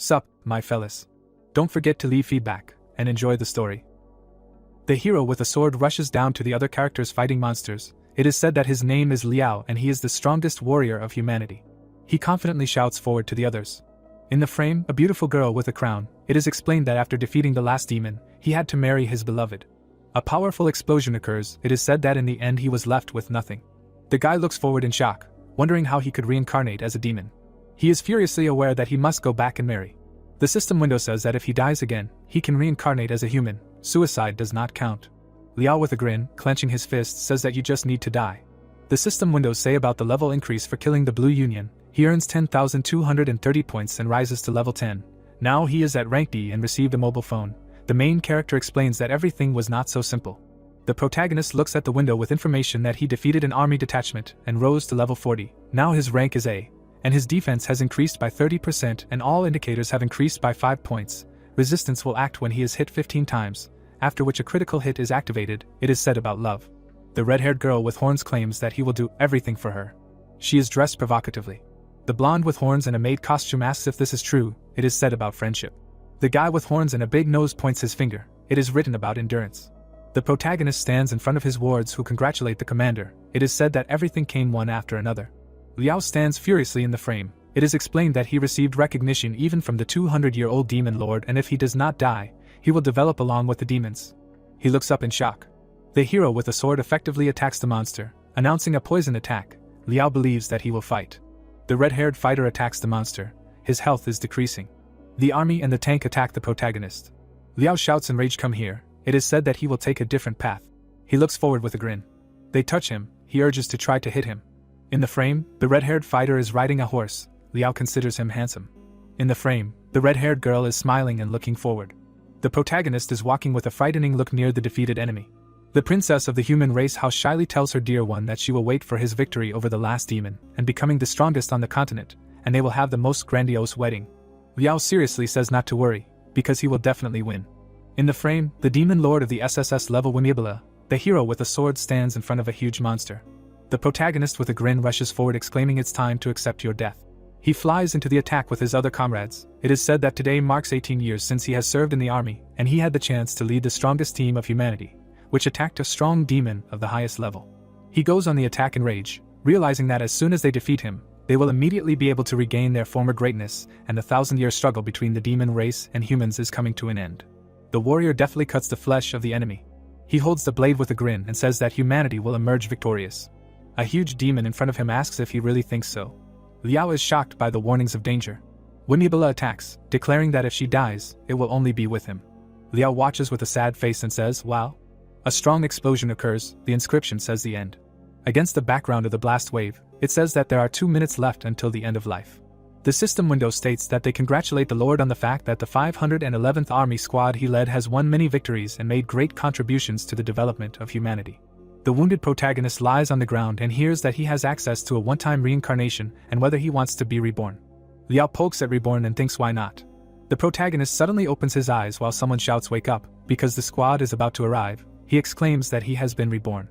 Sup, my fellas. Don't forget to leave feedback, and enjoy the story. The hero with a sword rushes down to the other characters fighting monsters. It is said that his name is Liao and he is the strongest warrior of humanity. He confidently shouts forward to the others. In the frame, a beautiful girl with a crown, it is explained that after defeating the last demon, he had to marry his beloved. A powerful explosion occurs. It is said that in the end he was left with nothing. The guy looks forward in shock, wondering how he could reincarnate as a demon. He is furiously aware that he must go back and marry. The system window says that if he dies again, he can reincarnate as a human. Suicide does not count. Liao with a grin, clenching his fist, says that you just need to die. The system windows say about the level increase for killing the Blue Union. He earns 10,230 points and rises to level 10. Now he is at rank D and received a mobile phone. The main character explains that everything was not so simple. The protagonist looks at the window with information that he defeated an army detachment and rose to level 40. Now his rank is A, and his defense has increased by 30% and all indicators have increased by 5 points. Resistance will act when he is hit 15 times, after which a critical hit is activated. It is said about love. The red-haired girl with horns claims that he will do everything for her. She is dressed provocatively. The blonde with horns and a maid costume asks if this is true. It is said about friendship. The guy with horns and a big nose points his finger. It is written about endurance. The protagonist stands in front of his wards who congratulate the commander. It is said that everything came one after another. Liao stands furiously in the frame. It is explained that he received recognition even from the 200-year-old demon lord, and if he does not die, he will develop along with the demons. He looks up in shock. The hero with a sword effectively attacks the monster, announcing a poison attack. Liao believes that he will fight. The red-haired fighter attacks the monster. His health is decreasing. The army and the tank attack the protagonist. Liao shouts in rage, "Come here." It is said that he will take a different path. He looks forward with a grin. They touch him. He urges to try to hit him. In the frame, the red-haired fighter is riding a horse. Liao considers him handsome. In the frame, the red-haired girl is smiling and looking forward. The protagonist is walking with a frightening look near the defeated enemy. The princess of the human race house shyly tells her dear one that she will wait for his victory over the last demon and becoming the strongest on the continent, and they will have the most grandiose wedding. Liao seriously says not to worry, because he will definitely win. In the frame, the demon lord of the SSS level Winibala, the hero with a sword, stands in front of a huge monster. The protagonist with a grin rushes forward exclaiming, "It's time to accept your death." He flies into the attack with his other comrades. It is said that today marks 18 years since he has served in the army, and he had the chance to lead the strongest team of humanity, which attacked a strong demon of the highest level. He goes on the attack in rage, realizing that as soon as they defeat him, they will immediately be able to regain their former greatness, and the 1,000-year struggle between the demon race and humans is coming to an end. The warrior deftly cuts the flesh of the enemy. He holds the blade with a grin and says that humanity will emerge victorious. A huge demon in front of him asks if he really thinks so. Liao is shocked by the warnings of danger. Winibala attacks, declaring that if she dies, it will only be with him. Liao watches with a sad face and says, "Wow." A strong explosion occurs. The inscription says the end. Against the background of the blast wave, it says that there are 2 minutes left until the end of life. The system window states that they congratulate the Lord on the fact that the 511th Army Squad he led has won many victories and made great contributions to the development of humanity. The wounded protagonist lies on the ground and hears that he has access to a one-time reincarnation and whether he wants to be reborn. Liao pokes at reborn and thinks why not. The protagonist suddenly opens his eyes while someone shouts "Wake up," because the squad is about to arrive. He exclaims that he has been reborn.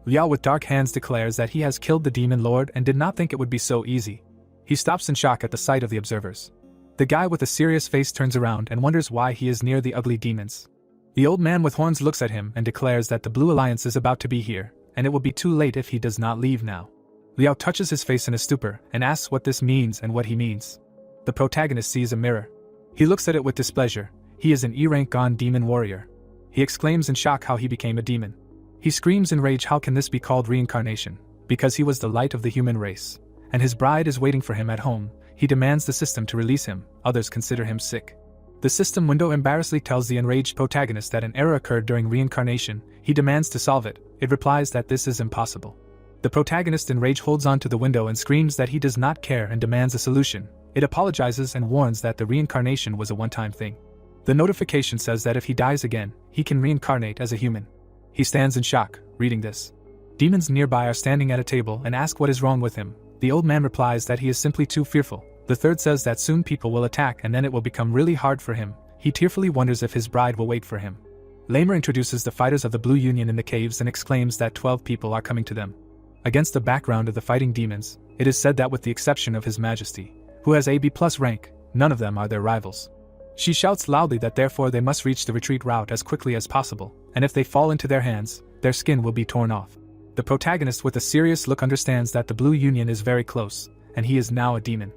Liao with dark hands declares that he has killed the demon lord and did not think it would be so easy. He stops in shock at the sight of the observers. The guy with a serious face turns around and wonders why he is near the ugly demons. The old man with horns looks at him and declares that the Blue Alliance is about to be here, and it will be too late if he does not leave now. Liao touches his face in a stupor and asks what this means and what he means. The protagonist sees a mirror. He looks at it with displeasure. He is an E-rank gone demon warrior. He exclaims in shock how he became a demon. He screams in rage, how can this be called reincarnation? Because he was the light of the human race, and his bride is waiting for him at home. He demands the system to release him. Others consider him sick. The system window embarrassedly tells the enraged protagonist that an error occurred during reincarnation. He demands to solve it. It replies that this is impossible. The protagonist in rage holds on to the window and screams that he does not care and demands a solution. It apologizes and warns that the reincarnation was a one-time thing. The notification says that if he dies again, he can reincarnate as a human. He stands in shock, reading this. Demons nearby are standing at a table and ask what is wrong with him. The old man replies that he is simply too fearful. The third says that soon people will attack and then it will become really hard for him. He tearfully wonders if his bride will wait for him. Lamer introduces the fighters of the Blue Union in the caves and exclaims that 12 people are coming to them. Against the background of the fighting demons, it is said that with the exception of His Majesty, who has a B+ rank, none of them are their rivals. She shouts loudly that therefore they must reach the retreat route as quickly as possible, and if they fall into their hands, their skin will be torn off. The protagonist with a serious look understands that the Blue Union is very close, and he is now a demon.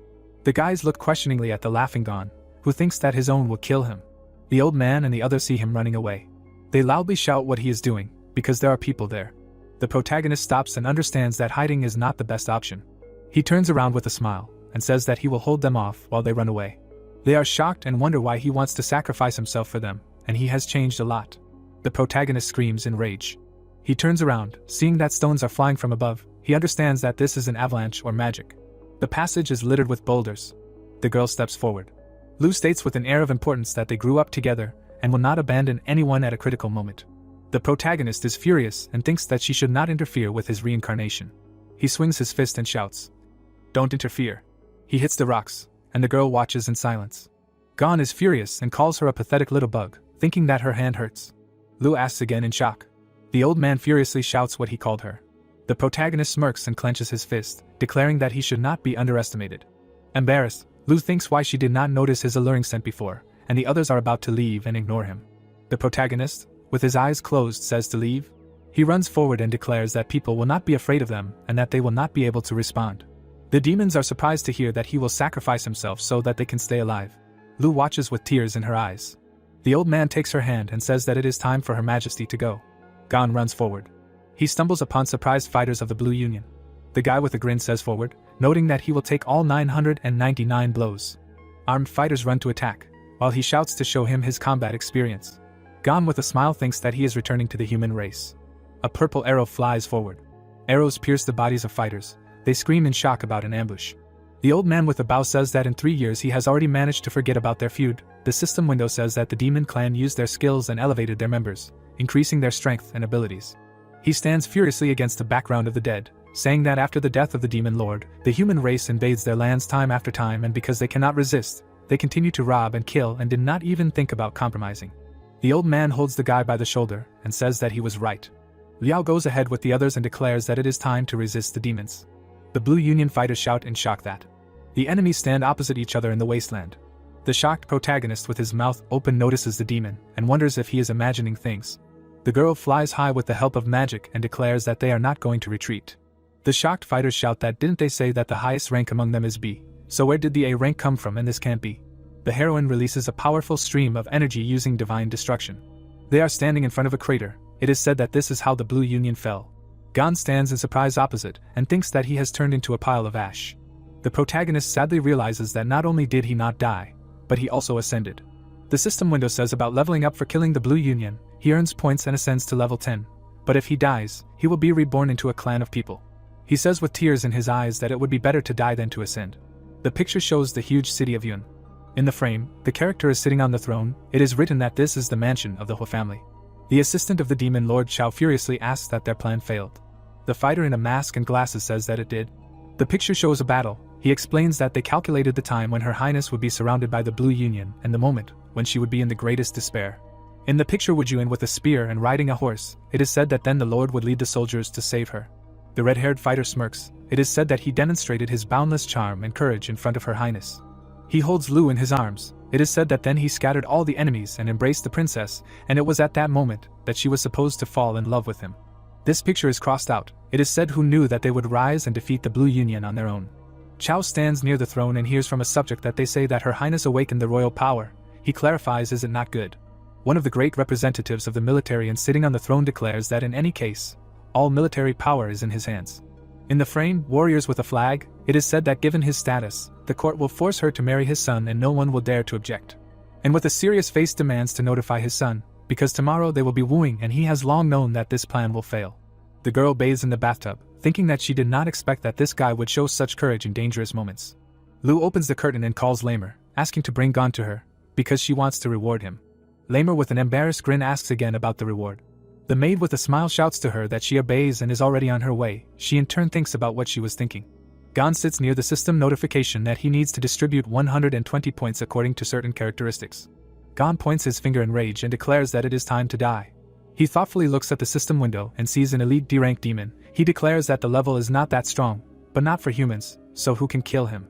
The guys look questioningly at the laughing Gon, who thinks that his own will kill him. The old man and the others see him running away. They loudly shout what he is doing, because there are people there. The protagonist stops and understands that hiding is not the best option. He turns around with a smile, and says that he will hold them off while they run away. They are shocked and wonder why he wants to sacrifice himself for them, and he has changed a lot. The protagonist screams in rage. He turns around, seeing that stones are flying from above. He understands that this is an avalanche or magic. The passage is littered with boulders. The girl steps forward. Lu states with an air of importance that they grew up together and will not abandon anyone at a critical moment. The protagonist is furious and thinks that she should not interfere with his reincarnation. He swings his fist and shouts, "Don't interfere." He hits the rocks, and the girl watches in silence. Gon is furious and calls her a pathetic little bug, thinking that her hand hurts. Lu asks again in shock. The old man furiously shouts what he called her. The protagonist smirks and clenches his fist, declaring that he should not be underestimated. Embarrassed, Lu thinks why she did not notice his alluring scent before, and the others are about to leave and ignore him. The protagonist, with his eyes closed, says to leave. He runs forward and declares that people will not be afraid of them and that they will not be able to respond. The demons are surprised to hear that he will sacrifice himself so that they can stay alive. Lu watches with tears in her eyes. The old man takes her hand and says that it is time for Her Majesty to go. Gon runs forward. He stumbles upon surprised fighters of the Blue Union. The guy with a grin says forward, noting that he will take all 999 blows. Armed fighters run to attack, while he shouts to show him his combat experience. Gon with a smile thinks that he is returning to the human race. A purple arrow flies forward. Arrows pierce the bodies of fighters. They scream in shock about an ambush. The old man with a bow says that in 3 years he has already managed to forget about their feud. The system window says that the demon clan used their skills and elevated their members, increasing their strength and abilities. He stands furiously against the background of the dead, saying that after the death of the demon lord, the human race invades their lands time after time, and because they cannot resist, they continue to rob and kill and did not even think about compromising. The old man holds the guy by the shoulder and says that he was right. Liao goes ahead with the others and declares that it is time to resist the demons. The Blue Union fighters shout in shock that the enemies stand opposite each other in the wasteland. The shocked protagonist with his mouth open notices the demon and wonders if he is imagining things. The girl flies high with the help of magic and declares that they are not going to retreat. The shocked fighters shout that didn't they say that the highest rank among them is B, so where did the A rank come from, and this can't be. The heroine releases a powerful stream of energy using divine destruction. They are standing in front of a crater. It is said that this is how the Blue Union fell. Gon stands in surprise opposite and thinks that he has turned into a pile of ash. The protagonist sadly realizes that not only did he not die, but he also ascended. The system window says about leveling up for killing the Blue Union. He earns points and ascends to level 10. But if he dies, he will be reborn into a clan of people. He says with tears in his eyes that it would be better to die than to ascend. The picture shows the huge city of Yun. In the frame, the character is sitting on the throne. It is written that this is the mansion of the Hua family. The assistant of the demon lord Xiao furiously asks that their plan failed. The fighter in a mask and glasses says that it did. The picture shows a battle. He explains that they calculated the time when Her Highness would be surrounded by the Blue Union and the moment when she would be in the greatest despair. In the picture Wujuan with a spear and riding a horse, it is said that then the Lord would lead the soldiers to save her. The red-haired fighter smirks. It is said that he demonstrated his boundless charm and courage in front of Her Highness. He holds Lu in his arms. It is said that then he scattered all the enemies and embraced the princess, and it was at that moment that she was supposed to fall in love with him. This picture is crossed out. It is said who knew that they would rise and defeat the Blue Union on their own. Chao stands near the throne and hears from a subject that they say that Her Highness awakened the royal power. He clarifies, is it not good? One of the great representatives of the military and sitting on the throne declares that in any case, all military power is in his hands. In the frame, warriors with a flag, it is said that given his status, the court will force her to marry his son and no one will dare to object. And with a serious face demands to notify his son, because tomorrow they will be wooing and he has long known that this plan will fail. The girl bathes in the bathtub, thinking that she did not expect that this guy would show such courage in dangerous moments. Lu opens the curtain and calls Lamer, asking to bring Gon to her, because she wants to reward him. Lamer with an embarrassed grin asks again about the reward. The maid with a smile shouts to her that she obeys and is already on her way. She in turn thinks about what she was thinking. Gon sits near the system notification that he needs to distribute 120 points according to certain characteristics. Gon points his finger in rage and declares that it is time to die. He thoughtfully looks at the system window and sees an elite D-rank demon. He declares that the level is not that strong, but not for humans, so who can kill him?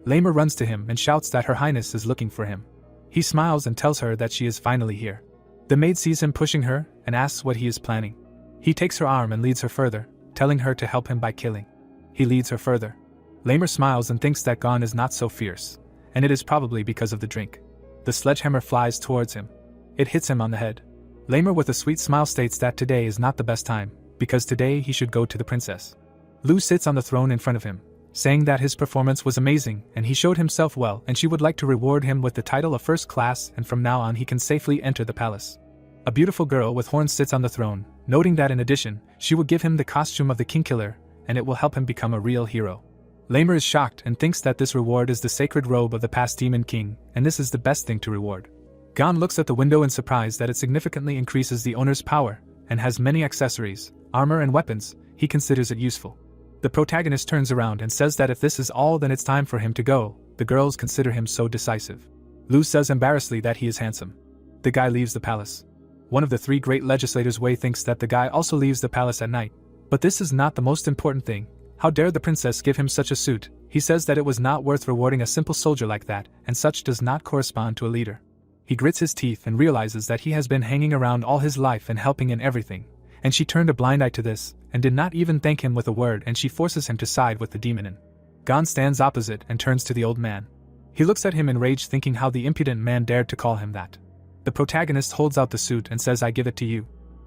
Lamer runs to him and shouts that Her Highness is looking for him. He smiles and tells her that she is finally here. The maid sees him pushing her and asks what he is planning. He takes her arm and leads her further, telling her to help him by killing. He leads her further. Lamer smiles and thinks that Gon is not so fierce, and it is probably because of the drink. The sledgehammer flies towards him. It hits him on the head. Lamer with a sweet smile states that today is not the best time, because today he should go to the princess. Lu sits on the throne in front of him, saying that his performance was amazing and he showed himself well and she would like to reward him with the title of first class and from now on he can safely enter the palace. A beautiful girl with horns sits on the throne, noting that in addition, she will give him the costume of the king killer and it will help him become a real hero. Lamer is shocked and thinks that this reward is the sacred robe of the past demon king and this is the best thing to reward. Gon looks at the window in surprise that it significantly increases the owner's power and has many accessories, armor and weapons. He considers it useful. The protagonist turns around and says that if this is all then it's time for him to go. The girls consider him so decisive. Lu says embarrassedly that he is handsome. The guy leaves the palace. One of the three great legislators Wei thinks that the guy also leaves the palace at night. But this is not the most important thing. How dare the princess give him such a suit? He says that it was not worth rewarding a simple soldier like that, and such does not correspond to a leader. He grits his teeth and realizes that he has been hanging around all his life and helping in everything, and she turned a blind eye to this, and did not even thank him with a word and she forces him to side with the demon. Gon stands opposite and turns to the old man. He looks at him in rage thinking how the impudent man dared to call him that. The protagonist holds out the suit and says I give it to you.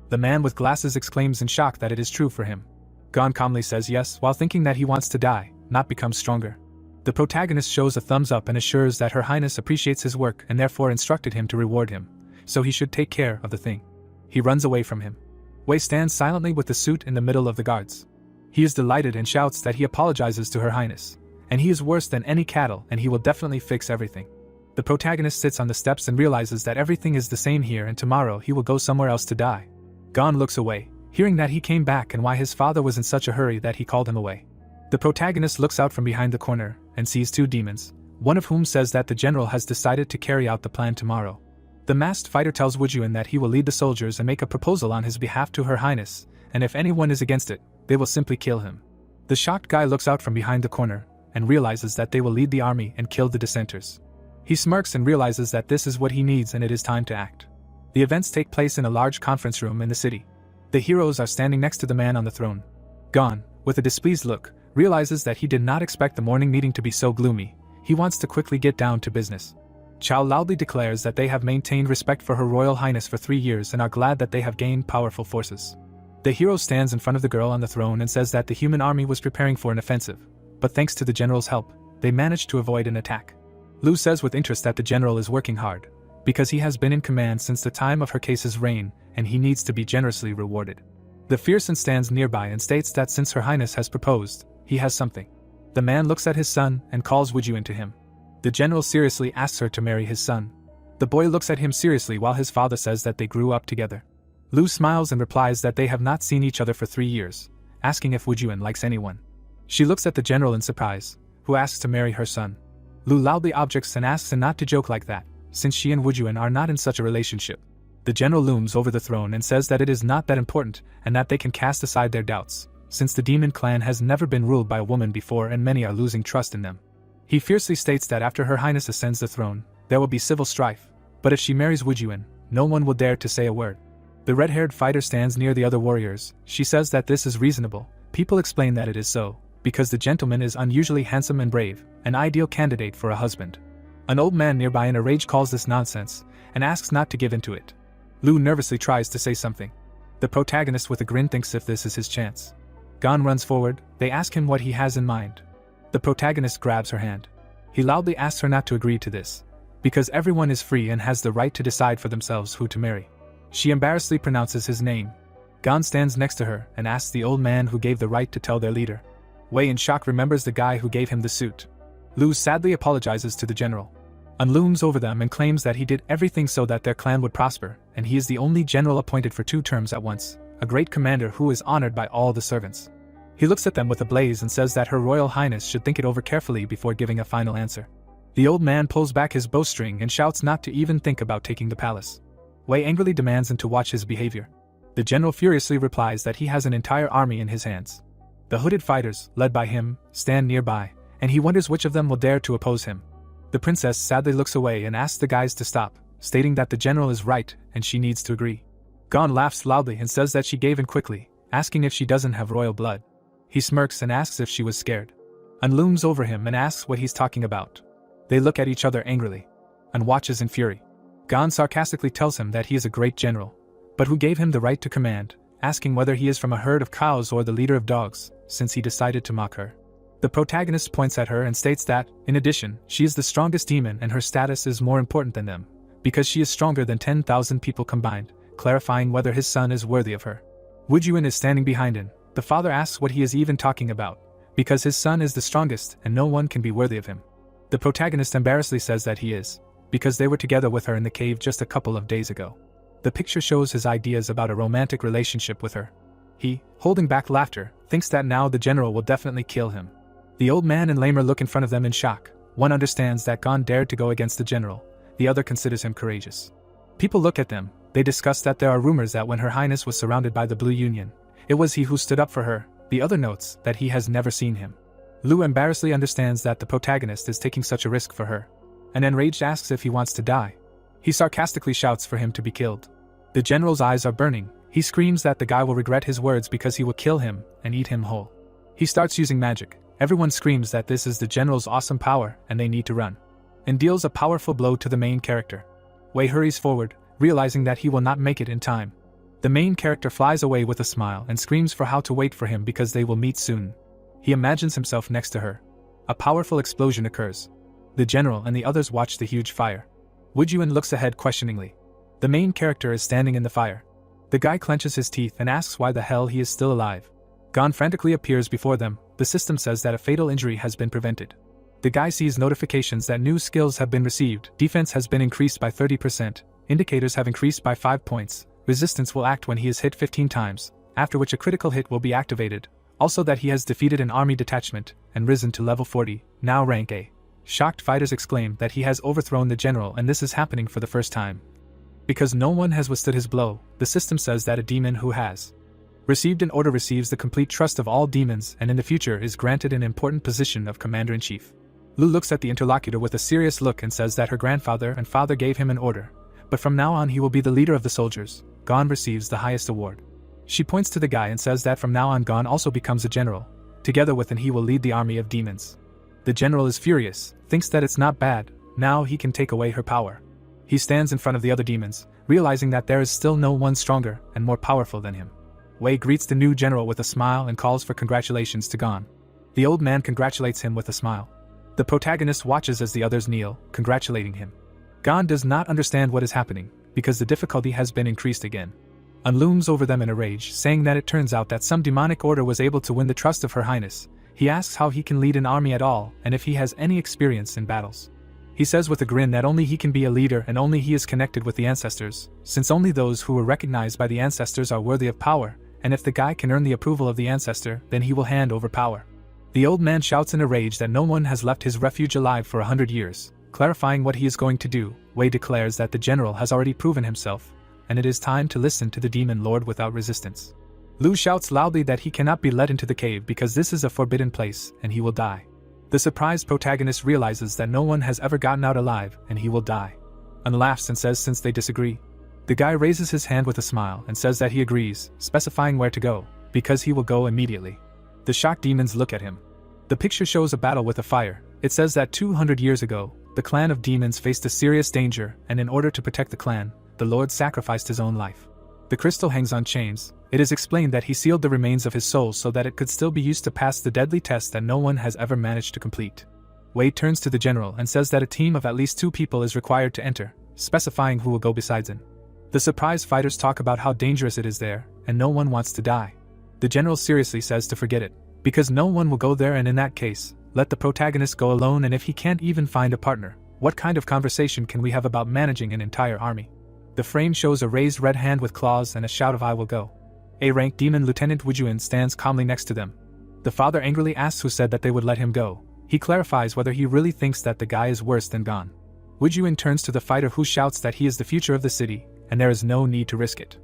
The man with glasses exclaims in shock that it is true for him. Gon calmly says yes while thinking that he wants to die, not become stronger. The protagonist shows a thumbs up and assures that Her Highness appreciates his work and therefore instructed him to reward him, so he should take care of the thing. He runs away from him. Wei stands silently with the suit in the middle of the guards. He is delighted and shouts that he apologizes to Her Highness, and he is worse than any cattle and he will definitely fix everything. The protagonist sits on the steps and realizes that everything is the same here and tomorrow he will go somewhere else to die. Gon looks away, hearing that he came back and why his father was in such a hurry that he called him away. The protagonist looks out from behind the corner and sees two demons, one of whom says that the general has decided to carry out the plan tomorrow. The masked fighter tells Wujuan that he will lead the soldiers and make a proposal on his behalf to Her Highness, and if anyone is against it, they will simply kill him. The shocked guy looks out from behind the corner and realizes that they will lead the army and kill the dissenters. He smirks and realizes that this is what he needs and it is time to act. The events take place in a large conference room in the city. The heroes are standing next to the man on the throne. Gon, with a displeased look, realizes that he did not expect the morning meeting to be so gloomy. He wants to quickly get down to business. Chao loudly declares that they have maintained respect for Her Royal Highness for 3 years and are glad that they have gained powerful forces. The hero stands in front of the girl on the throne and says that the human army was preparing for an offensive, but thanks to the general's help, they managed to avoid an attack. Lu says with interest that the general is working hard, because he has been in command since the time of her case's reign, and he needs to be generously rewarded. The Fearsome stands nearby and states that since Her Highness has proposed, he has something. The man looks at his son and calls Wujuan to him. The general seriously asks her to marry his son. The boy looks at him seriously while his father says that they grew up together. Lu smiles and replies that they have not seen each other for 3 years, asking if Wujuan likes anyone. She looks at the general in surprise, who asks to marry her son. Lu loudly objects and asks him not to joke like that, since she and Wujuan are not in such a relationship. The general looms over the throne and says that it is not that important and that they can cast aside their doubts, since the demon clan has never been ruled by a woman before and many are losing trust in them. He fiercely states that after Her Highness ascends the throne, there will be civil strife, but if she marries Wujuan, no one will dare to say a word. The red-haired fighter stands near the other warriors. She says that this is reasonable. People explain that it is so, because the gentleman is unusually handsome and brave, an ideal candidate for a husband. An old man nearby in a rage calls this nonsense, and asks not to give into it. Lu nervously tries to say something. The protagonist with a grin thinks if this is his chance. Gon runs forward, they ask him what he has in mind. The protagonist grabs her hand. He loudly asks her not to agree to this, because everyone is free and has the right to decide for themselves who to marry. She embarrassedly pronounces his name. Gon stands next to her and asks the old man who gave the right to tell their leader. Wei in shock remembers the guy who gave him the suit. Lu sadly apologizes to the general. Un looms over them and claims that he did everything so that their clan would prosper, and he is the only general appointed for 2 terms at once, a great commander who is honored by all the servants. He looks at them with a blaze and says that Her Royal Highness should think it over carefully before giving a final answer. The old man pulls back his bowstring and shouts not to even think about taking the palace. Wei angrily demands him to watch his behavior. The general furiously replies that he has an entire army in his hands. The hooded fighters, led by him, stand nearby, and he wonders which of them will dare to oppose him. The princess sadly looks away and asks the guys to stop, stating that the general is right and she needs to agree. Gon laughs loudly and says that she gave in quickly, asking if she doesn't have royal blood. He smirks and asks if she was scared. An looms over him and asks what he's talking about. They look at each other angrily. An watches in fury. Gon sarcastically tells him that he is a great general, but who gave him the right to command, asking whether he is from a herd of cows or the leader of dogs, since he decided to mock her. The protagonist points at her and states that, in addition, she is the strongest demon and her status is more important than them, because she is stronger than 10,000 people combined, clarifying whether his son is worthy of her. Woojuin is standing behind him. The father asks what he is even talking about, because his son is the strongest and no one can be worthy of him. The protagonist embarrassedly says that he is, because they were together with her in the cave just a couple of days ago. The picture shows his ideas about a romantic relationship with her. He, holding back laughter, thinks that now the general will definitely kill him. The old man and Lamer look in front of them in shock. One understands that Gon dared to go against the general, the other considers him courageous. People look at them. They discuss that there are rumors that when Her Highness was surrounded by the Blue Union, it was he who stood up for her. The other notes that he has never seen him. Lu embarrassedly understands that the protagonist is taking such a risk for her, and enraged asks if he wants to die. He sarcastically shouts for him to be killed. The general's eyes are burning. He screams that the guy will regret his words because he will kill him and eat him whole. He starts using magic. Everyone screams that this is the general's awesome power and they need to run, and deals a powerful blow to the main character. Wei hurries forward, realizing that he will not make it in time. The main character flies away with a smile and screams for how to wait for him because they will meet soon. He imagines himself next to her. A powerful explosion occurs. The general and the others watch the huge fire. Woojuin looks ahead questioningly. The main character is standing in the fire. The guy clenches his teeth and asks why the hell he is still alive. Gon frantically appears before them. The system says that a fatal injury has been prevented. The guy sees notifications that new skills have been received. Defense has been increased by 30%. Indicators have increased by 5 points. Resistance will act when he is hit 15 times, after which a critical hit will be activated. Also that he has defeated an army detachment and risen to level 40, now rank A. Shocked fighters exclaim that he has overthrown the general and this is happening for the first time. Because no one has withstood his blow, the system says that a demon who has received an order receives the complete trust of all demons and in the future is granted an important position of commander-in-chief. Lu looks at the interlocutor with a serious look and says that her grandfather and father gave him an order, but from now on he will be the leader of the soldiers. Gon receives the highest award. She points to the guy and says that from now on Gon also becomes a general. Together with him he will lead the army of demons. The general is furious, thinks that it's not bad, now he can take away her power. He stands in front of the other demons, realizing that there is still no one stronger and more powerful than him. Wei greets the new general with a smile and calls for congratulations to Gon. The old man congratulates him with a smile. The protagonist watches as the others kneel, congratulating him. Gon does not understand what is happening, because the difficulty has been increased again. An looms over them in a rage, saying that it turns out that some demonic order was able to win the trust of Her Highness. He asks how he can lead an army at all and if he has any experience in battles. He says with a grin that only he can be a leader and only he is connected with the ancestors, since only those who were recognized by the ancestors are worthy of power, and if the guy can earn the approval of the ancestor, then he will hand over power. The old man shouts in a rage that no one has left his refuge alive for 100 years. Clarifying what he is going to do, Wei declares that the general has already proven himself, and it is time to listen to the demon lord without resistance. Lu shouts loudly that he cannot be let into the cave because this is a forbidden place and he will die. The surprised protagonist realizes that no one has ever gotten out alive and he will die. An laughs and says since they disagree. The guy raises his hand with a smile and says that he agrees, specifying where to go, because he will go immediately. The shocked demons look at him. The picture shows a battle with a fire. It says that 200 years ago, the clan of demons faced a serious danger and in order to protect the clan, the lord sacrificed his own life. The crystal hangs on chains. It is explained that he sealed the remains of his soul so that it could still be used to pass the deadly test that no one has ever managed to complete. Wei turns to the general and says that a team of at least 2 people is required to enter, specifying who will go besides him. The surprised fighters talk about how dangerous it is there, and no one wants to die. The general seriously says to forget it, because no one will go there and in that case, let the protagonist go alone and if he can't even find a partner, what kind of conversation can we have about managing an entire army? The frame shows a raised red hand with claws and a shout of I will go. A-rank demon Lieutenant Woojuin stands calmly next to them. The father angrily asks who said that they would let him go. He clarifies whether he really thinks that the guy is worse than Gon. Woojuin turns to the fighter who shouts that he is the future of the city, and there is no need to risk it.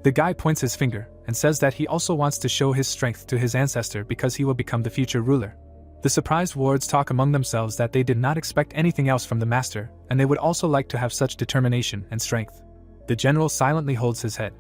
The guy points his finger and says that he also wants to show his strength to his ancestor because he will become the future ruler. The surprised wards talk among themselves that they did not expect anything else from the master, and they would also like to have such determination and strength. The general silently holds his head.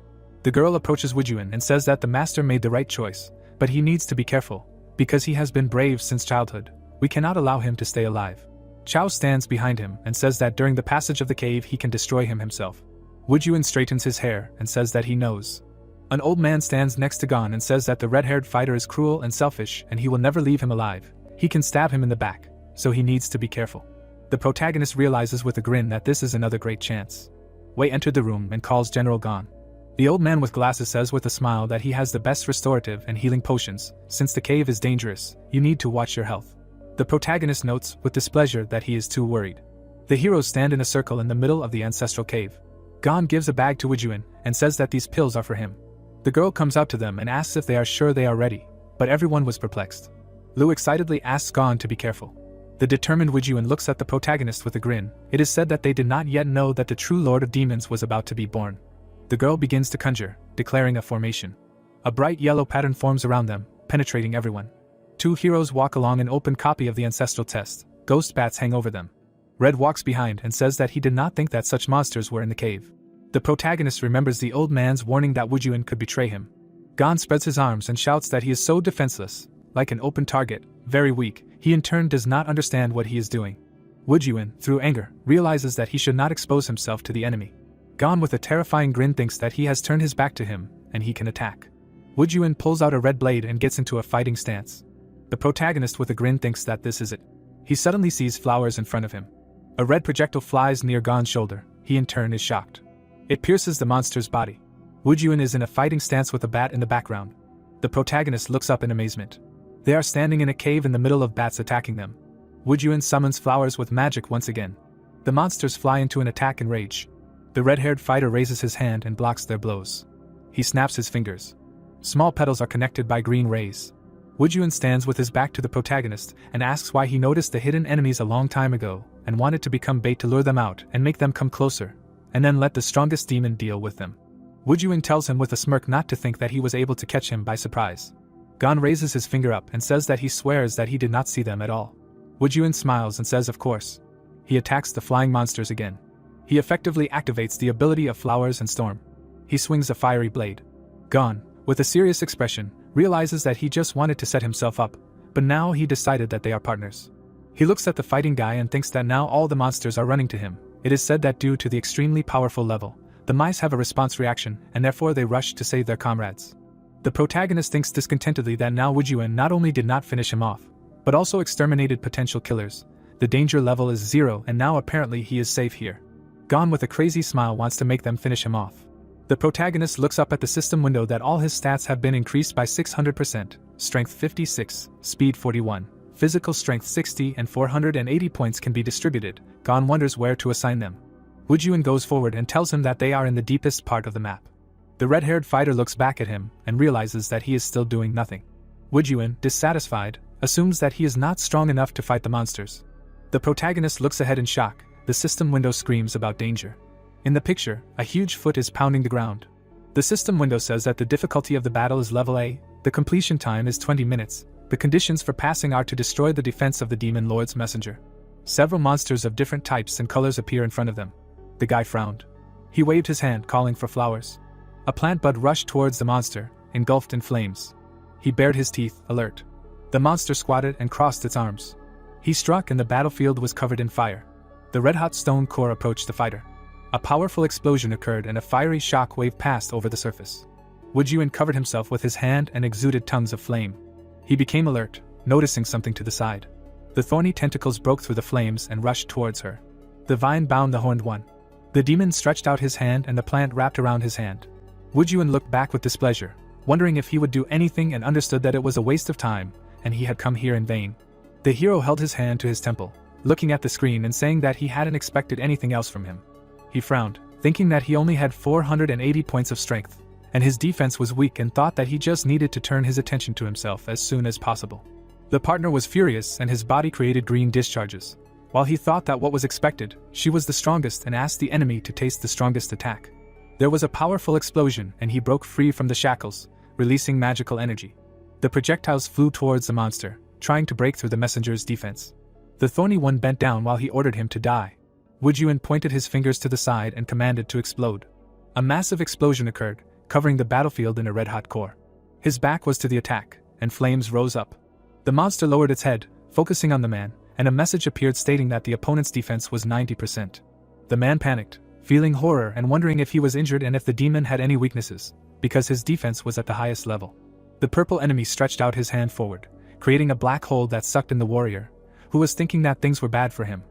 The girl approaches Wujuan and says that the master made the right choice, but he needs to be careful, because he has been brave since childhood. We cannot allow him to stay alive. Chao stands behind him and says that during the passage of the cave he can destroy him himself. Wujuan straightens his hair and says that he knows. An old man stands next to Gon and says that the red-haired fighter is cruel and selfish and he will never leave him alive. He can stab him in the back, so he needs to be careful. The protagonist realizes with a grin that this is another great chance. Wei entered the room and calls General Gon. The old man with glasses says with a smile that he has the best restorative and healing potions. Since the cave is dangerous, you need to watch your health. The protagonist notes with displeasure that he is too worried. The heroes stand in a circle in the middle of the ancestral cave. Gon gives a bag to Wujuan and says that these pills are for him. The girl comes up to them and asks if they are sure they are ready, but everyone was perplexed. Lu excitedly asks Gon to be careful. The determined Wujuan looks at the protagonist with a grin. It is said that they did not yet know that the true Lord of Demons was about to be born. The girl begins to conjure, declaring a formation. A bright yellow pattern forms around them, penetrating everyone. Two heroes walk along an open copy of the ancestral test. Ghost bats hang over them. Red walks behind and says that he did not think that such monsters were in the cave. The protagonist remembers the old man's warning that Wujuan could betray him. Gon spreads his arms and shouts that he is so defenseless, like an open target, very weak. He in turn does not understand what he is doing. Wujuan, through anger, realizes that he should not expose himself to the enemy. Gon with a terrifying grin thinks that he has turned his back to him, and he can attack. Wujuan pulls out a red blade and gets into a fighting stance. The protagonist with a grin thinks that this is it. He suddenly sees flowers in front of him. A red projectile flies near Gon's shoulder. He in turn is shocked. It pierces the monster's body. Wujuan is in a fighting stance with a bat in the background. The protagonist looks up in amazement. They are standing in a cave in the middle of bats attacking them. Wujuan summons flowers with magic once again. The monsters fly into an attack in rage. The red-haired fighter raises his hand and blocks their blows. He snaps his fingers. Small petals are connected by green rays. Wujuan stands with his back to the protagonist and asks why he noticed the hidden enemies a long time ago and wanted to become bait to lure them out and make them come closer, and then let the strongest demon deal with them. Wujuan tells him with a smirk not to think that he was able to catch him by surprise. Gon raises his finger up and says that he swears that he did not see them at all. Wujuan smiles and says of course. He attacks the flying monsters again. He effectively activates the ability of Flowers and Storm. He swings a fiery blade. Gon, with a serious expression, realizes that he just wanted to set himself up, but now he decided that they are partners. He looks at the fighting guy and thinks that now all the monsters are running to him. It is said that due to the extremely powerful level, the mice have a response reaction and therefore they rush to save their comrades. The protagonist thinks discontentedly that now Wujuan not only did not finish him off, but also exterminated potential killers. The danger level is 0 and now apparently he is safe here. Gon with a crazy smile wants to make them finish him off. The protagonist looks up at the system window that all his stats have been increased by 600%, strength 56, speed 41, physical strength 60 and 480 points can be distributed. Gon wonders where to assign them. Wujuan goes forward and tells him that they are in the deepest part of the map. The red-haired fighter looks back at him and realizes that he is still doing nothing. Wujuan, dissatisfied, assumes that he is not strong enough to fight the monsters. The protagonist looks ahead in shock. The system window screams about danger. In the picture, a huge foot is pounding the ground. The system window says that the difficulty of the battle is level A, the completion time is 20 minutes, the conditions for passing are to destroy the defense of the Demon Lord's messenger. Several monsters of different types and colors appear in front of them. The guy frowned. He waved his hand calling for flowers. A plant bud rushed towards the monster, engulfed in flames. He bared his teeth, alert. The monster squatted and crossed its arms. He struck and the battlefield was covered in fire. The red-hot stone core approached the fighter. A powerful explosion occurred and a fiery shock wave passed over the surface. Wujuan covered himself with his hand and exuded tongues of flame. He became alert, noticing something to the side. The thorny tentacles broke through the flames and rushed towards her. The vine bound the horned one. The demon stretched out his hand and the plant wrapped around his hand. Wujuan looked back with displeasure, wondering if he would do anything and understood that it was a waste of time, and he had come here in vain. The hero held his hand to his temple, looking at the screen and saying that he hadn't expected anything else from him. He frowned, thinking that he only had 480 points of strength, and his defense was weak and thought that he just needed to turn his attention to himself as soon as possible. The partner was furious and his body created green discharges. While he thought that what was expected, she was the strongest and asked the enemy to taste the strongest attack. There was a powerful explosion and he broke free from the shackles, releasing magical energy. The projectiles flew towards the monster, trying to break through the messenger's defense. The thorny one bent down while he ordered him to die. Woojun pointed his fingers to the side and commanded to explode. A massive explosion occurred, covering the battlefield in a red-hot core. His back was to the attack, and flames rose up. The monster lowered its head, focusing on the man, and a message appeared stating that the opponent's defense was 90%. The man panicked, feeling horror and wondering if he was injured and if the demon had any weaknesses, because his defense was at the highest level. The purple enemy stretched out his hand forward, creating a black hole that sucked in the warrior, who was thinking that things were bad for him.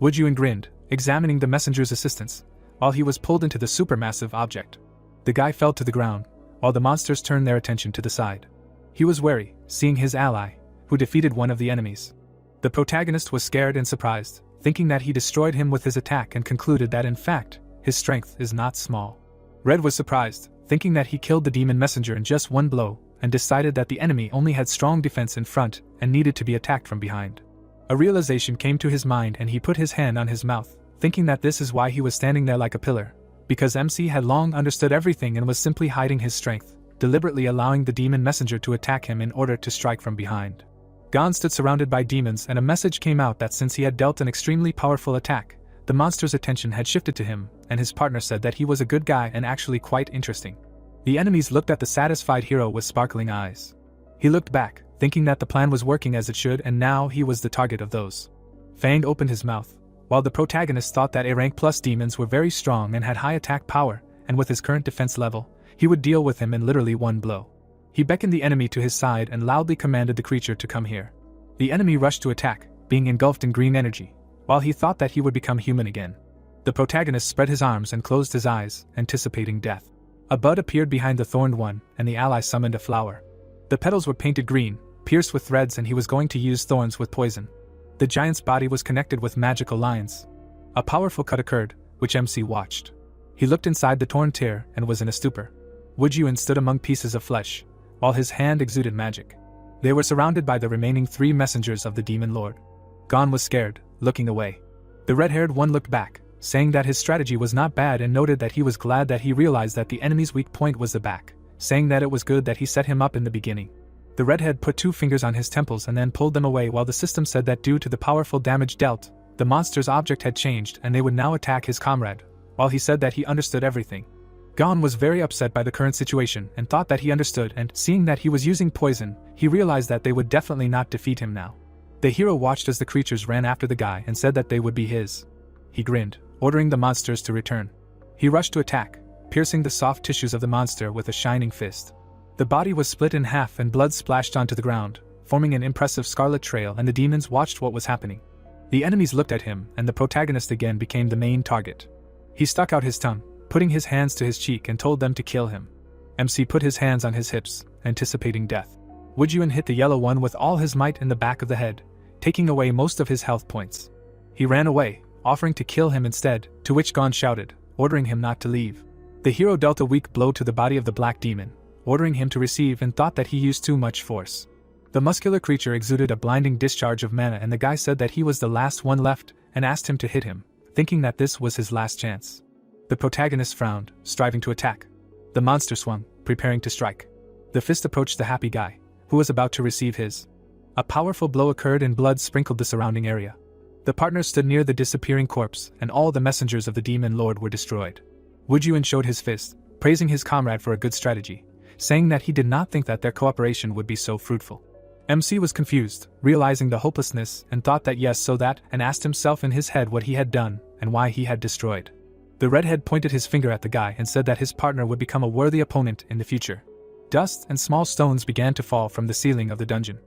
Woojun grinned, examining the messenger's assistance, while he was pulled into the supermassive object. The guy fell to the ground, while the monsters turned their attention to the side. He was wary, seeing his ally, who defeated one of the enemies. The protagonist was scared and surprised, thinking that he destroyed him with his attack and concluded that in fact, his strength is not small. Red was surprised, thinking that he killed the demon messenger in just one blow, and decided that the enemy only had strong defense in front and needed to be attacked from behind. A realization came to his mind and he put his hand on his mouth, thinking that this is why he was standing there like a pillar, because MC had long understood everything and was simply hiding his strength, deliberately allowing the demon messenger to attack him in order to strike from behind. Gon stood surrounded by demons and a message came out that since he had dealt an extremely powerful attack, the monster's attention had shifted to him, and his partner said that he was a good guy and actually quite interesting. The enemies looked at the satisfied hero with sparkling eyes. He looked back, thinking that the plan was working as it should and now he was the target of those. Fang opened his mouth, while the protagonist thought that A-rank plus demons were very strong and had high attack power, and with his current defense level, he would deal with him in literally one blow. He beckoned the enemy to his side and loudly commanded the creature to come here. The enemy rushed to attack, being engulfed in green energy, while he thought that he would become human again. The protagonist spread his arms and closed his eyes, anticipating death. A bud appeared behind the thorned one, and the ally summoned a flower. The petals were painted green, pierced with threads, and he was going to use thorns with poison. The giant's body was connected with magical lines. A powerful cut occurred, which MC watched. He looked inside the torn tear and was in a stupor. Woojun stood among pieces of flesh, while his hand exuded magic. They were surrounded by the remaining 3 messengers of the demon lord. Gon was scared, looking away. The red-haired one looked back, saying that his strategy was not bad and noted that he was glad that he realized that the enemy's weak point was the back, saying that it was good that he set him up in the beginning. The redhead put 2 fingers on his temples and then pulled them away while the system said that due to the powerful damage dealt, the monster's object had changed and they would now attack his comrade, while he said that he understood everything. Gon was very upset by the current situation and thought that he understood, and seeing that he was using poison, he realized that they would definitely not defeat him now. The hero watched as the creatures ran after the guy and said that they would be his. He grinned, ordering the monsters to return. He rushed to attack, piercing the soft tissues of the monster with a shining fist. The body was split in half and blood splashed onto the ground, forming an impressive scarlet trail, and the demons watched what was happening. The enemies looked at him and the protagonist again became the main target. He stuck out his tongue, putting his hands to his cheek and told them to kill him. MC put his hands on his hips, anticipating death. Woojun hit the yellow one with all his might in the back of the head, taking away most of his health points. He ran away, offering to kill him instead, to which Gon shouted, ordering him not to leave. The hero dealt a weak blow to the body of the black demon, ordering him to receive, and thought that he used too much force. The muscular creature exuded a blinding discharge of mana, and the guy said that he was the last one left and asked him to hit him, thinking that this was his last chance. The protagonist frowned, striving to attack. The monster swung, preparing to strike. The fist approached the happy guy, who was about to receive his. A powerful blow occurred and blood sprinkled the surrounding area. The partners stood near the disappearing corpse, and all the messengers of the demon lord were destroyed. Woojun showed his fist, praising his comrade for a good strategy, saying that he did not think that their cooperation would be so fruitful. MC was confused, realizing the hopelessness, and thought that yes so that, and asked himself in his head what he had done, and why he had destroyed. The redhead pointed his finger at the guy and said that his partner would become a worthy opponent in the future. Dust and small stones began to fall from the ceiling of the dungeon.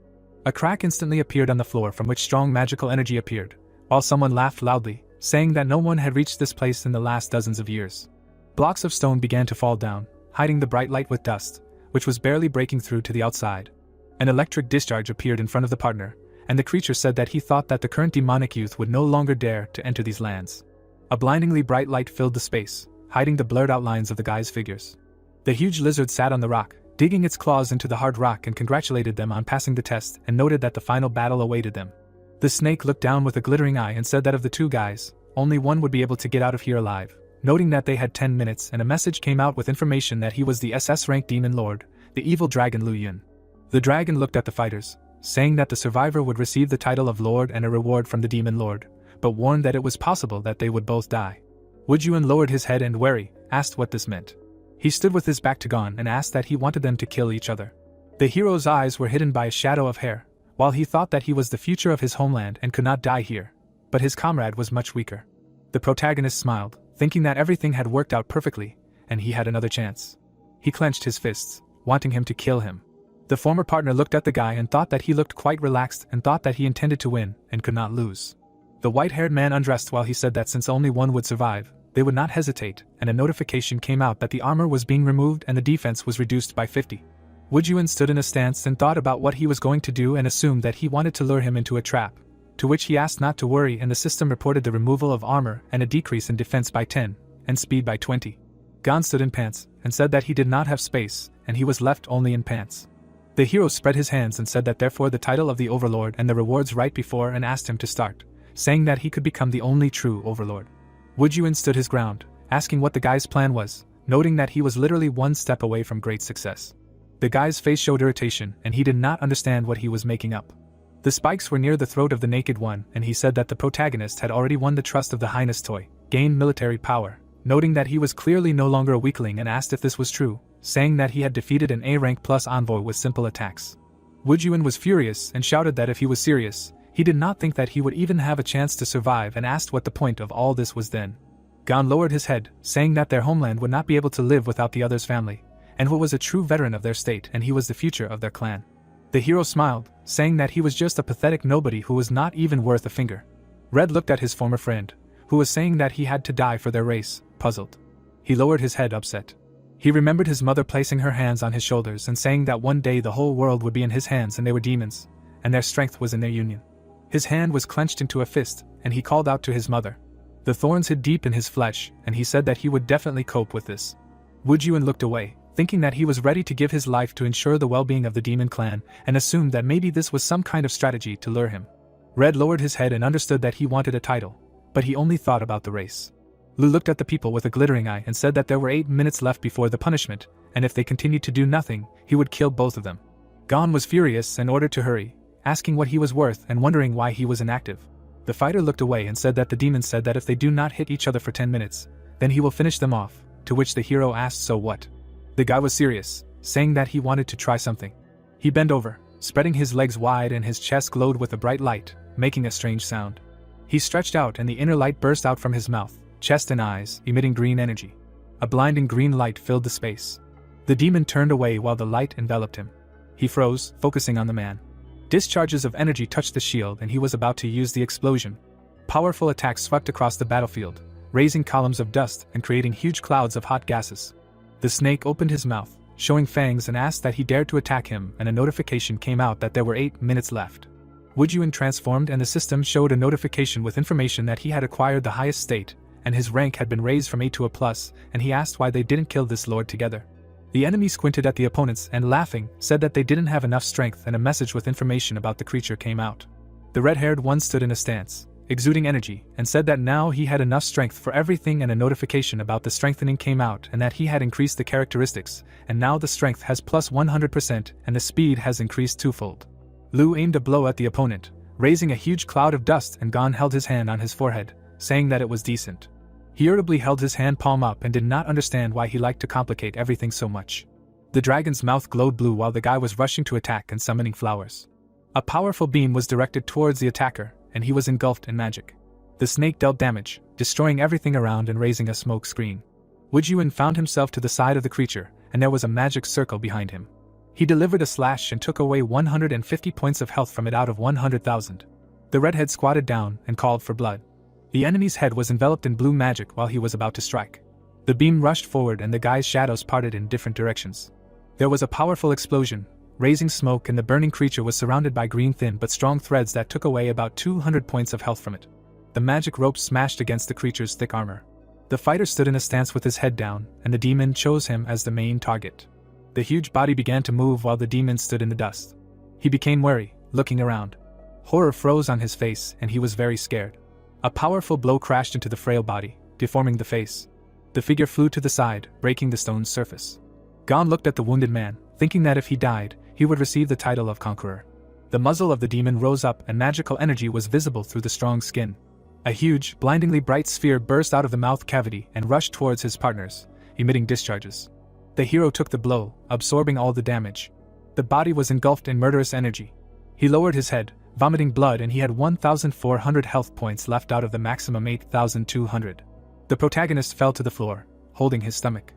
A crack instantly appeared on the floor from which strong magical energy appeared, while someone laughed loudly, saying that no one had reached this place in the last dozens of years. Blocks of stone began to fall down, hiding the bright light with dust, which was barely breaking through to the outside. An electric discharge appeared in front of the partner, and the creature said that he thought that the current demonic youth would no longer dare to enter these lands. A blindingly bright light filled the space, hiding the blurred outlines of the guy's figures. The huge lizard sat on the rock, digging its claws into the hard rock, and congratulated them on passing the test and noted that the final battle awaited them. The snake looked down with a glittering eye and said that of the 2 guys, only one would be able to get out of here alive, noting that they had 10 minutes, and a message came out with information that he was the SS rank demon lord, the evil dragon Lu Yun. The dragon looked at the fighters, saying that the survivor would receive the title of Lord and a reward from the Demon Lord, but warned that it was possible that they would both die. Woojun lowered his head and wary, asked what this meant. He stood with his back to Gon and asked that he wanted them to kill each other. The hero's eyes were hidden by a shadow of hair, while he thought that he was the future of his homeland and could not die here, but his comrade was much weaker. The protagonist smiled, thinking that everything had worked out perfectly, and he had another chance. He clenched his fists, wanting him to kill him. The former partner looked at the guy and thought that he looked quite relaxed and thought that he intended to win and could not lose. The white-haired man undressed while he said that since only one would survive, they would not hesitate, and a notification came out that the armor was being removed and the defense was reduced by 50. Woojun stood in a stance and thought about what he was going to do and assumed that he wanted to lure him into a trap, to which he asked not to worry, and the system reported the removal of armor and a decrease in defense by 10, and speed by 20. Gon stood in pants, and said that he did not have space, and he was left only in pants. The hero spread his hands and said that therefore the title of the Overlord and the rewards right before and asked him to start, saying that he could become the only true Overlord. Woojun stood his ground, asking what the guy's plan was, noting that he was literally one step away from great success. The guy's face showed irritation, and he did not understand what he was making up. The spikes were near the throat of the naked one, and he said that the protagonist had already won the trust of the Highness Toy, gained military power, noting that he was clearly no longer a weakling, and asked if this was true, saying that he had defeated an A-rank plus envoy with simple attacks. Woojun was furious and shouted that if he was serious, he did not think that he would even have a chance to survive, and asked what the point of all this was then. Gon lowered his head, saying that their homeland would not be able to live without the other's family, and who was a true veteran of their state, and he was the future of their clan. The hero smiled, saying that he was just a pathetic nobody who was not even worth a finger. Red looked at his former friend, who was saying that he had to die for their race, puzzled. He lowered his head, upset. He remembered his mother placing her hands on his shoulders and saying that one day the whole world would be in his hands and they were demons, and their strength was in their union. His hand was clenched into a fist, and he called out to his mother. The thorns hid deep in his flesh, and he said that he would definitely cope with this. Woojun looked away, thinking that he was ready to give his life to ensure the well-being of the demon clan, and assumed that maybe this was some kind of strategy to lure him. Red lowered his head and understood that he wanted a title, but he only thought about the race. Lu looked at the people with a glittering eye and said that there were 8 minutes left before the punishment, and if they continued to do nothing, he would kill both of them. Gon was furious and ordered to hurry, asking what he was worth and wondering why he was inactive. The fighter looked away and said that the demon said that if they do not hit each other for 10 minutes, then he will finish them off, to which the hero asked so what? The guy was serious, saying that he wanted to try something. He bent over, spreading his legs wide, and his chest glowed with a bright light, making a strange sound. He stretched out and the inner light burst out from his mouth, chest and eyes, emitting green energy. A blinding green light filled the space. The demon turned away while the light enveloped him. He froze, focusing on the man. Discharges of energy touched the shield and he was about to use the explosion. Powerful attacks swept across the battlefield, raising columns of dust and creating huge clouds of hot gases. The snake opened his mouth, showing fangs, and asked that he dared to attack him, and a notification came out that there were 8 minutes left. Woojun transformed and the system showed a notification with information that he had acquired the highest state, and his rank had been raised from A to A+, and he asked why they didn't kill this lord together. The enemy squinted at the opponents and, laughing, said that they didn't have enough strength, and a message with information about the creature came out. The red-haired one stood in a stance, exuding energy, and said that now he had enough strength for everything, and a notification about the strengthening came out and that he had increased the characteristics, and now the strength has plus 100% and the speed has increased twofold. Lu aimed a blow at the opponent, raising a huge cloud of dust, and Gon held his hand on his forehead, saying that it was decent. He irritably held his hand palm up and did not understand why he liked to complicate everything so much. The dragon's mouth glowed blue while the guy was rushing to attack and summoning flowers. A powerful beam was directed towards the attacker, and he was engulfed in magic. The snake dealt damage, destroying everything around and raising a smoke screen. Woojun found himself to the side of the creature, and there was a magic circle behind him. He delivered a slash and took away 150 points of health from it out of 100,000. The redhead squatted down and called for blood. The enemy's head was enveloped in blue magic while he was about to strike. The beam rushed forward and the guy's shadows parted in different directions. There was a powerful explosion, raising smoke, and the burning creature was surrounded by green thin but strong threads that took away about 200 points of health from it. The magic rope smashed against the creature's thick armor. The fighter stood in a stance with his head down, and the demon chose him as the main target. The huge body began to move while the demon stood in the dust. He became wary, looking around. Horror froze on his face and he was very scared. A powerful blow crashed into the frail body, deforming the face. The figure flew to the side, breaking the stone's surface. Gon looked at the wounded man, thinking that if he died, he would receive the title of Conqueror. The muzzle of the demon rose up and magical energy was visible through the strong skin. A huge, blindingly bright sphere burst out of the mouth cavity and rushed towards his partners, emitting discharges. The hero took the blow, absorbing all the damage. The body was engulfed in murderous energy. He lowered his head, vomiting blood, and he had 1,400 health points left out of the maximum 8,200. The protagonist fell to the floor, holding his stomach.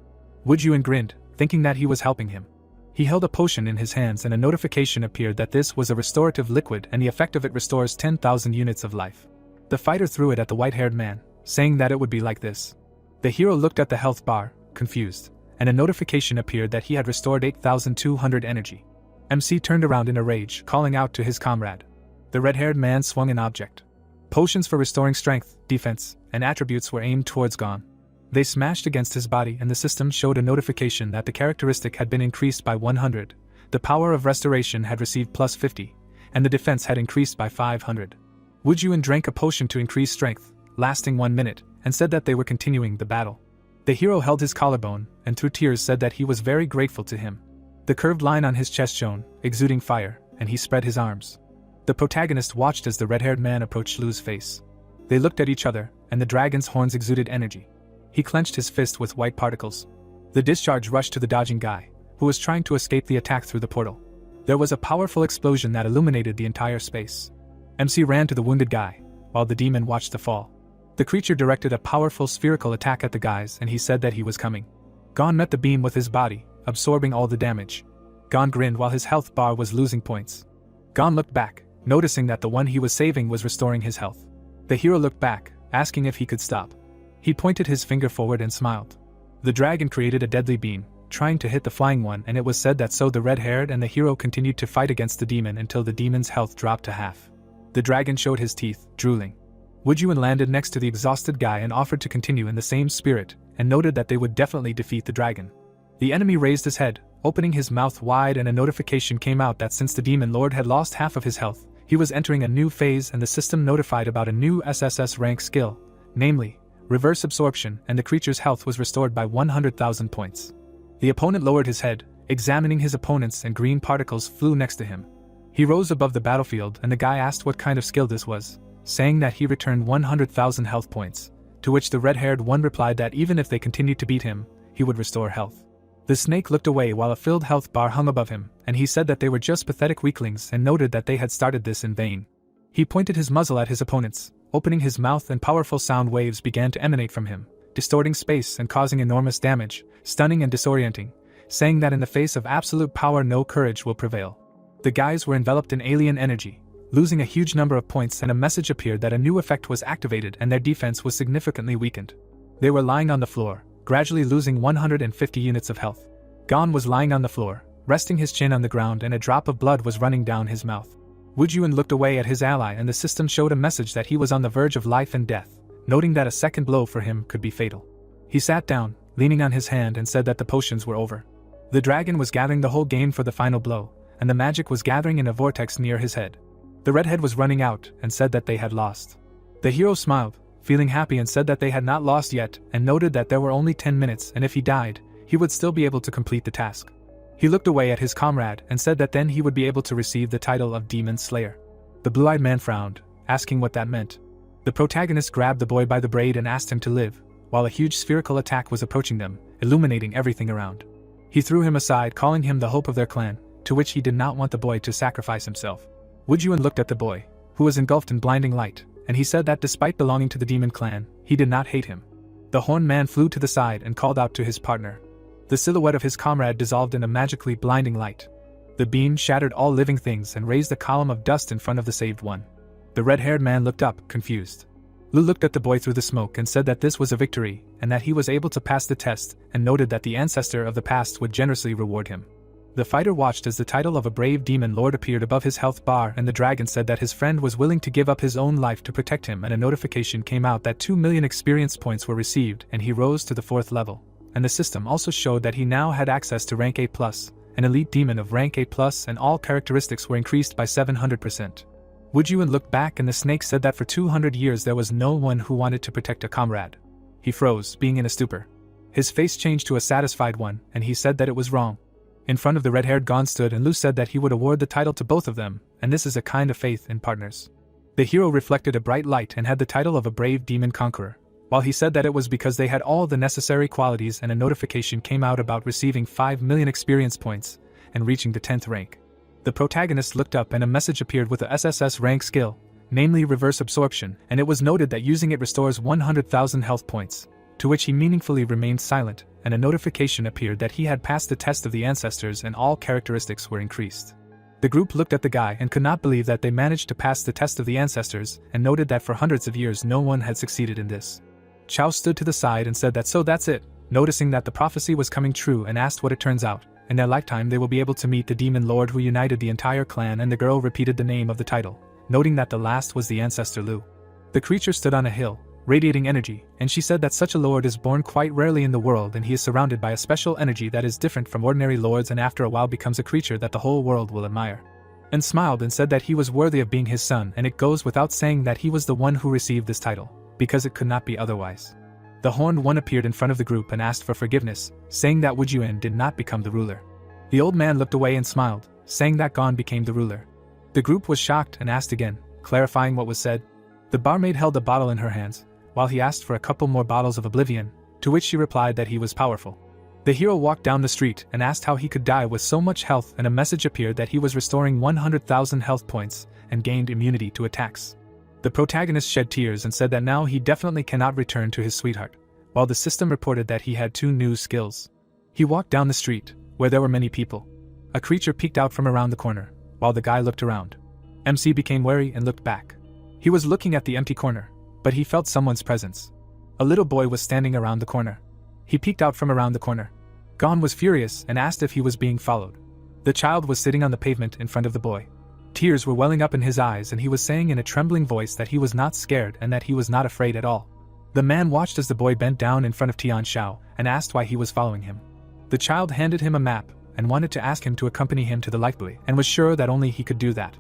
Woojun grinned, thinking that he was helping him. He held a potion in his hands and a notification appeared that this was a restorative liquid and the effect of it restores 10,000 units of life. The fighter threw it at the white-haired man, saying that it would be like this. The hero looked at the health bar, confused, and a notification appeared that he had restored 8,200 energy. MC turned around in a rage, calling out to his comrade. The red-haired man swung an object. Potions for restoring strength, defense, and attributes were aimed towards Gon. They smashed against his body and the system showed a notification that the characteristic had been increased by 100, the power of restoration had received plus 50, and the defense had increased by 500. Woojun drank a potion to increase strength, lasting 1 minute, and said that they were continuing the battle. The hero held his collarbone, and through tears said that he was very grateful to him. The curved line on his chest shone, exuding fire, and he spread his arms. The protagonist watched as the red-haired man approached Lu's face. They looked at each other, and the dragon's horns exuded energy. He clenched his fist with white particles. The discharge rushed to the dodging guy, who was trying to escape the attack through the portal. There was a powerful explosion that illuminated the entire space. MC ran to the wounded guy, while the demon watched the fall. The creature directed a powerful spherical attack at the guys and he said that he was coming. Gon met the beam with his body, absorbing all the damage. Gon grinned while his health bar was losing points. Gon looked back, noticing that the one he was saving was restoring his health. The hero looked back, asking if he could stop. He pointed his finger forward and smiled. The dragon created a deadly beam, trying to hit the flying one, and it was said that so the red-haired and the hero continued to fight against the demon until the demon's health dropped to half. The dragon showed his teeth, drooling. Woojun landed next to the exhausted guy and offered to continue in the same spirit, and noted that they would definitely defeat the dragon. The enemy raised his head, opening his mouth wide, and a notification came out that since the demon lord had lost half of his health, he was entering a new phase and the system notified about a new SSS rank skill, namely, reverse absorption, and the creature's health was restored by 100,000 points. The opponent lowered his head, examining his opponents, and green particles flew next to him. He rose above the battlefield and the guy asked what kind of skill this was, saying that he returned 100,000 health points, to which the red-haired one replied that even if they continued to beat him, he would restore health. The snake looked away while a filled health bar hung above him, and he said that they were just pathetic weaklings and noted that they had started this in vain. He pointed his muzzle at his opponents, opening his mouth, and powerful sound waves began to emanate from him, distorting space and causing enormous damage, stunning and disorienting, saying that in the face of absolute power no courage will prevail. The guys were enveloped in alien energy, losing a huge number of points, and a message appeared that a new effect was activated and their defense was significantly weakened. They were lying on the floor, gradually losing 150 units of health. Gon was lying on the floor, resting his chin on the ground, and a drop of blood was running down his mouth. Woojun looked away at his ally and the system showed a message that he was on the verge of life and death, noting that a second blow for him could be fatal. He sat down, leaning on his hand, and said that the potions were over. The dragon was gathering the whole game for the final blow, and the magic was gathering in a vortex near his head. The redhead was running out and said that they had lost. The hero smiled, feeling happy, and said that they had not lost yet, and noted that there were only 10 minutes and if he died, he would still be able to complete the task. He looked away at his comrade and said that then he would be able to receive the title of Demon Slayer. The blue-eyed man frowned, asking what that meant. The protagonist grabbed the boy by the braid and asked him to live, while a huge spherical attack was approaching them, illuminating everything around. He threw him aside, calling him the hope of their clan, to which he did not want the boy to sacrifice himself. Woojun looked at the boy, who was engulfed in blinding light, and he said that despite belonging to the demon clan, he did not hate him. The horned man flew to the side and called out to his partner. The silhouette of his comrade dissolved in a magically blinding light. The beam shattered all living things and raised a column of dust in front of the saved one. The red-haired man looked up, confused. Lu looked at the boy through the smoke and said that this was a victory, and that he was able to pass the test, and noted that the ancestor of the past would generously reward him. The fighter watched as the title of a brave demon lord appeared above his health bar, and the dragon said that his friend was willing to give up his own life to protect him, and a notification came out that 2 million experience points were received and he rose to the 4th level, and the system also showed that he now had access to rank A+, an elite demon of rank A+, and all characteristics were increased by 700%. Woojun looked back and the snake said that for 200 years there was no one who wanted to protect a comrade. He froze, being in a stupor. His face changed to a satisfied one, and he said that it was wrong. In front of the red-haired Gon stood, and Lu said that he would award the title to both of them, and this is a kind of faith in partners. The hero reflected a bright light and had the title of a brave demon conqueror, while he said that it was because they had all the necessary qualities, and a notification came out about receiving 5 million experience points and reaching the 10th rank. The protagonist looked up and a message appeared with a SSS rank skill, namely reverse absorption, and it was noted that using it restores 100,000 health points, to which he meaningfully remained silent, and a notification appeared that he had passed the test of the ancestors and all characteristics were increased. The group looked at the guy and could not believe that they managed to pass the test of the ancestors, and noted that for hundreds of years no one had succeeded in this. Chao stood to the side and said that so that's it, noticing that the prophecy was coming true, and asked what it turns out. In their lifetime they will be able to meet the demon lord who united the entire clan, and the girl repeated the name of the title, noting that the last was the ancestor Lu. The creature stood on a hill, radiating energy, and she said that such a lord is born quite rarely in the world, and he is surrounded by a special energy that is different from ordinary lords, and after a while becomes a creature that the whole world will admire. And smiled and said that he was worthy of being his son, and it goes without saying that he was the one who received this title, because it could not be otherwise. The horned one appeared in front of the group and asked for forgiveness, saying that Wu Juan did not become the ruler. The old man looked away and smiled, saying that Gon became the ruler. The group was shocked and asked again, clarifying what was said. The barmaid held a bottle in her hands, while he asked for a couple more bottles of oblivion, to which she replied that he was powerful. The hero walked down the street and asked how he could die with so much health, and a message appeared that he was restoring 100,000 health points and gained immunity to attacks. The protagonist shed tears and said that now he definitely cannot return to his sweetheart, while the system reported that he had 2 new skills. He walked down the street, where there were many people. A creature peeked out from around the corner, while the guy looked around. MC became wary and looked back. He was looking at the empty corner, but he felt someone's presence. A little boy was standing around the corner. He peeked out from around the corner. Gon was furious and asked if he was being followed. The child was sitting on the pavement in front of the boy. Tears were welling up in his eyes, and he was saying in a trembling voice that he was not scared and that he was not afraid at all. The man watched as the boy bent down in front of Tian Shao and asked why he was following him. The child handed him a map and wanted to ask him to accompany him to the library, and was sure that only he could do that.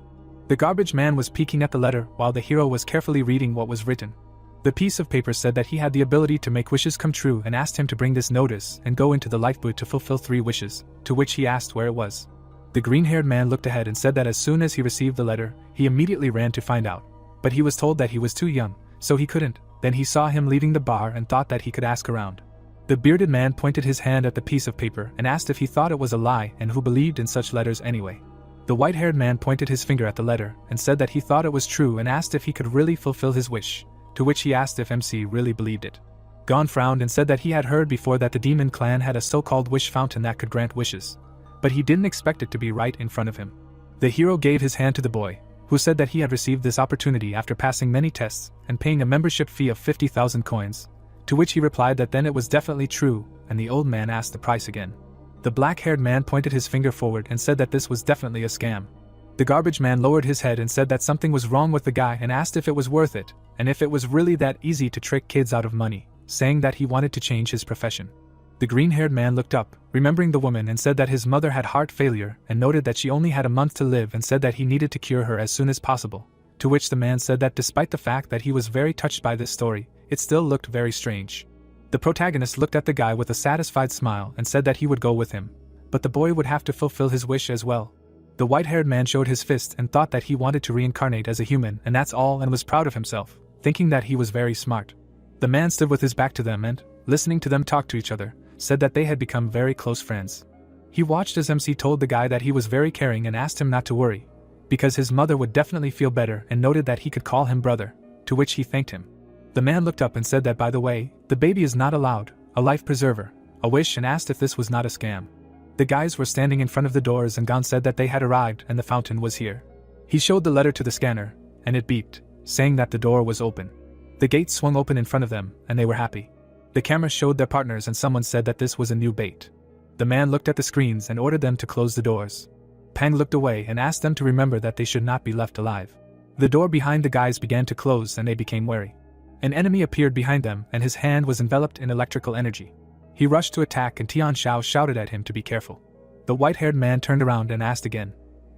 The garbage man was peeking at the letter while the hero was carefully reading what was written. The piece of paper said that he had the ability to make wishes come true, and asked him to bring this notice and go into the lifeboat to fulfill 3 wishes, to which he asked where it was. The green-haired man looked ahead and said that as soon as he received the letter, he immediately ran to find out. But he was told that he was too young, so he couldn't. Then he saw him leaving the bar and thought that he could ask around. The bearded man pointed his hand at the piece of paper and asked if he thought it was a lie and who believed in such letters anyway. The white-haired man pointed his finger at the letter and said that he thought it was true and asked if he could really fulfill his wish, to which he asked if MC really believed it. Gon frowned and said that he had heard before that the demon clan had a so-called wish fountain that could grant wishes, but he didn't expect it to be right in front of him. The hero gave his hand to the boy, who said that he had received this opportunity after passing many tests and paying a membership fee of 50,000 coins, to which he replied that then it was definitely true, and the old man asked the price again. The black-haired man pointed his finger forward and said that this was definitely a scam. The garbage man lowered his head and said that something was wrong with the guy and asked if it was worth it, and if it was really that easy to trick kids out of money, saying that he wanted to change his profession. The green-haired man looked up, remembering the woman, and said that his mother had heart failure and noted that she only had a month to live, and said that he needed to cure her as soon as possible, to which the man said that despite the fact that he was very touched by this story, it still looked very strange. The protagonist looked at the guy with a satisfied smile and said that he would go with him, but the boy would have to fulfill his wish as well. The white-haired man showed his fist and thought that he wanted to reincarnate as a human, and that's all, and was proud of himself, thinking that he was very smart. The man stood with his back to them and, listening to them talk to each other, said that they had become very close friends. He watched as MC told the guy that he was very caring and asked him not to worry, because his mother would definitely feel better, and noted that he could call him brother, to which he thanked him. The man looked up and said that by the way, the baby is not allowed, a life preserver, a wish, and asked if this was not a scam. The guys were standing in front of the doors and Gon said that they had arrived and the fountain was here. He showed the letter to the scanner, and it beeped, saying that the door was open. The gate swung open in front of them, and they were happy. The camera showed their partners and someone said that this was a new bait. The man looked at the screens and ordered them to close the doors. Pang looked away and asked them to remember that they should not be left alive. The door behind the guys began to close and they became wary. An enemy appeared behind them and his hand was enveloped in electrical energy. He rushed to attack and Tian Shao shouted at him to be careful. The white-haired man turned around and asked again.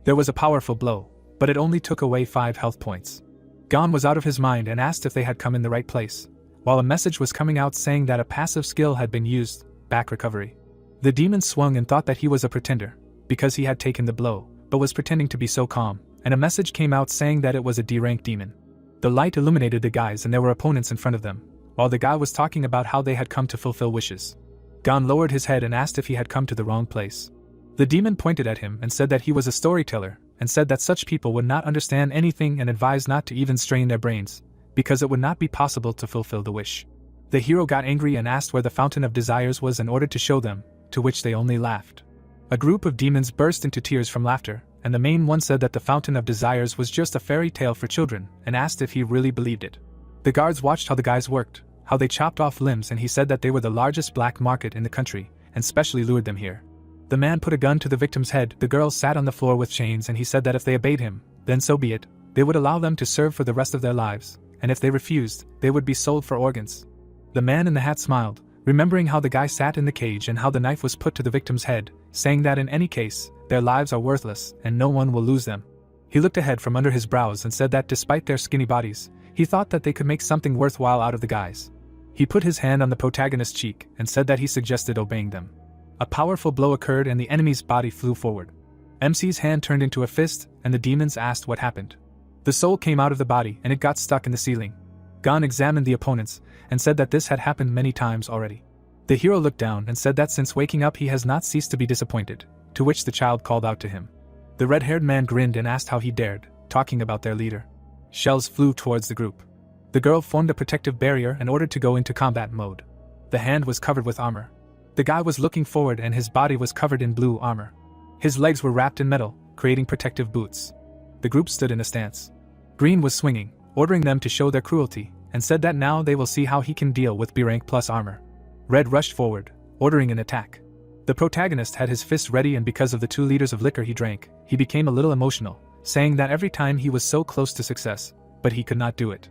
There was a powerful blow, but it only took away 5 health points. Gon was out of his mind and asked if they had come in the right place, while a message was coming out saying that a passive skill had been used, back recovery. The demon swung and thought that he was a pretender, because he had taken the blow, but was pretending to be so calm, and a message came out saying that it was a D-rank demon. The light illuminated the guys and there were opponents in front of them, while the guy was talking about how they had come to fulfill wishes. Gon lowered his head and asked if he had come to the wrong place. The demon pointed at him and said that he was a storyteller, and said that such people would not understand anything and advised not to even strain their brains, because it would not be possible to fulfill the wish. The hero got angry and asked where the Fountain of Desires was in order to show them, to which they only laughed. A group of demons burst into tears from laughter, and the main one said that the Fountain of Desires was just a fairy tale for children, and asked if he really believed it. The guards watched how the guys worked, how they chopped off limbs, and he said that they were the largest black market in the country, and specially lured them here. The man put a gun to the victim's head, the girls sat on the floor with chains, and he said that if they obeyed him, then so be it, they would allow them to serve for the rest of their lives, and if they refused, they would be sold for organs. The man in the hat smiled, remembering how the guy sat in the cage and how the knife was put to the victim's head, saying that in any case, their lives are worthless and no one will lose them. He looked ahead from under his brows and said that despite their skinny bodies, he thought that they could make something worthwhile out of the guys. He put his hand on the protagonist's cheek and said that he suggested obeying them. A powerful blow occurred and the enemy's body flew forward. MC's hand turned into a fist and the demons asked what happened. The soul came out of the body and it got stuck in the ceiling. Gon examined the opponents and said that this had happened many times already. The hero looked down and said that since waking up he has not ceased to be disappointed, to which the child called out to him. The red-haired man grinned and asked how he dared, talking about their leader. Shells flew towards the group. The girl formed a protective barrier and ordered to go into combat mode. The hand was covered with armor. The guy was looking forward and his body was covered in blue armor. His legs were wrapped in metal, creating protective boots. The group stood in a stance. Green was swinging, ordering them to show their cruelty, and said that now they will see how he can deal with B-rank plus armor. Red rushed forward, ordering an attack. The protagonist had his fist ready and because of the 2 liters of liquor he drank, he became a little emotional, saying that every time he was so close to success, but he could not do it.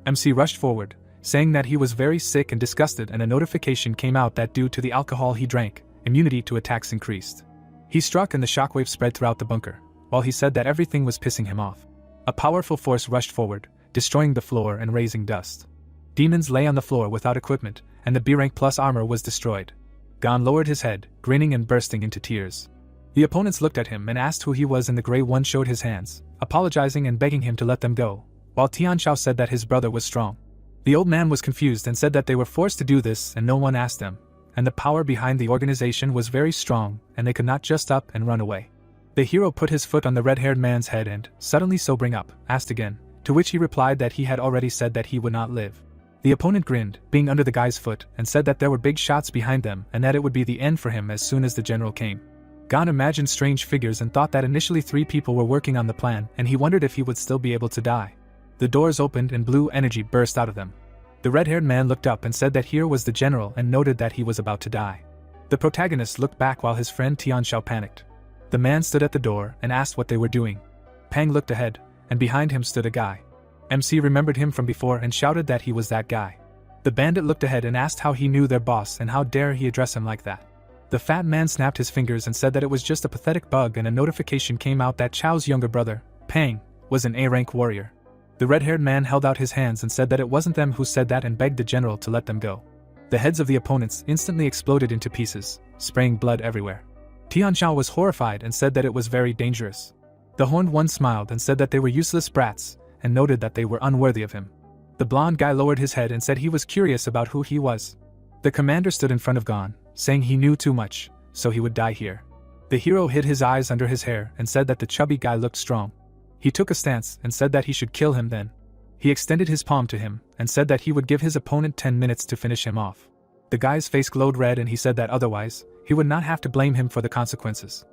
MC rushed forward, saying that he was very sick and disgusted, and a notification came out that due to the alcohol he drank, immunity to attacks increased. He struck and the shockwave spread throughout the bunker, while he said that everything was pissing him off. A powerful force rushed forward, destroying the floor and raising dust. Demons lay on the floor without equipment, and the B-rank plus armor was destroyed. Gon lowered his head, grinning and bursting into tears. The opponents looked at him and asked who he was, and the gray one showed his hands, apologizing and begging him to let them go, while Tianxiao said that his brother was strong. The old man was confused and said that they were forced to do this and no one asked them, and the power behind the organization was very strong and they could not just up and run away. The hero put his foot on the red-haired man's head and, suddenly sobering up, asked again, to which he replied that he had already said that he would not live. The opponent grinned, being under the guy's foot, and said that there were big shots behind them and that it would be the end for him as soon as the general came. Gon imagined strange figures and thought that initially 3 people were working on the plan, and he wondered if he would still be able to die. The doors opened and blue energy burst out of them. The red-haired man looked up and said that here was the general and noted that he was about to die. The protagonist looked back while his friend Tianxiao panicked. The man stood at the door and asked what they were doing. Pang looked ahead, and behind him stood a guy. MC remembered him from before and shouted that he was that guy. The bandit looked ahead and asked how he knew their boss and how dare he address him like that. The fat man snapped his fingers and said that it was just a pathetic bug, and a notification came out that Chao's younger brother, Pang, was an A-rank warrior. The red-haired man held out his hands and said that it wasn't them who said that and begged the general to let them go. The heads of the opponents instantly exploded into pieces, spraying blood everywhere. Tianxiao was horrified and said that it was very dangerous. The horned one smiled and said that they were useless brats, and noted that they were unworthy of him. The blonde guy lowered his head and said he was curious about who he was. The commander stood in front of Gon, saying he knew too much, so he would die here. The hero hid his eyes under his hair and said that the chubby guy looked strong. He took a stance and said that he should kill him then. He extended his palm to him and said that he would give his opponent 10 minutes to finish him off. The guy's face glowed red and he said that otherwise, he would not have to blame him for the consequences.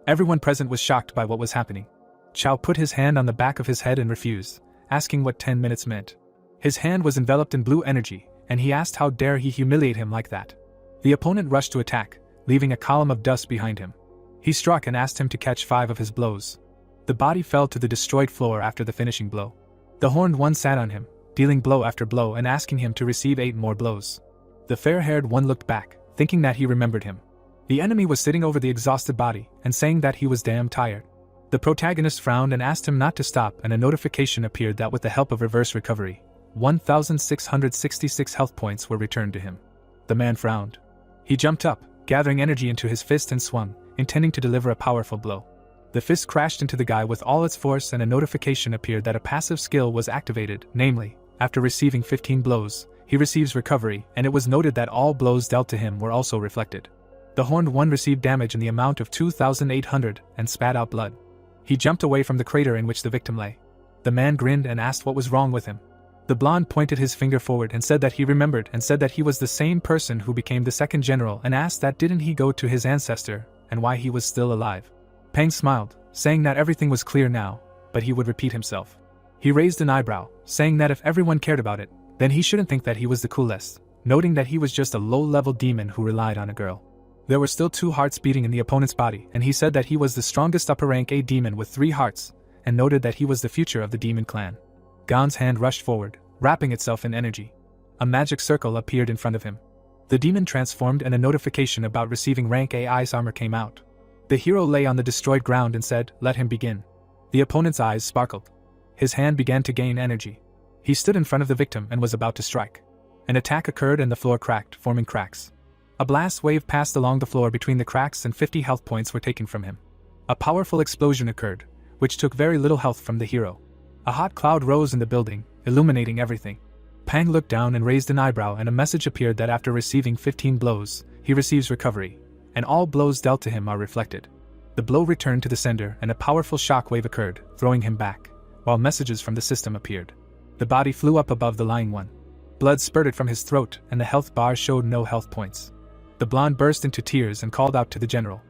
Everyone present was shocked by what was happening. Chao put his hand on the back of his head and refused, asking what 10 minutes meant. His hand was enveloped in blue energy, and he asked how dare he humiliate him like that. The opponent rushed to attack, leaving a column of dust behind him. He struck and asked him to catch 5 of his blows. The body fell to the destroyed floor after the finishing blow. The horned one sat on him, dealing blow after blow and asking him to receive 8 more blows. The fair-haired one looked back, thinking that he remembered him. The enemy was sitting over the exhausted body and saying that he was damn tired. The protagonist frowned and asked him not to stop, and a notification appeared that with the help of reverse recovery, 1,666 health points were returned to him. The man frowned. He jumped up, gathering energy into his fist and swung, intending to deliver a powerful blow. The fist crashed into the guy with all its force, and a notification appeared that a passive skill was activated, namely, after receiving 15 blows, he receives recovery, and it was noted that all blows dealt to him were also reflected. The Horned One received damage in the amount of 2,800 and spat out blood. He jumped away from the crater in which the victim lay. The man grinned and asked what was wrong with him. The blonde pointed his finger forward and said that he remembered, and said that he was the same person who became the second general, and asked that didn't he go to his ancestor, and why he was still alive. Peng smiled, saying that everything was clear now, but he would repeat himself. He raised an eyebrow, saying that if everyone cared about it, then he shouldn't think that he was the coolest, noting that he was just a low-level demon who relied on a girl. There were still 2 hearts beating in the opponent's body, and he said that he was the strongest upper-rank A demon with 3 hearts, and noted that he was the future of the demon clan. Gon's hand rushed forward, wrapping itself in energy. A magic circle appeared in front of him. The demon transformed, and a notification about receiving rank A ice armor came out. The hero lay on the destroyed ground and said, "Let him begin." The opponent's eyes sparkled. His hand began to gain energy. He stood in front of the victim and was about to strike. An attack occurred and the floor cracked, forming cracks. A blast wave passed along the floor between the cracks, and 50 health points were taken from him. A powerful explosion occurred, which took very little health from the hero. A hot cloud rose in the building, illuminating everything. Pang looked down and raised an eyebrow, and a message appeared that after receiving 15 blows, he receives recovery, and all blows dealt to him are reflected. The blow returned to the sender, and a powerful shock wave occurred, throwing him back, while messages from the system appeared. The body flew up above the lying one. Blood spurted from his throat, and the health bar showed no health points. The blonde burst into tears and called out to the general.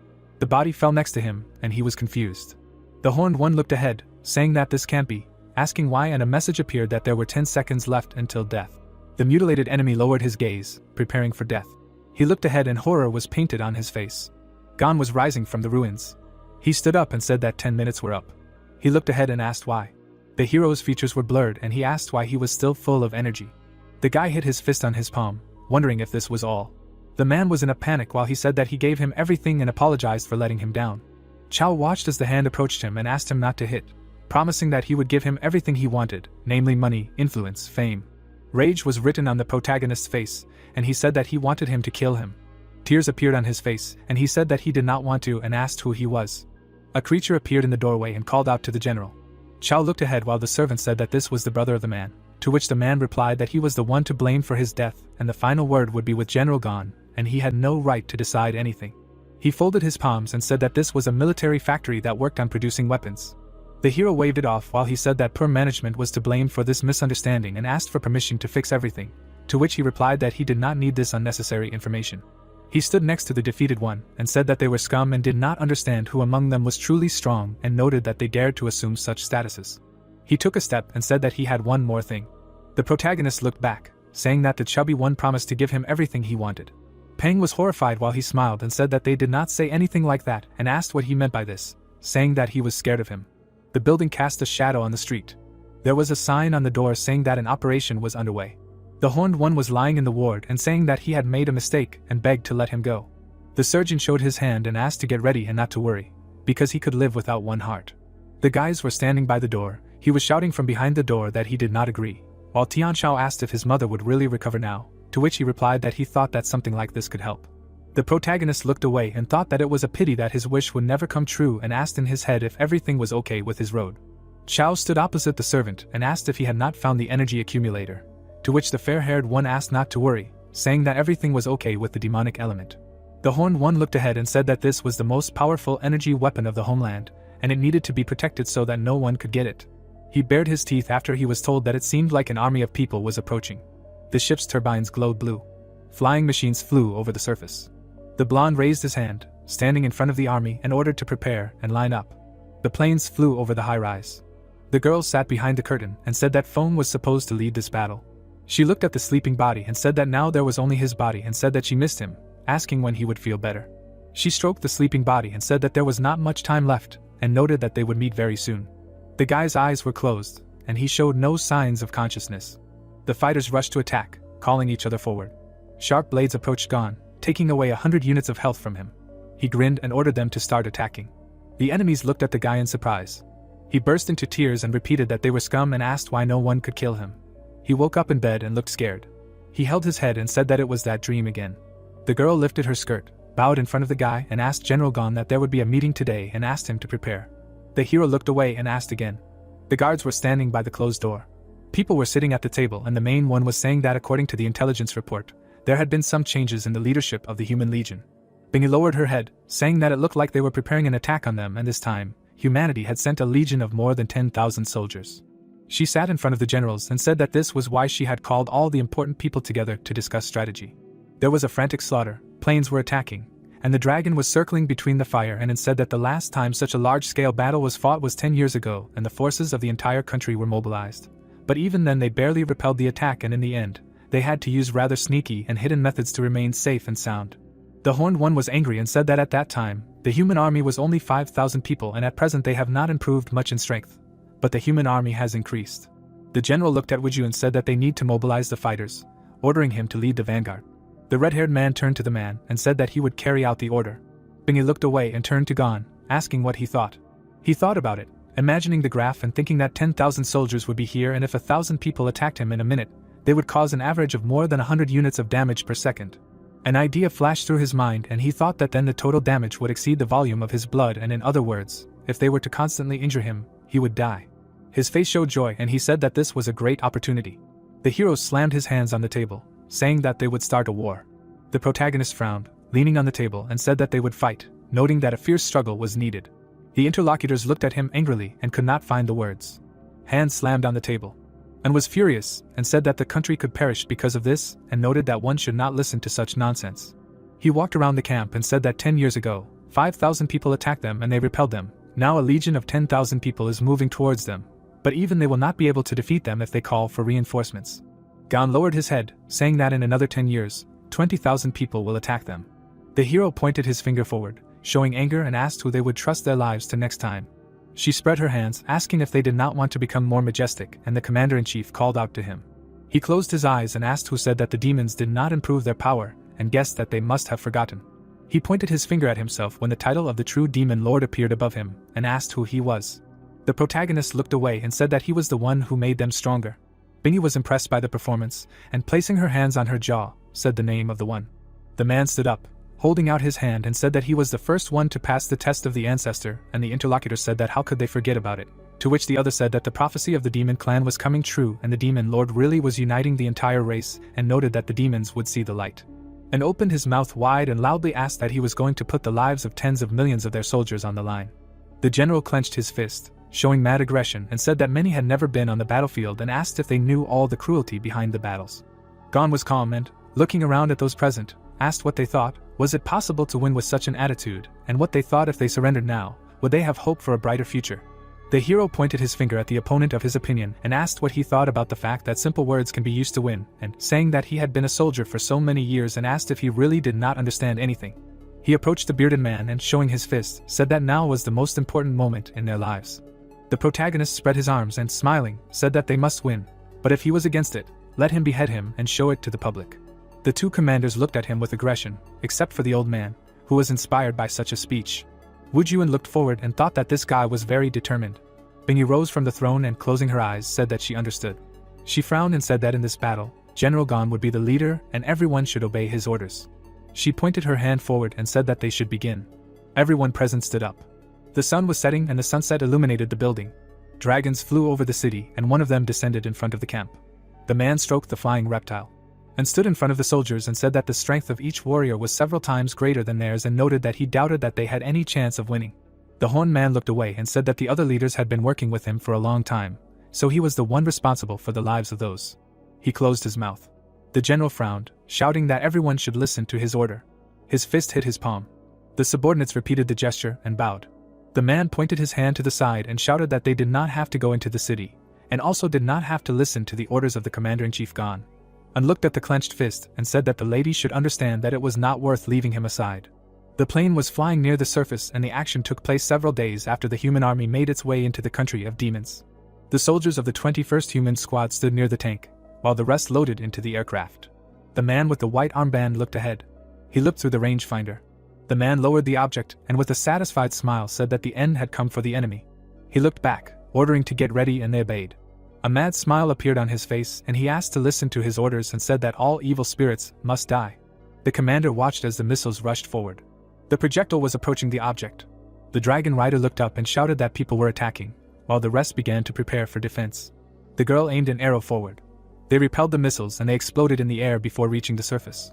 The body fell next to him, and he was confused. The Horned One looked ahead, saying that this can't be, asking why, and a message appeared that there were 10 seconds left until death. The mutilated enemy lowered his gaze, preparing for death. He looked ahead and horror was painted on his face. Gon was rising from the ruins. He stood up and said that 10 minutes were up. He looked ahead and asked why. The hero's features were blurred, and he asked why he was still full of energy. The guy hit his fist on his palm, wondering if this was all. The man was in a panic while he said that he gave him everything and apologized for letting him down. Chow watched as the hand approached him and asked him not to hit, promising that he would give him everything he wanted, namely money, influence, fame. Rage was written on the protagonist's face, and he said that he wanted him to kill him. Tears appeared on his face, and he said that he did not want to, and asked who he was. A creature appeared in the doorway and called out to the general. Chow looked ahead while the servant said that this was the brother of the man, to which the man replied that he was the one to blame for his death, and the final word would be with General Gon, and he had no right to decide anything. He folded his palms and said that this was a military factory that worked on producing weapons. The hero waved it off while he said that poor management was to blame for this misunderstanding and asked for permission to fix everything, to which he replied that he did not need this unnecessary information. He stood next to the defeated one and said that they were scum and did not understand who among them was truly strong, and noted that they dared to assume such statuses. He took a step and said that he had one more thing. The protagonist looked back, saying that the chubby one promised to give him everything he wanted. Peng was horrified while he smiled and said that they did not say anything like that, and asked what he meant by this, saying that he was scared of him. The building cast a shadow on the street. There was a sign on the door saying that an operation was underway. The Horned One was lying in the ward and saying that he had made a mistake and begged to let him go. The surgeon showed his hand and asked to get ready and not to worry, because he could live without one heart. The guys were standing by the door. He was shouting from behind the door that he did not agree, while Tianshao asked if his mother would really recover now, to which he replied that he thought that something like this could help. The protagonist looked away and thought that it was a pity that his wish would never come true, and asked in his head if everything was okay with his road. Chao stood opposite the servant and asked if he had not found the energy accumulator, to which the fair-haired one asked not to worry, saying that everything was okay with the demonic element. The Horned One looked ahead and said that this was the most powerful energy weapon of the homeland, and it needed to be protected so that no one could get it. He bared his teeth after he was told that it seemed like an army of people was approaching. The ship's turbines glowed blue. Flying machines flew over the surface. The blonde raised his hand, standing in front of the army, and ordered to prepare and line up. The planes flew over the high-rise. The girl sat behind the curtain and said that Feng was supposed to lead this battle. She looked at the sleeping body and said that now there was only his body, and said that she missed him, asking when he would feel better. She stroked the sleeping body and said that there was not much time left, and noted that they would meet very soon. The guy's eyes were closed, and he showed no signs of consciousness. The fighters rushed to attack, calling each other forward. Sharp blades approached Gon, taking away 100 units of health from him. He grinned and ordered them to start attacking. The enemies looked at the guy in surprise. He burst into tears and repeated that they were scum and asked why no one could kill him. He woke up in bed and looked scared. He held his head and said that it was that dream again. The girl lifted her skirt, bowed in front of the guy and asked General Gon that there would be a meeting today and asked him to prepare. The hero looked away and asked again. The guards were standing by the closed door. People were sitting at the table and the main one was saying that according to the intelligence report, there had been some changes in the leadership of the human legion. Bingy lowered her head, saying that it looked like they were preparing an attack on them and this time, humanity had sent a legion of more than 10,000 soldiers. She sat in front of the generals and said that this was why she had called all the important people together to discuss strategy. There was a frantic slaughter, planes were attacking, and the dragon was circling between the fire and said that the last time such a large-scale battle was fought was 10 years ago and the forces of the entire country were mobilized. But even then they barely repelled the attack and in the end, they had to use rather sneaky and hidden methods to remain safe and sound. The Horned One was angry and said that at that time, the human army was only 5,000 people and at present they have not improved much in strength. But the human army has increased. The general looked at Wuju and said that they need to mobilize the fighters, ordering him to lead the vanguard. The red-haired man turned to the man and said that he would carry out the order. Bingy looked away and turned to Gon, asking what he thought. He thought about it, imagining the graph and thinking that 10,000 soldiers would be here and if 1,000 people attacked him in a minute, they would cause an average of more than 100 units of damage per second. An idea flashed through his mind and he thought that then the total damage would exceed the volume of his blood and in other words, if they were to constantly injure him, he would die. His face showed joy and he said that this was a great opportunity. The hero slammed his hands on the table, saying that they would start a war. The protagonist frowned, leaning on the table and said that they would fight, noting that a fierce struggle was needed. The interlocutors looked at him angrily and could not find the words. Hands slammed on the table. And was furious, and said that the country could perish because of this, and noted that one should not listen to such nonsense. He walked around the camp and said that 10 years ago, 5,000 people attacked them and they repelled them. Now a legion of 10,000 people is moving towards them. But even they will not be able to defeat them if they call for reinforcements. Gon lowered his head, saying that in another 10 years, 20,000 people will attack them. The hero pointed his finger forward, showing anger and asked who they would trust their lives to next time. She spread her hands, asking if they did not want to become more majestic, and the commander-in-chief called out to him. He closed his eyes and asked who said that the demons did not improve their power, and guessed that they must have forgotten. He pointed his finger at himself when the title of the true demon lord appeared above him, and asked who he was. The protagonist looked away and said that he was the one who made them stronger. Bingy was impressed by the performance, and placing her hands on her jaw, said the name of the one. The man stood up, holding out his hand and said that he was the first one to pass the test of the ancestor, and the interlocutor said that how could they forget about it, to which the other said that the prophecy of the demon clan was coming true and the demon lord really was uniting the entire race, and noted that the demons would see the light. And opened his mouth wide and loudly asked that he was going to put the lives of tens of millions of their soldiers on the line. The general clenched his fist, showing mad aggression, and said that many had never been on the battlefield and asked if they knew all the cruelty behind the battles. Gon was calm and, looking around at those present, asked what they thought. Was it possible to win with such an attitude, and what they thought if they surrendered now, would they have hope for a brighter future? The hero pointed his finger at the opponent of his opinion and asked what he thought about the fact that simple words can be used to win, and saying that he had been a soldier for so many years and asked if he really did not understand anything. He approached the bearded man and showing his fist, said that now was the most important moment in their lives. The protagonist spread his arms and smiling, said that they must win, but if he was against it, let him behead him and show it to the public. The two commanders looked at him with aggression, except for the old man, who was inspired by such a speech. Wu Juan looked forward and thought that this guy was very determined. Bingy rose from the throne and closing her eyes said that she understood. She frowned and said that in this battle, General Gon would be the leader and everyone should obey his orders. She pointed her hand forward and said that they should begin. Everyone present stood up. The sun was setting and the sunset illuminated the building. Dragons flew over the city and one of them descended in front of the camp. The man stroked the flying reptile and stood in front of the soldiers and said that the strength of each warrior was several times greater than theirs and noted that he doubted that they had any chance of winning. The horned man looked away and said that the other leaders had been working with him for a long time, so he was the one responsible for the lives of those. He closed his mouth. The general frowned, shouting that everyone should listen to his order. His fist hit his palm. The subordinates repeated the gesture and bowed. The man pointed his hand to the side and shouted that they did not have to go into the city, and also did not have to listen to the orders of the commander-in-chief Gon. And looked at the clenched fist and said that the lady should understand that it was not worth leaving him aside. The plane was flying near the surface and the action took place several days after the human army made its way into the country of demons. The soldiers of the 21st Human Squad stood near the tank, while the rest loaded into the aircraft. The man with the white armband looked ahead. He looked through the rangefinder. The man lowered the object and with a satisfied smile said that the end had come for the enemy. He looked back, ordering to get ready, and they obeyed. A mad smile appeared on his face and he asked to listen to his orders and said that all evil spirits must die. The commander watched as the missiles rushed forward. The projectile was approaching the object. The dragon rider looked up and shouted that people were attacking, while the rest began to prepare for defense. The girl aimed an arrow forward. They repelled the missiles and they exploded in the air before reaching the surface.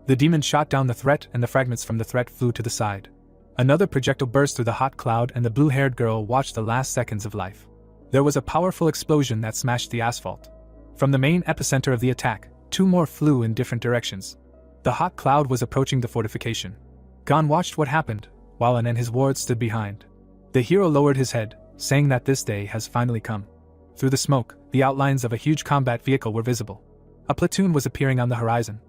The demon shot down the threat and the fragments from the threat flew to the side. Another projectile burst through the hot cloud and the blue-haired girl watched the last seconds of life. There was a powerful explosion that smashed the asphalt. From the main epicenter of the attack, 2 more flew in different directions. The hot cloud was approaching the fortification. Gon watched what happened, while An and his ward stood behind. The hero lowered his head, saying that this day has finally come. Through the smoke, the outlines of a huge combat vehicle were visible. A platoon was appearing on the horizon.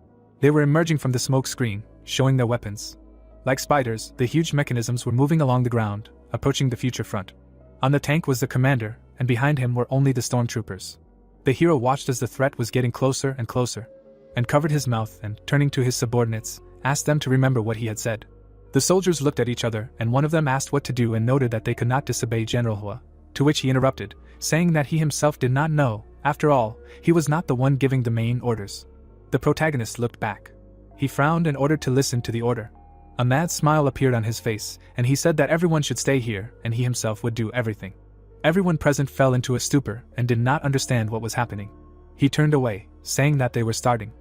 They were emerging from the smoke screen, showing their weapons. Like spiders, the huge mechanisms were moving along the ground, approaching the future front. On the tank was the commander, and behind him were only the stormtroopers. The hero watched as the threat was getting closer and closer, and covered his mouth and, turning to his subordinates, asked them to remember what he had said. The soldiers looked at each other, and one of them asked what to do and noted that they could not disobey General Hua, to which he interrupted, saying that he himself did not know. After all, he was not the one giving the main orders. The protagonist looked back. He frowned and ordered to listen to the order. A mad smile appeared on his face, and he said that everyone should stay here, and he himself would do everything. Everyone present fell into a stupor and did not understand what was happening. He turned away, saying that they were starting.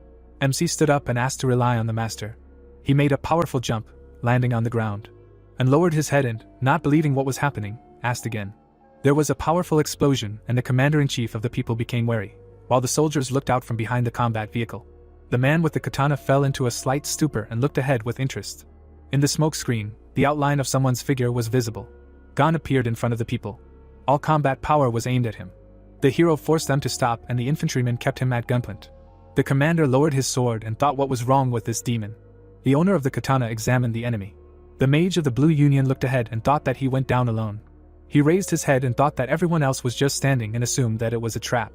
MC stood up and asked to rely on the master. He made a powerful jump, landing on the ground, and lowered his head and, not believing what was happening, asked again. There was a powerful explosion and the commander-in-chief of the people became wary, while the soldiers looked out from behind the combat vehicle. The man with the katana fell into a slight stupor and looked ahead with interest. In the smoke screen, the outline of someone's figure was visible. Gon appeared in front of the people. All combat power was aimed at him. The hero forced them to stop and the infantrymen kept him at gunpoint. The commander lowered his sword and thought what was wrong with this demon. The owner of the katana examined the enemy. The mage of the Blue Union looked ahead and thought that he went down alone. He raised his head and thought that everyone else was just standing and assumed that it was a trap,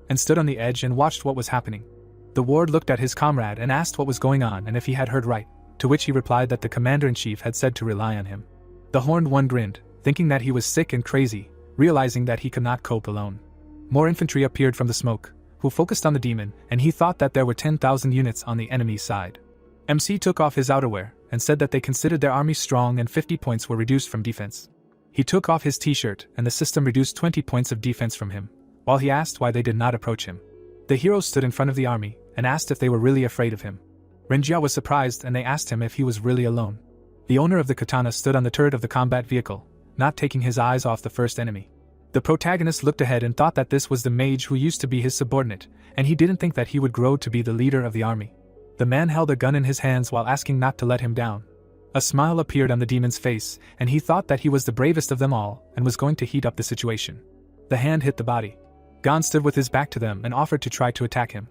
and stood on the edge and watched what was happening. The ward looked at his comrade and asked what was going on and if he had heard right, to which he replied that the commander-in-chief had said to rely on him. The horned one grinned, thinking that he was sick and crazy, realizing that he could not cope alone. More infantry appeared from the smoke, who focused on the demon, and he thought that there were 10,000 units on the enemy's side. MC took off his outerwear and said that they considered their army strong and 50 points were reduced from defense. He took off his t-shirt and the system reduced 20 points of defense from him, while he asked why they did not approach him. The hero stood in front of the army and asked if they were really afraid of him. Renjia was surprised and they asked him if he was really alone. The owner of the katana stood on the turret of the combat vehicle, not taking his eyes off the first enemy. The protagonist looked ahead and thought that this was the mage who used to be his subordinate, and he didn't think that he would grow to be the leader of the army. The man held a gun in his hands while asking not to let him down. A smile appeared on the demon's face, and he thought that he was the bravest of them all and was going to heat up the situation. The hand hit the body. Gon stood with his back to them and offered to try to attack him.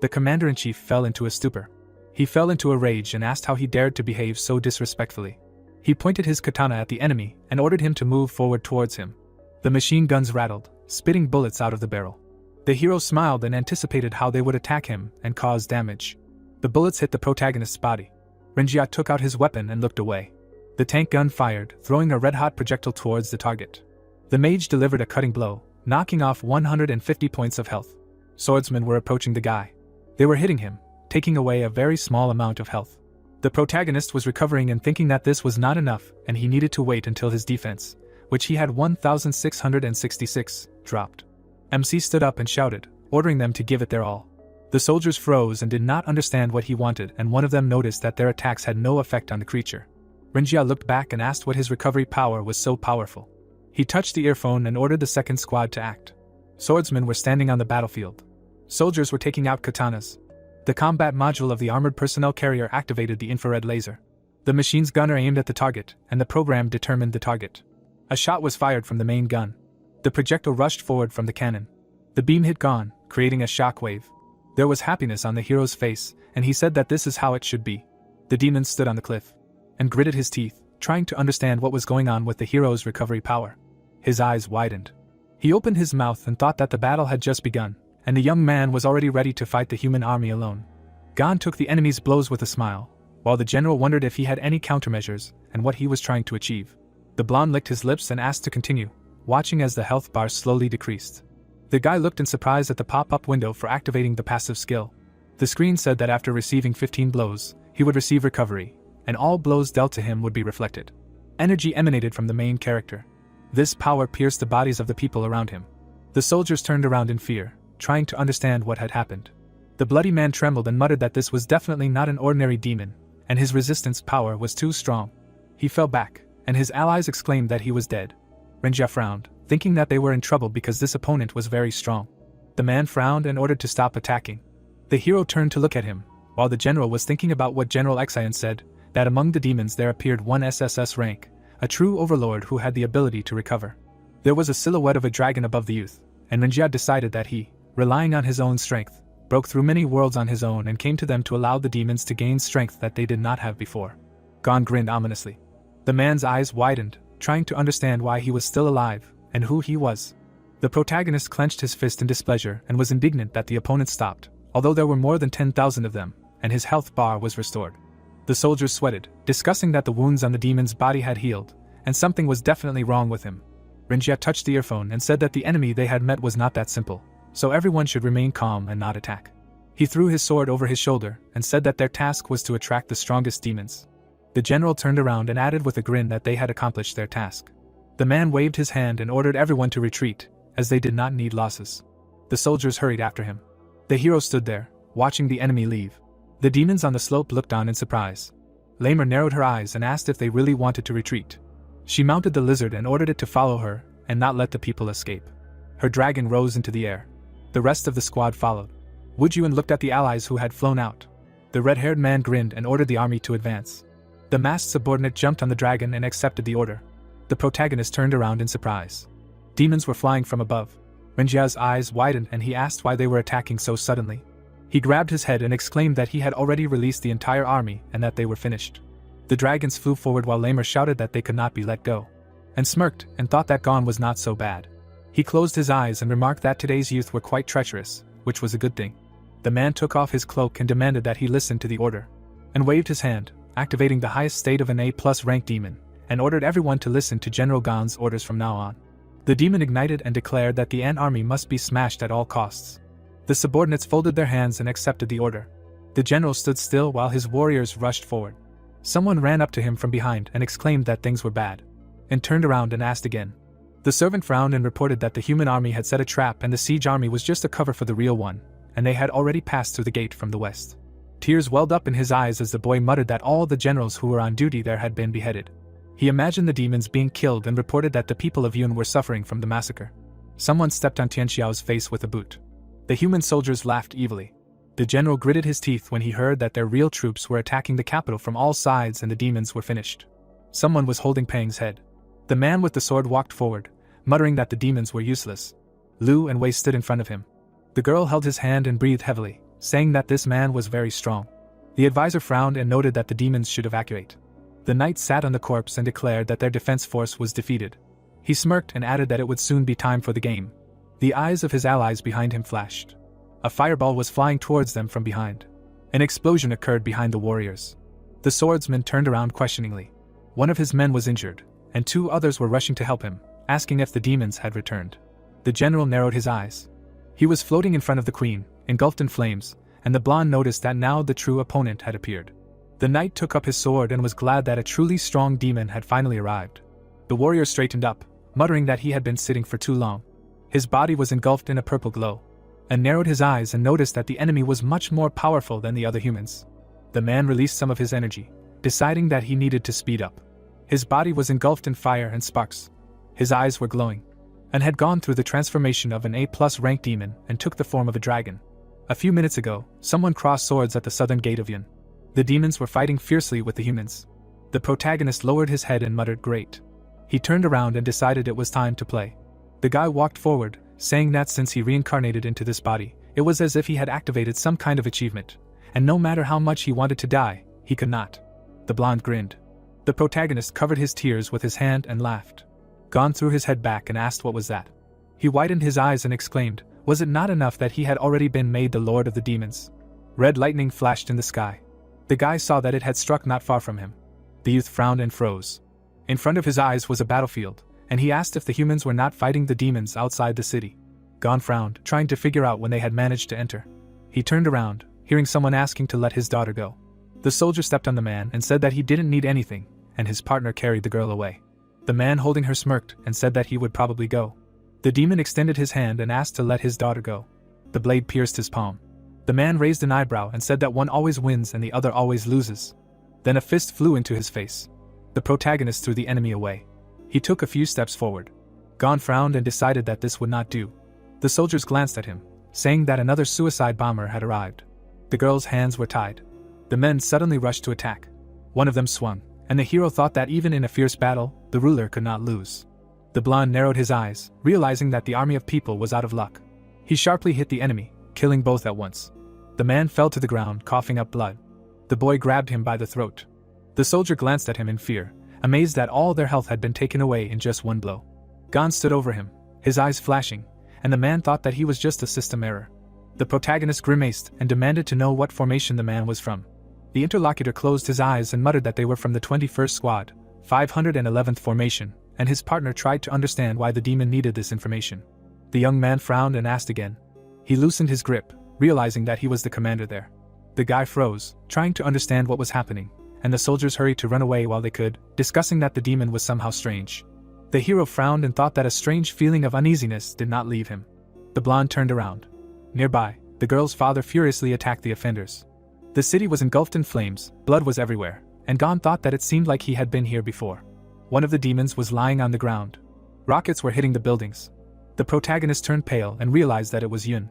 The commander-in-chief fell into a stupor. He fell into a rage and asked how he dared to behave so disrespectfully. He pointed his katana at the enemy and ordered him to move forward towards him. The machine guns rattled, spitting bullets out of the barrel. The hero smiled and anticipated how they would attack him and cause damage. The bullets hit the protagonist's body. Renjia took out his weapon and looked away. The tank gun fired, throwing a red-hot projectile towards the target. The mage delivered a cutting blow, knocking off 150 points of health. Swordsmen were approaching the guy. They were hitting him, taking away a very small amount of health. The protagonist was recovering and thinking that this was not enough and he needed to wait until his defense, which he had 1,666, dropped. MC stood up and shouted, ordering them to give it their all. The soldiers froze and did not understand what he wanted, and one of them noticed that their attacks had no effect on the creature. Renjia looked back and asked what his recovery power was so powerful. He touched the earphone and ordered the second squad to act. Swordsmen were standing on the battlefield. Soldiers were taking out katanas. The combat module of the armored personnel carrier activated the infrared laser. The machine's gunner aimed at the target, and the program determined the target. A shot was fired from the main gun. The projectile rushed forward from the cannon. The beam hit Gon, creating a shockwave. There was happiness on the hero's face, and he said that this is how it should be. The demon stood on the cliff and gritted his teeth, trying to understand what was going on with the hero's recovery power. His eyes widened. He opened his mouth and thought that the battle had just begun, and the young man was already ready to fight the human army alone. Gon took the enemy's blows with a smile, while the general wondered if he had any countermeasures and what he was trying to achieve. The blonde licked his lips and asked to continue, watching as the health bar slowly decreased. The guy looked in surprise at the pop-up window for activating the passive skill. The screen said that after receiving 15 blows, he would receive recovery, and all blows dealt to him would be reflected. Energy emanated from the main character. This power pierced the bodies of the people around him. The soldiers turned around in fear, trying to understand what had happened. The bloody man trembled and muttered that this was definitely not an ordinary demon, and his resistance power was too strong. He fell back, and his allies exclaimed that he was dead. Renjia frowned, thinking that they were in trouble because this opponent was very strong. The man frowned and ordered to stop attacking. The hero turned to look at him, while the general was thinking about what General Xian said, that among the demons there appeared one SSS rank, a true overlord who had the ability to recover. There was a silhouette of a dragon above the youth, and Renjia decided that he, relying on his own strength, broke through many worlds on his own and came to them to allow the demons to gain strength that they did not have before. Gon grinned ominously. The man's eyes widened, trying to understand why he was still alive, and who he was. The protagonist clenched his fist in displeasure and was indignant that the opponent stopped, although there were more than 10,000 of them, and his health bar was restored. The soldiers sweated, discussing that the wounds on the demon's body had healed, and something was definitely wrong with him. Renjia touched the earphone and said that the enemy they had met was not that simple, so everyone should remain calm and not attack. He threw his sword over his shoulder and said that their task was to attract the strongest demons. The general turned around and added with a grin that they had accomplished their task. The man waved his hand and ordered everyone to retreat, as they did not need losses. The soldiers hurried after him. The hero stood there, watching the enemy leave. The demons on the slope looked on in surprise. Lamer narrowed her eyes and asked if they really wanted to retreat. She mounted the lizard and ordered it to follow her, and not let the people escape. Her dragon rose into the air. The rest of the squad followed. Wujun looked at the allies who had flown out. The red-haired man grinned and ordered the army to advance. The masked subordinate jumped on the dragon and accepted the order. The protagonist turned around in surprise. Demons were flying from above. Renjia's eyes widened and he asked why they were attacking so suddenly. He grabbed his head and exclaimed that he had already released the entire army and that they were finished. The dragons flew forward while Lamer shouted that they could not be let go, and smirked and thought that Gon was not so bad. He closed his eyes and remarked that today's youth were quite treacherous, which was a good thing. The man took off his cloak and demanded that he listen to the order, and waved his hand, activating the highest state of an A+ rank demon, and ordered everyone to listen to General Gon's orders from now on. The demon ignited and declared that the Ant army must be smashed at all costs. The subordinates folded their hands and accepted the order. The general stood still while his warriors rushed forward. Someone ran up to him from behind and exclaimed that things were bad, and turned around and asked again. The servant frowned and reported that the human army had set a trap and the siege army was just a cover for the real one, and they had already passed through the gate from the west. Tears welled up in his eyes as the boy muttered that all the generals who were on duty there had been beheaded. He imagined the demons being killed and reported that the people of Yun were suffering from the massacre. Someone stepped on Tianxiao's face with a boot. The human soldiers laughed evilly. The general gritted his teeth when he heard that their real troops were attacking the capital from all sides and the demons were finished. Someone was holding Pang's head. The man with the sword walked forward, muttering that the demons were useless. Lu and Wei stood in front of him. The girl held his hand and breathed heavily, saying that this man was very strong. The advisor frowned and noted that the demons should evacuate. The knight sat on the corpse and declared that their defense force was defeated. He smirked and added that it would soon be time for the game. The eyes of his allies behind him flashed. A fireball was flying towards them from behind. An explosion occurred behind the warriors. The swordsman turned around questioningly. One of his men was injured, and 2 others were rushing to help him, asking if the demons had returned. The general narrowed his eyes. He was floating in front of the queen, engulfed in flames, and the blonde noticed that now the true opponent had appeared. The knight took up his sword and was glad that a truly strong demon had finally arrived. The warrior straightened up, muttering that he had been sitting for too long. His body was engulfed in a purple glow, and narrowed his eyes and noticed that the enemy was much more powerful than the other humans. The man released some of his energy, deciding that he needed to speed up. His body was engulfed in fire and sparks. His eyes were glowing, and had gone through the transformation of an A+ rank demon and took the form of a dragon. A few minutes ago, someone crossed swords at the southern gate of Yun. The demons were fighting fiercely with the humans. The protagonist lowered his head and muttered, "Great." He turned around and decided it was time to play. The guy walked forward, saying that since he reincarnated into this body, it was as if he had activated some kind of achievement, and no matter how much he wanted to die, he could not. The blonde grinned. The protagonist covered his tears with his hand and laughed. Gon threw his head back and asked what was that. He widened his eyes and exclaimed, was it not enough that he had already been made the lord of the demons? Red lightning flashed in the sky. The guy saw that it had struck not far from him. The youth frowned and froze. In front of his eyes was a battlefield, and he asked if the humans were not fighting the demons outside the city. Gon frowned, trying to figure out when they had managed to enter. He turned around, hearing someone asking to let his daughter go. The soldier stepped on the man and said that he didn't need anything, and his partner carried the girl away. The man holding her smirked and said that he would probably go. The demon extended his hand and asked to let his daughter go. The blade pierced his palm. The man raised an eyebrow and said that one always wins and the other always loses. Then a fist flew into his face. The protagonist threw the enemy away. He took a few steps forward. Gon frowned and decided that this would not do. The soldiers glanced at him, saying that another suicide bomber had arrived. The girl's hands were tied. The men suddenly rushed to attack. One of them swung, and the hero thought that even in a fierce battle, the ruler could not lose. The blonde narrowed his eyes, realizing that the army of people was out of luck. He sharply hit the enemy, killing both at once. The man fell to the ground, coughing up blood. The boy grabbed him by the throat. The soldier glanced at him in fear, amazed that all their health had been taken away in just one blow. Gon stood over him, his eyes flashing, and the man thought that he was just a system error. The protagonist grimaced and demanded to know what formation the man was from. The interlocutor closed his eyes and muttered that they were from the 21st Squad, 511th Formation, and his partner tried to understand why the demon needed this information. The young man frowned and asked again. He loosened his grip, realizing that he was the commander there. The guy froze, trying to understand what was happening, and the soldiers hurried to run away while they could, discussing that the demon was somehow strange. The hero frowned and thought that a strange feeling of uneasiness did not leave him. The blonde turned around. Nearby, the girl's father furiously attacked the offenders. The city was engulfed in flames, blood was everywhere, and Gon thought that it seemed like he had been here before. One of the demons was lying on the ground. Rockets were hitting the buildings. The protagonist turned pale and realized that it was Yun.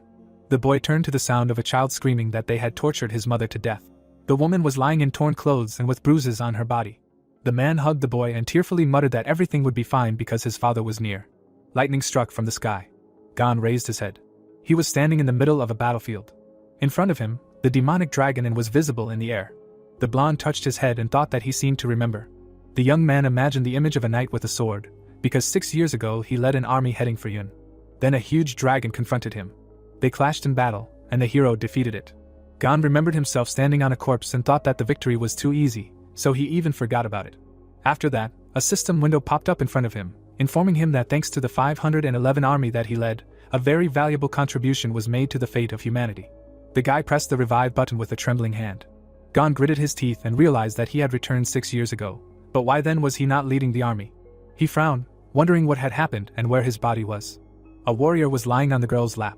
The boy turned to the sound of a child screaming that they had tortured his mother to death. The woman was lying in torn clothes and with bruises on her body. The man hugged the boy and tearfully muttered that everything would be fine because his father was near. Lightning struck from the sky. Gon raised his head. He was standing in the middle of a battlefield. In front of him, the demonic dragon was visible in the air. The blonde touched his head and thought that he seemed to remember. The young man imagined the image of a knight with a sword, because 6 years ago he led an army heading for Yun. Then a huge dragon confronted him. They clashed in battle, and the hero defeated it. Gon remembered himself standing on a corpse and thought that the victory was too easy, so he even forgot about it. After that, a system window popped up in front of him, informing him that thanks to the 511 army that he led, a very valuable contribution was made to the fate of humanity. The guy pressed the revive button with a trembling hand. Gon gritted his teeth and realized that he had returned 6 years ago, but why then was he not leading the army? He frowned, wondering what had happened and where his body was. A warrior was lying on the girl's lap.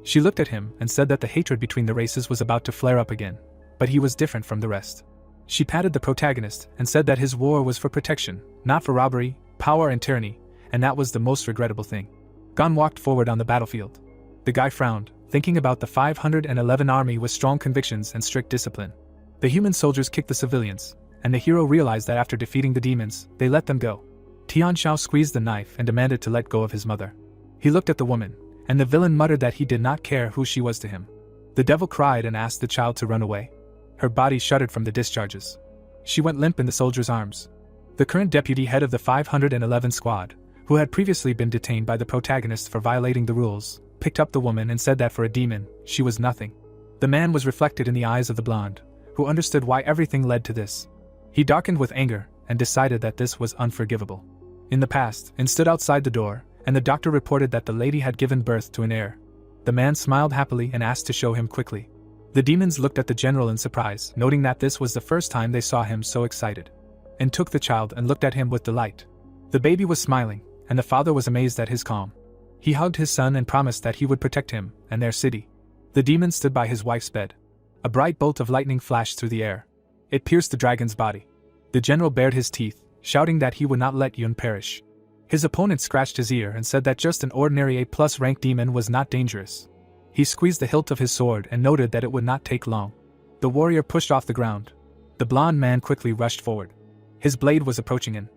She looked at him and said that the hatred between the races was about to flare up again, but he was different from the rest. She patted the protagonist and said that his war was for protection, not for robbery, power and tyranny, and that was the most regrettable thing. Gon walked forward on the battlefield. The guy frowned, thinking about the 511 army with strong convictions and strict discipline. The human soldiers kicked the civilians, and the hero realized that after defeating the demons, they let them go. Tian Shao squeezed the knife and demanded to let go of his mother. He looked at the woman, and the villain muttered that he did not care who she was to him. The devil cried and asked the child to run away. Her body shuddered from the discharges. She went limp in the soldier's arms. The current deputy head of the 511 squad, who had previously been detained by the protagonist for violating the rules, picked up the woman and said that for a demon, she was nothing. The man was reflected in the eyes of the blonde, who understood why everything led to this. He darkened with anger and decided that this was unforgivable. In the past, and stood outside the door, and the doctor reported that the lady had given birth to an heir. The man smiled happily and asked to show him quickly. The demons looked at the general in surprise, noting that this was the first time they saw him so excited, and took the child and looked at him with delight. The baby was smiling, and the father was amazed at his calm. He hugged his son and promised that he would protect him and their city. The demon stood by his wife's bed. A bright bolt of lightning flashed through the air. It pierced the dragon's body. The general bared his teeth, shouting that he would not let Yun perish. His opponent scratched his ear and said that just an ordinary A+ rank demon was not dangerous. He squeezed the hilt of his sword and noted that it would not take long. The warrior pushed off the ground. The blond man quickly rushed forward. His blade was approaching him.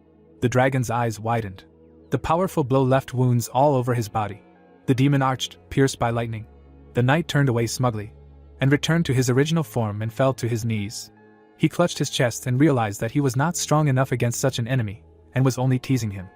The dragon's eyes widened. The powerful blow left wounds all over his body. The demon arched, pierced by lightning. The knight turned away smugly, and returned to his original form and fell to his knees. He clutched his chest and realized that he was not strong enough against such an enemy, and was only teasing him.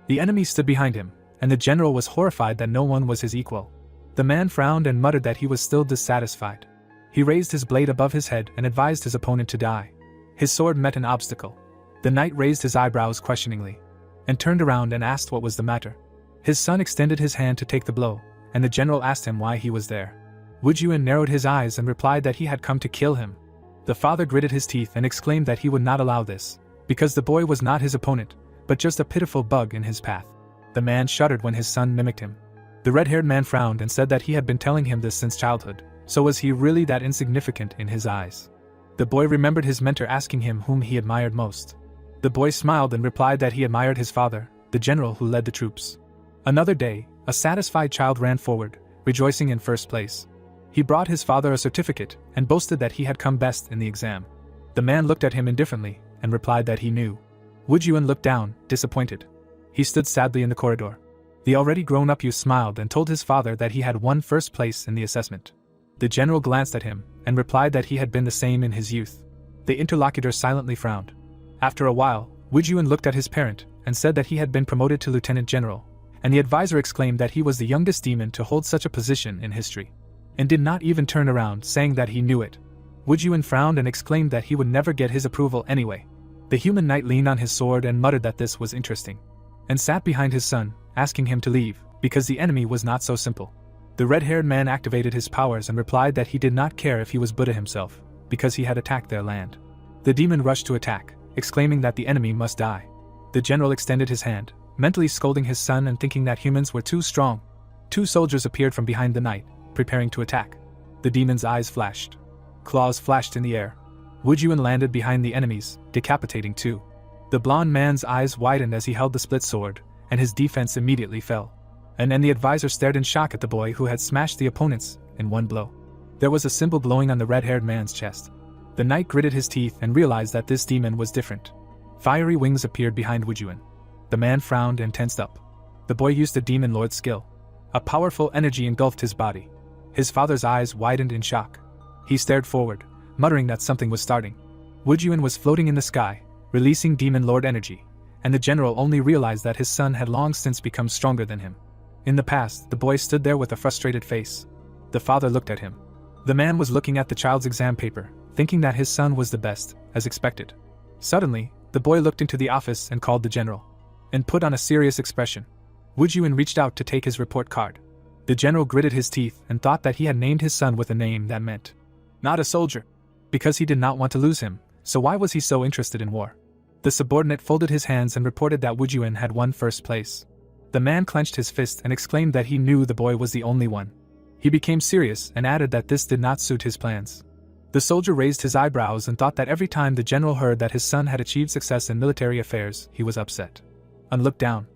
The enemy stood behind him, and the general was horrified that no one was his equal. The man frowned and muttered that he was still dissatisfied. He raised his blade above his head and advised his opponent to die. His sword met an obstacle. The knight raised his eyebrows questioningly, and turned around and asked what was the matter. His son extended his hand to take the blow, and the general asked him why he was there. Wu Juan narrowed his eyes and replied that he had come to kill him. The father gritted his teeth and exclaimed that he would not allow this, because the boy was not his opponent, but just a pitiful bug in his path. The man shuddered when his son mimicked him. The red-haired man frowned and said that he had been telling him this since childhood, so was he really that insignificant in his eyes? The boy remembered his mentor asking him whom he admired most. The boy smiled and replied that he admired his father, the general who led the troops. Another day, a satisfied child ran forward, rejoicing in first place. He brought his father a certificate and boasted that he had come best in the exam. The man looked at him indifferently and replied that he knew. Wu Juan looked down, disappointed. He stood sadly in the corridor. The already grown-up youth smiled and told his father that he had won first place in the assessment. The general glanced at him and replied that he had been the same in his youth. The interlocutor silently frowned. After a while, Wu Juan looked at his parent and said that he had been promoted to lieutenant general, and the advisor exclaimed that he was the youngest demon to hold such a position in history, and did not even turn around, saying that he knew it. Wu Juan frowned and exclaimed that he would never get his approval anyway. The human knight leaned on his sword and muttered that this was interesting, and sat behind his son, asking him to leave, because the enemy was not so simple. The red-haired man activated his powers and replied that he did not care if he was Buddha himself, because he had attacked their land. The demon rushed to attack, exclaiming that the enemy must die. The general extended his hand, mentally scolding his son and thinking that humans were too strong. 2 soldiers appeared from behind the knight, preparing to attack. The demon's eyes flashed. Claws flashed in the air. Wu Juan landed behind the enemies, decapitating 2. The blond man's eyes widened as he held the split sword, and his defense immediately fell. And then the advisor stared in shock at the boy who had smashed the opponents in one blow. There was a symbol glowing on the red-haired man's chest. The knight gritted his teeth and realized that this demon was different. Fiery wings appeared behind Wu Juan. The man frowned and tensed up. The boy used the demon lord's skill. A powerful energy engulfed his body. His father's eyes widened in shock. He stared forward, muttering that something was starting. Wu Juan was floating in the sky, releasing demon lord energy, and the general only realized that his son had long since become stronger than him. In the past, the boy stood there with a frustrated face. The father looked at him. The man was looking at the child's exam paper, thinking that his son was the best, as expected. Suddenly, the boy looked into the office and called the general, and put on a serious expression. Wu Juan reached out to take his report card. The general gritted his teeth and thought that he had named his son with a name that meant not a soldier, because he did not want to lose him, so why was he so interested in war? The subordinate folded his hands and reported that Wu Juan had won first place. The man clenched his fist and exclaimed that he knew the boy was the only one. He became serious and added that this did not suit his plans. The soldier raised his eyebrows and thought that every time the general heard that his son had achieved success in military affairs, he was upset. And looked down.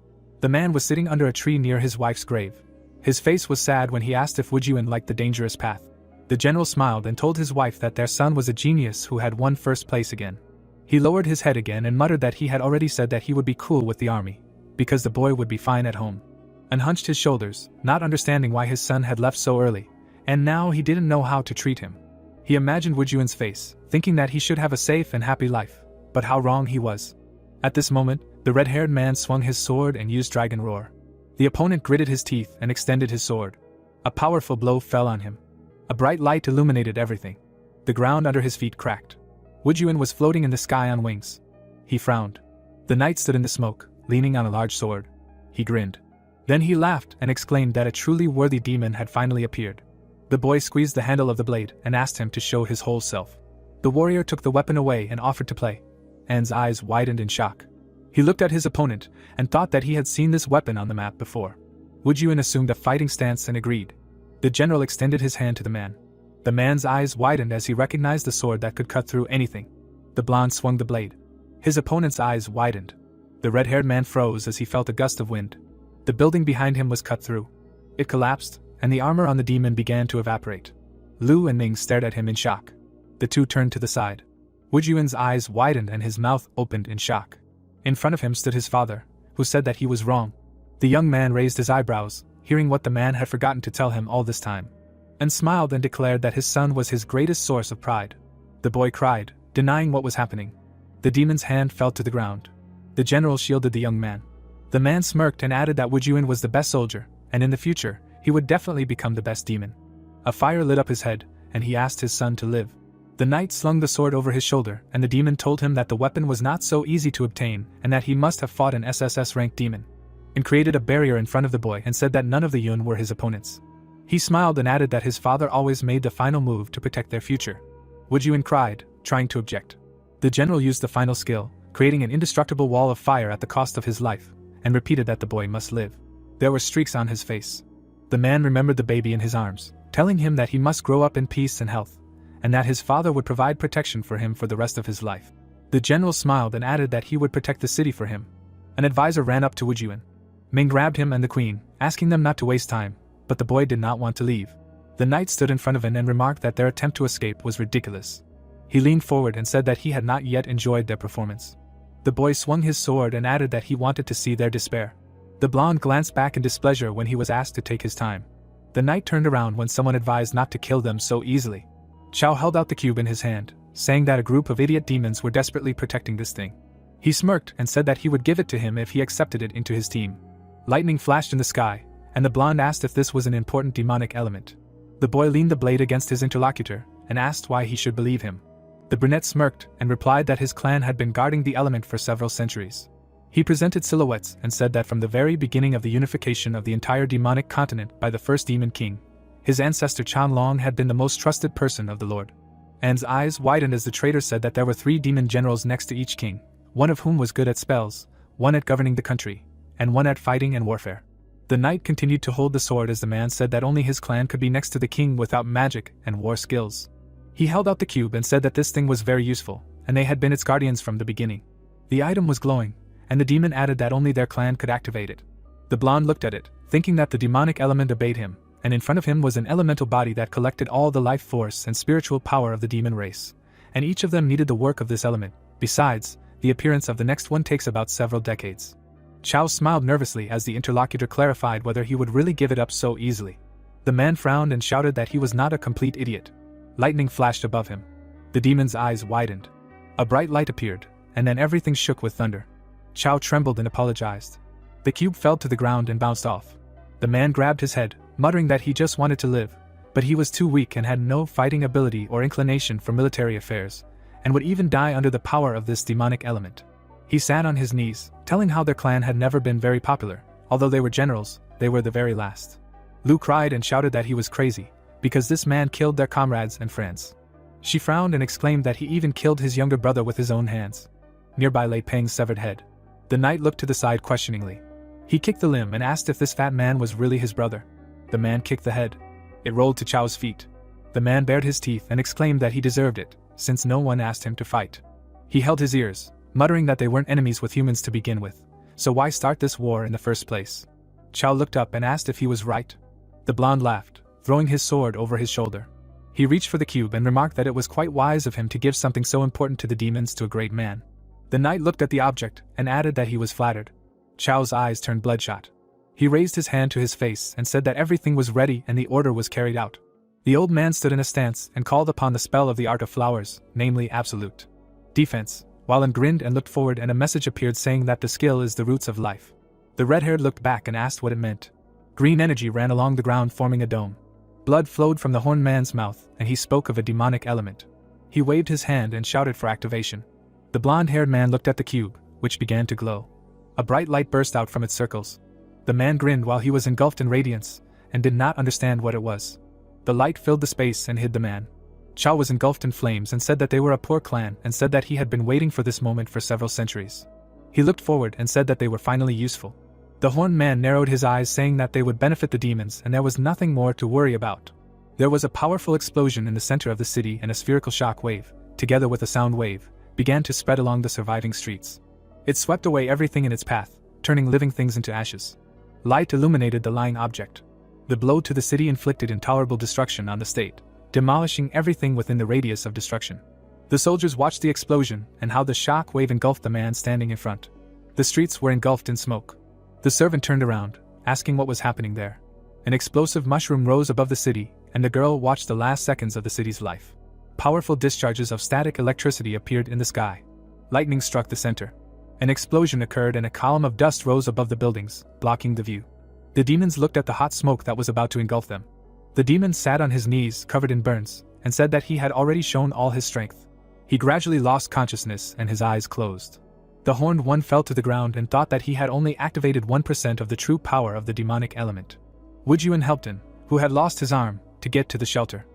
The man was sitting under a tree near his wife's grave. His face was sad when he asked if Wu Juan liked the dangerous path. The general smiled and told his wife that their son was a genius who had won first place again. He lowered his head again and muttered that he had already said that he would be cool with the army, because the boy would be fine at home. And hunched his shoulders, not understanding why his son had left so early, and now he didn't know how to treat him. He imagined Wu Juan's face, thinking that he should have a safe and happy life, but how wrong he was. At this moment, the red-haired man swung his sword and used Dragon Roar. The opponent gritted his teeth and extended his sword. A powerful blow fell on him. A bright light illuminated everything. The ground under his feet cracked. Wu Juan was floating in the sky on wings. He frowned. The knight stood in the smoke, leaning on a large sword. He grinned. Then he laughed and exclaimed that a truly worthy demon had finally appeared. The boy squeezed the handle of the blade and asked him to show his whole self. The warrior took the weapon away and offered to play. Anne's eyes widened in shock. He looked at his opponent and thought that he had seen this weapon on the map before. Wu Juan assumed a fighting stance and agreed. The general extended his hand to the man. The man's eyes widened as he recognized the sword that could cut through anything. The blonde swung the blade. His opponent's eyes widened. The red-haired man froze as he felt a gust of wind. The building behind him was cut through. It collapsed, and the armor on the demon began to evaporate. Lu and Ning stared at him in shock. The two turned to the side. Wu Juan's eyes widened and his mouth opened in shock. In front of him stood his father, who said that he was wrong. The young man raised his eyebrows, hearing what the man had forgotten to tell him all this time, and smiled and declared that his son was his greatest source of pride. The boy cried, denying what was happening. The demon's hand fell to the ground. The general shielded the young man. The man smirked and added that Wu Juan was the best soldier, and in the future, he would definitely become the best demon. A fire lit up his head, and he asked his son to live. The knight slung the sword over his shoulder, and the demon told him that the weapon was not so easy to obtain and that he must have fought an SSS-ranked demon, and created a barrier in front of the boy and said that none of the Yun were his opponents. He smiled and added that his father always made the final move to protect their future. Wu Juan cried, trying to object. The general used the final skill, creating an indestructible wall of fire at the cost of his life, and repeated that the boy must live. There were streaks on his face. The man remembered the baby in his arms, telling him that he must grow up in peace and health, and that his father would provide protection for him for the rest of his life. The general smiled and added that he would protect the city for him. An advisor ran up to Wujun. Ming grabbed him and the queen, asking them not to waste time, but the boy did not want to leave. The knight stood in front of him and remarked that their attempt to escape was ridiculous. He leaned forward and said that he had not yet enjoyed their performance. The boy swung his sword and added that he wanted to see their despair. The blonde glanced back in displeasure when he was asked to take his time. The knight turned around when someone advised not to kill them so easily. Chao held out the cube in his hand, saying that a group of idiot demons were desperately protecting this thing. He smirked and said that he would give it to him if he accepted it into his team. Lightning flashed in the sky, and the blonde asked if this was an important demonic element. The boy leaned the blade against his interlocutor and asked why he should believe him. The brunette smirked and replied that his clan had been guarding the element for several centuries. He presented silhouettes and said that from the very beginning of the unification of the entire demonic continent by the first demon king, his ancestor Chan Long had been the most trusted person of the Lord. Anne's eyes widened as the traitor said that there were 3 demon generals next to each king, one of whom was good at spells, one at governing the country, and one at fighting and warfare. The knight continued to hold the sword as the man said that only his clan could be next to the king without magic and war skills. He held out the cube and said that this thing was very useful, and they had been its guardians from the beginning. The item was glowing, and the demon added that only their clan could activate it. The blonde looked at it, thinking that the demonic element obeyed him, and in front of him was an elemental body that collected all the life force and spiritual power of the demon race, and each of them needed the work of this element. Besides, the appearance of the next one takes about several decades. Chao smiled nervously as the interlocutor clarified whether he would really give it up so easily. The man frowned and shouted that he was not a complete idiot. Lightning flashed above him. The demon's eyes widened. A bright light appeared, and then everything shook with thunder. Chao trembled and apologized. The cube fell to the ground and bounced off. The man grabbed his head, muttering that he just wanted to live, but he was too weak and had no fighting ability or inclination for military affairs, and would even die under the power of this demonic element. He sat on his knees, telling how their clan had never been very popular. Although they were generals, they were the very last. Lu cried and shouted that he was crazy, because this man killed their comrades and friends. She frowned and exclaimed that he even killed his younger brother with his own hands. Nearby lay Peng's severed head. The knight looked to the side questioningly. He kicked the limb and asked if this fat man was really his brother. The man kicked the head. It rolled to Chao's feet. The man bared his teeth and exclaimed that he deserved it, since no one asked him to fight. He held his ears, muttering that they weren't enemies with humans to begin with, so why start this war in the first place? Chao looked up and asked if he was right. The blonde laughed, throwing his sword over his shoulder. He reached for the cube and remarked that it was quite wise of him to give something so important to the demons to a great man. The knight looked at the object and added that he was flattered. Chao's eyes turned bloodshot. He raised his hand to his face and said that everything was ready and the order was carried out. The old man stood in a stance and called upon the spell of the art of flowers, namely absolute defense, while he grinned and looked forward, and a message appeared saying that the skill is the roots of life. The red-haired looked back and asked what it meant. Green energy ran along the ground forming a dome. Blood flowed from the horned man's mouth, and he spoke of a demonic element. He waved his hand and shouted for activation. The blonde-haired man looked at the cube, which began to glow. A bright light burst out from its circles. The man grinned while he was engulfed in radiance, and did not understand what it was. The light filled the space and hid the man. Chao was engulfed in flames and said that they were a poor clan and said that he had been waiting for this moment for several centuries. He looked forward and said that they were finally useful. The horned man narrowed his eyes, saying that they would benefit the demons and there was nothing more to worry about. There was a powerful explosion in the center of the city, and a spherical shock wave, together with a sound wave, began to spread along the surviving streets. It swept away everything in its path, turning living things into ashes. Light illuminated the lying object. The blow to the city inflicted intolerable destruction on the state, demolishing everything within the radius of destruction. The soldiers watched the explosion and how the shock wave engulfed the man standing in front. The streets were engulfed in smoke. The servant turned around, asking what was happening there. An explosive mushroom rose above the city, and the girl watched the last seconds of the city's life. Powerful discharges of static electricity appeared in the sky. Lightning struck the center. An explosion occurred and a column of dust rose above the buildings, blocking the view. The demons looked at the hot smoke that was about to engulf them. The demon sat on his knees, covered in burns, and said that he had already shown all his strength. He gradually lost consciousness and his eyes closed. The horned one fell to the ground and thought that he had only activated 1% of the true power of the demonic element. Wujun helped him, who had lost his arm, to get to the shelter.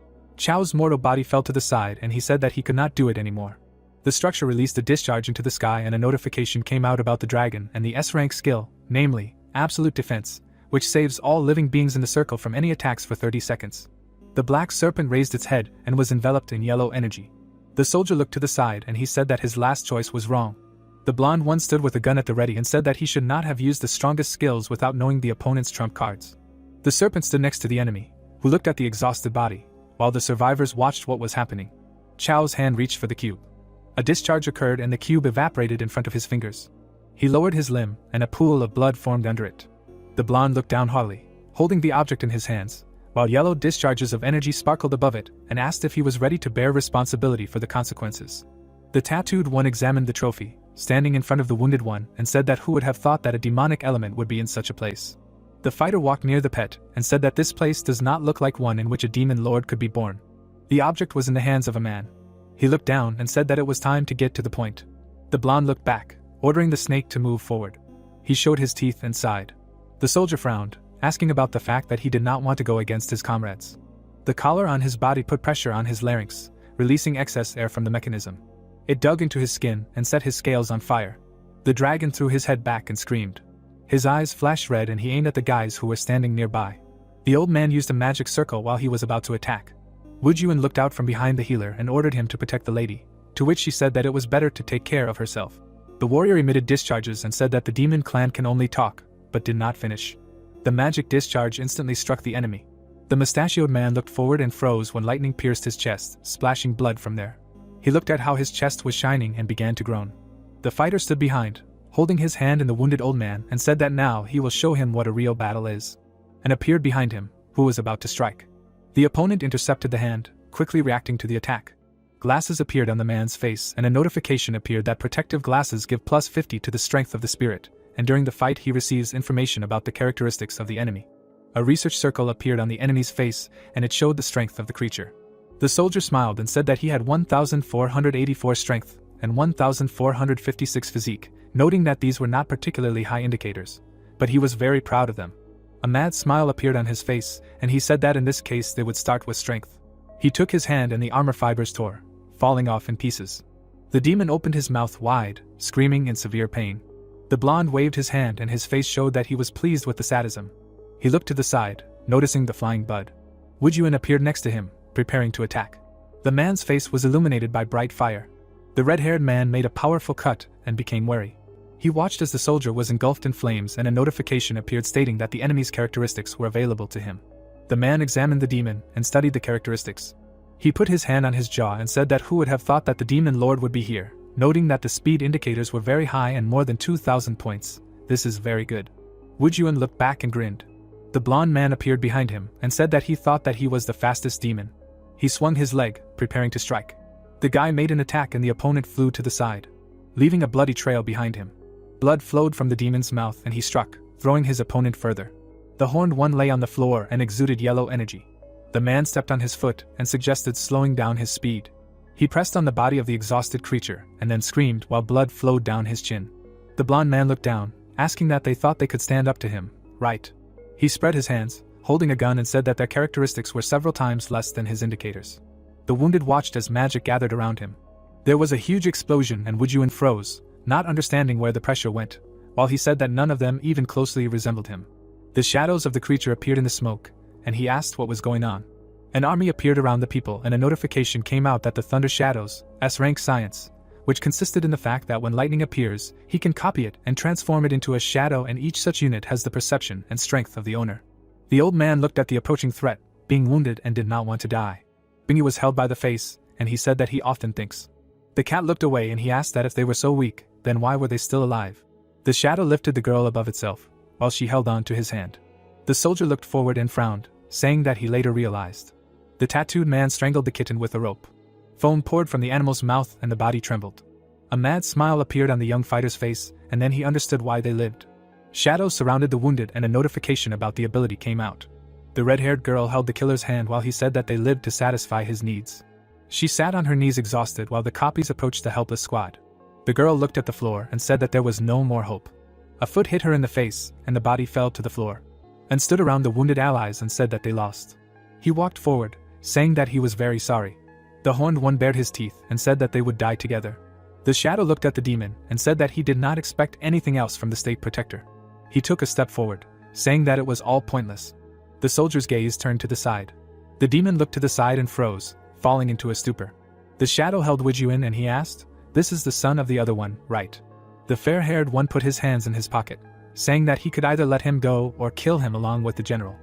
Chao's mortal body fell to the side and he said that he could not do it anymore. The structure released a discharge into the sky and a notification came out about the dragon and the S-rank skill, namely, Absolute Defense, which saves all living beings in the circle from any attacks for 30 seconds. The black serpent raised its head and was enveloped in yellow energy. The soldier looked to the side and he said that his last choice was wrong. The blonde one stood with a gun at the ready and said that he should not have used the strongest skills without knowing the opponent's trump cards. The serpent stood next to the enemy, who looked at the exhausted body, while the survivors watched what was happening. Chao's hand reached for the cube. A discharge occurred and the cube evaporated in front of his fingers. He lowered his limb and a pool of blood formed under it. The blonde looked down haughtily, holding the object in his hands, while yellow discharges of energy sparkled above it, and asked if he was ready to bear responsibility for the consequences. The tattooed one examined the trophy, standing in front of the wounded one, and said that who would have thought that a demonic element would be in such a place. The fighter walked near the pet, and said that this place does not look like one in which a demon lord could be born. The object was in the hands of a man. He looked down and said that it was time to get to the point. The blonde looked back, ordering the snake to move forward. He showed his teeth and sighed. The soldier frowned, asking about the fact that he did not want to go against his comrades. The collar on his body put pressure on his larynx, releasing excess air from the mechanism. It dug into his skin and set his scales on fire. The dragon threw his head back and screamed. His eyes flashed red and he aimed at the guys who were standing nearby. The old man used a magic circle while he was about to attack. Wu Juan looked out from behind the healer and ordered him to protect the lady, to which she said that it was better to take care of herself. The warrior emitted discharges and said that the demon clan can only talk, but did not finish. The magic discharge instantly struck the enemy. The mustachioed man looked forward and froze when lightning pierced his chest, splashing blood from there. He looked at how his chest was shining and began to groan. The fighter stood behind, holding his hand in the wounded old man, and said that now he will show him what a real battle is, and appeared behind him, who was about to strike. The opponent intercepted the hand, quickly reacting to the attack. Glasses appeared on the man's face and a notification appeared that protective glasses give plus 50 to the strength of the spirit, and during the fight he receives information about the characteristics of the enemy. A research circle appeared on the enemy's face and it showed the strength of the creature. The soldier smiled and said that he had 1,484 strength and 1,456 physique, noting that these were not particularly high indicators, but he was very proud of them. A mad smile appeared on his face, and he said that in this case they would start with strength. He took his hand and the armor fibers tore, falling off in pieces. The demon opened his mouth wide, screaming in severe pain. The blonde waved his hand and his face showed that he was pleased with the sadism. He looked to the side, noticing the flying bud. Wu Juan appeared next to him, preparing to attack. The man's face was illuminated by bright fire. The red-haired man made a powerful cut and became wary. He watched as the soldier was engulfed in flames and a notification appeared stating that the enemy's characteristics were available to him. The man examined the demon and studied the characteristics. He put his hand on his jaw and said that who would have thought that the demon lord would be here, noting that the speed indicators were very high and more than 2,000 points. This is very good. Wu Juan looked back and grinned. The blonde man appeared behind him and said that he thought that he was the fastest demon. He swung his leg, preparing to strike. The guy made an attack and the opponent flew to the side, leaving a bloody trail behind him. Blood flowed from the demon's mouth and he struck, throwing his opponent further. The horned one lay on the floor and exuded yellow energy. The man stepped on his foot and suggested slowing down his speed. He pressed on the body of the exhausted creature and then screamed while blood flowed down his chin. The blonde man looked down, asking that they thought they could stand up to him, right? He spread his hands, holding a gun and said that their characteristics were several times less than his indicators. The wounded watched as magic gathered around him. There was a huge explosion and Wu Juan froze, not understanding where the pressure went, while he said that none of them even closely resembled him. The shadows of the creature appeared in the smoke, and he asked what was going on. An army appeared around the people and a notification came out that the Thunder Shadows, S-rank science, which consisted in the fact that when lightning appears, he can copy it and transform it into a shadow and each such unit has the perception and strength of the owner. The old man looked at the approaching threat, being wounded and did not want to die. Bingy was held by the face, and he said that he often thinks. The cat looked away and he asked that if they were so weak, then why were they still alive? The shadow lifted the girl above itself, while she held on to his hand. The soldier looked forward and frowned, saying that he later realized. The tattooed man strangled the kitten with a rope. Foam poured from the animal's mouth and the body trembled. A mad smile appeared on the young fighter's face, and then he understood why they lived. Shadows surrounded the wounded and a notification about the ability came out. The red-haired girl held the killer's hand while he said that they lived to satisfy his needs. She sat on her knees exhausted while the copies approached the helpless squad. The girl looked at the floor and said that there was no more hope. A foot hit her in the face, and the body fell to the floor, and stood around the wounded allies and said that they lost. He walked forward, saying that he was very sorry. The horned one bared his teeth and said that they would die together. The shadow looked at the demon and said that he did not expect anything else from the state protector. He took a step forward, saying that it was all pointless. The soldier's gaze turned to the side. The demon looked to the side and froze, falling into a stupor. The shadow held Wujun and he asked, "This is the son of the other one, right?" The fair-haired one put his hands in his pocket, saying that he could either let him go or kill him along with the general.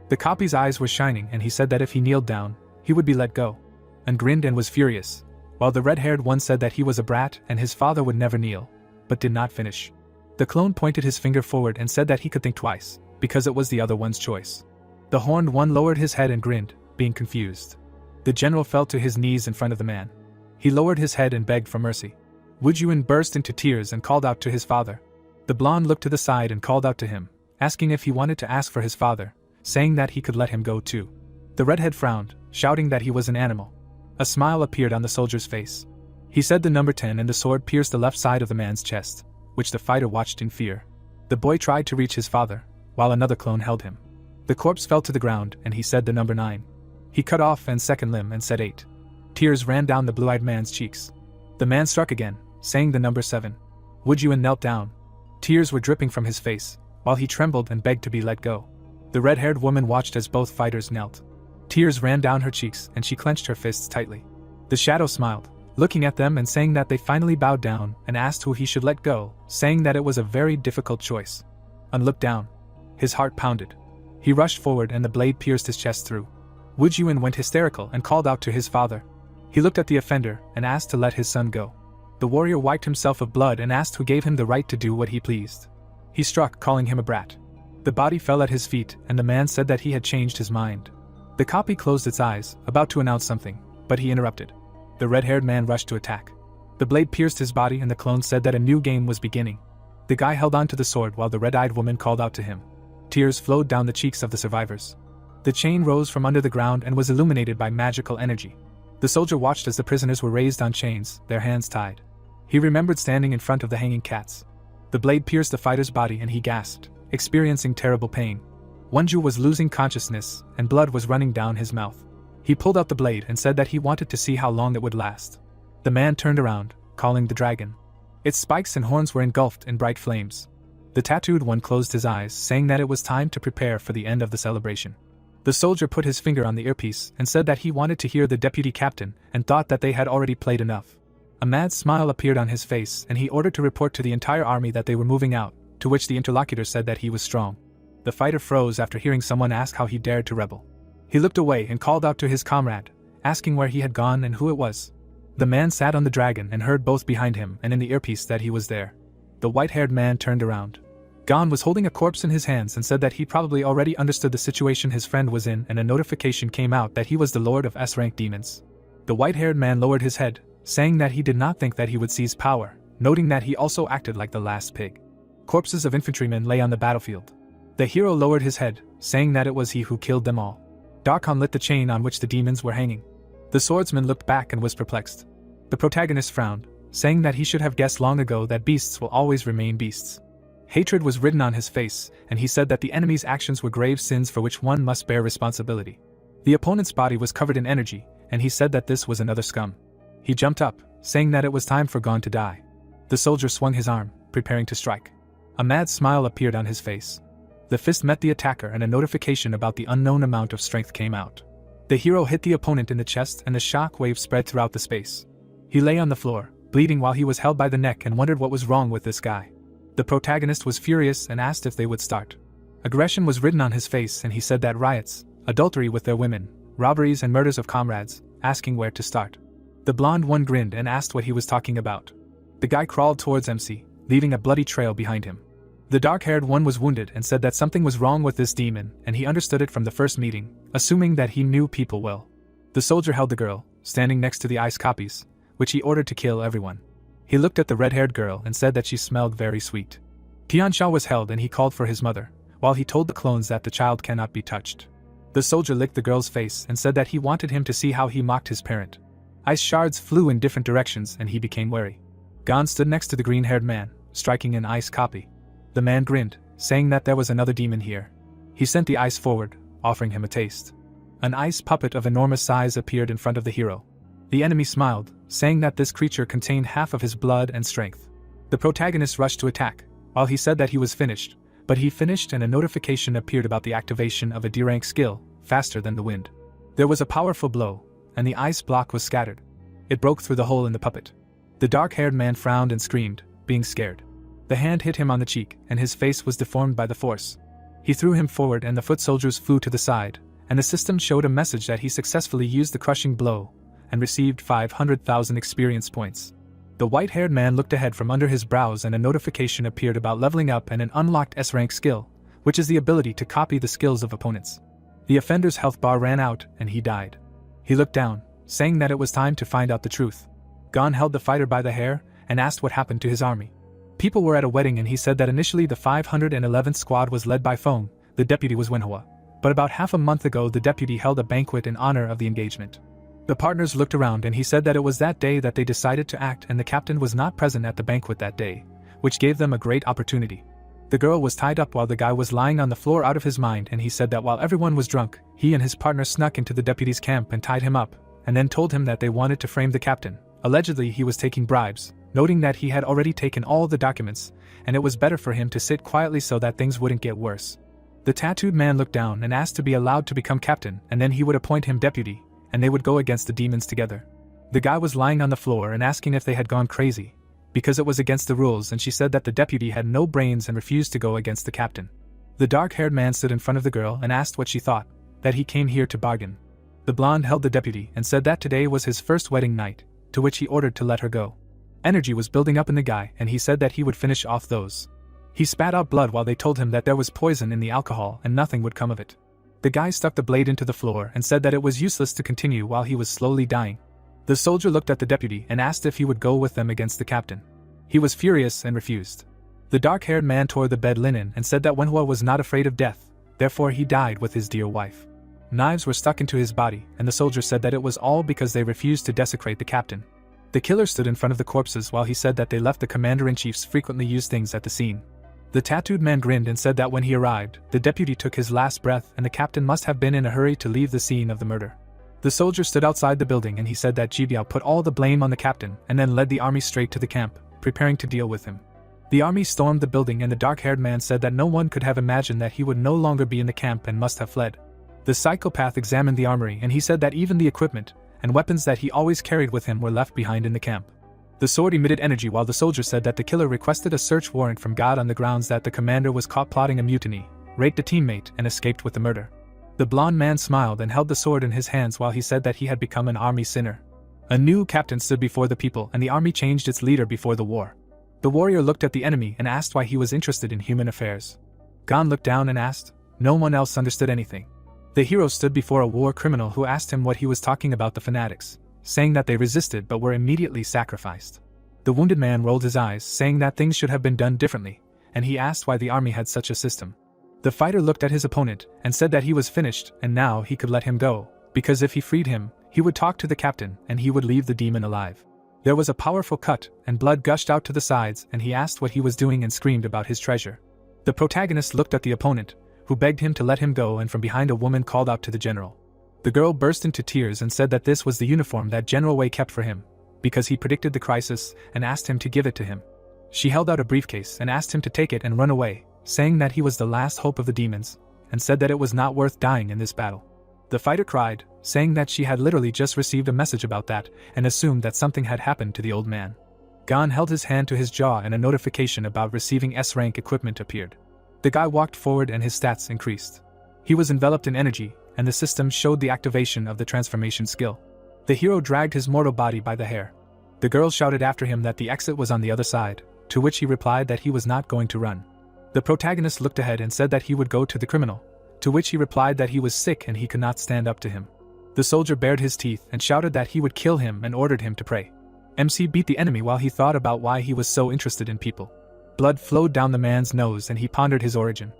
The copy's eyes were shining and he said that if he kneeled down, he would be let go, and grinned and was furious, while the red-haired one said that he was a brat and his father would never kneel, but did not finish. The clone pointed his finger forward and said that he could think twice, because it was the other one's choice. The horned one lowered his head and grinned, being confused. The general fell to his knees in front of the man. He lowered his head and begged for mercy. Wujun burst into tears and called out to his father. The blonde looked to the side and called out to him, asking if he wanted to ask for his father, saying that he could let him go too. The redhead frowned, shouting that he was an animal. A smile appeared on the soldier's face. He said the number 10 and the sword pierced the left side of the man's chest, which the fighter watched in fear. The boy tried to reach his father, while another clone held him. The corpse fell to the ground and he said the number 9. He cut off and second limb and said 8. Tears ran down the blue-eyed man's cheeks. The man struck again, saying the number 7. Wujun knelt down. Tears were dripping from his face, while he trembled and begged to be let go. The red-haired woman watched as both fighters knelt. Tears ran down her cheeks and she clenched her fists tightly. The shadow smiled, looking at them and saying that they finally bowed down and asked who he should let go, saying that it was a very difficult choice. And looked down. His heart pounded. He rushed forward and the blade pierced his chest through. Wujun went hysterical and called out to his father. He looked at the offender and asked to let his son go. The warrior wiped himself of blood and asked who gave him the right to do what he pleased. He struck, calling him a brat. The body fell at his feet and the man said that he had changed his mind. The copy closed its eyes, about to announce something, but he interrupted. The red-haired man rushed to attack. The blade pierced his body and the clone said that a new game was beginning. The guy held on to the sword while the red-eyed woman called out to him. Tears flowed down the cheeks of the survivors. The chain rose from under the ground and was illuminated by magical energy. The soldier watched as the prisoners were raised on chains, their hands tied. He remembered standing in front of the hanging cats. The blade pierced the fighter's body and he gasped, experiencing terrible pain. Wonju was losing consciousness, and blood was running down his mouth. He pulled out the blade and said that he wanted to see how long it would last. The man turned around, calling the dragon. Its spikes and horns were engulfed in bright flames. The tattooed one closed his eyes, saying that it was time to prepare for the end of the celebration. The soldier put his finger on the earpiece and said that he wanted to hear the deputy captain and thought that they had already played enough. A mad smile appeared on his face and he ordered to report to the entire army that they were moving out, to which the interlocutor said that he was strong. The fighter froze after hearing someone ask how he dared to rebel. He looked away and called out to his comrade, asking where he had gone and who it was. The man sat on the dragon and heard both behind him and in the earpiece that he was there. The white-haired man turned around. Gon was holding a corpse in his hands and said that he probably already understood the situation his friend was in, and a notification came out that he was the lord of S-rank demons. The white-haired man lowered his head, saying that he did not think that he would seize power, noting that he also acted like the last pig. Corpses of infantrymen lay on the battlefield. The hero lowered his head, saying that it was he who killed them all. Darkhan lit the chain on which the demons were hanging. The swordsman looked back and was perplexed. The protagonist frowned, saying that he should have guessed long ago that beasts will always remain beasts. Hatred was written on his face, and he said that the enemy's actions were grave sins for which one must bear responsibility. The opponent's body was covered in energy, and he said that this was another scum. He jumped up, saying that it was time for Gon to die. The soldier swung his arm, preparing to strike. A mad smile appeared on his face. The fist met the attacker and a notification about the unknown amount of strength came out. The hero hit the opponent in the chest and the shock wave spread throughout the space. He lay on the floor, bleeding while he was held by the neck and wondered what was wrong with this guy. The protagonist was furious and asked if they would start. Aggression was written on his face and he said that riots, adultery with their women, robberies and murders of comrades, asking where to start. The blonde one grinned and asked what he was talking about. The guy crawled towards MC, leaving a bloody trail behind him. The dark-haired one was wounded and said that something was wrong with this demon, and he understood it from the first meeting, assuming that he knew people well. The soldier held the girl, standing next to the ice copies, which he ordered to kill everyone. He looked at the red-haired girl and said that she smelled very sweet. Piansha was held and he called for his mother, while he told the clones that the child cannot be touched. The soldier licked the girl's face and said that he wanted him to see how he mocked his parent. Ice shards flew in different directions and he became wary. Gon stood next to the green-haired man, striking an ice copy. The man grinned, saying that there was another demon here. He sent the ice forward, offering him a taste. An ice puppet of enormous size appeared in front of the hero. The enemy smiled, saying that this creature contained half of his blood and strength. The protagonist rushed to attack, while he said that he was finished, but he finished and a notification appeared about the activation of a D-rank skill, faster than the wind. There was a powerful blow, and the ice block was scattered. It broke through the hole in the puppet. The dark-haired man frowned and screamed, being scared. The hand hit him on the cheek, and his face was deformed by the force. He threw him forward and the foot soldiers flew to the side, and the system showed a message that he successfully used the crushing blow, and received 500,000 experience points. The white-haired man looked ahead from under his brows and a notification appeared about leveling up and an unlocked S-rank skill, which is the ability to copy the skills of opponents. The offender's health bar ran out, and he died. He looked down, saying that it was time to find out the truth. Gon held the fighter by the hair, and asked what happened to his army. People were at a wedding and he said that initially the 511th squad was led by Feng, the deputy was Manhwa. But about half a month ago the deputy held a banquet in honor of the engagement. The partners looked around and he said that it was that day that they decided to act and the captain was not present at the banquet that day, which gave them a great opportunity. The girl was tied up while the guy was lying on the floor out of his mind and he said that while everyone was drunk, he and his partner snuck into the deputy's camp and tied him up, and then told him that they wanted to frame the captain. Allegedly he was taking bribes, noting that he had already taken all the documents, and it was better for him to sit quietly so that things wouldn't get worse. The tattooed man looked down and asked to be allowed to become captain and then he would appoint him deputy, and they would go against the demons together. The guy was lying on the floor and asking if they had gone crazy, because it was against the rules and she said that the deputy had no brains and refused to go against the captain. The dark-haired man stood in front of the girl and asked what she thought, that he came here to bargain. The blonde held the deputy and said that today was his first wedding night, to which he ordered to let her go. Energy was building up in the guy and he said that he would finish off those. He spat out blood while they told him that there was poison in the alcohol and nothing would come of it. The guy stuck the blade into the floor and said that it was useless to continue while he was slowly dying. The soldier looked at the deputy and asked if he would go with them against the captain. He was furious and refused. The dark-haired man tore the bed linen and said that Manhwa was not afraid of death, therefore he died with his dear wife. Knives were stuck into his body and the soldier said that it was all because they refused to desecrate the captain. The killer stood in front of the corpses while he said that they left the commander-in-chief's frequently used things at the scene. The tattooed man grinned and said that when he arrived, the deputy took his last breath and the captain must have been in a hurry to leave the scene of the murder. The soldier stood outside the building and he said that Jibiao put all the blame on the captain and then led the army straight to the camp, preparing to deal with him. The army stormed the building and the dark-haired man said that no one could have imagined that he would no longer be in the camp and must have fled. The psychopath examined the armory and he said that even the equipment and weapons that he always carried with him were left behind in the camp. The sword emitted energy while the soldier said that the killer requested a search warrant from God on the grounds that the commander was caught plotting a mutiny, raped a teammate and escaped with the murder. The blonde man smiled and held the sword in his hands while he said that he had become an army sinner. A new captain stood before the people and the army changed its leader before the war. The warrior looked at the enemy and asked why he was interested in human affairs. Gon looked down and asked. No one else understood anything. The hero stood before a war criminal who asked him what he was talking about the fanatics, saying that they resisted but were immediately sacrificed. The wounded man rolled his eyes, saying that things should have been done differently, and he asked why the army had such a system. The fighter looked at his opponent and said that he was finished and now he could let him go, because if he freed him, he would talk to the captain and he would leave the demon alive. There was a powerful cut and blood gushed out to the sides and he asked what he was doing and screamed about his treasure. The protagonist looked at the opponent, who begged him to let him go, and from behind a woman called out to the general. The girl burst into tears and said that this was the uniform that General Wei kept for him, because he predicted the crisis and asked him to give it to him. She held out a briefcase and asked him to take it and run away, saying that he was the last hope of the demons, and said that it was not worth dying in this battle. The fighter cried, saying that she had literally just received a message about that and assumed that something had happened to the old man. Gon held his hand to his jaw and a notification about receiving S-rank equipment appeared. The guy walked forward and his stats increased. He was enveloped in energy, and the system showed the activation of the transformation skill. The hero dragged his mortal body by the hair. The girl shouted after him that the exit was on the other side, to which he replied that he was not going to run. The protagonist looked ahead and said that he would go to the criminal, to which he replied that he was sick and he could not stand up to him. The soldier bared his teeth and shouted that he would kill him and ordered him to pray. MC beat the enemy while he thought about why he was so interested in people. Blood flowed down the man's nose and he pondered his origin.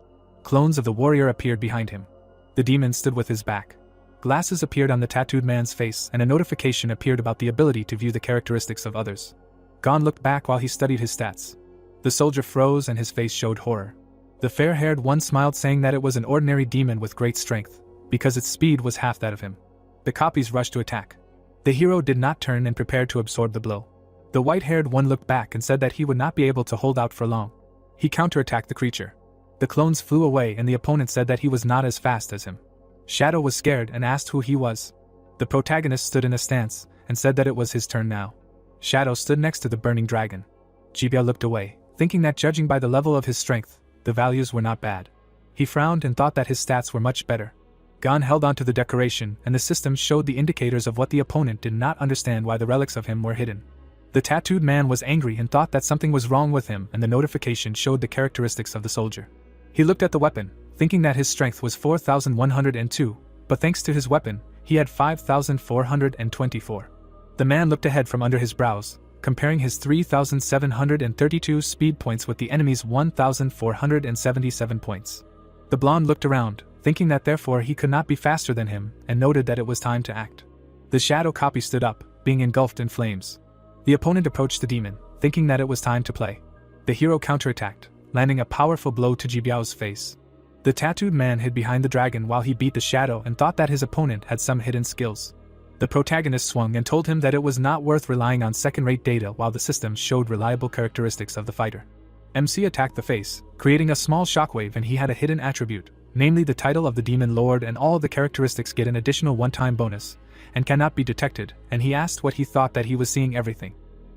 Clones of the warrior appeared behind him. The demon stood with his back. Glasses appeared on the tattooed man's face and a notification appeared about the ability to view the characteristics of others. Gon looked back while he studied his stats. The soldier froze and his face showed horror. The fair-haired one smiled, saying that it was an ordinary demon with great strength, because its speed was half that of him. The copies rushed to attack. The hero did not turn and prepared to absorb the blow. The white-haired one looked back and said that he would not be able to hold out for long. He counterattacked the creature. The clones flew away and the opponent said that he was not as fast as him. Shadow was scared and asked who he was. The protagonist stood in a stance and said that it was his turn now. Shadow stood next to the burning dragon. Jibiao looked away, thinking that judging by the level of his strength, the values were not bad. He frowned and thought that his stats were much better. Gon held onto the decoration and the system showed the indicators of what the opponent did not understand why the relics of him were hidden. The tattooed man was angry and thought that something was wrong with him and the notification showed the characteristics of the soldier. He looked at the weapon, thinking that his strength was 4,102, but thanks to his weapon, he had 5,424. The man looked ahead from under his brows, comparing his 3,732 speed points with the enemy's 1,477 points. The blonde looked around, thinking that therefore he could not be faster than him, and noted that it was time to act. The shadow copy stood up, being engulfed in flames. The opponent approached the demon, thinking that it was time to play. The hero counterattacked, landing a powerful blow to Jibiao's face. The tattooed man hid behind the dragon while he beat the shadow and thought that his opponent had some hidden skills. The protagonist swung and told him that it was not worth relying on second-rate data while the system showed reliable characteristics of the fighter. MC attacked the face, creating a small shockwave, and he had a hidden attribute, namely the title of the demon lord, and all of the characteristics get an additional one-time bonus, and cannot be detected, and he asked what he thought that he was seeing everything.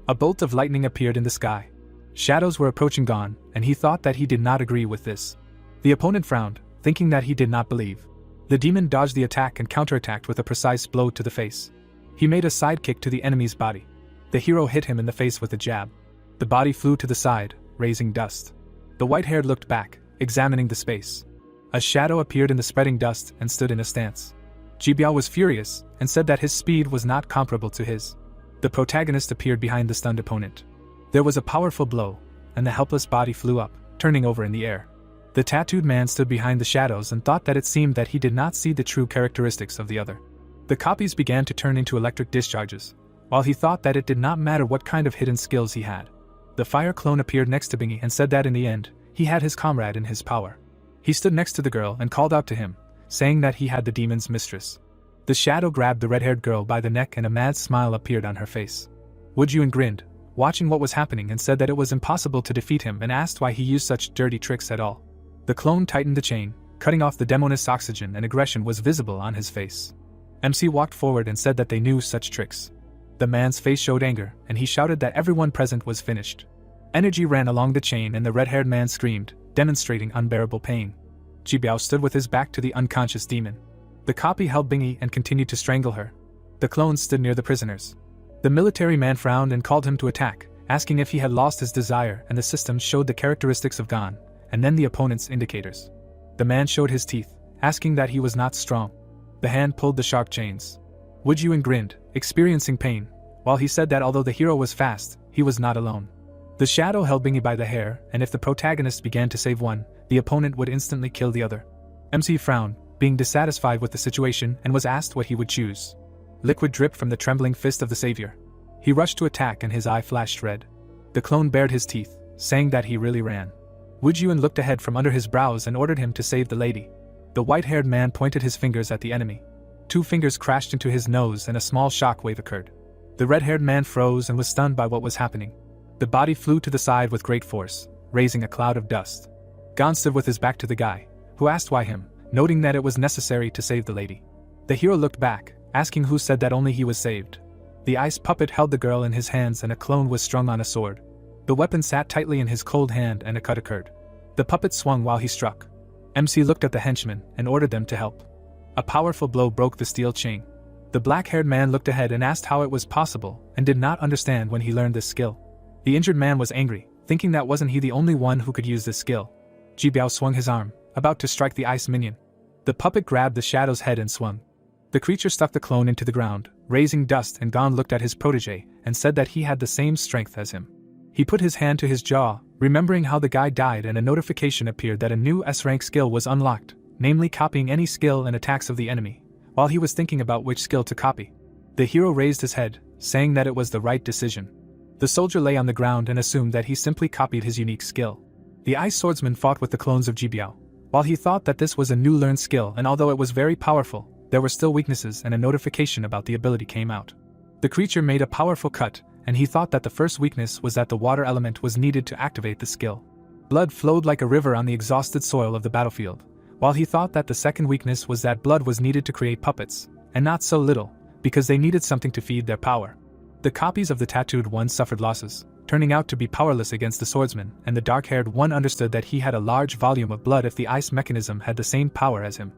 A bolt of lightning appeared in the sky. Shadows were approaching Gon, and he thought that he did not agree with this. The opponent frowned, thinking that he did not believe. The demon dodged the attack and counterattacked with a precise blow to the face. He made a sidekick to the enemy's body. The hero hit him in the face with a jab. The body flew to the side, raising dust. The white-haired looked back, examining the space. A shadow appeared in the spreading dust and stood in a stance. Jibiao was furious, and said that his speed was not comparable to his. The protagonist appeared behind the stunned opponent. There was a powerful blow, and the helpless body flew up, turning over in the air. The tattooed man stood behind the shadows and thought that it seemed that he did not see the true characteristics of the other. The copies began to turn into electric discharges, while he thought that it did not matter what kind of hidden skills he had. The fire clone appeared next to Bingy and said that in the end, he had his comrade in his power. He stood next to the girl and called out to him, saying that he had the demon's mistress. The shadow grabbed the red-haired girl by the neck and a mad smile appeared on her face. Woojun grinned, watching what was happening, and said that it was impossible to defeat him and asked why he used such dirty tricks at all. The clone tightened the chain, cutting off the demonist's oxygen, and aggression was visible on his face. MC walked forward and said that they knew such tricks. The man's face showed anger, and he shouted that everyone present was finished. Energy ran along the chain and the red-haired man screamed, demonstrating unbearable pain. Jibiao stood with his back to the unconscious demon. The copy held Bingy and continued to strangle her. The clones stood near the prisoners. The military man frowned and called him to attack, asking if he had lost his desire, and the system showed the characteristics of Gon, and then the opponent's indicators. The man showed his teeth, asking that he was not strong. The hand pulled the sharp chains. Woojun grinned, experiencing pain, while he said that although the hero was fast, he was not alone. The shadow held Bingy by the hair, and if the protagonist began to save one, the opponent would instantly kill the other. MC frowned, being dissatisfied with the situation, and was asked what he would choose. Liquid dripped from the trembling fist of the savior. He rushed to attack and his eye flashed red. The clone bared his teeth, saying that he really ran. Woojun looked ahead from under his brows and ordered him to save the lady. The white-haired man pointed his fingers at the enemy. 2 fingers crashed into his nose and a small shockwave occurred. The red-haired man froze and was stunned by what was happening. The body flew to the side with great force, raising a cloud of dust. Gon stood with his back to the guy, who asked why him, noting that it was necessary to save the lady. The hero looked back, asking who said that only he was saved. The ice puppet held the girl in his hands and a clone was strung on a sword. The weapon sat tightly in his cold hand and a cut occurred. The puppet swung while he struck. MC looked at the henchmen and ordered them to help. A powerful blow broke the steel chain. The black-haired man looked ahead and asked how it was possible, and did not understand when he learned this skill. The injured man was angry, thinking that wasn't he the only one who could use this skill. Jibiao swung his arm, about to strike the ice minion. The puppet grabbed the shadow's head and swung. The creature stuck the clone into the ground, raising dust, and Gon looked at his protege and said that he had the same strength as him. He put his hand to his jaw, remembering how the guy died, and a notification appeared that a new S-rank skill was unlocked, namely copying any skill and attacks of the enemy, while he was thinking about which skill to copy. The hero raised his head, saying that it was the right decision. The soldier lay on the ground and assumed that he simply copied his unique skill. The ice swordsman fought with the clones of Jibiao, While he thought that this was a new learned skill, and although it was very powerful, there were still weaknesses, and a notification about the ability came out. The creature made a powerful cut, and he thought that the first weakness was that the water element was needed to activate the skill. Blood flowed like a river on the exhausted soil of the battlefield, while he thought that the second weakness was that blood was needed to create puppets, and not so little, because they needed something to feed their power. The copies of the tattooed one suffered losses, turning out to be powerless against the swordsman, and the dark-haired one understood that he had a large volume of blood if the ice mechanism had the same power as him.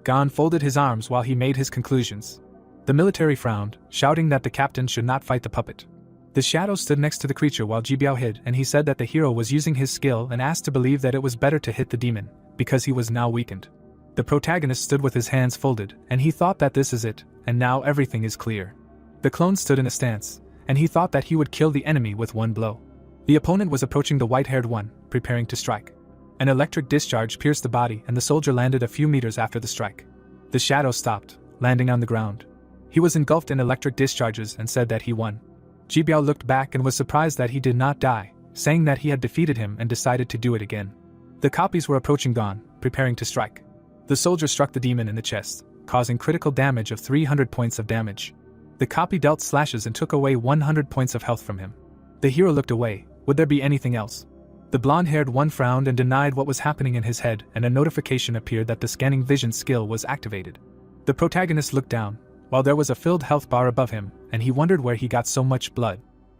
Gon folded his arms while he made his conclusions. The military frowned, shouting that the captain should not fight the puppet. The shadow stood next to the creature while Jibiao hid, and he said that the hero was using his skill and asked to believe that it was better to hit the demon, because he was now weakened. The protagonist stood with his hands folded, and he thought that this is it, and now everything is clear. The clone stood in a stance, and he thought that he would kill the enemy with one blow. The opponent was approaching the white-haired one, preparing to strike. An electric discharge pierced the body, and the soldier landed a few meters after the strike. The shadow stopped, landing on the ground. He was engulfed in electric discharges and said that he won. Jibiao looked back and was surprised that he did not die, saying that he had defeated him and decided to do it again. The copies were approaching Gon, preparing to strike. The soldier struck the demon in the chest, causing critical damage of 300 points of damage. The copy dealt slashes and took away 100 points of health from him. The hero looked away. Would there be anything else? The blonde-haired one frowned and denied what was happening in his head, and a notification appeared that the scanning vision skill was activated. The protagonist looked down, while there was a filled health bar above him, and he wondered where he got so much blood.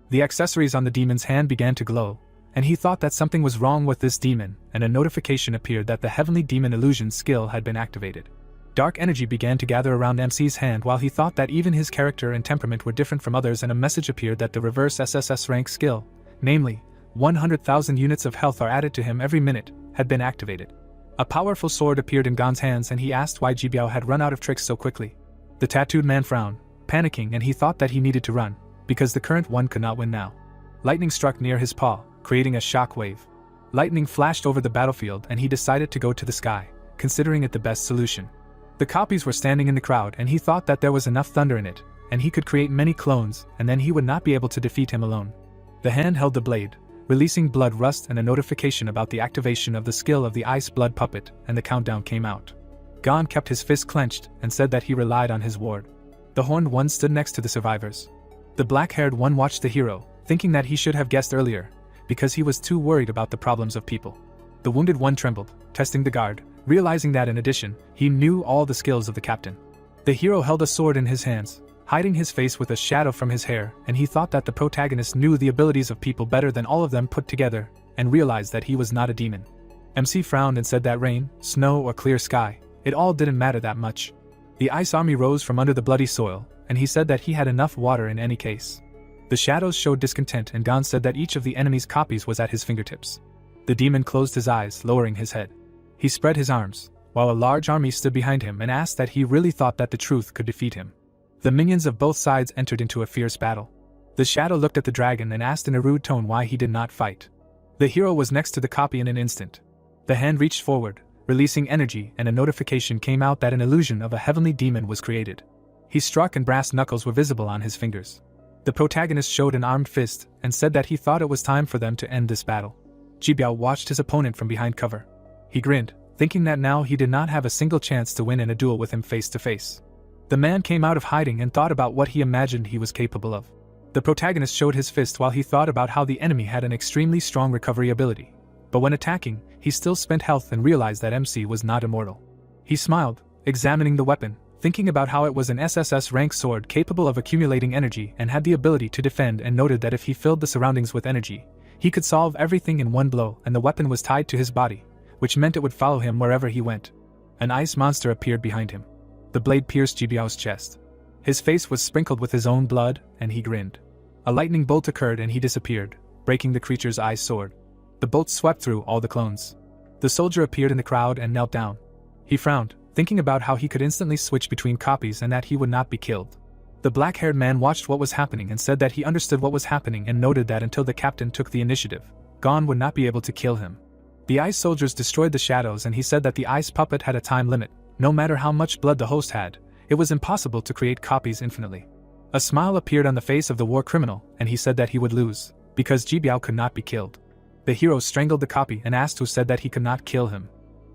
The accessories on the demon's hand began to glow, and he thought that something was wrong with this demon, and a notification appeared that the Heavenly Demon Illusion skill had been activated. Dark energy began to gather around MC's hand while he thought that even his character and temperament were different from others, and a message appeared that the reverse SSS rank skill, namely, 100,000 units of health are added to him every minute, had been activated. A powerful sword appeared in Gon's hands, and he asked why Jibiao had run out of tricks so quickly. The tattooed man frowned, panicking, and he thought that he needed to run, because the current one could not win now. Lightning struck near his paw, creating a shock wave. Lightning flashed over the battlefield, and he decided to go to the sky, considering it the best solution. The copies were standing in the crowd, and he thought that there was enough thunder in it, and he could create many clones, and then he would not be able to defeat him alone. The hand held the blade, releasing blood rust and a notification about the activation of the skill of the ice blood puppet, and the countdown came out. Gon kept his fist clenched and said that he relied on his ward. The horned one stood next to the survivors. The black-haired one watched the hero, thinking that he should have guessed earlier, because he was too worried about the problems of people. The wounded one trembled, testing the guard, realizing that in addition, he knew all the skills of the captain. The hero held a sword in his hands, hiding his face with a shadow from his hair, and he thought that the protagonist knew the abilities of people better than all of them put together, and realized that he was not a demon. MC frowned and said that rain, snow, or clear sky, it all didn't matter that much. The ice army rose from under the bloody soil, and he said that he had enough water in any case. The shadows showed discontent, and Gon said that each of the enemy's copies was at his fingertips. The demon closed his eyes, lowering his head. He spread his arms, while a large army stood behind him, and asked that he really thought that the truth could defeat him. The minions of both sides entered into a fierce battle. The shadow looked at the dragon and asked in a rude tone why he did not fight. The hero was next to the copy in an instant. The hand reached forward, releasing energy, and a notification came out that an illusion of a heavenly demon was created. He struck, and brass knuckles were visible on his fingers. The protagonist showed an armed fist and said that he thought it was time for them to end this battle. Jibiao watched his opponent from behind cover. He grinned, thinking that now he did not have a single chance to win in a duel with him face to face. The man came out of hiding and thought about what he imagined he was capable of. The protagonist showed his fist while he thought about how the enemy had an extremely strong recovery ability. But when attacking, he still spent health and realized that MC was not immortal. He smiled, examining the weapon, thinking about how it was an SSS rank sword capable of accumulating energy and had the ability to defend, and noted that if he filled the surroundings with energy, he could solve everything in one blow, and the weapon was tied to his body, which meant it would follow him wherever he went. An ice monster appeared behind him. The blade pierced Jibiao's chest. His face was sprinkled with his own blood, and he grinned. A lightning bolt occurred and he disappeared, breaking the creature's ice sword. The bolt swept through all the clones. The soldier appeared in the crowd and knelt down. He frowned, thinking about how he could instantly switch between copies and that he would not be killed. The black-haired man watched what was happening and said that he understood what was happening, and noted that until the captain took the initiative, Gon would not be able to kill him. The ice soldiers destroyed the shadows, and he said that the ice puppet had a time limit. No matter how much blood the host had, it was impossible to create copies infinitely. A smile appeared on the face of the war criminal, and he said that he would lose, because Jibiao could not be killed. The hero strangled the copy and asked who said that he could not kill him.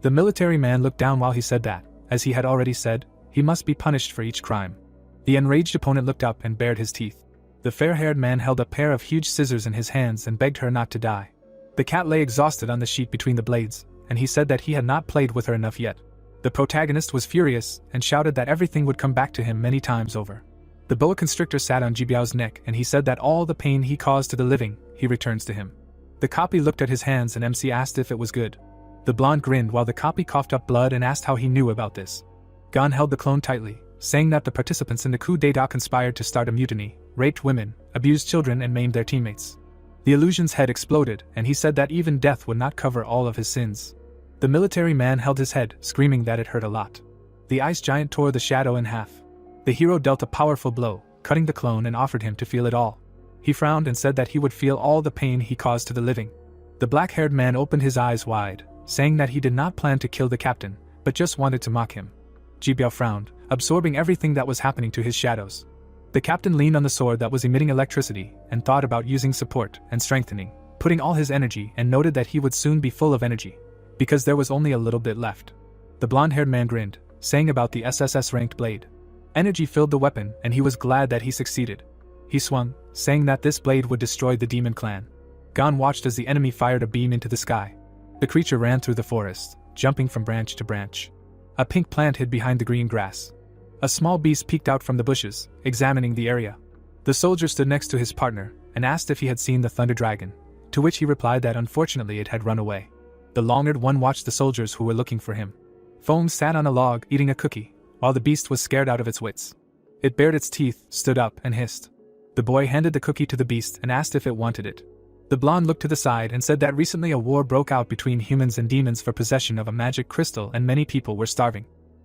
The military man looked down while he said that, as he had already said, he must be punished for each crime. The enraged opponent looked up and bared his teeth. The fair-haired man held a pair of huge scissors in his hands and begged her not to die. The cat lay exhausted on the sheet between the blades, and he said that he had not played with her enough yet. The protagonist was furious and shouted that everything would come back to him many times over. The boa constrictor sat on Jibiao's neck and he said that all the pain he caused to the living, he returns to him. The copy looked at his hands and MC asked if it was good. The blonde grinned while the copy coughed up blood and asked how he knew about this. Gon held the clone tightly, saying that the participants in the coup d'état conspired to start a mutiny, raped women, abused children and maimed their teammates. The illusion's head exploded and he said that even death would not cover all of his sins. The military man held his head, screaming that it hurt a lot. The ice giant tore the shadow in half. The hero dealt a powerful blow, cutting the clone and offered him to feel it all. He frowned and said that he would feel all the pain he caused to the living. The black-haired man opened his eyes wide, saying that he did not plan to kill the captain, but just wanted to mock him. Jibiao frowned, absorbing everything that was happening to his shadows. The captain leaned on the sword that was emitting electricity and thought about using support and strengthening, putting all his energy and noted that he would soon be full of energy, because there was only a little bit left. The blonde-haired man grinned, saying about the SSS-ranked blade. Energy filled the weapon and he was glad that he succeeded. He swung, saying that this blade would destroy the demon clan. Gon watched as the enemy fired a beam into the sky. The creature ran through the forest, jumping from branch to branch. A pink plant hid behind the green grass. A small beast peeked out from the bushes, examining the area. The soldier stood next to his partner and asked if he had seen the thunder dragon, to which he replied that unfortunately it had run away. The long-haired one watched the soldiers who were looking for him. Foam sat on a log eating a cookie, while the beast was scared out of its wits. It bared its teeth, stood up, and hissed. The boy handed the cookie to the beast and asked if it wanted it. The blonde looked to the side and said that recently a war broke out between humans and demons for possession of a magic crystal and many people were starving.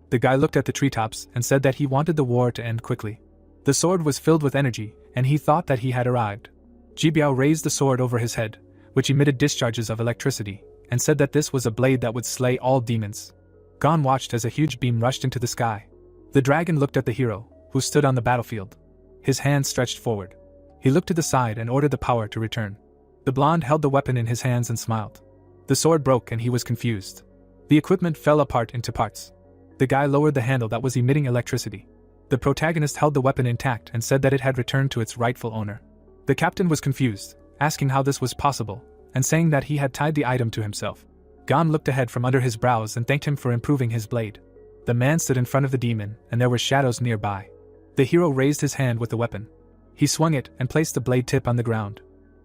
The guy looked at the treetops and said that he wanted the war to end quickly. The sword was filled with energy, and he thought that he had arrived. Jibiao raised the sword over his head, which emitted discharges of electricity, and said that this was a blade that would slay all demons. Gon watched as a huge beam rushed into the sky. The dragon looked at the hero, who stood on the battlefield. His hand stretched forward. He looked to the side and ordered the power to return. The blonde held the weapon in his hands and smiled. The sword broke and he was confused. The equipment fell apart into parts. The guy lowered the handle that was emitting electricity. The protagonist held the weapon intact and said that it had returned to its rightful owner. The captain was confused, asking how this was possible, and saying that he had tied the item to himself. Gon looked ahead from under his brows and thanked him for improving his blade. The man stood in front of the demon, and there were shadows nearby. The hero raised his hand with the weapon. He swung it and placed the blade tip on the ground.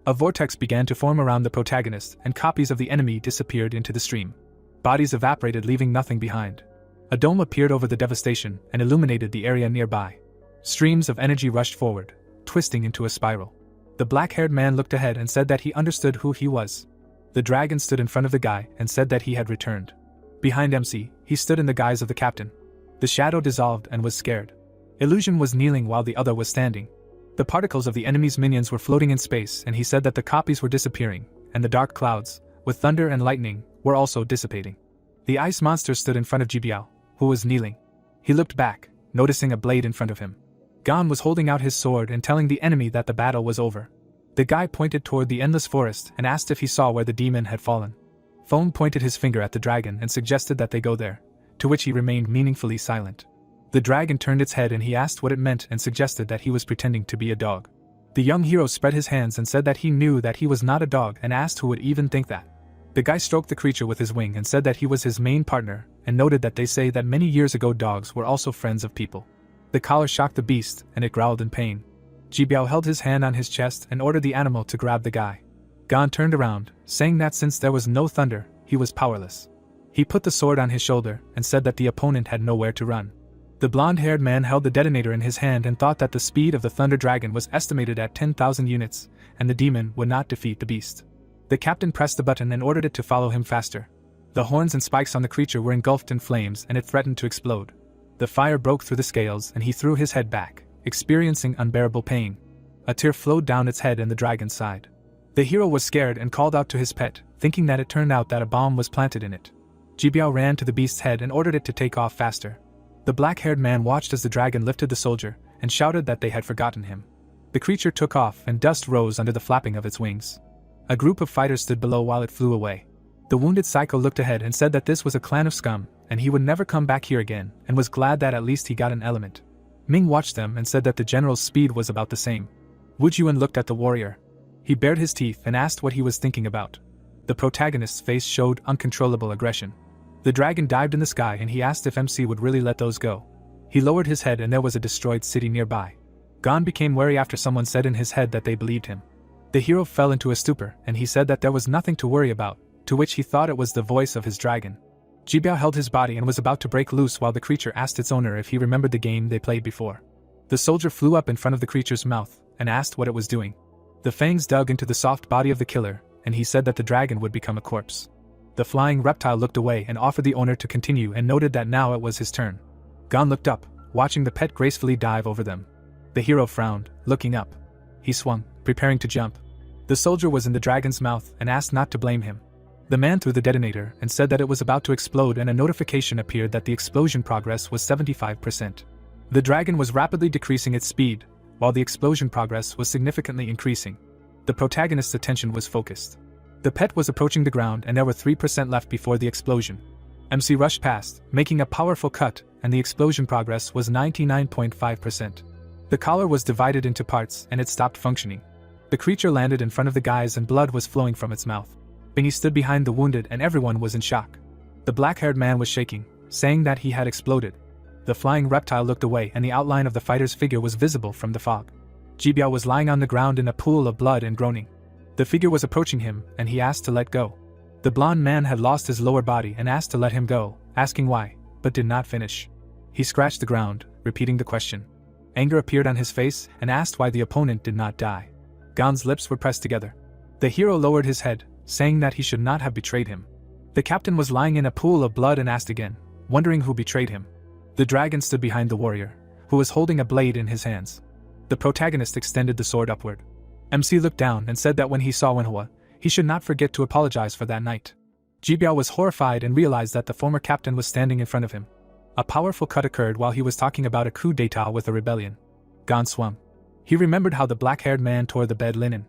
A vortex began to form around the protagonist, and copies of the enemy disappeared into the stream. Bodies evaporated, leaving nothing behind. A dome appeared over the devastation and illuminated the area nearby. Streams of energy rushed forward, twisting into a spiral. The black-haired man looked ahead and said that he understood who he was. The dragon stood in front of the guy and said that he had returned. Behind MC, he stood in the guise of the captain. The shadow dissolved and was scared. Illusion was kneeling while the other was standing. The particles of the enemy's minions were floating in space, and he said that the copies were disappearing, and the dark clouds, with thunder and lightning, were also dissipating. The ice monster stood in front of Jibiao, who was kneeling. He looked back, noticing a blade in front of him. Gon was holding out his sword and telling the enemy that the battle was over. The guy pointed toward the endless forest and asked if he saw where the demon had fallen. Foam pointed his finger at the dragon and suggested that they go there, to which he remained meaningfully silent. The dragon turned its head and he asked what it meant and suggested that he was pretending to be a dog. The young hero spread his hands and said that he knew that he was not a dog and asked who would even think that. The guy stroked the creature with his wing and said that he was his main partner, and noted that they say that many years ago dogs were also friends of people. The collar shocked the beast, and it growled in pain. Jibiao held his hand on his chest and ordered the animal to grab the guy. Gon turned around, saying that since there was no thunder, he was powerless. He put the sword on his shoulder and said that the opponent had nowhere to run. The blonde-haired man held the detonator in his hand and thought that the speed of the thunder dragon was estimated at 10,000 units, and the demon would not defeat the beast. The captain pressed the button and ordered it to follow him faster. The horns and spikes on the creature were engulfed in flames and it threatened to explode. The fire broke through the scales and he threw his head back, experiencing unbearable pain. A tear flowed down its head and the dragon's side. The hero was scared and called out to his pet, thinking that it turned out that a bomb was planted in it. Jibiao ran to the beast's head and ordered it to take off faster. The black-haired man watched as the dragon lifted the soldier and shouted that they had forgotten him. The creature took off and dust rose under the flapping of its wings. A group of fighters stood below while it flew away. The wounded psycho looked ahead and said that this was a clan of scum, and he would never come back here again, and was glad that at least he got an element. Ming watched them and said that the general's speed was about the same. Wu Juan looked at the warrior. He bared his teeth and asked what he was thinking about. The protagonist's face showed uncontrollable aggression. The dragon dived in the sky and he asked if MC would really let those go. He lowered his head and there was a destroyed city nearby. Gon became wary after someone said in his head that they believed him. The hero fell into a stupor and he said that there was nothing to worry about, to which he thought it was the voice of his dragon. Jibiao held his body and was about to break loose while the creature asked its owner if he remembered the game they played before. The soldier flew up in front of the creature's mouth and asked what it was doing. The fangs dug into the soft body of the killer, and he said that the dragon would become a corpse. The flying reptile looked away and offered the owner to continue and noted that now it was his turn. Gon looked up, watching the pet gracefully dive over them. The hero frowned, looking up. He swung, preparing to jump. The soldier was in the dragon's mouth and asked not to blame him. The man threw the detonator and said that it was about to explode and a notification appeared that the explosion progress was 75%. The dragon was rapidly decreasing its speed, while the explosion progress was significantly increasing. The protagonist's attention was focused. The pet was approaching the ground and there were 3% left before the explosion. MC rushed past, making a powerful cut, and the explosion progress was 99.5%. The collar was divided into parts and it stopped functioning. The creature landed in front of the guys and blood was flowing from its mouth. Bingy stood behind the wounded and everyone was in shock. The black-haired man was shaking, saying that he had exploded. The flying reptile looked away and the outline of the fighter's figure was visible from the fog. Jibiao was lying on the ground in a pool of blood and groaning. The figure was approaching him and he asked to let go. The blonde man had lost his lower body and asked to let him go, asking why, but did not finish. He scratched the ground, repeating the question. Anger appeared on his face and asked why the opponent did not die. Gon's lips were pressed together. The hero lowered his head, saying that he should not have betrayed him. The captain was lying in a pool of blood and asked again, wondering who betrayed him. The dragon stood behind the warrior, who was holding a blade in his hands. The protagonist extended the sword upward. MC looked down and said that when he saw Manhwa, he should not forget to apologize for that night. Jibiao was horrified and realized that the former captain was standing in front of him. A powerful cut occurred while he was talking about a coup d'état with a rebellion. Gon swung. He remembered how the black-haired man tore the bed linen.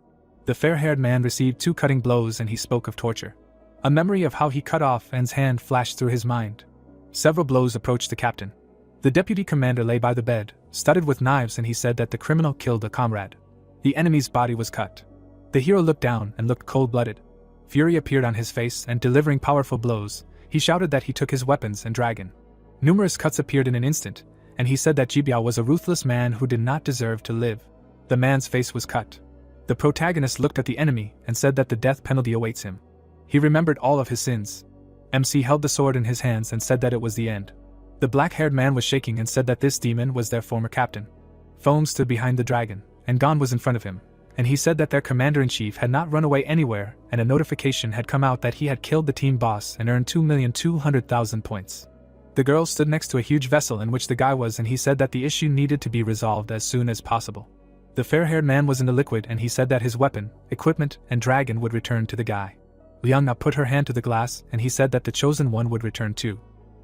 The fair-haired man received 2 cutting blows and he spoke of torture. A memory of how he cut off An's hand flashed through his mind. Several blows approached the captain. The deputy commander lay by the bed, studded with knives, and he said that the criminal killed a comrade. The enemy's body was cut. The hero looked down and looked cold-blooded. Fury appeared on his face and delivering powerful blows, he shouted that he took his weapons and dragon. Numerous cuts appeared in an instant, and he said that Jibiao was a ruthless man who did not deserve to live. The man's face was cut. The protagonist looked at the enemy and said that the death penalty awaits him. He remembered all of his sins. MC held the sword in his hands and said that it was the end. The black-haired man was shaking and said that this demon was their former captain. Foam stood behind the dragon, and Gon was in front of him, and he said that their commander-in-chief had not run away anywhere and a notification had come out that he had killed the team boss and earned 2,200,000 points. The girl stood next to a huge vessel in which the guy was and he said that the issue needed to be resolved as soon as possible. The fair-haired man was in the liquid and he said that his weapon, equipment, and dragon would return to the guy. Liang put her hand to the glass and he said that the chosen one would return too.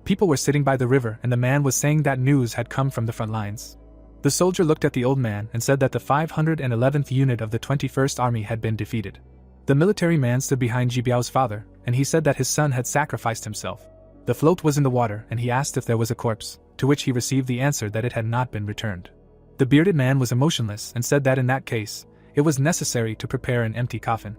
People were sitting by the river and the man was saying that news had come from the front lines. The soldier looked at the old man and said that the 511th unit of the 21st Army had been defeated. The military man stood behind Jibiao's father and he said that his son had sacrificed himself. The float was in the water and he asked if there was a corpse, to which he received the answer that it had not been returned. The bearded man was emotionless and said that in that case, it was necessary to prepare an empty coffin.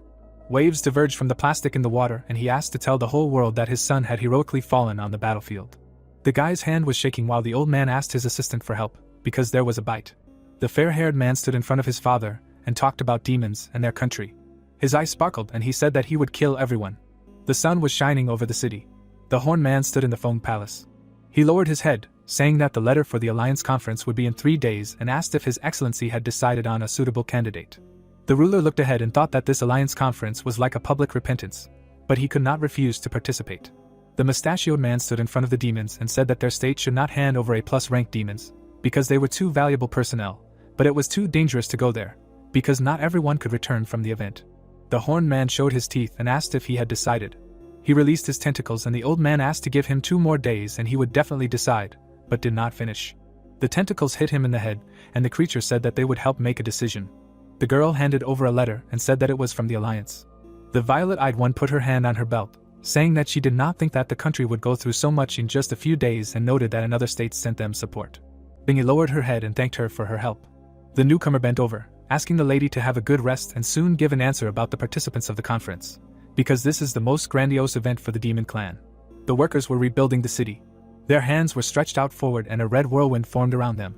Waves diverged from the plastic in the water and he asked to tell the whole world that his son had heroically fallen on the battlefield. The guy's hand was shaking while the old man asked his assistant for help, because there was a bite. The fair-haired man stood in front of his father and talked about demons and their country. His eyes sparkled and he said that he would kill everyone. The sun was shining over the city. The horn man stood in the Foam Palace. He lowered his head, saying that the letter for the Alliance Conference would be in 3 days and asked if His Excellency had decided on a suitable candidate. The ruler looked ahead and thought that this Alliance Conference was like a public repentance, but he could not refuse to participate. The mustachioed man stood in front of the demons and said that their state should not hand over A+ rank demons, because they were too valuable personnel, but it was too dangerous to go there, because not everyone could return from the event. The horn man showed his teeth and asked if he had decided. He released his tentacles and the old man asked to give him 2 more days and he would definitely decide, but did not finish. The tentacles hit him in the head, and the creature said that they would help make a decision. The girl handed over a letter and said that it was from the Alliance. The violet-eyed one put her hand on her belt, saying that she did not think that the country would go through so much in just a few days and noted that another state sent them support. Bingy lowered her head and thanked her for her help. The newcomer bent over, asking the lady to have a good rest and soon give an answer about the participants of the conference, because this is the most grandiose event for the demon clan. The workers were rebuilding the city. Their hands were stretched out forward and a red whirlwind formed around them.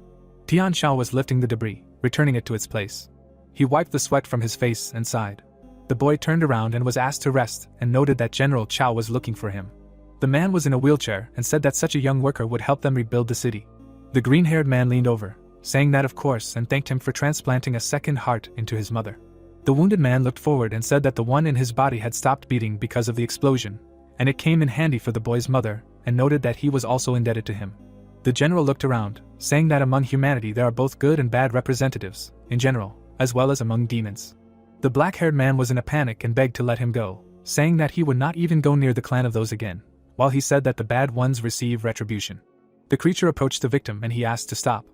Tian Shao was lifting the debris, returning it to its place. He wiped the sweat from his face and sighed. The boy turned around and was asked to rest and noted that General Chao was looking for him. The man was in a wheelchair and said that such a young worker would help them rebuild the city. The green-haired man leaned over, saying that of course and thanked him for transplanting a second heart into his mother. The wounded man looked forward and said that the one in his body had stopped beating because of the explosion, and it came in handy for the boy's mother, and noted that he was also indebted to him. The general looked around, saying that among humanity there are both good and bad representatives, in general, as well as among demons. The black-haired man was in a panic and begged to let him go, saying that he would not even go near the clan of those again, while he said that the bad ones receive retribution. The creature approached the victim and he asked to stop.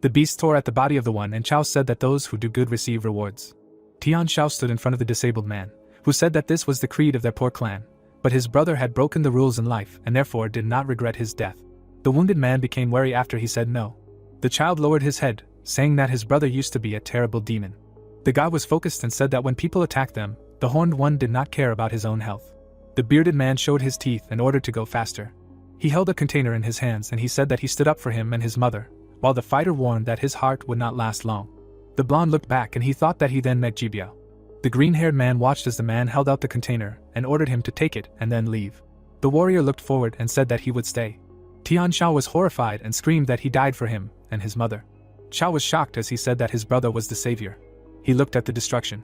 The beast tore at the body of the one and Chao said that those who do good receive rewards. Tian Shao stood in front of the disabled man, who said that this was the creed of their poor clan, but his brother had broken the rules in life and therefore did not regret his death. The wounded man became wary after he said no. The child lowered his head, saying that his brother used to be a terrible demon. The guy was focused and said that when people attacked them, the horned one did not care about his own health. The bearded man showed his teeth and ordered to go faster. He held a container in his hands and he said that he stood up for him and his mother, while the fighter warned that his heart would not last long. The blonde looked back and he thought that he then met Jibiao. The green-haired man watched as the man held out the container and ordered him to take it and then leave. The warrior looked forward and said that he would stay. Tian Shao was horrified and screamed that he died for him and his mother. Chao was shocked as he said that his brother was the savior. He looked at the destruction.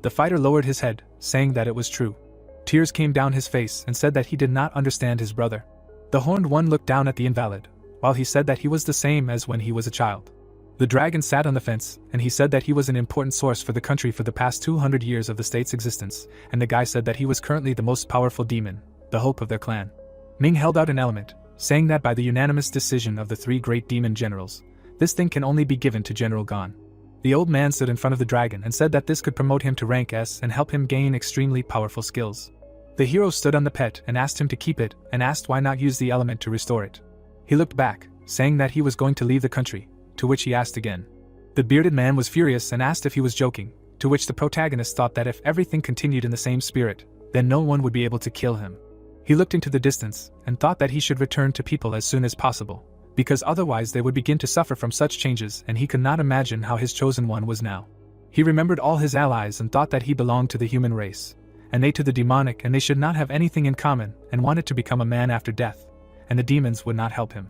The fighter lowered his head, saying that it was true. Tears came down his face and said that he did not understand his brother. The horned one looked down at the invalid, while he said that he was the same as when he was a child. The dragon sat on the fence, and he said that he was an important source for the country for the past 200 years of the state's existence, and the guy said that he was currently the most powerful demon, the hope of their clan. Ming held out an element, saying that by the unanimous decision of the three great demon generals, this thing can only be given to General Gon. The old man stood in front of the dragon and said that this could promote him to rank S and help him gain extremely powerful skills. The hero stood on the pet and asked him to keep it and asked why not use the element to restore it. He looked back, saying that he was going to leave the country, to which he asked again. The bearded man was furious and asked if he was joking, to which the protagonist thought that if everything continued in the same spirit, then no one would be able to kill him. He looked into the distance and thought that he should return to people as soon as possible, because otherwise they would begin to suffer from such changes and he could not imagine how his chosen one was now. He remembered all his allies and thought that he belonged to the human race, and they to the demonic, and they should not have anything in common, and wanted to become a man after death, and the demons would not help him.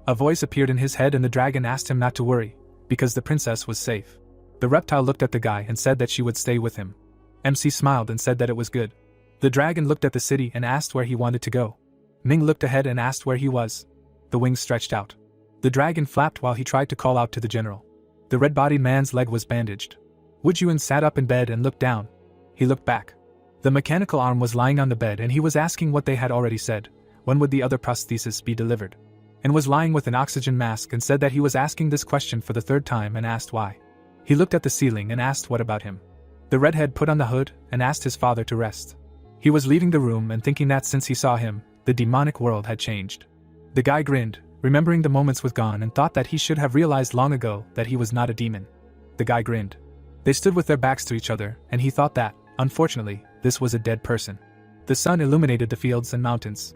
A voice appeared in his head and the dragon asked him not to worry, because the princess was safe. The reptile looked at the guy and said that she would stay with him. MC smiled and said that it was good. The dragon looked at the city and asked where he wanted to go. Ming looked ahead and asked where he was. The wings stretched out. The dragon flapped while he tried to call out to the general. The red-bodied man's leg was bandaged. Wujuan sat up in bed and looked down. He looked back. The mechanical arm was lying on the bed and he was asking what they had already said. When would the other prosthesis be delivered? And was lying with an oxygen mask and said that he was asking this question for the third time and asked why. He looked at the ceiling and asked what about him. The redhead put on the hood and asked his father to rest. He was leaving the room and thinking that since he saw him, the demonic world had changed. The guy grinned, remembering the moments with Gon and thought that he should have realized long ago that he was not a demon. The guy grinned. They stood with their backs to each other and he thought that, unfortunately, this was a dead person. The sun illuminated the fields and mountains.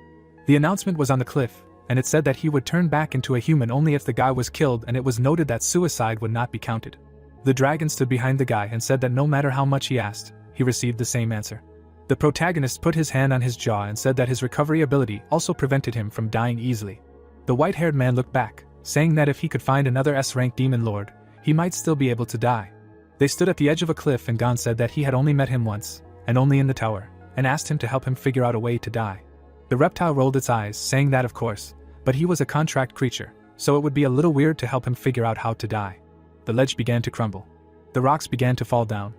The announcement was on the cliff, and it said that he would turn back into a human only if the guy was killed, and it was noted that suicide would not be counted. The dragon stood behind the guy and said that no matter how much he asked, he received the same answer. The protagonist put his hand on his jaw and said that his recovery ability also prevented him from dying easily. The white-haired man looked back, saying that if he could find another S-rank demon lord, he might still be able to die. They stood at the edge of a cliff and Gon said that he had only met him once, and only in the tower, and asked him to help him figure out a way to die. The reptile rolled its eyes, saying that of course, but he was a contract creature, so it would be a little weird to help him figure out how to die. The ledge began to crumble. The rocks began to fall down.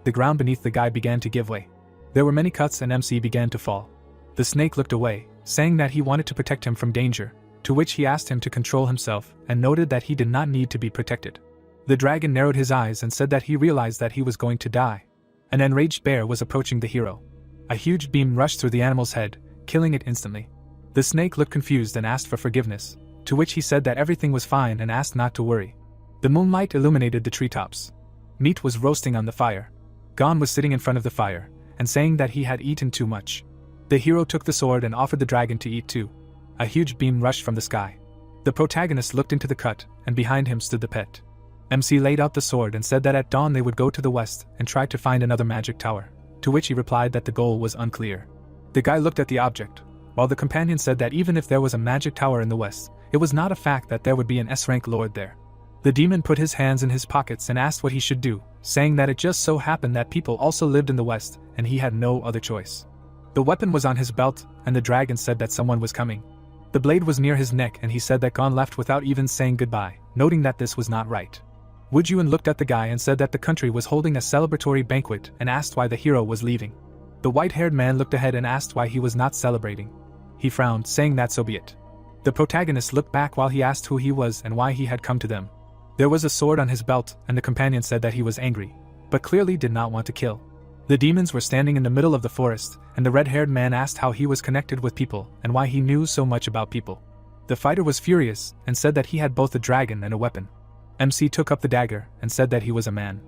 The ground beneath the guy began to give way. There were many cuts and MC began to fall. The snake looked away, saying that he wanted to protect him from danger, to which he asked him to control himself and noted that he did not need to be protected. The dragon narrowed his eyes and said that he realized that he was going to die. An enraged bear was approaching the hero. A huge beam rushed through the animal's head, killing it instantly. The snake looked confused and asked for forgiveness, to which he said that everything was fine and asked not to worry. The moonlight illuminated the treetops. Meat was roasting on the fire. Gon was sitting in front of the fire, and saying that he had eaten too much. The hero took the sword and offered the dragon to eat too. A huge beam rushed from the sky. The protagonist looked into the cut, and behind him stood the pet. MC laid out the sword and said that at dawn they would go to the west and try to find another magic tower, to which he replied that the goal was unclear. The guy looked at the object, while the companion said that even if there was a magic tower in the west, it was not a fact that there would be an S-rank lord there. The demon put his hands in his pockets and asked what he should do, saying that it just so happened that people also lived in the west and he had no other choice. The weapon was on his belt, and the dragon said that someone was coming. The blade was near his neck and he said that Gon left without even saying goodbye, noting that this was not right. Woodyun looked at the guy and said that the country was holding a celebratory banquet and asked why the hero was leaving. The white-haired man looked ahead and asked why he was not celebrating. He frowned, saying that so be it. The protagonist looked back while he asked who he was and why he had come to them. There was a sword on his belt, and the companion said that he was angry, but clearly did not want to kill. The demons were standing in the middle of the forest, and the red-haired man asked how he was connected with people and why he knew so much about people. The fighter was furious and said that he had both a dragon and a weapon. MC took up the dagger and said that he was a man.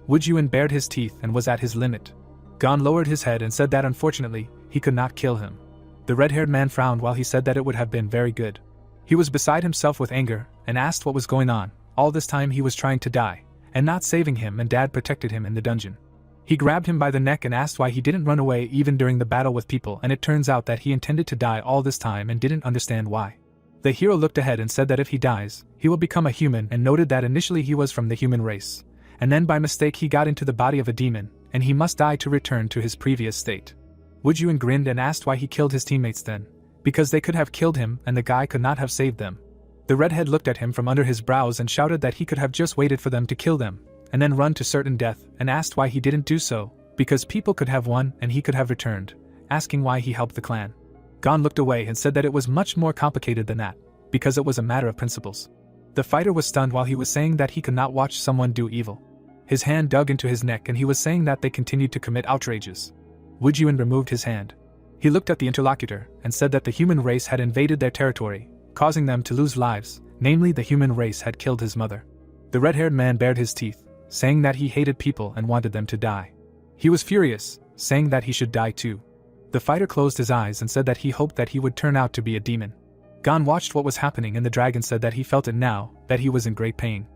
Woodyun bared his teeth and was at his limit. Gon lowered his head and said that unfortunately, he could not kill him. The red-haired man frowned while he said that it would have been very good. He was beside himself with anger and asked what was going on. All this time he was trying to die, and not saving him, and Dad protected him in the dungeon. He grabbed him by the neck and asked why he didn't run away even during the battle with people, and it turns out that he intended to die all this time and didn't understand why. The hero looked ahead and said that if he dies, he will become a human, and noted that initially he was from the human race, and then by mistake he got into the body of a demon, and he must die to return to his previous state. Woodyun grinned and asked why he killed his teammates then, because they could have killed him and the guy could not have saved them. The redhead looked at him from under his brows and shouted that he could have just waited for them to kill them, and then run to certain death, and asked why he didn't do so, because people could have won and he could have returned, asking why he helped the clan. Gon looked away and said that it was much more complicated than that, because it was a matter of principles. The fighter was stunned while he was saying that he could not watch someone do evil. His hand dug into his neck and he was saying that they continued to commit outrages. Woodyun removed his hand. He looked at the interlocutor and said that the human race had invaded their territory, causing them to lose lives, namely the human race had killed his mother. The red-haired man bared his teeth, saying that he hated people and wanted them to die. He was furious, saying that he should die too. The fighter closed his eyes and said that he hoped that he would turn out to be a demon. Gon watched what was happening and the dragon said that he felt it now, that he was in great pain.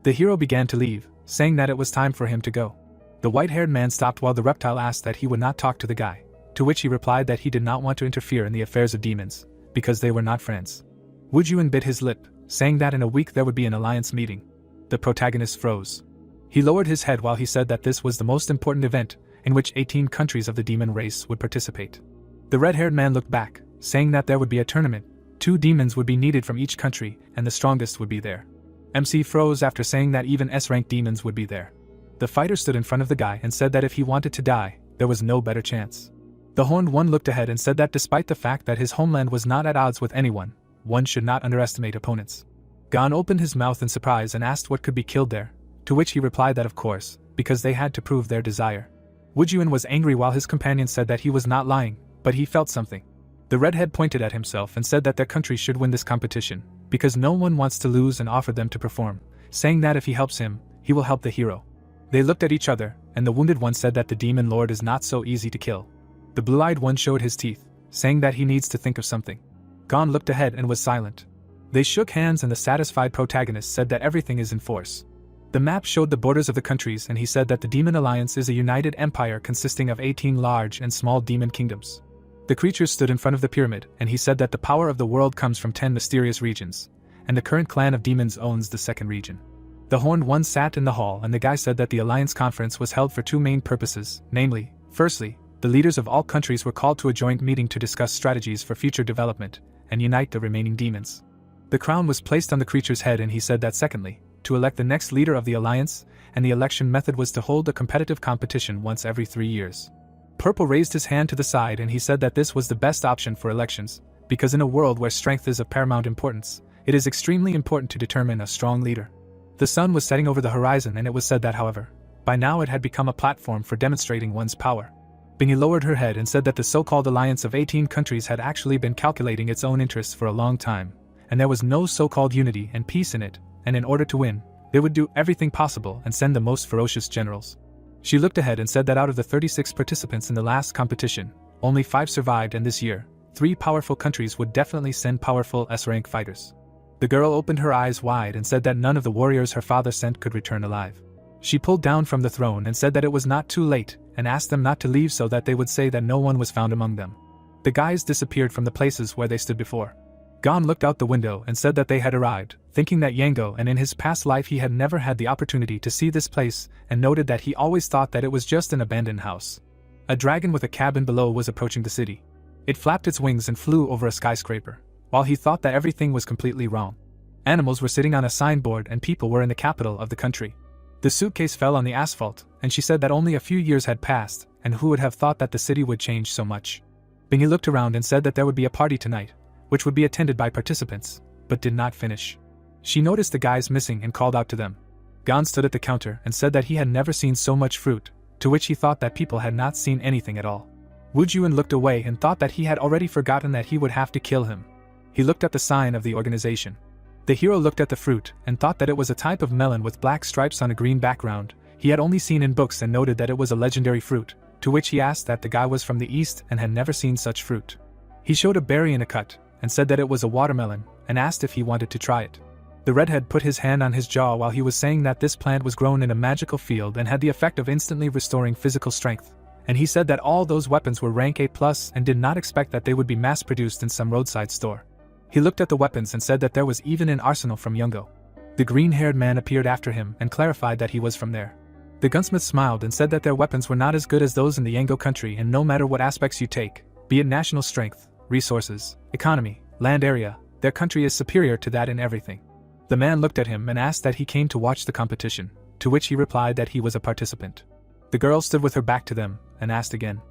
The hero began to leave, saying that it was time for him to go. The white-haired man stopped while the reptile asked that he would not talk to the guy, to which he replied that he did not want to interfere in the affairs of demons, because they were not friends. Woodyun bit his lip, saying that in a week there would be an alliance meeting. The protagonist froze. He lowered his head while he said that this was the most important event, in which 18 countries of the demon race would participate. The red-haired man looked back, saying that there would be a tournament. 2 demons would be needed from each country, and the strongest would be there. MC froze after saying that even S-rank demons would be there. The fighter stood in front of the guy and said that if he wanted to die, there was no better chance. The horned one looked ahead and said that despite the fact that his homeland was not at odds with anyone, one should not underestimate opponents. Gon opened his mouth in surprise and asked what could be killed there, to which he replied that of course, because they had to prove their desire. Woodyun was angry while his companion said that he was not lying, but he felt something. The redhead pointed at himself and said that their country should win this competition, because no one wants to lose, and offered them to perform, saying that if he helps him, he will help the hero. They looked at each other, and the wounded one said that the demon lord is not so easy to kill. The blue-eyed one showed his teeth, saying that he needs to think of something. Gon looked ahead and was silent. They shook hands and the satisfied protagonist said that everything is in force. The map showed the borders of the countries and he said that the Demon Alliance is a united empire consisting of 18 large and small demon kingdoms. The creatures stood in front of the pyramid and he said that the power of the world comes from 10 mysterious regions, and the current clan of demons owns the second region. The horned one sat in the hall and the guy said that the Alliance conference was held for 2 main purposes, namely, firstly, the leaders of all countries were called to a joint meeting to discuss strategies for future development and unite the remaining demons. The crown was placed on the creature's head and he said that secondly, to elect the next leader of the Alliance, and the election method was to hold a competitive competition once every 3 years. Purple raised his hand to the side and he said that this was the best option for elections, because in a world where strength is of paramount importance, it is extremely important to determine a strong leader. The sun was setting over the horizon and it was said that however, by now it had become a platform for demonstrating one's power. Bingy lowered her head and said that the so-called alliance of 18 countries had actually been calculating its own interests for a long time, and there was no so-called unity and peace in it, and in order to win, they would do everything possible and send the most ferocious generals. She looked ahead and said that out of the 36 participants in the last competition, only 5 survived, and this year, 3 powerful countries would definitely send powerful S-rank fighters. The girl opened her eyes wide and said that none of the warriors her father sent could return alive. She pulled down from the throne and said that it was not too late, and asked them not to leave so that they would say that no one was found among them. The guys disappeared from the places where they stood before. Gon looked out the window and said that they had arrived, thinking that Yango, and in his past life he had never had the opportunity to see this place, and noted that he always thought that it was just an abandoned house. A dragon with a cabin below was approaching the city. It flapped its wings and flew over a skyscraper, while he thought that everything was completely wrong. Animals were sitting on a signboard and people were in the capital of the country. The suitcase fell on the asphalt, and she said that only a few years had passed, and who would have thought that the city would change so much. Bingy looked around and said that there would be a party tonight, which would be attended by participants, but did not finish. She noticed the guys missing and called out to them. Gon stood at the counter and said that he had never seen so much fruit, to which he thought that people had not seen anything at all. Wu Juan looked away and thought that he had already forgotten that he would have to kill him. He looked at the sign of the organization. The hero looked at the fruit and thought that it was a type of melon with black stripes on a green background. He had only seen in books and noted that it was a legendary fruit, to which he asked that the guy was from the east and had never seen such fruit. He showed a berry in a cut, and said that it was a watermelon, and asked if he wanted to try it. The redhead put his hand on his jaw while he was saying that this plant was grown in a magical field and had the effect of instantly restoring physical strength, and he said that all those weapons were rank A+ and did not expect that they would be mass-produced in some roadside store. He looked at the weapons and said that there was even an arsenal from Yungo. The green-haired man appeared after him and clarified that he was from there. The gunsmith smiled and said that their weapons were not as good as those in the Yango country, and no matter what aspects you take, be it national strength, resources, economy, land area, their country is superior to that in everything. The man looked at him and asked that he came to watch the competition, to which he replied that he was a participant. The girl stood with her back to them, and asked again.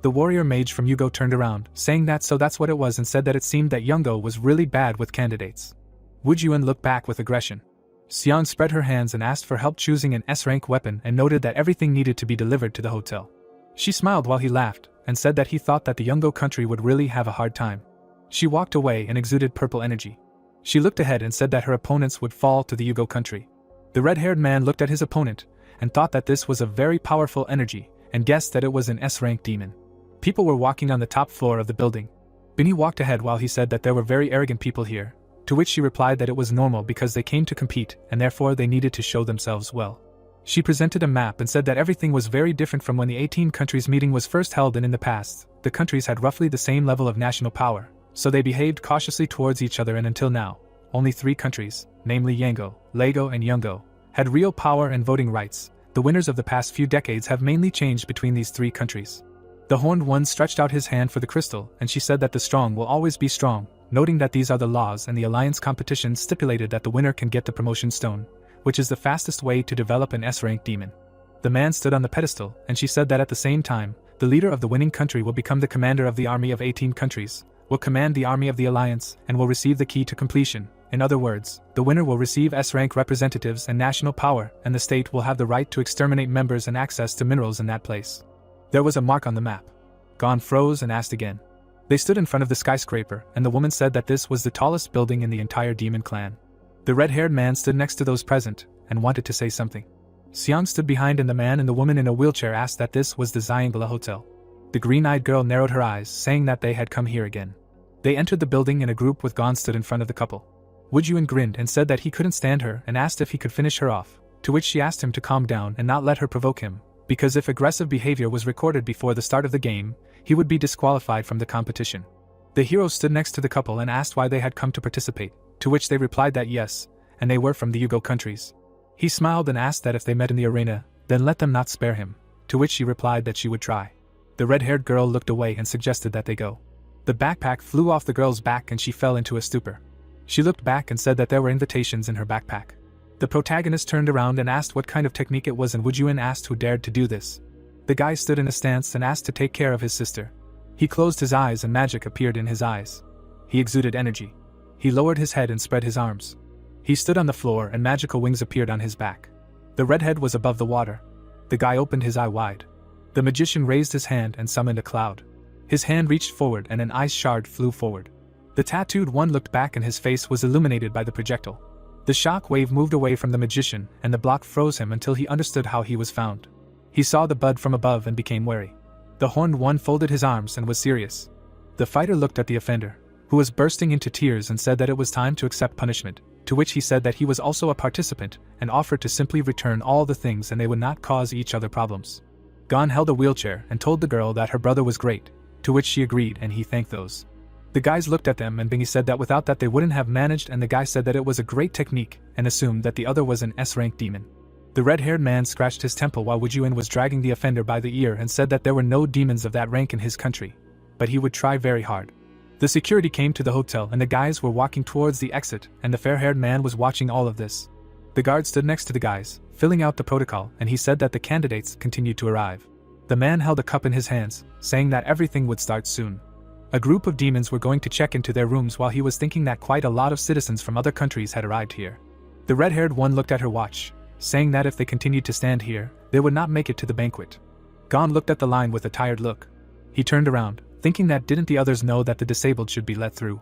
The warrior mage from Yugo turned around, saying that so that's what it was, and said that it seemed that Yungo was really bad with candidates. Wu Juan looked back with aggression. Xiang spread her hands and asked for help choosing an S-rank weapon and noted that everything needed to be delivered to the hotel. She smiled while he laughed, and said that he thought that the Yungo country would really have a hard time. She walked away and exuded purple energy. She looked ahead and said that her opponents would fall to the Yugo country. The red-haired man looked at his opponent, and thought that this was a very powerful energy, and guessed that it was an S-rank demon. People were walking on the top floor of the building. Bingy walked ahead while he said that there were very arrogant people here, to which she replied that it was normal because they came to compete and therefore they needed to show themselves well. She presented a map and said that everything was very different from when the 18 countries meeting was first held, and in the past, the countries had roughly the same level of national power, so they behaved cautiously towards each other, and until now, only 3 countries, namely Yango, Lego and Yungo, had real power and voting rights. The winners of the past few decades have mainly changed between these 3 countries. The horned one stretched out his hand for the crystal, and she said that the strong will always be strong, noting that these are the laws, and the alliance competition stipulated that the winner can get the promotion stone, which is the fastest way to develop an S-rank demon. The man stood on the pedestal, and she said that at the same time, the leader of the winning country will become the commander of the army of 18 countries, will command the army of the alliance, and will receive the key to completion. In other words, the winner will receive S-rank representatives and national power, and the state will have the right to exterminate members and access to minerals in that place. There was a mark on the map. Gon froze and asked again. They stood in front of the skyscraper, and the woman said that this was the tallest building in the entire demon clan. The red-haired man stood next to those present, and wanted to say something. Xiang stood behind, and the man and the woman in a wheelchair asked that this was the Xiangla Hotel. The green-eyed girl narrowed her eyes, saying that they had come here again. They entered the building in a group with Gon stood in front of the couple. Wu Juan grinned and said that he couldn't stand her and asked if he could finish her off, to which she asked him to calm down and not let her provoke him, because if aggressive behavior was recorded before the start of the game, he would be disqualified from the competition. The hero stood next to the couple and asked why they had come to participate, to which they replied that yes, and they were from the Yugo countries. He smiled and asked that if they met in the arena, then let them not spare him, to which she replied that she would try. The red-haired girl looked away and suggested that they go. The backpack flew off the girl's back and she fell into a stupor. She looked back and said that there were invitations in her backpack. The protagonist turned around and asked what kind of technique it was, and Wu Juan asked who dared to do this. The guy stood in a stance and asked to take care of his sister. He closed his eyes and magic appeared in his eyes. He exuded energy. He lowered his head and spread his arms. He stood on the floor and magical wings appeared on his back. The redhead was above the water. The guy opened his eye wide. The magician raised his hand and summoned a cloud. His hand reached forward and an ice shard flew forward. The tattooed one looked back and his face was illuminated by the projectile. The shock wave moved away from the magician and the block froze him until he understood how he was found. He saw the bud from above and became wary. The horned one folded his arms and was serious. The fighter looked at the offender, who was bursting into tears, and said that it was time to accept punishment, to which he said that he was also a participant and offered to simply return all the things and they would not cause each other problems. Gon held a wheelchair and told the girl that her brother was great, to which she agreed and he thanked those. The guys looked at them and Bingy said that without that they wouldn't have managed, and the guy said that it was a great technique and assumed that the other was an S-rank demon. The red-haired man scratched his temple while Wujun was dragging the offender by the ear and said that there were no demons of that rank in his country, but he would try very hard. The security came to the hotel and the guys were walking towards the exit and the fair-haired man was watching all of this. The guard stood next to the guys, filling out the protocol, and he said that the candidates continued to arrive. The man held a cup in his hands, saying that everything would start soon. A group of demons were going to check into their rooms while he was thinking that quite a lot of citizens from other countries had arrived here. The red-haired one looked at her watch, saying that if they continued to stand here, they would not make it to the banquet. Gon looked at the line with a tired look. He turned around, thinking that didn't the others know that the disabled should be let through.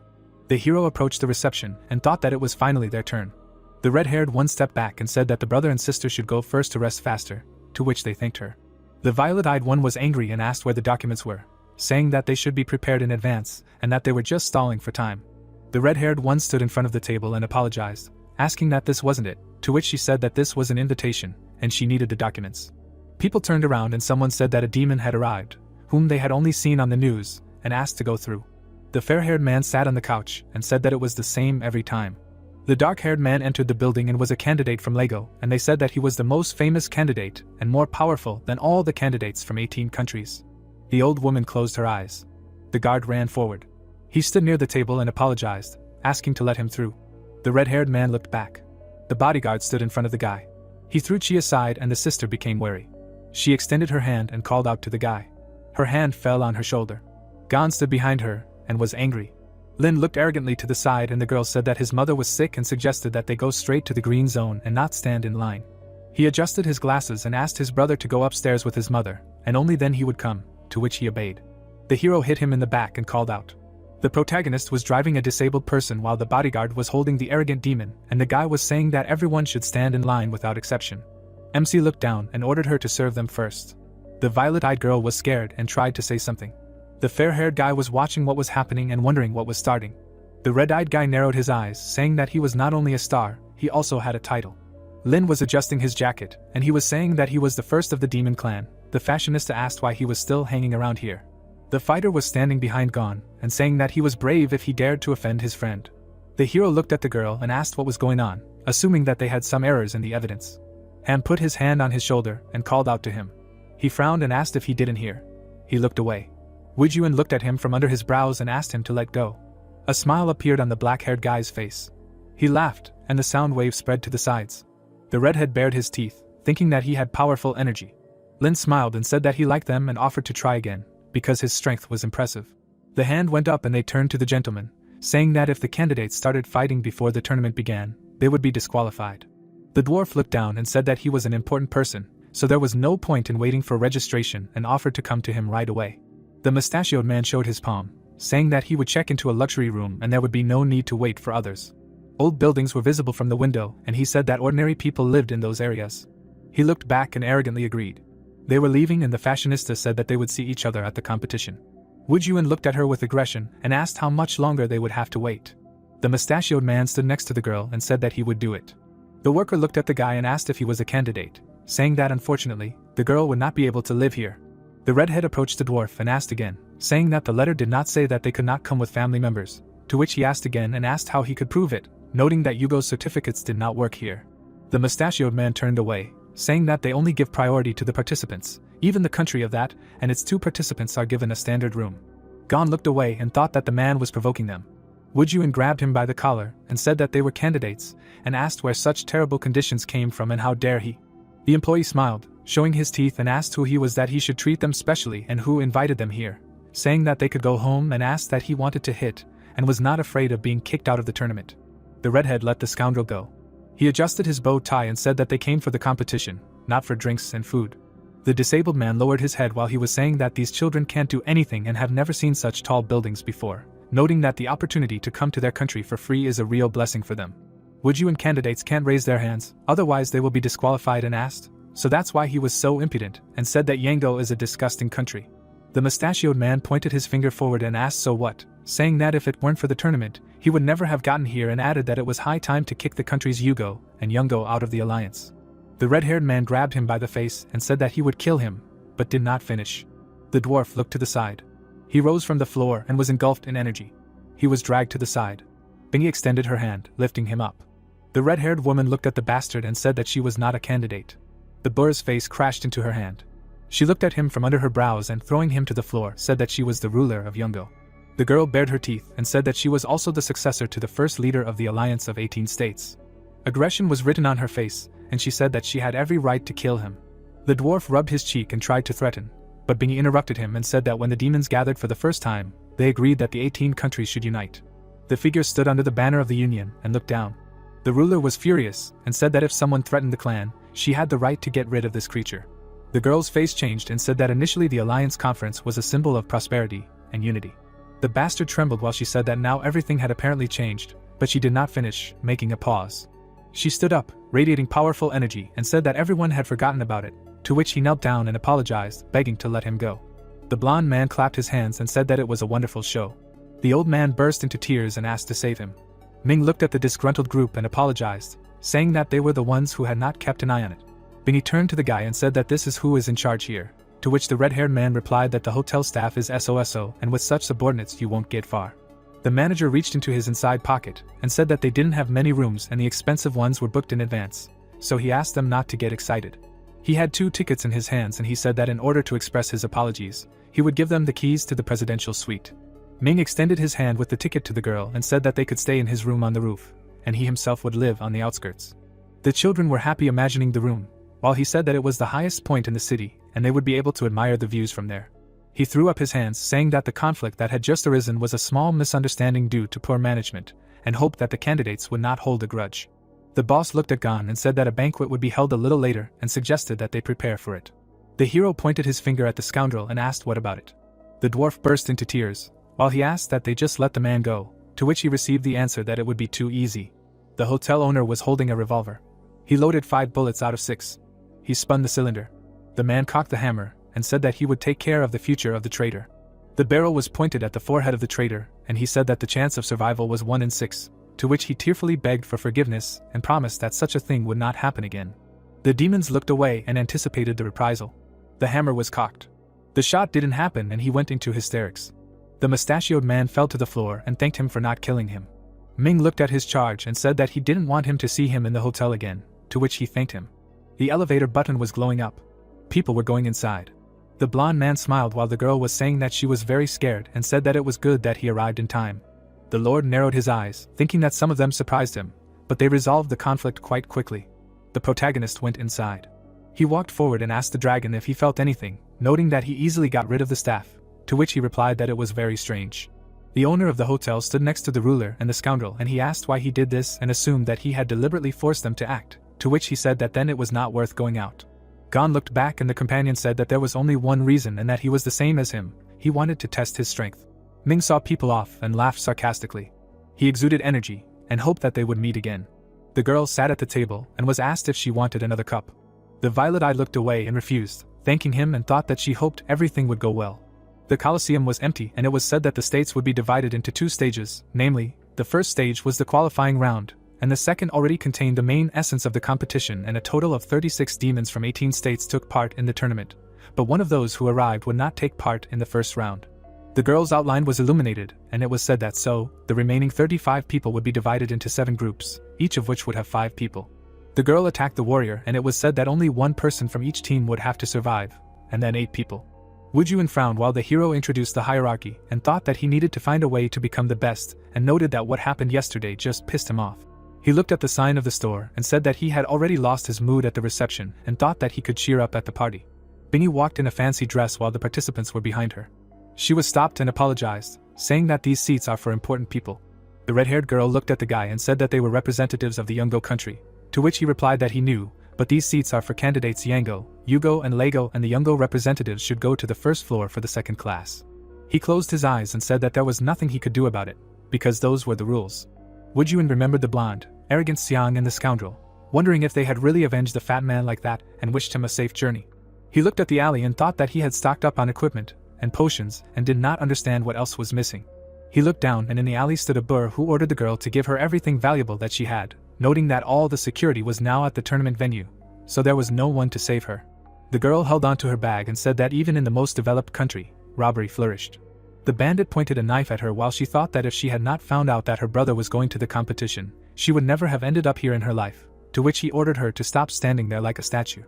The hero approached the reception and thought that it was finally their turn. The red-haired one stepped back and said that the brother and sister should go first to rest faster, to which they thanked her. The violet-eyed one was angry and asked where the documents were, saying that they should be prepared in advance and that they were just stalling for time. The red-haired one stood in front of the table and apologized, asking that this wasn't it, to which she said that this was an invitation and she needed the documents. People turned around and someone said that a demon had arrived, whom they had only seen on the news, and asked to go through. The fair-haired man sat on the couch and said that it was the same every time. The dark-haired man entered the building and was a candidate from Lego, and they said that he was the most famous candidate and more powerful than all the candidates from 18 countries. The old woman closed her eyes. The guard ran forward. He stood near the table and apologized, asking to let him through. The red-haired man looked back. The bodyguard stood in front of the guy. He threw Chi aside and the sister became wary. She extended her hand and called out to the guy. Her hand fell on her shoulder. Gon stood behind her and was angry. Lin looked arrogantly to the side and the girl said that his mother was sick and suggested that they go straight to the green zone and not stand in line. He adjusted his glasses and asked his brother to go upstairs with his mother, and only then he would come, to which he obeyed. The hero hit him in the back and called out. The protagonist was driving a disabled person while the bodyguard was holding the arrogant demon, and the guy was saying that everyone should stand in line without exception. MC looked down and ordered her to serve them first. The violet-eyed girl was scared and tried to say something. The fair-haired guy was watching what was happening and wondering what was starting. The red-eyed guy narrowed his eyes, saying that he was not only a star, he also had a title. Lin was adjusting his jacket, and he was saying that he was the first of the demon clan. The fashionista asked why he was still hanging around here. The fighter was standing behind Gon, and saying that he was brave if he dared to offend his friend. The hero looked at the girl and asked what was going on, assuming that they had some errors in the evidence. Ham put his hand on his shoulder and called out to him. He frowned and asked if he didn't hear. He looked away. Wujun looked at him from under his brows and asked him to let go. A smile appeared on the black-haired guy's face. He laughed, and the sound wave spread to the sides. The redhead bared his teeth, thinking that he had powerful energy. Lin smiled and said that he liked them and offered to try again, because his strength was impressive. The hand went up and they turned to the gentleman, saying that if the candidates started fighting before the tournament began, they would be disqualified. The dwarf looked down and said that he was an important person, so there was no point in waiting for registration and offered to come to him right away. The mustachioed man showed his palm, saying that he would check into a luxury room and there would be no need to wait for others. Old buildings were visible from the window and he said that ordinary people lived in those areas. He looked back and arrogantly agreed. They were leaving and the fashionista said that they would see each other at the competition. Wujun looked at her with aggression and asked how much longer they would have to wait. The mustachioed man stood next to the girl and said that he would do it. The worker looked at the guy and asked if he was a candidate, saying that unfortunately, the girl would not be able to live here. The redhead approached the dwarf and asked again, saying that the letter did not say that they could not come with family members, to which he asked again and asked how he could prove it, noting that Yugo's certificates did not work here. The mustachioed man turned away, saying that they only give priority to the participants, even the country of that, and its 2 participants are given a standard room. Gon looked away and thought that the man was provoking them. Wujun grabbed him by the collar and said that they were candidates, and asked where such terrible conditions came from and how dare he. The employee smiled, showing his teeth, and asked who he was that he should treat them specially and who invited them here, saying that they could go home, and asked that he wanted to hit, and was not afraid of being kicked out of the tournament. The redhead let the scoundrel go. He adjusted his bow tie and said that they came for the competition, not for drinks and food. The disabled man lowered his head while he was saying that these children can't do anything and have never seen such tall buildings before, noting that the opportunity to come to their country for free is a real blessing for them. Would you, and candidates can't raise their hands, otherwise they will be disqualified and asked? So that's why he was so impudent, and said that Yango is a disgusting country. The mustachioed man pointed his finger forward and asked so what, saying that if it weren't for the tournament, he would never have gotten here, and added that it was high time to kick the country's Yugo and Yungo out of the alliance. The red-haired man grabbed him by the face and said that he would kill him, but did not finish. The dwarf looked to the side. He rose from the floor and was engulfed in energy. He was dragged to the side. Bingy extended her hand, lifting him up. The red-haired woman looked at the bastard and said that she was not a candidate. The boar's face crashed into her hand. She looked at him from under her brows and, throwing him to the floor, said that she was the ruler of Yungo. The girl bared her teeth and said that she was also the successor to the first leader of the Alliance of 18 States. Aggression was written on her face, and she said that she had every right to kill him. The dwarf rubbed his cheek and tried to threaten, but Bingy interrupted him and said that when the demons gathered for the first time, they agreed that the 18 countries should unite. The figure stood under the banner of the Union and looked down. The ruler was furious and said that if someone threatened the clan, she had the right to get rid of this creature. The girl's face changed and said that initially the Alliance Conference was a symbol of prosperity and unity. The bastard trembled while she said that now everything had apparently changed, but she did not finish, making a pause. She stood up, radiating powerful energy, and said that everyone had forgotten about it, to which he knelt down and apologized, begging to let him go. The blonde man clapped his hands and said that it was a wonderful show. The old man burst into tears and asked to save him. Ming looked at the disgruntled group and apologized, saying that they were the ones who had not kept an eye on it. Bingy turned to the guy and said that this is who is in charge here, to which the red-haired man replied that the hotel staff is SOSO and with such subordinates you won't get far. The manager reached into his inside pocket and said that they didn't have many rooms and the expensive ones were booked in advance, so he asked them not to get excited. He had 2 tickets in his hands and he said that in order to express his apologies, he would give them the keys to the presidential suite. Ming extended his hand with the ticket to the girl and said that they could stay in his room on the roof, and he himself would live on the outskirts. The children were happy imagining the room, while he said that it was the highest point in the city and they would be able to admire the views from there. He threw up his hands, saying that the conflict that had just arisen was a small misunderstanding due to poor management, and hoped that the candidates would not hold a grudge. The boss looked at Gon and said that a banquet would be held a little later and suggested that they prepare for it. The hero pointed his finger at the scoundrel and asked what about it. The dwarf burst into tears, while he asked that they just let the man go, to which he received the answer that it would be too easy. The hotel owner was holding a revolver. He loaded 5 bullets out of 6. He spun the cylinder. The man cocked the hammer and said that he would take care of the future of the traitor. The barrel was pointed at the forehead of the traitor, and he said that the chance of survival was 1 in 6, to which he tearfully begged for forgiveness and promised that such a thing would not happen again. The demons looked away and anticipated the reprisal. The hammer was cocked. The shot didn't happen and he went into hysterics. The mustachioed man fell to the floor and thanked him for not killing him. Ming looked at his charge and said that he didn't want him to see him in the hotel again, to which he thanked him. The elevator button was glowing up. People were going inside. The blonde man smiled while the girl was saying that she was very scared and said that it was good that he arrived in time. The Lord narrowed his eyes, thinking that some of them surprised him, but they resolved the conflict quite quickly. The protagonist went inside. He walked forward and asked the dragon if he felt anything, noting that he easily got rid of the staff, to which he replied that it was very strange. The owner of the hotel stood next to the ruler and the scoundrel and he asked why he did this and assumed that he had deliberately forced them to act, to which he said that then it was not worth going out. Gon looked back and the companion said that there was only one reason and that he was the same as him, he wanted to test his strength. Ming saw people off and laughed sarcastically. He exuded energy and hoped that they would meet again. The girl sat at the table and was asked if she wanted another cup. The violet-eye looked away and refused, thanking him and thought that she hoped everything would go well. The Colosseum was empty and it was said that the states would be divided into 2 stages, namely, the first stage was the qualifying round, and the second already contained the main essence of the competition, and a total of 36 demons from 18 states took part in the tournament, but one of those who arrived would not take part in the first round. The girl's outline was illuminated, and it was said that the remaining 35 people would be divided into 7 groups, each of which would have 5 people. The girl attacked the warrior and it was said that only 1 person from each team would have to survive, and then 8 people. Wujun frowned while the hero introduced the hierarchy and thought that he needed to find a way to become the best, and noted that what happened yesterday just pissed him off. He looked at the sign of the store and said that he had already lost his mood at the reception and thought that he could cheer up at the party. Bingy walked in a fancy dress while the participants were behind her. She was stopped and apologized, saying that these seats are for important people. The red-haired girl looked at the guy and said that they were representatives of the Yungo country, to which he replied that he knew, But these seats are for candidates Yango, Yugo and Lego, and the Yungo representatives should go to the first floor for the second class. He closed his eyes and said that there was nothing he could do about it, because those were the rules. Woojun remembered the blonde, arrogant Xiang and the scoundrel, wondering if they had really avenged the fat man like that and wished him a safe journey. He looked at the alley and thought that he had stocked up on equipment and potions and did not understand what else was missing. He looked down and in the alley stood a burr who ordered the girl to give her everything valuable that she had, noting that all the security was now at the tournament venue, so there was no one to save her. The girl held onto her bag and said that even in the most developed country, robbery flourished. The bandit pointed a knife at her while she thought that if she had not found out that her brother was going to the competition, she would never have ended up here in her life, to which he ordered her to stop standing there like a statue.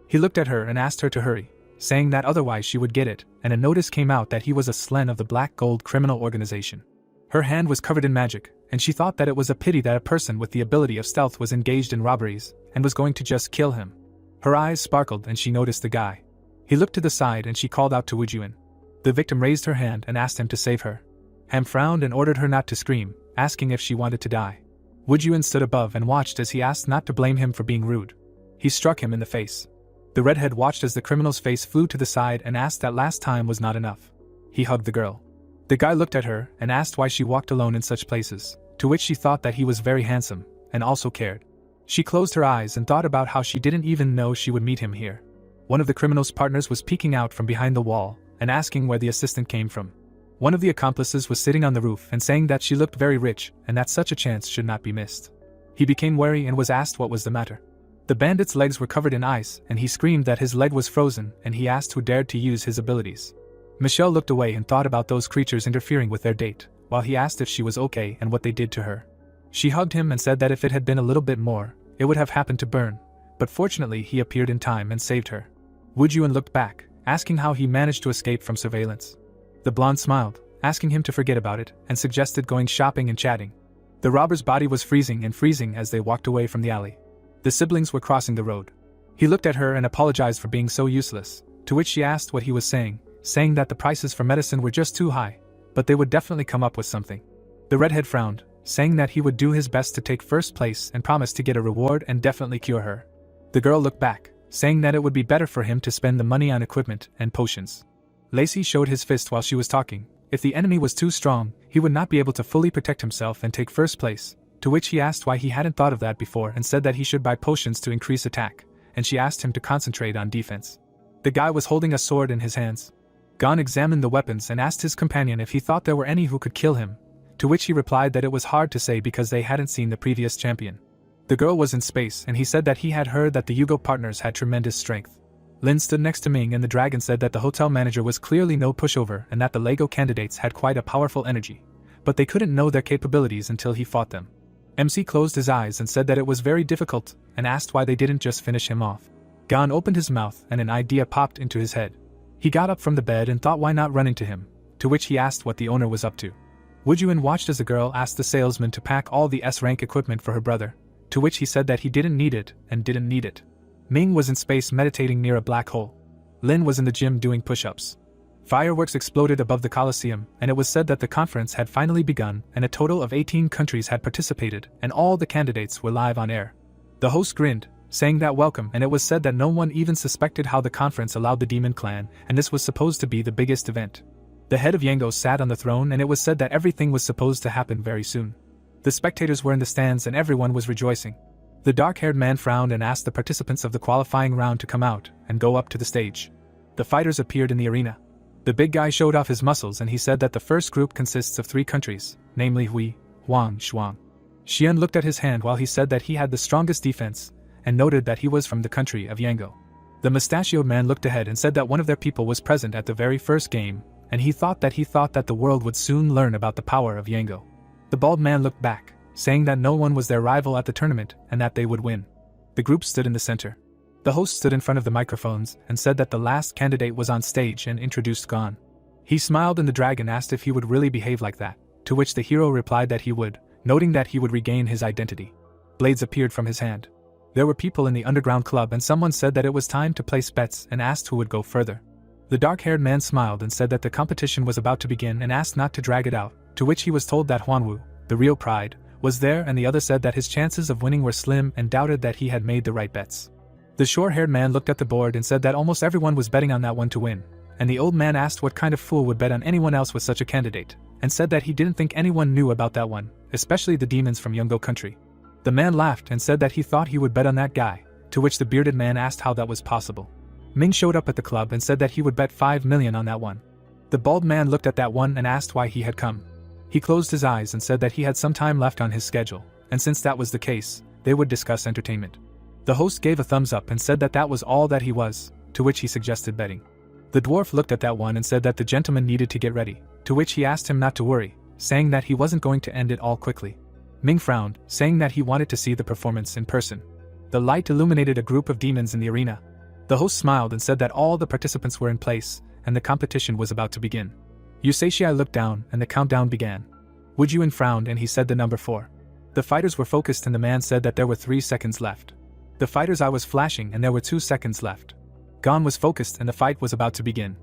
He looked at her and asked her to hurry, saying that otherwise she would get it, and a notice came out that he was a slen of the Black Gold criminal organization. Her hand was covered in magic, and she thought that it was a pity that a person with the ability of stealth was engaged in robberies, and was going to just kill him. Her eyes sparkled and she noticed the guy. He looked to the side and she called out to Woojun. The victim raised her hand and asked him to save her. Ham frowned and ordered her not to scream, asking if she wanted to die. Woojun stood above and watched as he asked not to blame him for being rude. He struck him in the face. The redhead watched as the criminal's face flew to the side and asked that last time was not enough. He hugged the girl. The guy looked at her and asked why she walked alone in such places, to which she thought that he was very handsome, and also cared. She closed her eyes and thought about how she didn't even know she would meet him here. One of the criminal's partners was peeking out from behind the wall and asking where the assistant came from. One of the accomplices was sitting on the roof and saying that she looked very rich and that such a chance should not be missed. He became wary and was asked what was the matter. The bandit's legs were covered in ice and he screamed that his leg was frozen and he asked who dared to use his abilities. Michelle looked away and thought about those creatures interfering with their date, while he asked if she was okay and what they did to her. She hugged him and said that if it had been a little bit more, it would have happened to Burn, but fortunately he appeared in time and saved her. Woojun looked back, asking how he managed to escape from surveillance. The blonde smiled, asking him to forget about it, and suggested going shopping and chatting. The robber's body was freezing as they walked away from the alley. The siblings were crossing the road. He looked at her and apologized for being so useless, to which she asked what he was saying that the prices for medicine were just too high, but they would definitely come up with something. The redhead frowned, saying that he would do his best to take first place and promised to get a reward and definitely cure her. The girl looked back, saying that it would be better for him to spend the money on equipment and potions. Lacey showed his fist while she was talking. If the enemy was too strong, he would not be able to fully protect himself and take first place, to which he asked why he hadn't thought of that before and said that he should buy potions to increase attack, and she asked him to concentrate on defense. The guy was holding a sword in his hands. Gon examined the weapons and asked his companion if he thought there were any who could kill him, to which he replied that it was hard to say because they hadn't seen the previous champion. The girl was in space and he said that he had heard that the Yugo partners had tremendous strength. Lin stood next to Ming and the dragon said that the hotel manager was clearly no pushover and that the Lego candidates had quite a powerful energy, but they couldn't know their capabilities until he fought them. MC closed his eyes and said that it was very difficult and asked why they didn't just finish him off. Gon opened his mouth and an idea popped into his head. He got up from the bed and thought why not run into him, to which he asked what the owner was up to. Woojun watched as the girl asked the salesman to pack all the S-rank equipment for her brother, to which he said that he didn't need it and didn't need it. Ming was in space meditating near a black hole. Lin was in the gym doing push-ups. Fireworks exploded above the Coliseum, and it was said that the conference had finally begun and a total of 18 countries had participated and all the candidates were live on air. The host grinned, saying that welcome, and it was said that no one even suspected how the conference allowed the Demon Clan, and this was supposed to be the biggest event. The head of Yango sat on the throne and it was said that everything was supposed to happen very soon. The spectators were in the stands and everyone was rejoicing. The dark-haired man frowned and asked the participants of the qualifying round to come out and go up to the stage. The fighters appeared in the arena. The big guy showed off his muscles and he said that the first group consists of 3 countries, namely Hui, Huang, Shuang. Xian looked at his hand while he said that he had the strongest defense, and noted that he was from the country of Yango. The mustachioed man looked ahead and said that one of their people was present at the very first game, and he thought that the world would soon learn about the power of Yango. The bald man looked back, saying that no one was their rival at the tournament and that they would win. The group stood in the center. The host stood in front of the microphones and said that the last candidate was on stage and introduced Gon. He smiled and the dragon asked if he would really behave like that, to which the hero replied that he would, noting that he would regain his identity. Blades appeared from his hand. There were people in the underground club and someone said that it was time to place bets and asked who would go further. The dark-haired man smiled and said that the competition was about to begin and asked not to drag it out, to which he was told that Huanwu, the real pride, was there and the other said that his chances of winning were slim and doubted that he had made the right bets. The short-haired man looked at the board and said that almost everyone was betting on that one to win, and the old man asked what kind of fool would bet on anyone else with such a candidate, and said that he didn't think anyone knew about that one, especially the demons from Yungo country. The man laughed and said that he thought he would bet on that guy, to which the bearded man asked how that was possible. Ming showed up at the club and said that he would bet 5 million on that one. The bald man looked at that one and asked why he had come. He closed his eyes and said that he had some time left on his schedule, and since that was the case, they would discuss entertainment. The host gave a thumbs up and said that that was all that he was, to which he suggested betting. The dwarf looked at that one and said that the gentleman needed to get ready, to which he asked him not to worry, saying that he wasn't going to end it all quickly. Ming frowned, saying that he wanted to see the performance in person. The light illuminated a group of demons in the arena. The host smiled and said that all the participants were in place, and the competition was about to begin. Yuseishi looked down, and the countdown began. Wujun frowned and he said the number 4. The fighters were focused and the man said that there were 3 seconds left. The fighter's eye was flashing and there were 2 seconds left. Gon was focused and the fight was about to begin.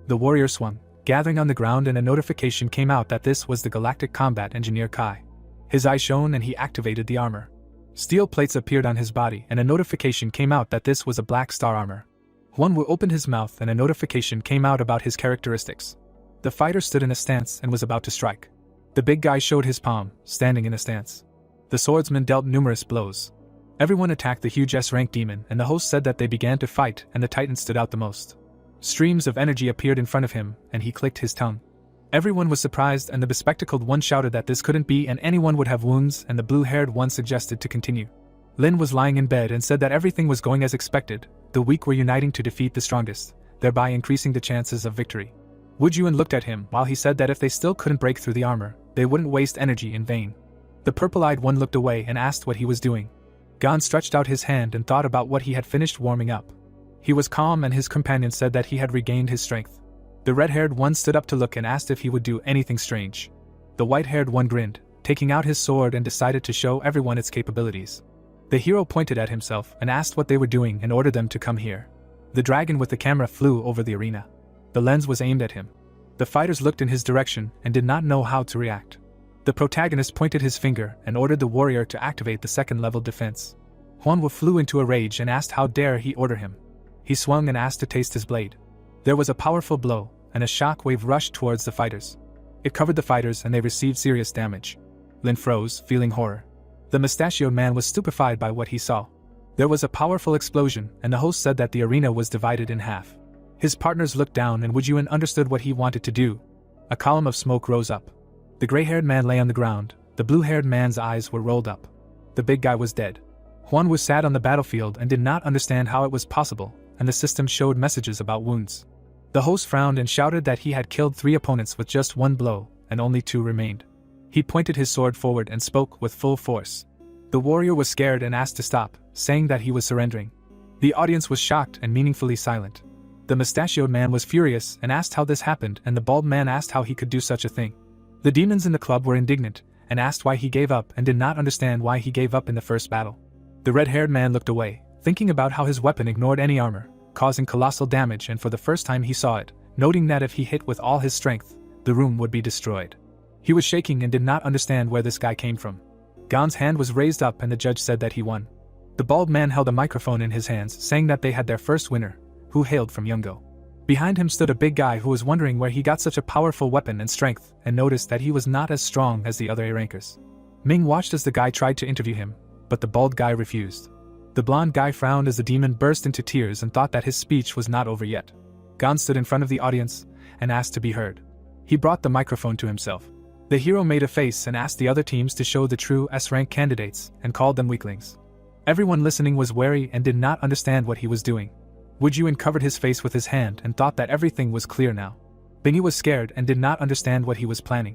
The warrior swung, gathering on the ground, and a notification came out that this was the Galactic Combat Engineer Kai. His eye shone and he activated the armor. Steel plates appeared on his body and a notification came out that this was a Black Star armor. Huanwu opened his mouth and a notification came out about his characteristics. The fighter stood in a stance and was about to strike. The big guy showed his palm, standing in a stance. The swordsman dealt numerous blows. Everyone attacked the huge S-rank demon and the host said that they began to fight and the titan stood out the most. Streams of energy appeared in front of him and he clicked his tongue. Everyone was surprised and the bespectacled one shouted that this couldn't be and anyone would have wounds, and the blue-haired one suggested to continue. Lin was lying in bed and said that everything was going as expected. The weak were uniting to defeat the strongest, thereby increasing the chances of victory. Wujun looked at him while he said that if they still couldn't break through the armor, they wouldn't waste energy in vain. The purple-eyed one looked away and asked what he was doing. Gon stretched out his hand and thought about what he had finished warming up. He was calm and his companion said that he had regained his strength. The red-haired one stood up to look and asked if he would do anything strange. The white-haired one grinned, taking out his sword and decided to show everyone its capabilities. The hero pointed at himself and asked what they were doing and ordered them to come here. The dragon with the camera flew over the arena. The lens was aimed at him. The fighters looked in his direction and did not know how to react. The protagonist pointed his finger and ordered the warrior to activate the second-level defense. Huanwu flew into a rage and asked how dare he order him. He swung and asked to taste his blade. There was a powerful blow, and a shock wave rushed towards the fighters. It covered the fighters and they received serious damage. Lin froze, feeling horror. The mustachioed man was stupefied by what he saw. There was a powerful explosion, and the host said that the arena was divided in half. His partners looked down and Wujun understood what he wanted to do. A column of smoke rose up. The gray-haired man lay on the ground, the blue-haired man's eyes were rolled up. The big guy was dead. Huanwu sat on the battlefield and did not understand how it was possible, and the system showed messages about wounds. The host frowned and shouted that he had killed 3 opponents with just 1 blow, and only 2 remained. He pointed his sword forward and spoke with full force. The warrior was scared and asked to stop, saying that he was surrendering. The audience was shocked and meaningfully silent. The mustachioed man was furious and asked how this happened, and the bald man asked how he could do such a thing. The demons in the club were indignant, and asked why he gave up and did not understand why he gave up in the first battle. The red-haired man looked away, thinking about how his weapon ignored any armor, causing colossal damage, and for the first time he saw it, noting that if he hit with all his strength, the room would be destroyed. He was shaking and did not understand where this guy came from. Gon's hand was raised up and the judge said that he won. The bald man held a microphone in his hands, saying that they had their first winner, who hailed from Yungo. Behind him stood a big guy who was wondering where he got such a powerful weapon and strength, and noticed that he was not as strong as the other A-rankers. Ming watched as the guy tried to interview him, but the bald guy refused. The blonde guy frowned as the demon burst into tears and thought that his speech was not over yet. Gon stood in front of the audience and asked to be heard. He brought the microphone to himself. The hero made a face and asked the other teams to show the true S-rank candidates and called them weaklings. Everyone listening was wary and did not understand what he was doing. Wujun covered his face with his hand and thought that everything was clear now. Bingy was scared and did not understand what he was planning.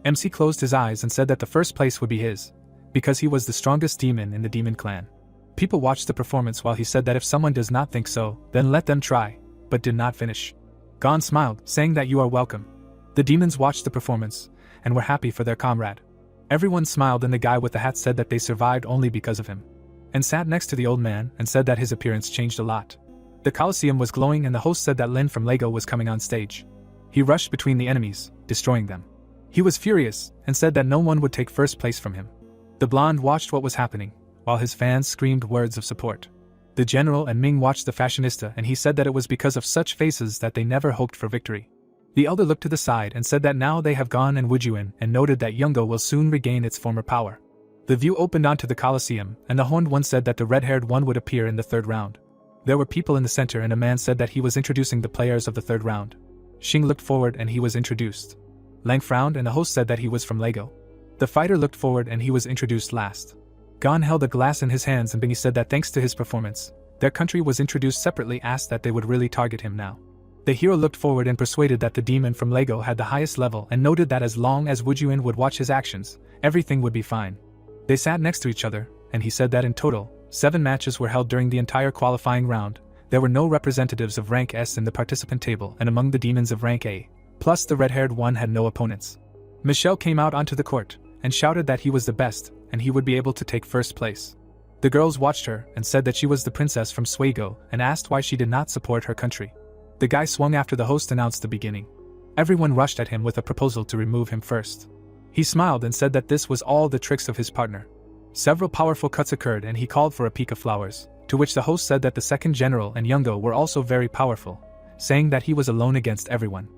MC closed his eyes and said that the first place would be his, because he was the strongest demon in the demon clan. People watched the performance while he said that if someone does not think so, then let them try, but did not finish. Gon smiled, saying that you are welcome. The demons watched the performance, and were happy for their comrade. Everyone smiled and the guy with the hat said that they survived only because of him. And sat next to the old man and said that his appearance changed a lot. The Colosseum was glowing and the host said that Lin from Lego was coming on stage. He rushed between the enemies, destroying them. He was furious, and said that no one would take first place from him. The blonde watched what was happening, while his fans screamed words of support. The general and Ming watched the fashionista and he said that it was because of such faces that they never hoped for victory. The elder looked to the side and said that now they have gone and Wujuan and noted that Yungo will soon regain its former power. The view opened onto the Colosseum and the horned one said that the red-haired one would appear in the third round. There were people in the center and a man said that he was introducing the players of the third round. Xing looked forward and he was introduced. Lang frowned and the host said that he was from Lego. The fighter looked forward and he was introduced last. Gon held a glass in his hands and Bingy said that thanks to his performance, their country was introduced separately, asked that they would really target him now. The hero looked forward and persuaded that the demon from Lego had the highest level and noted that as long as Wujuan would watch his actions, everything would be fine. They sat next to each other, and he said that in total, 7 matches were held during the entire qualifying round. There were no representatives of rank S in the participant table and among the demons of rank A, plus the red-haired one had no opponents. Michelle came out onto the court and shouted that he was the best and he would be able to take first place. The girls watched her and said that she was the princess from Swago and asked why she did not support her country. The guy swung after the host announced the beginning. Everyone rushed at him with a proposal to remove him first. He smiled and said that this was all the tricks of his partner. Several powerful cuts occurred and he called for a peak of flowers, to which the host said that the second general and Yungo were also very powerful, saying that he was alone against everyone.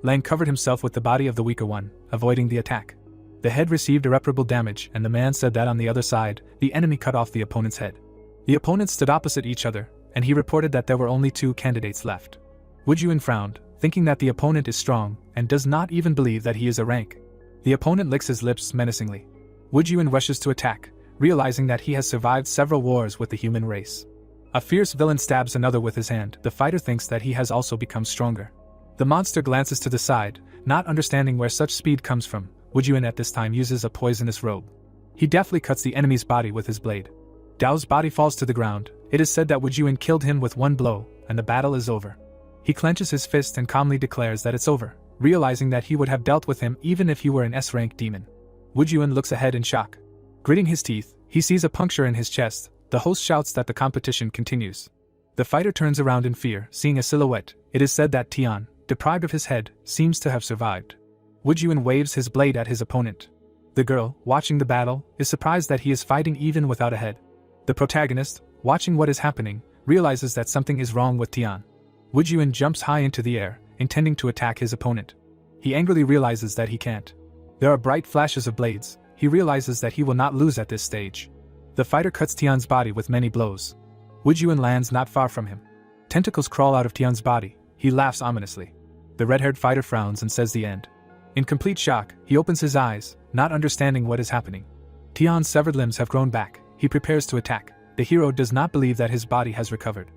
Lang covered himself with the body of the weaker one, avoiding the attack. The head received irreparable damage and the man said that on the other side, the enemy cut off the opponent's head. The opponents stood opposite each other, and he reported that there were only 2 candidates left. Wujuan frowned, thinking that the opponent is strong, and does not even believe that he is a rank. The opponent licks his lips menacingly. Wujuan rushes to attack, realizing that he has survived several wars with the human race. A fierce villain stabs another with his hand. The fighter thinks that he has also become stronger. The monster glances to the side, not understanding where such speed comes from. Wujuan at this time uses a poisonous robe. He deftly cuts the enemy's body with his blade. Dao's body falls to the ground. It is said that Wujuan killed him with 1 blow, and the battle is over. He clenches his fist and calmly declares that it's over, realizing that he would have dealt with him even if he were an S-rank demon. Wujuan looks ahead in shock. Gritting his teeth, he sees a puncture in his chest. The host shouts that the competition continues. The fighter turns around in fear, seeing a silhouette. It is said that Tian, deprived of his head, seems to have survived. Wujuan waves his blade at his opponent. The girl, watching the battle, is surprised that he is fighting even without a head. The protagonist, watching what is happening, realizes that something is wrong with Tian. Wujuan jumps high into the air, intending to attack his opponent. He angrily realizes that he can't. There are bright flashes of blades. He realizes that he will not lose at this stage. The fighter cuts Tian's body with many blows. Wujuan lands not far from him. Tentacles crawl out of Tian's body. He laughs ominously. The red-haired fighter frowns and says the end. In complete shock, he opens his eyes, not understanding what is happening. Tian's severed limbs have grown back. He prepares to attack. The hero does not believe that his body has recovered.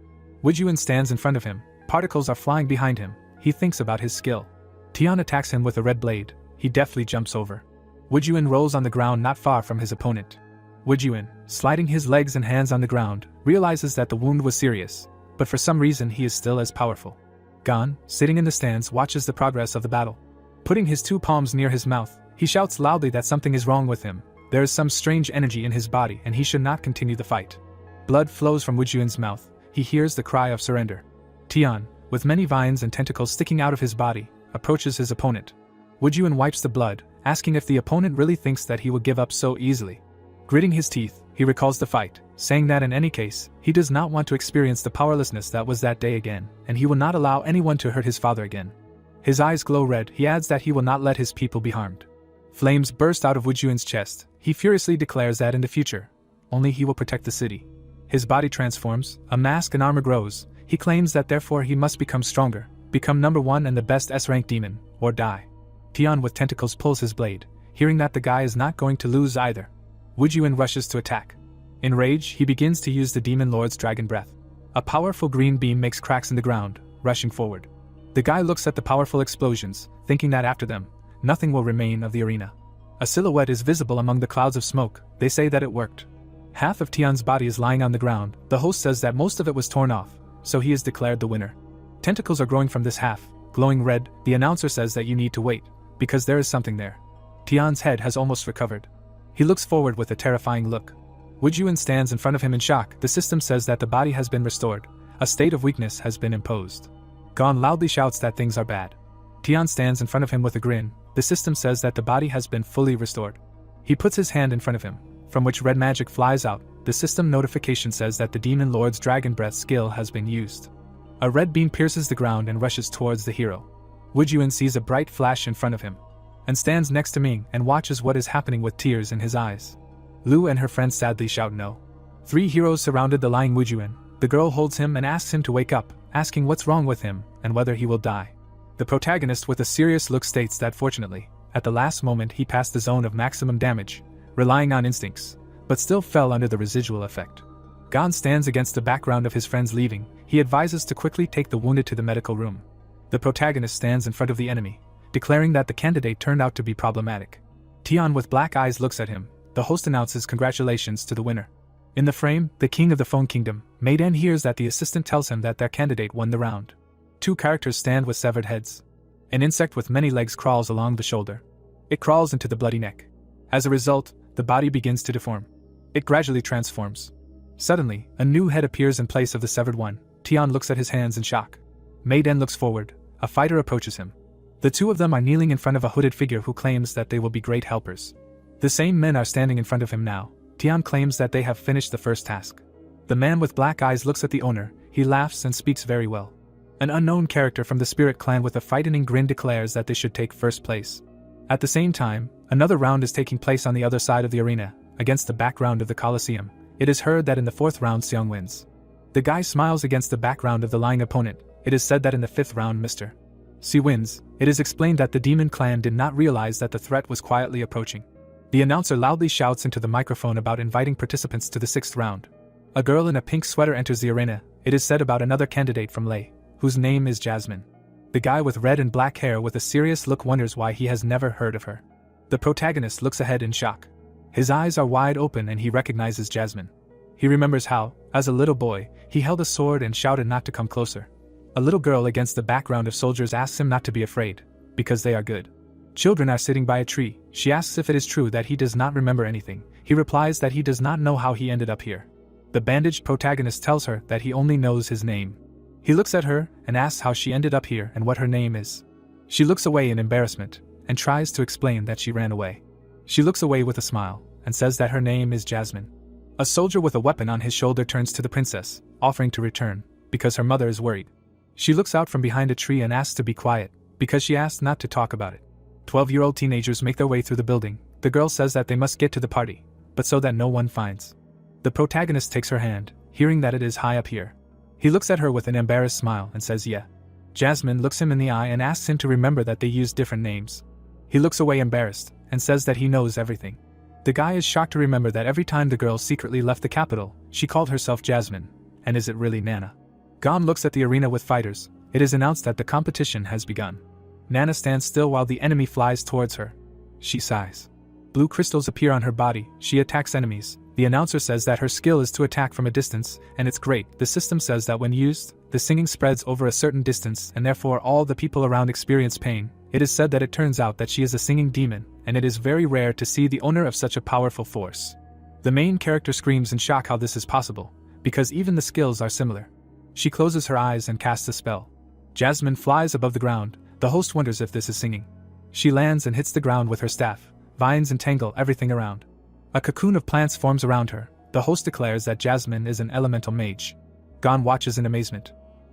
Wujuan stands in front of him. Particles are flying behind him. He thinks about his skill. Tian attacks him with a red blade. He deftly jumps over. Wujuan rolls on the ground not far from his opponent. Wujuan, sliding his legs and hands on the ground, realizes that the wound was serious, but for some reason he is still as powerful. Gon, sitting in the stands, watches the progress of the battle. Putting his 2 palms near his mouth, he shouts loudly that something is wrong with him. There is some strange energy in his body and he should not continue the fight. Blood flows from Wujuan's mouth. He hears the cry of surrender. Tian, with many vines and tentacles sticking out of his body, approaches his opponent. Wujuan wipes the blood, asking if the opponent really thinks that he will give up so easily. Gritting his teeth, he recalls the fight, saying that in any case, he does not want to experience the powerlessness that was that day again, and he will not allow anyone to hurt his father again. His eyes glow red. He adds that he will not let his people be harmed. Flames burst out of Wujuan's chest. He furiously declares that in the future, only he will protect the city. His body transforms, a mask and armor grows. He claims that therefore he must become stronger, become number 1 and the best S-rank demon, or die. Tian with tentacles pulls his blade, hearing that the guy is not going to lose either. Wujuan rushes to attack. In rage, he begins to use the Demon Lord's Dragon Breath. A powerful green beam makes cracks in the ground, rushing forward. The guy looks at the powerful explosions, thinking that after them, nothing will remain of the arena. A silhouette is visible among the clouds of smoke. They say that it worked. Half of Tian's body is lying on the ground. The host says that most of it was torn off, so he is declared the winner. Tentacles are growing from this half, glowing red. The announcer says that you need to wait, because there is something there. Tian's head has almost recovered. He looks forward with a terrifying look. Wujuan stands in front of him in shock. The system says that the body has been restored. A state of weakness has been imposed. Gon loudly shouts that things are bad. Tian stands in front of him with a grin. The system says that the body has been fully restored. He puts his hand in front of him, from which red magic flies out. The system notification says that the Demon Lord's Dragon Breath skill has been used. A red beam pierces the ground and rushes towards the hero. Wujun sees a bright flash in front of him, and stands next to Ming and watches what is happening with tears in his eyes. Lu and her friends sadly shout no. 3 heroes surrounded the lying Wujun. The girl holds him and asks him to wake up, asking what's wrong with him and whether he will die. The protagonist with a serious look states that fortunately, at the last moment he passed the zone of maximum damage, relying on instincts, but still fell under the residual effect. Gon stands against the background of his friends leaving. He advises to quickly take the wounded to the medical room. The protagonist stands in front of the enemy, declaring that the candidate turned out to be problematic. Tian with black eyes looks at him. The host announces congratulations to the winner. In the frame, the king of the Phone Kingdom, Maiden, hears that the assistant tells him that their candidate won the round. 2 characters stand with severed heads. An insect with many legs crawls along the shoulder. It crawls into the bloody neck. As a result, the body begins to deform. It gradually transforms. Suddenly, a new head appears in place of the severed one. Tian looks at his hands in shock. Maiden looks forward. A fighter approaches him. The 2 of them are kneeling in front of a hooded figure who claims that they will be great helpers. The same men are standing in front of him now. Tian claims that they have finished the first task. The man with black eyes looks at the owner. He laughs and speaks very well. An unknown character from the Spirit Clan with a frightening grin declares that they should take first place. At the same time, another round is taking place on the other side of the arena, against the background of the Colosseum. It is heard that in the 4th round Seong wins. The guy smiles against the background of the lying opponent. It is said that in the 5th round Mr. C wins. It is explained that the Demon Clan did not realize that the threat was quietly approaching. The announcer loudly shouts into the microphone about inviting participants to the 6th round. A girl in a pink sweater enters the arena. It is said about another candidate from Lei, whose name is Jasmine. The guy with red and black hair with a serious look wonders why he has never heard of her. The protagonist looks ahead in shock. His eyes are wide open and he recognizes Jasmine. He remembers how, as a little boy, he held a sword and shouted not to come closer. A little girl against the background of soldiers asks him not to be afraid, because they are good. Children are sitting by a tree. She asks if it is true that he does not remember anything. He replies that he does not know how he ended up here. The bandaged protagonist tells her that he only knows his name. He looks at her and asks how she ended up here and what her name is. She looks away in embarrassment and tries to explain that she ran away. She looks away with a smile and says that her name is Jasmine. A soldier with a weapon on his shoulder turns to the princess, offering to return, because her mother is worried. She looks out from behind a tree and asks to be quiet, because she asked not to talk about it. 12-year-old teenagers make their way through the building. The girl says that they must get to the party, but so that no one finds. The protagonist takes her hand, hearing that it is high up here. He looks at her with an embarrassed smile and says yeah. Jasmine looks him in the eye and asks him to remember that they use different names. He looks away embarrassed and says that he knows everything. The guy is shocked to remember that every time the girl secretly left the capital, she called herself Jasmine. And is it really Nana? Gon looks at the arena with fighters. It is announced that the competition has begun. Nana stands still while the enemy flies towards her. She sighs. Blue crystals appear on her body. She attacks enemies. The announcer says that her skill is to attack from a distance, and it's great. The system says that when used, the singing spreads over a certain distance and therefore all the people around experience pain. It is said that it turns out that she is a singing demon, and it is very rare to see the owner of such a powerful force. The main character screams in shock how this is possible, because even the skills are similar. She closes her eyes and casts a spell. Jasmine flies above the ground. The host wonders if this is singing. She lands and hits the ground with her staff. Vines entangle everything around. A cocoon of plants forms around her. The host declares that Jasmine is an elemental mage. Gon watches in amazement.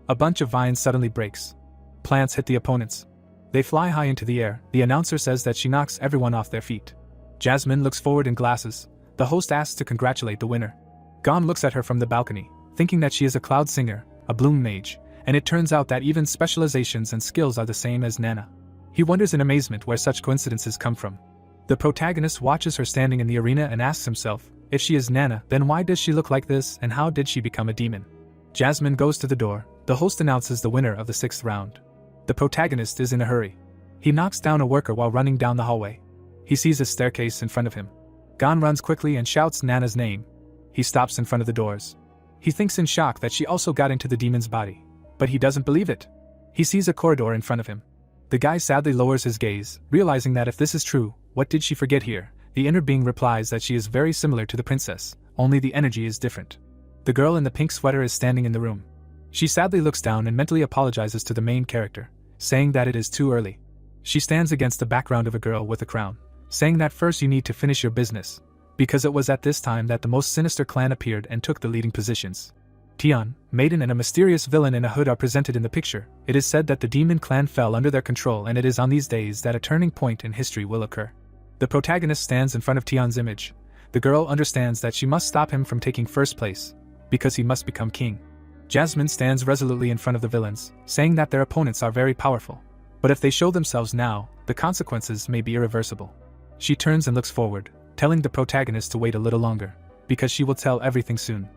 A bunch of vines suddenly breaks. Plants hit the opponents. They fly high into the air. The announcer says that she knocks everyone off their feet. Jasmine looks forward in glasses. The host asks to congratulate the winner. Gon looks at her from the balcony, thinking that she is a cloud singer, a bloom mage, and it turns out that even specializations and skills are the same as Nana. He wonders in amazement where such coincidences come from. The protagonist watches her standing in the arena and asks himself, if she is Nana, then why does she look like this and how did she become a demon? Jasmine goes to the door. The host announces the winner of the 6th round. The protagonist is in a hurry. He knocks down a worker while running down the hallway. He sees a staircase in front of him. Gon runs quickly and shouts Nana's name. He stops in front of the doors. He thinks in shock that she also got into the demon's body, but he doesn't believe it. He sees a corridor in front of him. The guy sadly lowers his gaze, realizing that if this is true, what did she forget here? The inner being replies that she is very similar to the princess, only the energy is different. The girl in the pink sweater is standing in the room. She sadly looks down and mentally apologizes to the main character, saying that it is too early. She stands against the background of a girl with a crown, saying that first you need to finish your business, because it was at this time that the most sinister clan appeared and took the leading positions. Tian, Maiden and a mysterious villain in a hood are presented in the picture. It is said that the demon clan fell under their control, and it is on these days that a turning point in history will occur. The protagonist stands in front of Tian's image. The girl understands that she must stop him from taking first place, because he must become king. Jasmine stands resolutely in front of the villains, saying that their opponents are very powerful. But if they show themselves now, the consequences may be irreversible. She turns and looks forward, telling the protagonist to wait a little longer, because she will tell everything soon.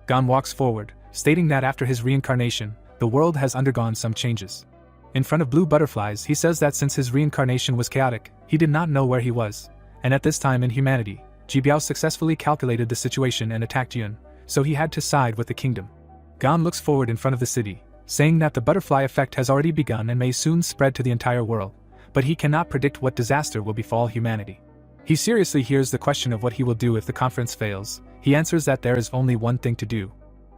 Gon walks forward, stating that after his reincarnation, the world has undergone some changes. In front of blue butterflies, he says that since his reincarnation was chaotic, he did not know where he was, and at this time in humanity, Jibiao successfully calculated the situation and attacked Yun, so he had to side with the kingdom. Gon looks forward in front of the city, saying that the butterfly effect has already begun and may soon spread to the entire world, but he cannot predict what disaster will befall humanity. He seriously hears the question of what he will do if the conference fails. He answers that there is only one thing to do.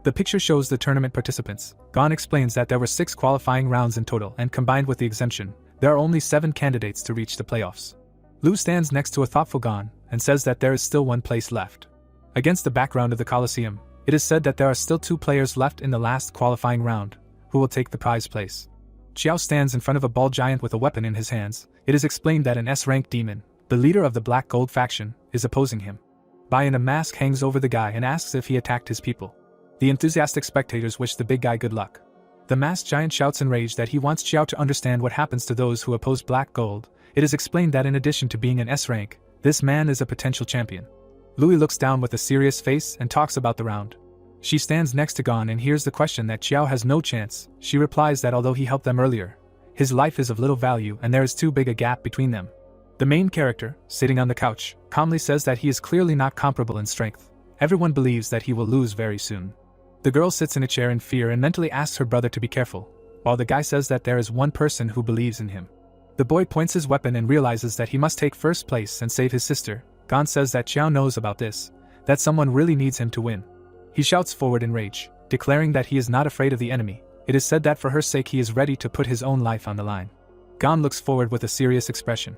The picture shows the tournament participants. Gon explains that there were 6 qualifying rounds in total, and combined with the exemption, there are only 7 candidates to reach the playoffs. Lu stands next to a thoughtful Gon, and says that there is still one place left. Against the background of the Colosseum, it is said that there are still 2 players left in the last qualifying round, who will take the prize place. Xiao stands in front of a ball giant with a weapon in his hands. It is explained that an S-rank demon, the leader of the Black Gold faction, is opposing him. Bai in a mask hangs over the guy and asks if he attacked his people. The enthusiastic spectators wish the big guy good luck. The masked giant shouts in rage that he wants Xiao to understand what happens to those who oppose Black Gold. It is explained that in addition to being an S-rank, this man is a potential champion. Louis looks down with a serious face and talks about the round. She stands next to Gon and hears the question that Xiao has no chance. She replies that although he helped them earlier, his life is of little value and there is too big a gap between them. The main character, sitting on the couch, calmly says that he is clearly not comparable in strength. Everyone believes that he will lose very soon. The girl sits in a chair in fear and mentally asks her brother to be careful, while the guy says that there is one person who believes in him. The boy points his weapon and realizes that he must take first place and save his sister. Gon says that Xiao knows about this, that someone really needs him to win. He shouts forward in rage, declaring that he is not afraid of the enemy. It is said that for her sake he is ready to put his own life on the line. Gon looks forward with a serious expression.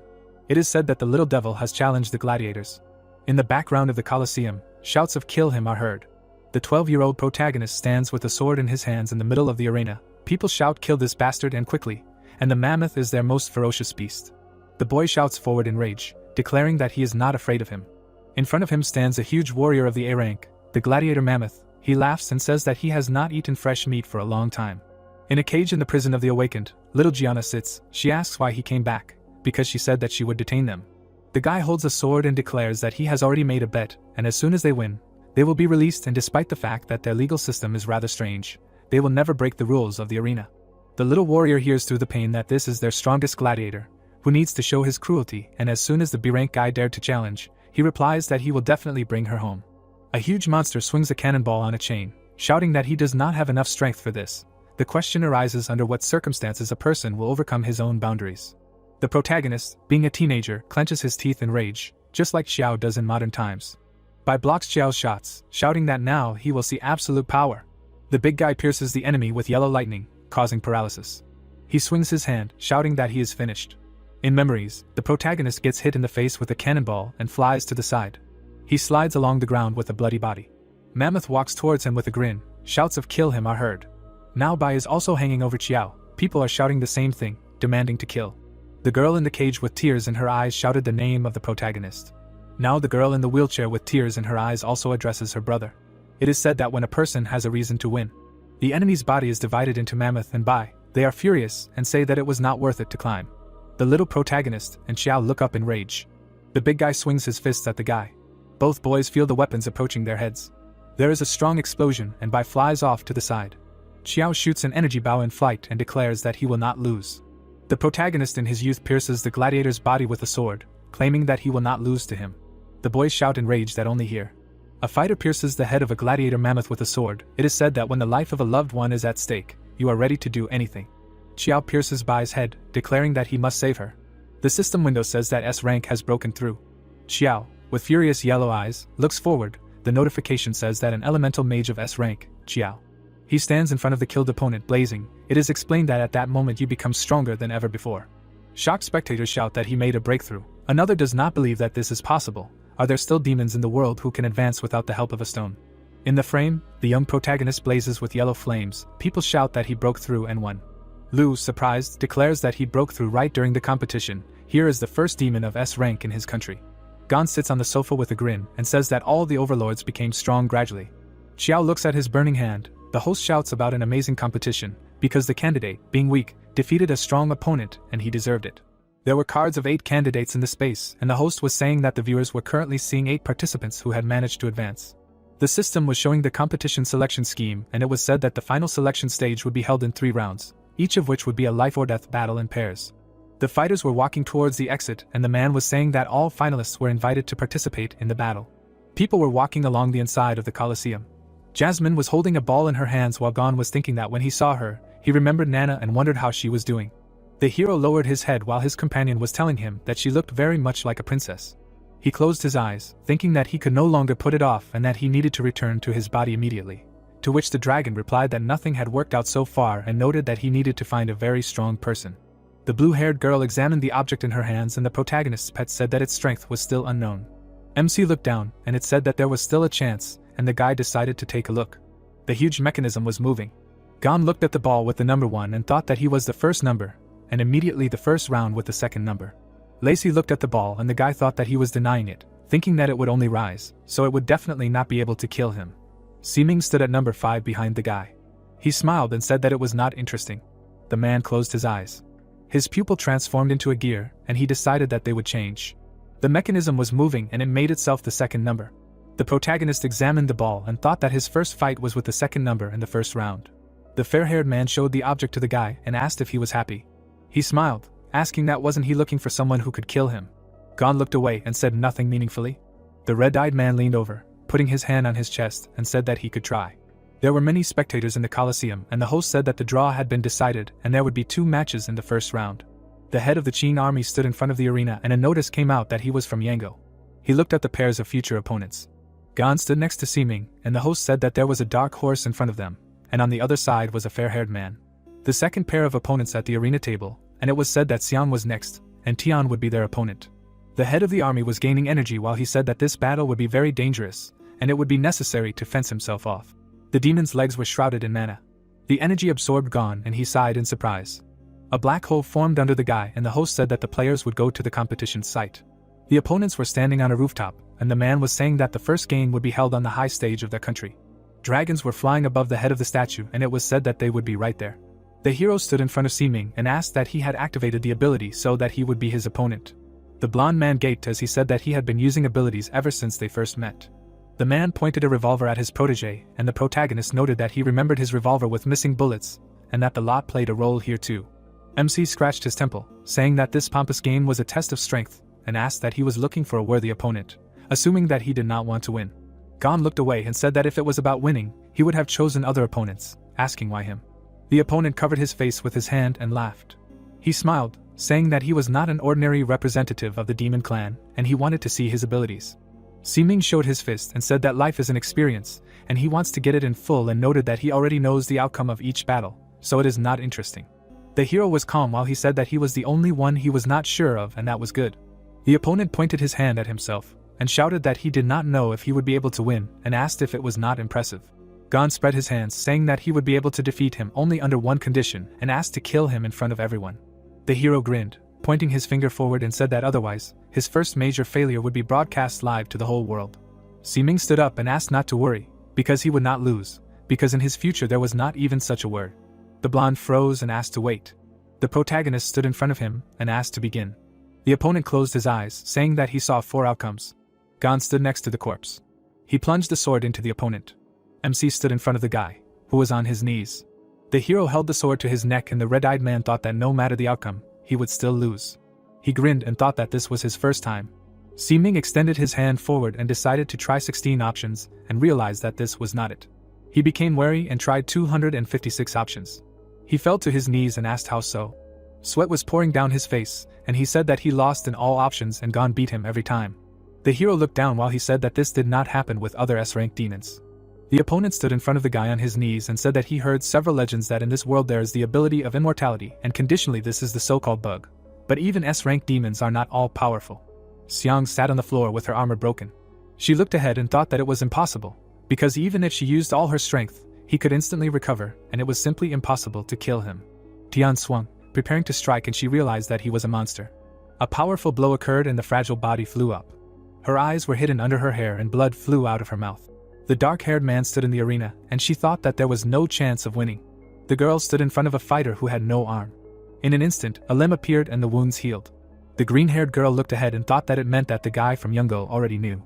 It is said that the little devil has challenged the gladiators. In the background of the Colosseum, shouts of "kill him" are heard. The 12-year-old protagonist stands with a sword in his hands in the middle of the arena. People shout "kill this bastard" and quickly, and the mammoth is their most ferocious beast. The boy shouts forward in rage, declaring that he is not afraid of him. In front of him stands a huge warrior of the A rank, the gladiator mammoth. He laughs and says that he has not eaten fresh meat for a long time. In a cage in the prison of the awakened, little Gianna sits. She asks why he came back, because she said that she would detain them. The guy holds a sword and declares that he has already made a bet, and as soon as they win, they will be released, and despite the fact that their legal system is rather strange, they will never break the rules of the arena. The little warrior hears through the pain that this is their strongest gladiator, who needs to show his cruelty, and as soon as the B-rank guy dared to challenge, he replies that he will definitely bring her home. A huge monster swings a cannonball on a chain, shouting that he does not have enough strength for this. The question arises under what circumstances a person will overcome his own boundaries. The protagonist, being a teenager, clenches his teeth in rage, just like Xiao does in modern times. Bai blocks Xiao's shots, shouting that now he will see absolute power. The big guy pierces the enemy with yellow lightning, causing paralysis. He swings his hand, shouting that he is finished. In memories, the protagonist gets hit in the face with a cannonball and flies to the side. He slides along the ground with a bloody body. Mammoth walks towards him with a grin. Shouts of "kill him" are heard. Now Bai is also hanging over Xiao. People are shouting the same thing, demanding to kill. The girl in the cage with tears in her eyes shouted the name of the protagonist. Now the girl in the wheelchair with tears in her eyes also addresses her brother. It is said that when a person has a reason to win, the enemy's body is divided into Mammoth and Bai. They are furious and say that it was not worth it to climb. The little protagonist and Xiao look up in rage. The big guy swings his fists at the guy. Both boys feel the weapons approaching their heads. There is a strong explosion and Bai flies off to the side. Xiao shoots an energy bow in flight and declares that he will not lose. The protagonist in his youth pierces the gladiator's body with a sword, claiming that he will not lose to him. The boys shout in rage that only here. A fighter pierces the head of a gladiator mammoth with a sword. It is said that when the life of a loved one is at stake, you are ready to do anything. Xiao pierces Bai's head, declaring that he must save her. The system window says that S rank has broken through. Xiao, with furious yellow eyes, looks forward. The notification says that an elemental mage of S rank, Xiao. He stands in front of the killed opponent, blazing. It is explained that at that moment you become stronger than ever before. Shocked spectators shout that he made a breakthrough. Another does not believe that this is possible. Are there still demons in the world who can advance without the help of a stone? In the frame, the young protagonist blazes with yellow flames. People shout that he broke through and won. Lu, surprised, declares that he broke through right during the competition. Here is the first demon of S rank in his country. Gon sits on the sofa with a grin and says that all the overlords became strong gradually. Xiao looks at his burning hand. The host shouts about an amazing competition, because the candidate, being weak, defeated a strong opponent and he deserved it. There were cards of 8 candidates in the space, and the host was saying that the viewers were currently seeing 8 participants who had managed to advance. The system was showing the competition selection scheme, and it was said that the final selection stage would be held in 3 rounds, each of which would be a life-or-death battle in pairs. The fighters were walking towards the exit, and the man was saying that all finalists were invited to participate in the battle. People were walking along the inside of the Colosseum. Jasmine was holding a ball in her hands while Gon was thinking that when he saw her, he remembered Nana and wondered how she was doing. The hero lowered his head while his companion was telling him that she looked very much like a princess. He closed his eyes, thinking that he could no longer put it off and that he needed to return to his body immediately. To which the dragon replied that nothing had worked out so far and noted that he needed to find a very strong person. The blue-haired girl examined the object in her hands, and the protagonist's pet said that its strength was still unknown. MC looked down, and it said that there was still a chance, and the guy decided to take a look. The huge mechanism was moving. Gon looked at the ball with the number 1 and thought that he was the first number, and immediately the first round with the second number. Lacey looked at the ball and the guy thought that he was denying it, thinking that it would only rise, so it would definitely not be able to kill him. Seeming stood at number 5 behind the guy. He smiled and said that it was not interesting. The man closed his eyes. His pupil transformed into a gear, and he decided that they would change. The mechanism was moving and it made itself the second number. The protagonist examined the ball and thought that his first fight was with the second number in the first round. The fair-haired man showed the object to the guy and asked if he was happy. He smiled, asking that wasn't he looking for someone who could kill him. Gon looked away and said nothing meaningfully. The red-eyed man leaned over, putting his hand on his chest, and said that he could try. There were many spectators in the Colosseum, and the host said that the draw had been decided and there would be 2 matches in the first round. The head of the Qing army stood in front of the arena and a notice came out that he was from Yango. He looked at the pairs of future opponents. Gon stood next to Siming, and the host said that there was a dark horse in front of them, and on the other side was a fair-haired man. The second pair of opponents at the arena table, and it was said that Xian was next, and Tian would be their opponent. The head of the army was gaining energy while he said that this battle would be very dangerous, and it would be necessary to fence himself off. The demon's legs were shrouded in mana. The energy absorbed Gon and he sighed in surprise. A black hole formed under the guy and the host said that the players would go to the competition site. The opponents were standing on a rooftop, and the man was saying that the first game would be held on the high stage of their country. Dragons were flying above the head of the statue and it was said that they would be right there. The hero stood in front of Siming and asked that he had activated the ability so that he would be his opponent. The blonde man gaped as he said that he had been using abilities ever since they first met. The man pointed a revolver at his protege, and the protagonist noted that he remembered his revolver with missing bullets, and that the lot played a role here too. MC scratched his temple, saying that this pompous game was a test of strength, and asked that he was looking for a worthy opponent, assuming that he did not want to win. Gon looked away and said that if it was about winning, he would have chosen other opponents, asking why him. The opponent covered his face with his hand and laughed. He smiled, saying that he was not an ordinary representative of the demon clan, and he wanted to see his abilities. Siming showed his fist and said that life is an experience, and he wants to get it in full and noted that he already knows the outcome of each battle, so it is not interesting. The hero was calm while he said that he was the only one he was not sure of and that was good. The opponent pointed his hand at himself, and shouted that he did not know if he would be able to win, and asked if it was not impressive. Gon spread his hands, saying that he would be able to defeat him only under one condition, and asked to kill him in front of everyone. The hero grinned, pointing his finger forward and said that otherwise, his first major failure would be broadcast live to the whole world. Siming stood up and asked not to worry, because he would not lose, because in his future there was not even such a word. The blonde froze and asked to wait. The protagonist stood in front of him and asked to begin. The opponent closed his eyes, saying that he saw 4 outcomes. Gon stood next to the corpse. He plunged the sword into the opponent. MC stood in front of the guy, who was on his knees. The hero held the sword to his neck and the red-eyed man thought that no matter the outcome, he would still lose. He grinned and thought that this was his first time. Siming extended his hand forward and decided to try 16 options, and realized that this was not it. He became wary and tried 256 options. He fell to his knees and asked how so. Sweat was pouring down his face, and he said that he lost in all options and Gon beat him every time. The hero looked down while he said that this did not happen with other S-rank demons. The opponent stood in front of the guy on his knees and said that he heard several legends that in this world there is the ability of immortality and conditionally this is the so-called bug. But even S-rank demons are not all powerful. Xiang sat on the floor with her armor broken. She looked ahead and thought that it was impossible, because even if she used all her strength, he could instantly recover, and it was simply impossible to kill him. Tian swung, preparing to strike, and she realized that he was a monster. A powerful blow occurred and the fragile body flew up. Her eyes were hidden under her hair and blood flew out of her mouth. The dark-haired man stood in the arena, and she thought that there was no chance of winning. The girl stood in front of a fighter who had no arm. In an instant, a limb appeared and the wounds healed. The green-haired girl looked ahead and thought that it meant that the guy from Yungo already knew.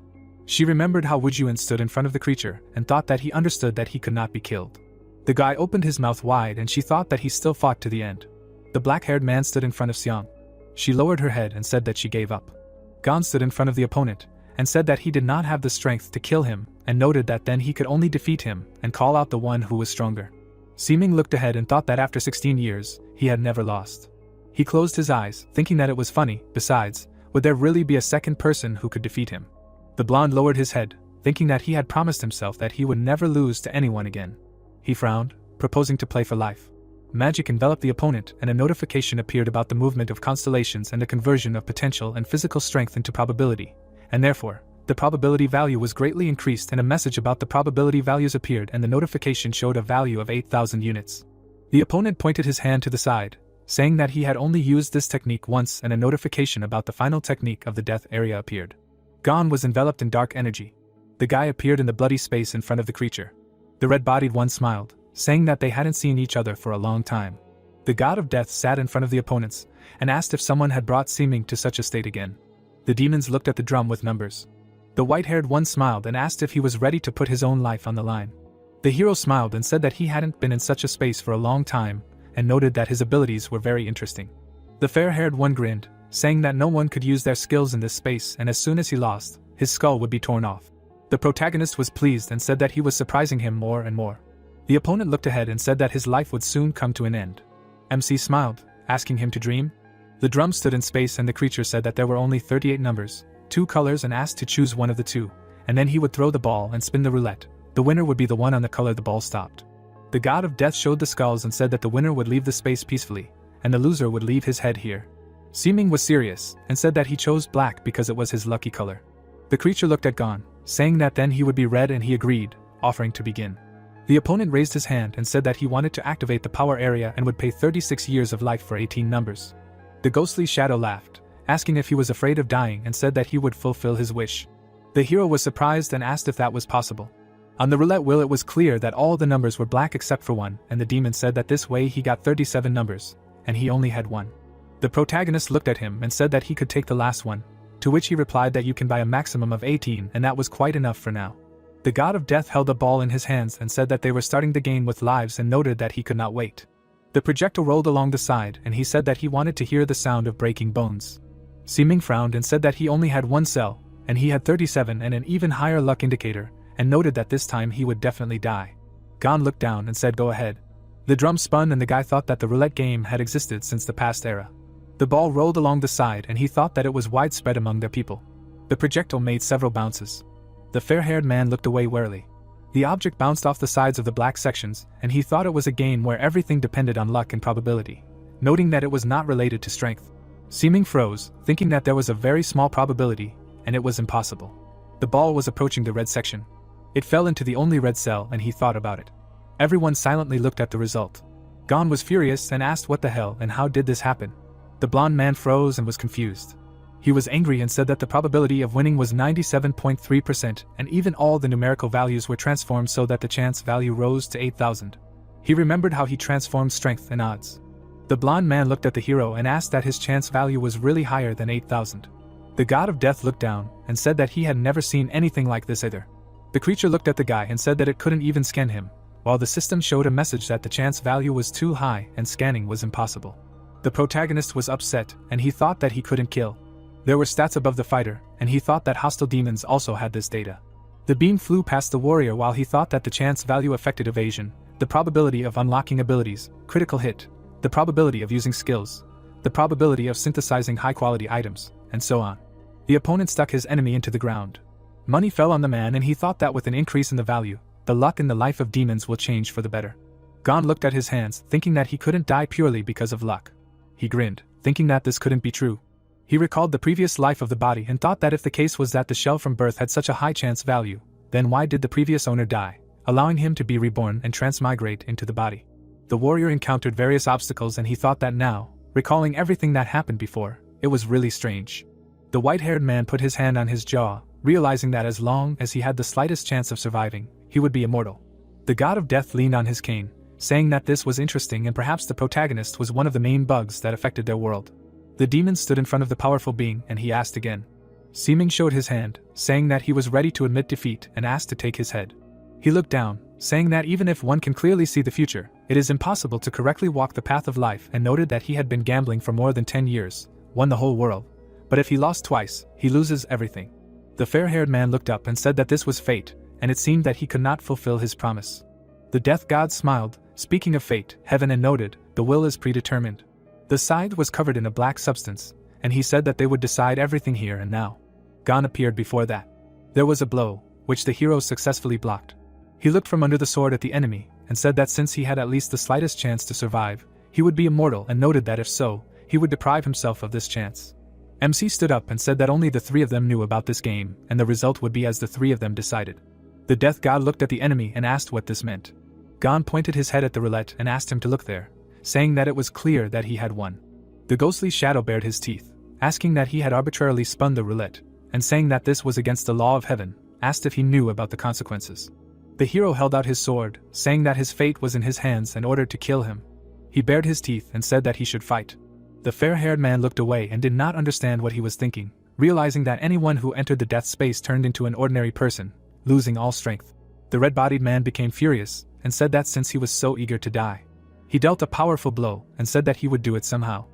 She remembered how Wujuan stood in front of the creature and thought that he understood that he could not be killed. The guy opened his mouth wide and she thought that he still fought to the end. The black-haired man stood in front of Xiang. She lowered her head and said that she gave up. Gon stood in front of the opponent and said that he did not have the strength to kill him and noted that then he could only defeat him and call out the one who was stronger. Seeming looked ahead and thought that after 16 years, he had never lost. He closed his eyes, thinking that it was funny. Besides, would there really be a second person who could defeat him? The blonde lowered his head, thinking that he had promised himself that he would never lose to anyone again. He frowned, proposing to play for life. Magic enveloped the opponent and a notification appeared about the movement of constellations and the conversion of potential and physical strength into probability, and therefore, the probability value was greatly increased and a message about the probability values appeared and the notification showed a value of 8,000 units. The opponent pointed his hand to the side, saying that he had only used this technique once and a notification about the final technique of the death area appeared. Gon was enveloped in dark energy. The guy appeared in the bloody space in front of the creature. The red-bodied one smiled, saying that they hadn't seen each other for a long time. The god of death sat in front of the opponents and asked if someone had brought Seeming to such a state again. The demons looked at the drum with numbers. The white-haired one smiled and asked if he was ready to put his own life on the line. The hero smiled and said that he hadn't been in such a space for a long time and noted that his abilities were very interesting. The fair-haired one grinned, saying that no one could use their skills in this space and as soon as he lost, his skull would be torn off. The protagonist was pleased and said that he was surprising him more and more. The opponent looked ahead and said that his life would soon come to an end. MC smiled, asking him to dream. The drum stood in space and the creature said that there were only 38 numbers, 2 colors and asked to choose one of the 2, and then he would throw the ball and spin the roulette. The winner would be the one on the color the ball stopped. The god of death showed the skulls and said that the winner would leave the space peacefully, and the loser would leave his head here. Seeming was serious, and said that he chose black because it was his lucky color. The creature looked at Gon, saying that then he would be red and he agreed, offering to begin. The opponent raised his hand and said that he wanted to activate the power area and would pay 36 years of life for 18 numbers. The ghostly shadow laughed, asking if he was afraid of dying and said that he would fulfill his wish. The hero was surprised and asked if that was possible. On the roulette wheel it was clear that all the numbers were black except for one, and the demon said that this way he got 37 numbers, and he only had one. The protagonist looked at him and said that he could take the last one, to which he replied that you can buy a maximum of 18 and that was quite enough for now. The god of death held the ball in his hands and said that they were starting the game with lives and noted that he could not wait. The projectile rolled along the side and he said that he wanted to hear the sound of breaking bones. Seeming frowned and said that he only had 1 cell, and he had 37 and an even higher luck indicator, and noted that this time he would definitely die. Gon looked down and said go ahead. The drum spun and the guy thought that the roulette game had existed since the past era. The ball rolled along the side and he thought that it was widespread among their people. The projectile made several bounces. The fair-haired man looked away warily. The object bounced off the sides of the black sections and he thought it was a game where everything depended on luck and probability, noting that it was not related to strength. Seeming froze, thinking that there was a very small probability, and it was impossible. The ball was approaching the red section. It fell into the only red cell and he thought about it. Everyone silently looked at the result. Gon was furious and asked what the hell and how did this happen. The blonde man froze and was confused. He was angry and said that the probability of winning was 97.3% and even all the numerical values were transformed so that the chance value rose to 8,000. He remembered how he transformed strength and odds. The blonde man looked at the hero and asked that his chance value was really higher than 8,000. The god of death looked down and said that he had never seen anything like this either. The creature looked at the guy and said that it couldn't even scan him, while the system showed a message that the chance value was too high and scanning was impossible. The protagonist was upset and he thought that he couldn't kill. There were stats above the fighter, and he thought that hostile demons also had this data. The beam flew past the warrior while he thought that the chance value affected evasion, the probability of unlocking abilities, critical hit, the probability of using skills, the probability of synthesizing high-quality items, and so on. The opponent stuck his enemy into the ground. Money fell on the man and he thought that with an increase in the value, the luck in the life of demons will change for the better. Gon looked at his hands, thinking that he couldn't die purely because of luck. He grinned, thinking that this couldn't be true. He recalled the previous life of the body and thought that if the case was that the shell from birth had such a high chance value, then why did the previous owner die, allowing him to be reborn and transmigrate into the body? The warrior encountered various obstacles and he thought that now, recalling everything that happened before, it was really strange. The white-haired man put his hand on his jaw, realizing that as long as he had the slightest chance of surviving, he would be immortal. The god of death leaned on his cane, saying that this was interesting and perhaps the protagonist was one of the main bugs that affected their world. The demon stood in front of the powerful being and he asked again. Seeming showed his hand, saying that he was ready to admit defeat and asked to take his head. He looked down, saying that even if one can clearly see the future, it is impossible to correctly walk the path of life, and noted that he had been gambling for more than 10 years, won the whole world. But if he lost twice, he loses everything. The fair-haired man looked up and said that this was fate, and it seemed that he could not fulfill his promise. The death god smiled, speaking of fate, heaven, and noted, the will is predetermined. The scythe was covered in a black substance, and he said that they would decide everything here and now. Gon appeared before that. There was a blow, which the hero successfully blocked. He looked from under the sword at the enemy, and said that since he had at least the slightest chance to survive, he would be immortal, and noted that if so, he would deprive himself of this chance. MC stood up and said that only the three of them knew about this game, and the result would be as the three of them decided. The death god looked at the enemy and asked what this meant. Gon pointed his head at the roulette and asked him to look there, saying that it was clear that he had won. The ghostly shadow bared his teeth, asking that he had arbitrarily spun the roulette, and saying that this was against the law of heaven, asked if he knew about the consequences. The hero held out his sword, saying that his fate was in his hands and ordered to kill him. He bared his teeth and said that he should fight. The fair-haired man looked away and did not understand what he was thinking, realizing that anyone who entered the death space turned into an ordinary person, losing all strength. The red-bodied man became furious, and said that since he was so eager to die, he dealt a powerful blow and said that he would do it somehow.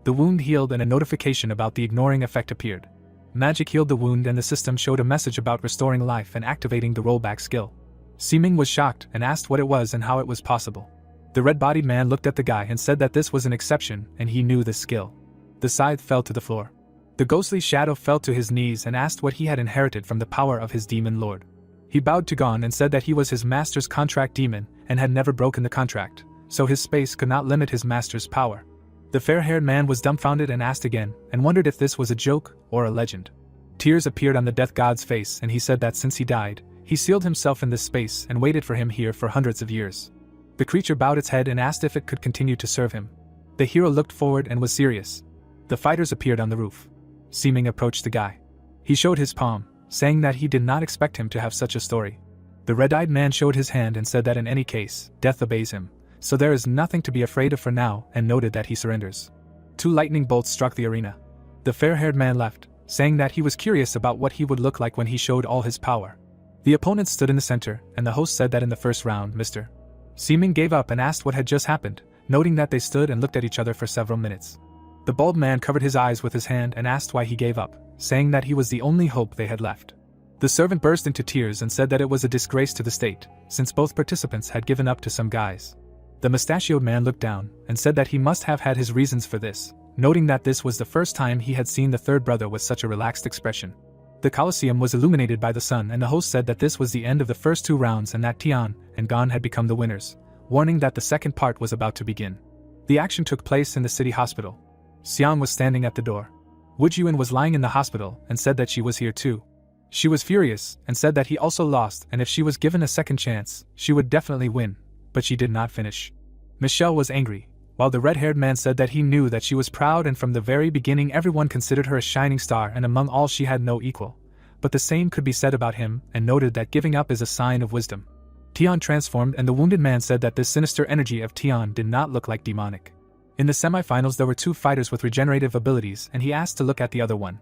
The wound healed and a notification about the ignoring effect appeared. Magic healed the wound and the system showed a message about restoring life and activating the rollback skill. Seeming was shocked and asked what it was and how it was possible. The red-bodied man looked at the guy and said that this was an exception and he knew this skill. The scythe fell to the floor. The ghostly shadow fell to his knees and asked what he had inherited from the power of his demon lord. He bowed to Gon and said that he was his master's contract demon and had never broken the contract, so his space could not limit his master's power. The fair-haired man was dumbfounded and asked again, and wondered if this was a joke or a legend. Tears appeared on the death god's face and he said that since he died, he sealed himself in this space and waited for him here for hundreds of years. The creature bowed its head and asked if it could continue to serve him. The hero looked forward and was serious. The fighters appeared on the roof. Seeming approached the guy. He showed his palm, saying that he did not expect him to have such a story. The red-eyed man showed his hand and said that in any case, death obeys him, so there is nothing to be afraid of for now, and noted that he surrenders. 2 lightning bolts struck the arena. The fair-haired man left, saying that he was curious about what he would look like when he showed all his power. The opponents stood in the center, and the host said that in the first round, Mr. Seeming gave up and asked what had just happened, noting that they stood and looked at each other for several minutes. The bald man covered his eyes with his hand and asked why he gave up, saying that he was the only hope they had left. The servant burst into tears and said that it was a disgrace to the state, since both participants had given up to some guys. The mustachioed man looked down and said that he must have had his reasons for this, noting that this was the first time he had seen the third brother with such a relaxed expression. The Colosseum was illuminated by the sun and the host said that this was the end of the first 2 rounds and that Tian and Gon had become the winners, warning that the second part was about to begin. The action took place in the city hospital. Xiang was standing at the door. Wu Juan was lying in the hospital and said that she was here too. She was furious and said that he also lost and if she was given a second chance, she would definitely win, but she did not finish. Michelle was angry, while the red-haired man said that he knew that she was proud and from the very beginning everyone considered her a shining star and among all she had no equal. But the same could be said about him and noted that giving up is a sign of wisdom. Tian transformed and the wounded man said that this sinister energy of Tian did not look like demonic. In the semifinals there were 2 fighters with regenerative abilities and he asked to look at the other one.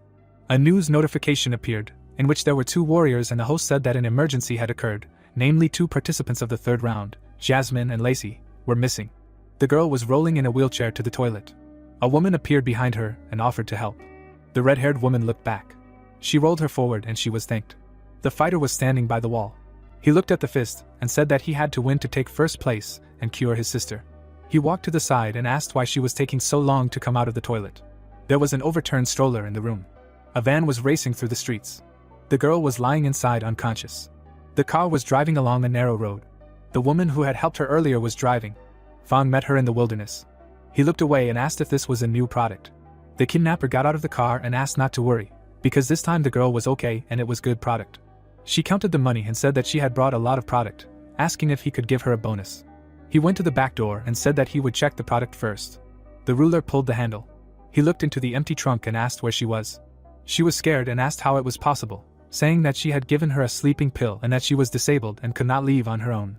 A news notification appeared, in which there were 2 warriors and the host said that an emergency had occurred, namely 2 participants of the third round, Jasmine and Lacey, were missing. The girl was rolling in a wheelchair to the toilet. A woman appeared behind her and offered to help. The red-haired woman looked back. She rolled her forward and she was thanked. The fighter was standing by the wall. He looked at the fist and said that he had to win to take first place and cure his sister. He walked to the side and asked why she was taking so long to come out of the toilet. There was an overturned stroller in the room. A van was racing through the streets. The girl was lying inside unconscious. The car was driving along a narrow road. The woman who had helped her earlier was driving. Fang met her in the wilderness. He looked away and asked if this was a new product. The kidnapper got out of the car and asked not to worry, because this time the girl was okay and it was good product. She counted the money and said that she had brought a lot of product, asking if he could give her a bonus. He went to the back door and said that he would check the product first. The ruler pulled the handle. He looked into the empty trunk and asked where she was. She was scared and asked how it was possible, saying that she had given her a sleeping pill and that she was disabled and could not leave on her own.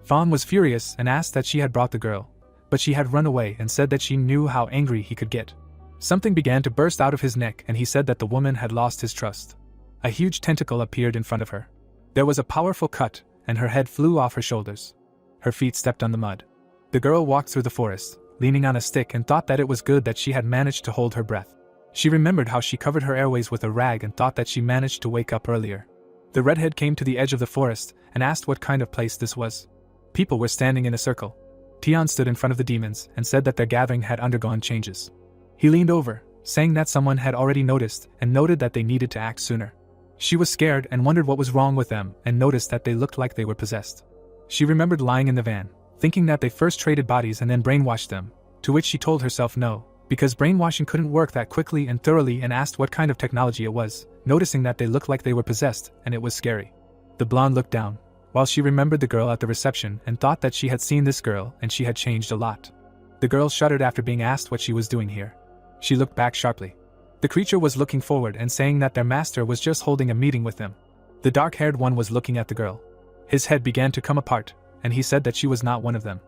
Fawn was furious and asked that she had brought the girl, but she had run away and said that she knew how angry he could get. Something began to burst out of his neck and he said that the woman had lost his trust. A huge tentacle appeared in front of her. There was a powerful cut, and her head flew off her shoulders. Her feet stepped on the mud. The girl walked through the forest, leaning on a stick, and thought that it was good that she had managed to hold her breath. She remembered how she covered her airways with a rag and thought that she managed to wake up earlier. The redhead came to the edge of the forest and asked what kind of place this was. People were standing in a circle. Tian stood in front of the demons and said that their gathering had undergone changes. He leaned over, saying that someone had already noticed and noted that they needed to act sooner. She was scared and wondered what was wrong with them and noticed that they looked like they were possessed. She remembered lying in the van, thinking that they first traded bodies and then brainwashed them, to which she told herself no, because brainwashing couldn't work that quickly and thoroughly, and asked what kind of technology it was, noticing that they looked like they were possessed and it was scary. The blonde looked down, while she remembered the girl at the reception and thought that she had seen this girl and she had changed a lot. The girl shuddered after being asked what she was doing here. She looked back sharply. The creature was looking forward and saying that their master was just holding a meeting with them. The dark-haired one was looking at the girl. His head began to come apart, and he said that she was not one of them.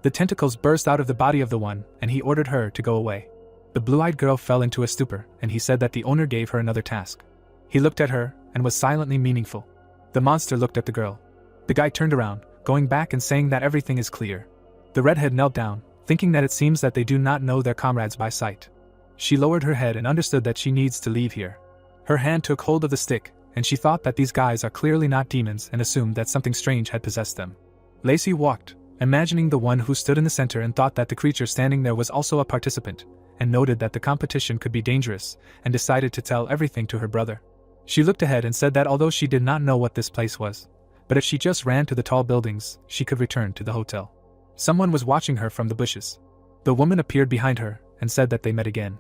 The tentacles burst out of the body of the one, and he ordered her to go away. The blue-eyed girl fell into a stupor, and he said that the owner gave her another task. He looked at her, and was silently meaningful. The monster looked at the girl. The guy turned around, going back and saying that everything is clear. The redhead knelt down, thinking that it seems that they do not know their comrades by sight. She lowered her head and understood that she needs to leave here. Her hand took hold of the stick, and she thought that these guys are clearly not demons and assumed that something strange had possessed them. Lacey walked, imagining the one who stood in the center, and thought that the creature standing there was also a participant, and noted that the competition could be dangerous, and decided to tell everything to her brother. She looked ahead and said that although she did not know what this place was, but if she just ran to the tall buildings, she could return to the hotel. Someone was watching her from the bushes. The woman appeared behind her, and said that they met again.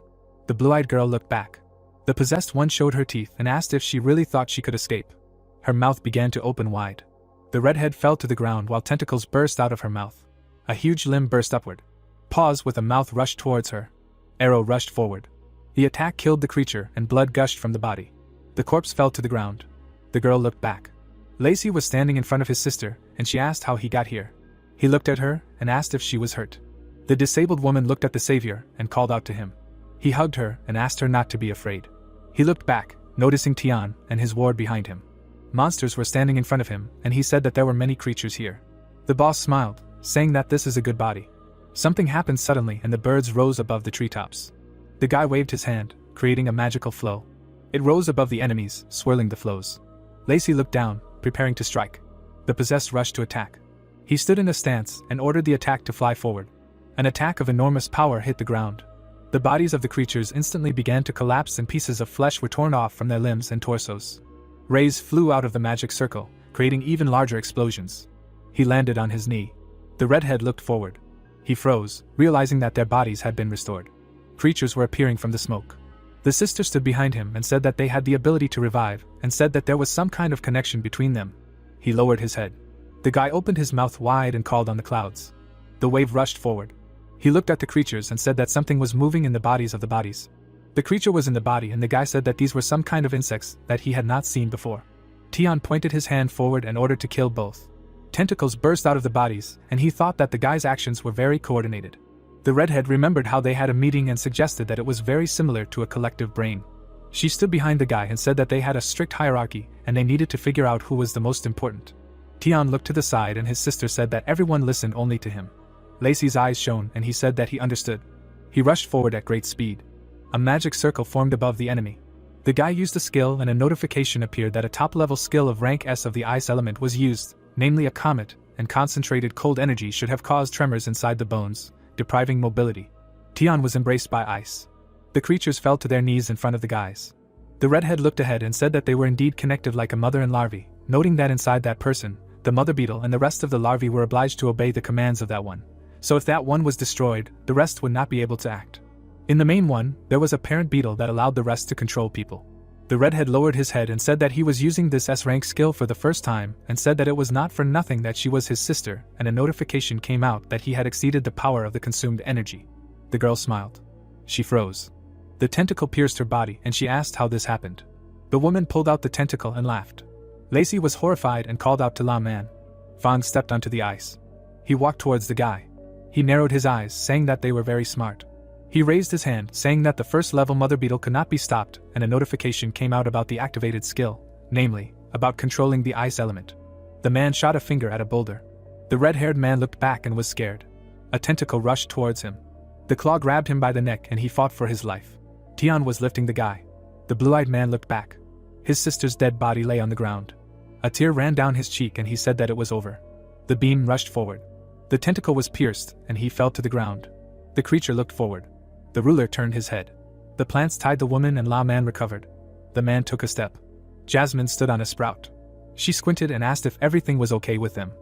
The blue-eyed girl looked back. The possessed one showed her teeth and asked if she really thought she could escape. Her mouth began to open wide. The redhead fell to the ground while tentacles burst out of her mouth. A huge limb burst upward. Paws with a mouth rushed towards her. Arrow rushed forward. The attack killed the creature and blood gushed from the body. The corpse fell to the ground. The girl looked back. Lacey was standing in front of his sister, and she asked how he got here. He looked at her and asked if she was hurt. The disabled woman looked at the savior and called out to him. He hugged her and asked her not to be afraid. He looked back, noticing Tian and his ward behind him. Monsters were standing in front of him, and he said that there were many creatures here. The boss smiled, saying that this is a good body. Something happened suddenly and the birds rose above the treetops. The guy waved his hand, creating a magical flow. It rose above the enemies, swirling the flows. Lacey looked down, preparing to strike. The possessed rushed to attack. He stood in a stance and ordered the attack to fly forward. An attack of enormous power hit the ground. The bodies of the creatures instantly began to collapse and pieces of flesh were torn off from their limbs and torsos. Rays flew out of the magic circle, creating even larger explosions. He landed on his knee. The redhead looked forward. He froze, realizing that their bodies had been restored. Creatures were appearing from the smoke. The sister stood behind him and said that they had the ability to revive, and said that there was some kind of connection between them. He lowered his head. The guy opened his mouth wide and called on the clouds. The wave rushed forward. He looked at the creatures and said that something was moving in the bodies of the bodies. The creature was in the body, and the guy said that these were some kind of insects that he had not seen before. Tian pointed his hand forward and ordered to kill both. Tentacles burst out of the bodies, and he thought that the guy's actions were very coordinated. The redhead remembered how they had a meeting and suggested that it was very similar to a collective brain. She stood behind the guy and said that they had a strict hierarchy and they needed to figure out who was the most important. Tian looked to the side and his sister said that everyone listened only to him. Lacey's eyes shone and he said that he understood. He rushed forward at great speed. A magic circle formed above the enemy. The guy used a skill and a notification appeared that a top-level skill of rank S of the ice element was used, namely a comet, and concentrated cold energy should have caused tremors inside the bones, depriving mobility. Tian was embraced by ice. The creatures fell to their knees in front of the guys. The redhead looked ahead and said that they were indeed connected like a mother and larvae, noting that inside that person, the mother beetle and the rest of the larvae were obliged to obey the commands of that one. So if that one was destroyed, the rest would not be able to act. In the main one, there was a parent beetle that allowed the rest to control people. The redhead lowered his head and said that he was using this S-rank skill for the first time and said that it was not for nothing that she was his sister, and a notification came out that he had exceeded the power of the consumed energy. The girl smiled. She froze. The tentacle pierced her body and she asked how this happened. The woman pulled out the tentacle and laughed. Lacey was horrified and called out to La Man. Fang stepped onto the ice. He walked towards the guy. He narrowed his eyes, saying that they were very smart. He raised his hand, saying that the first-level mother beetle could not be stopped, and a notification came out about the activated skill, namely, about controlling the ice element. The man shot a finger at a boulder. The red-haired man looked back and was scared. A tentacle rushed towards him. The claw grabbed him by the neck and he fought for his life. Tian was lifting the guy. The blue-eyed man looked back. His sister's dead body lay on the ground. A tear ran down his cheek and he said that it was over. The beam rushed forward. The tentacle was pierced and he fell to the ground. The creature looked forward. The ruler turned his head. The plants tied the woman and La Man recovered. The man took a step. Jasmine stood on a sprout. She squinted and asked if everything was okay with them.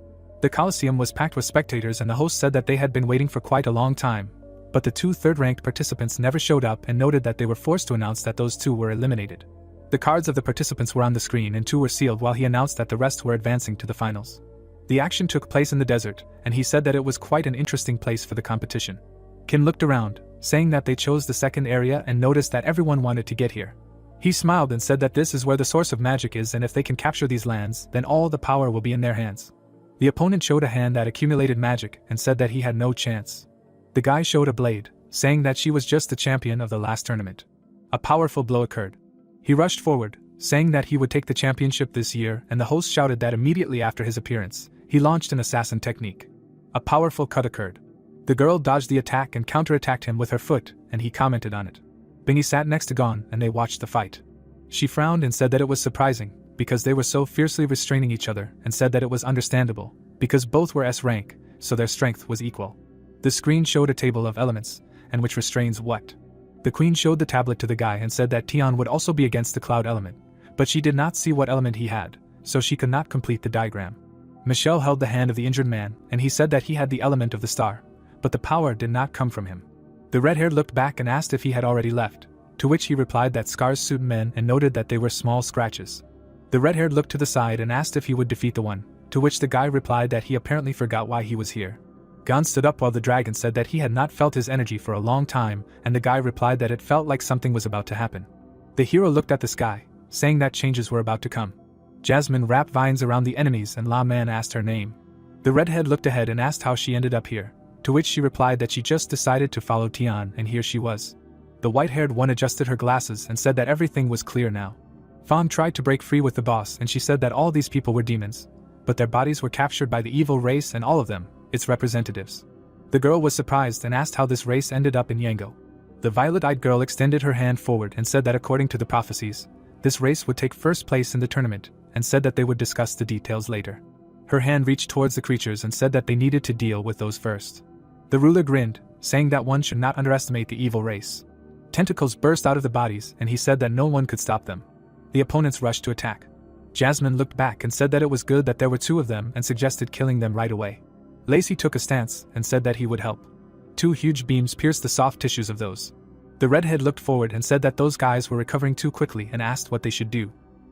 The Colosseum was packed with spectators and the host said that they had been waiting for quite a long time, but the two third-ranked participants never showed up and noted that they were forced to announce that those two were eliminated. The cards of the participants were on the screen and two were sealed while he announced that the rest were advancing to the finals. The action took place in the desert, and he said that it was quite an interesting place for the competition. Kim looked around, saying that they chose the second area and noticed that everyone wanted to get here. He smiled and said that this is where the source of magic is and if they can capture these lands, then all the power will be in their hands. The opponent showed a hand that accumulated magic and said that he had no chance. The guy showed a blade, saying that she was just the champion of the last tournament. A powerful blow occurred. He rushed forward, saying that he would take the championship this year, and the host shouted that immediately after his appearance, he launched an assassin technique. A powerful cut occurred. The girl dodged the attack and counterattacked him with her foot, and he commented on it. Bingy sat next to Gon and they watched the fight. She frowned and said that it was surprising, because they were so fiercely restraining each other, and said that it was understandable, because both were S rank, so their strength was equal. The screen showed a table of elements, and which restrains what. The queen showed the tablet to the guy and said that Tian would also be against the cloud element, but she did not see what element he had, so she could not complete the diagram. Michelle held the hand of the injured man, and he said that he had the element of the star, but the power did not come from him. The red-haired looked back and asked if he had already left, to which he replied that scars suit men and noted that they were small scratches. The red-haired looked to the side and asked if he would defeat the one, to which the guy replied that he apparently forgot why he was here. Gon stood up while the dragon said that he had not felt his energy for a long time, and the guy replied that it felt like something was about to happen. The hero looked at the sky, saying that changes were about to come. Jasmine wrapped vines around the enemies and La Man asked her name. The redhead looked ahead and asked how she ended up here, to which she replied that she just decided to follow Tian and here she was. The white-haired one adjusted her glasses and said that everything was clear now. Fang tried to break free with the boss and she said that all these people were demons, but their bodies were captured by the evil race and all of them, its representatives. The girl was surprised and asked how this race ended up in Yango. The violet-eyed girl extended her hand forward and said that according to the prophecies, this race would take first place in the tournament, and said that they would discuss the details later. Her hand reached towards the creatures and said that they needed to deal with those first. The ruler grinned, saying that one should not underestimate the evil race. Tentacles burst out of the bodies and he said that no one could stop them. The opponents rushed to attack. Jasmine looked back and said that it was good that there were two of them and suggested killing them right away. Lacey took a stance and said that he would help. Two huge beams pierced the soft tissues of those. The redhead looked forward and said that those guys were recovering too quickly and asked what they should do.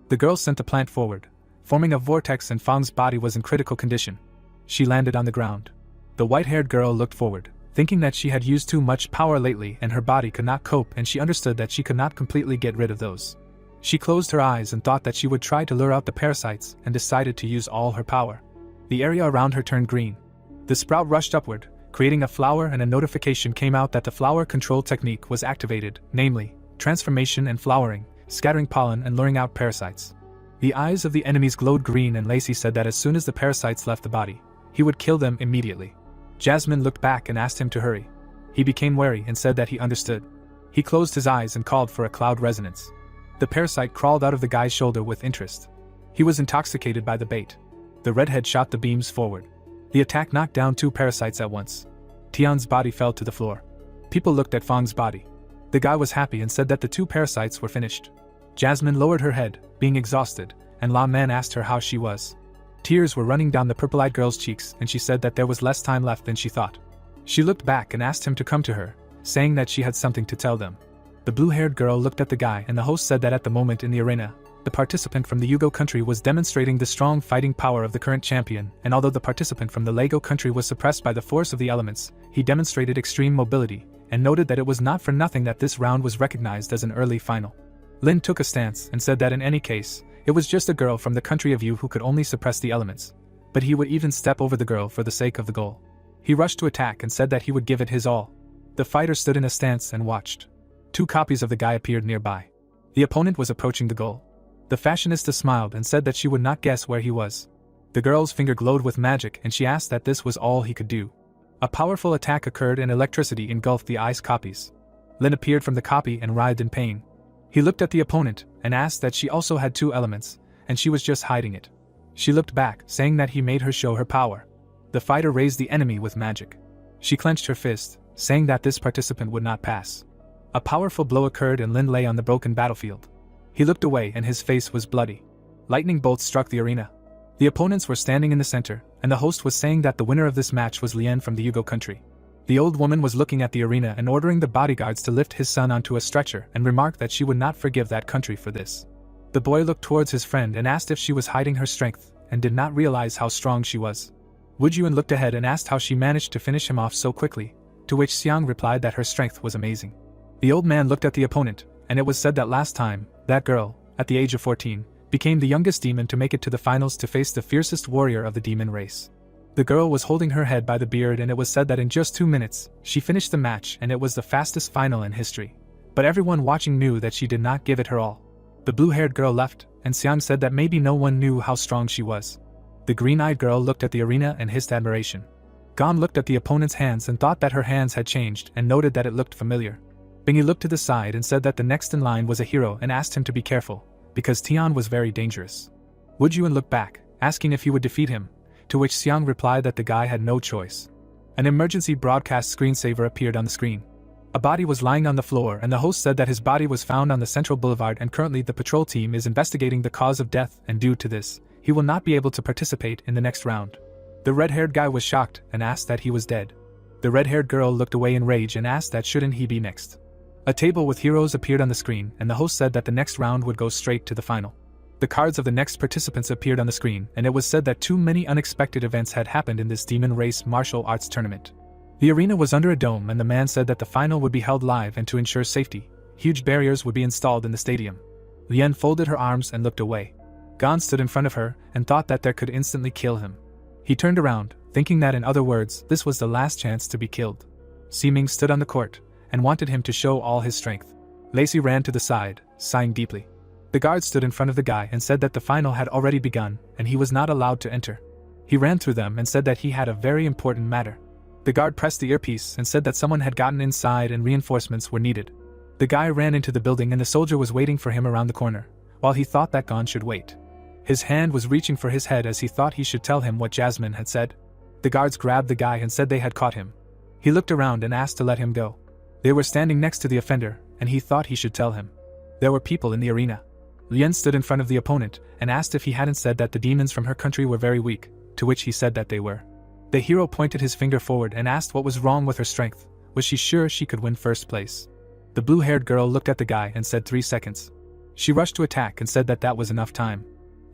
The girl sent the plant forward, forming a vortex, and Fang's body was in critical condition. She landed on the ground. The white-haired girl looked forward, thinking that she had used too much power lately and her body could not cope, and she understood that she could not completely get rid of those. She closed her eyes and thought that she would try to lure out the parasites and decided to use all her power. The area around her turned green. The sprout rushed upward, creating a flower, and a notification came out that the flower control technique was activated, namely, transformation and flowering, scattering pollen and luring out parasites. The eyes of the enemies glowed green and Lacey said that as soon as the parasites left the body, he would kill them immediately. Jasmine looked back and asked him to hurry. He became wary and said that he understood. He closed his eyes and called for a cloud resonance. The parasite crawled out of the guy's shoulder with interest. He was intoxicated by the bait. The redhead shot the beams forward. The attack knocked down two parasites at once. Tian's body fell to the floor. People looked at Fang's body. The guy was happy and said that the two parasites were finished. Jasmine lowered her head, being exhausted, and La Man asked her how she was. Tears were running down the purple-eyed girl's cheeks and she said that there was less time left than she thought. She looked back and asked him to come to her, saying that she had something to tell them. The blue-haired girl looked at the guy, and the host said that at the moment in the arena, the participant from the Yugo country was demonstrating the strong fighting power of the current champion, and although the participant from the Lego country was suppressed by the force of the elements, he demonstrated extreme mobility, and noted that it was not for nothing that this round was recognized as an early final. Lin took a stance and said that in any case, it was just a girl from the country of Yu who could only suppress the elements, but he would even step over the girl for the sake of the goal. He rushed to attack and said that he would give it his all. The fighter stood in a stance and watched. 2 copies of the guy appeared nearby. The opponent was approaching the goal. The fashionista smiled and said that she would not guess where he was. The girl's finger glowed with magic and she asked that this was all he could do. A powerful attack occurred and electricity engulfed the ice copies. Lin appeared from the copy and writhed in pain. He looked at the opponent and asked that she also had 2 elements, and she was just hiding it. She looked back, saying that he made her show her power. The fighter raised the enemy with magic. She clenched her fist, saying that this participant would not pass. A powerful blow occurred and Lin lay on the broken battlefield. He looked away and his face was bloody. Lightning bolts struck the arena. The opponents were standing in the center, and the host was saying that the winner of this match was Lian from the Yugo country. The old woman was looking at the arena and ordering the bodyguards to lift his son onto a stretcher and remarked that she would not forgive that country for this. The boy looked towards his friend and asked if she was hiding her strength, and did not realize how strong she was. Woodyun looked ahead and asked how she managed to finish him off so quickly, to which Xiang replied that her strength was amazing. The old man looked at the opponent, and it was said that last time, that girl, at the age of 14, became the youngest demon to make it to the finals to face the fiercest warrior of the demon race. The girl was holding her head by the beard and it was said that in just 2 minutes, she finished the match and it was the fastest final in history. But everyone watching knew that she did not give it her all. The blue-haired girl left, and Xiang said that maybe no one knew how strong she was. The green-eyed girl looked at the arena and hissed admiration. Gon looked at the opponent's hands and thought that her hands had changed and noted that it looked familiar. Bingy looked to the side and said that the next in line was a hero and asked him to be careful, because Tian was very dangerous. Woodyun looked back, asking if he would defeat him, to which Xiang replied that the guy had no choice. An emergency broadcast screensaver appeared on the screen. A body was lying on the floor and the host said that his body was found on the central boulevard and currently the patrol team is investigating the cause of death and due to this, he will not be able to participate in the next round. The red-haired guy was shocked and asked that he was dead. The red-haired girl looked away in rage and asked that shouldn't he be next. A table with heroes appeared on the screen and the host said that the next round would go straight to the final. The cards of the next participants appeared on the screen and it was said that too many unexpected events had happened in this demon race martial arts tournament. The arena was under a dome and the man said that the final would be held live and to ensure safety, huge barriers would be installed in the stadium. Lian folded her arms and looked away. Gon stood in front of her and thought that there could instantly kill him. He turned around, thinking that in other words, this was the last chance to be killed. Siming stood on the court and wanted him to show all his strength. Lacey ran to the side, sighing deeply. The guard stood in front of the guy and said that the final had already begun and he was not allowed to enter. He ran through them and said that he had a very important matter. The guard pressed the earpiece and said that someone had gotten inside and reinforcements were needed. The guy ran into the building and the soldier was waiting for him around the corner, while he thought that Gon should wait. His hand was reaching for his head as he thought he should tell him what Jasmine had said. The guards grabbed the guy and said they had caught him. He looked around and asked to let him go. They were standing next to the offender, and he thought he should tell him. There were people in the arena. Lian stood in front of the opponent and asked if he hadn't said that the demons from her country were very weak, to which he said that they were. The hero pointed his finger forward and asked what was wrong with her strength. Was she sure she could win first place? The blue-haired girl looked at the guy and said 3 seconds. She rushed to attack and said that that was enough time.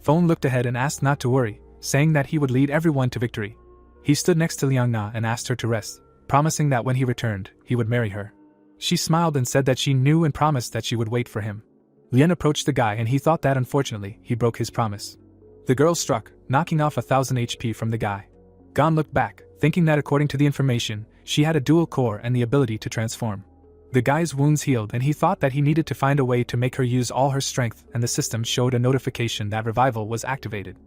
Phone looked ahead and asked not to worry, saying that he would lead everyone to victory. He stood next to Liang Na and asked her to rest, promising that when he returned, he would marry her. She smiled and said that she knew and promised that she would wait for him. Lian approached the guy and he thought that unfortunately, he broke his promise. The girl struck, knocking off 1000 HP from the guy. Gon looked back, thinking that according to the information, she had a dual core and the ability to transform. The guy's wounds healed and he thought that he needed to find a way to make her use all her strength and the system showed a notification that revival was activated.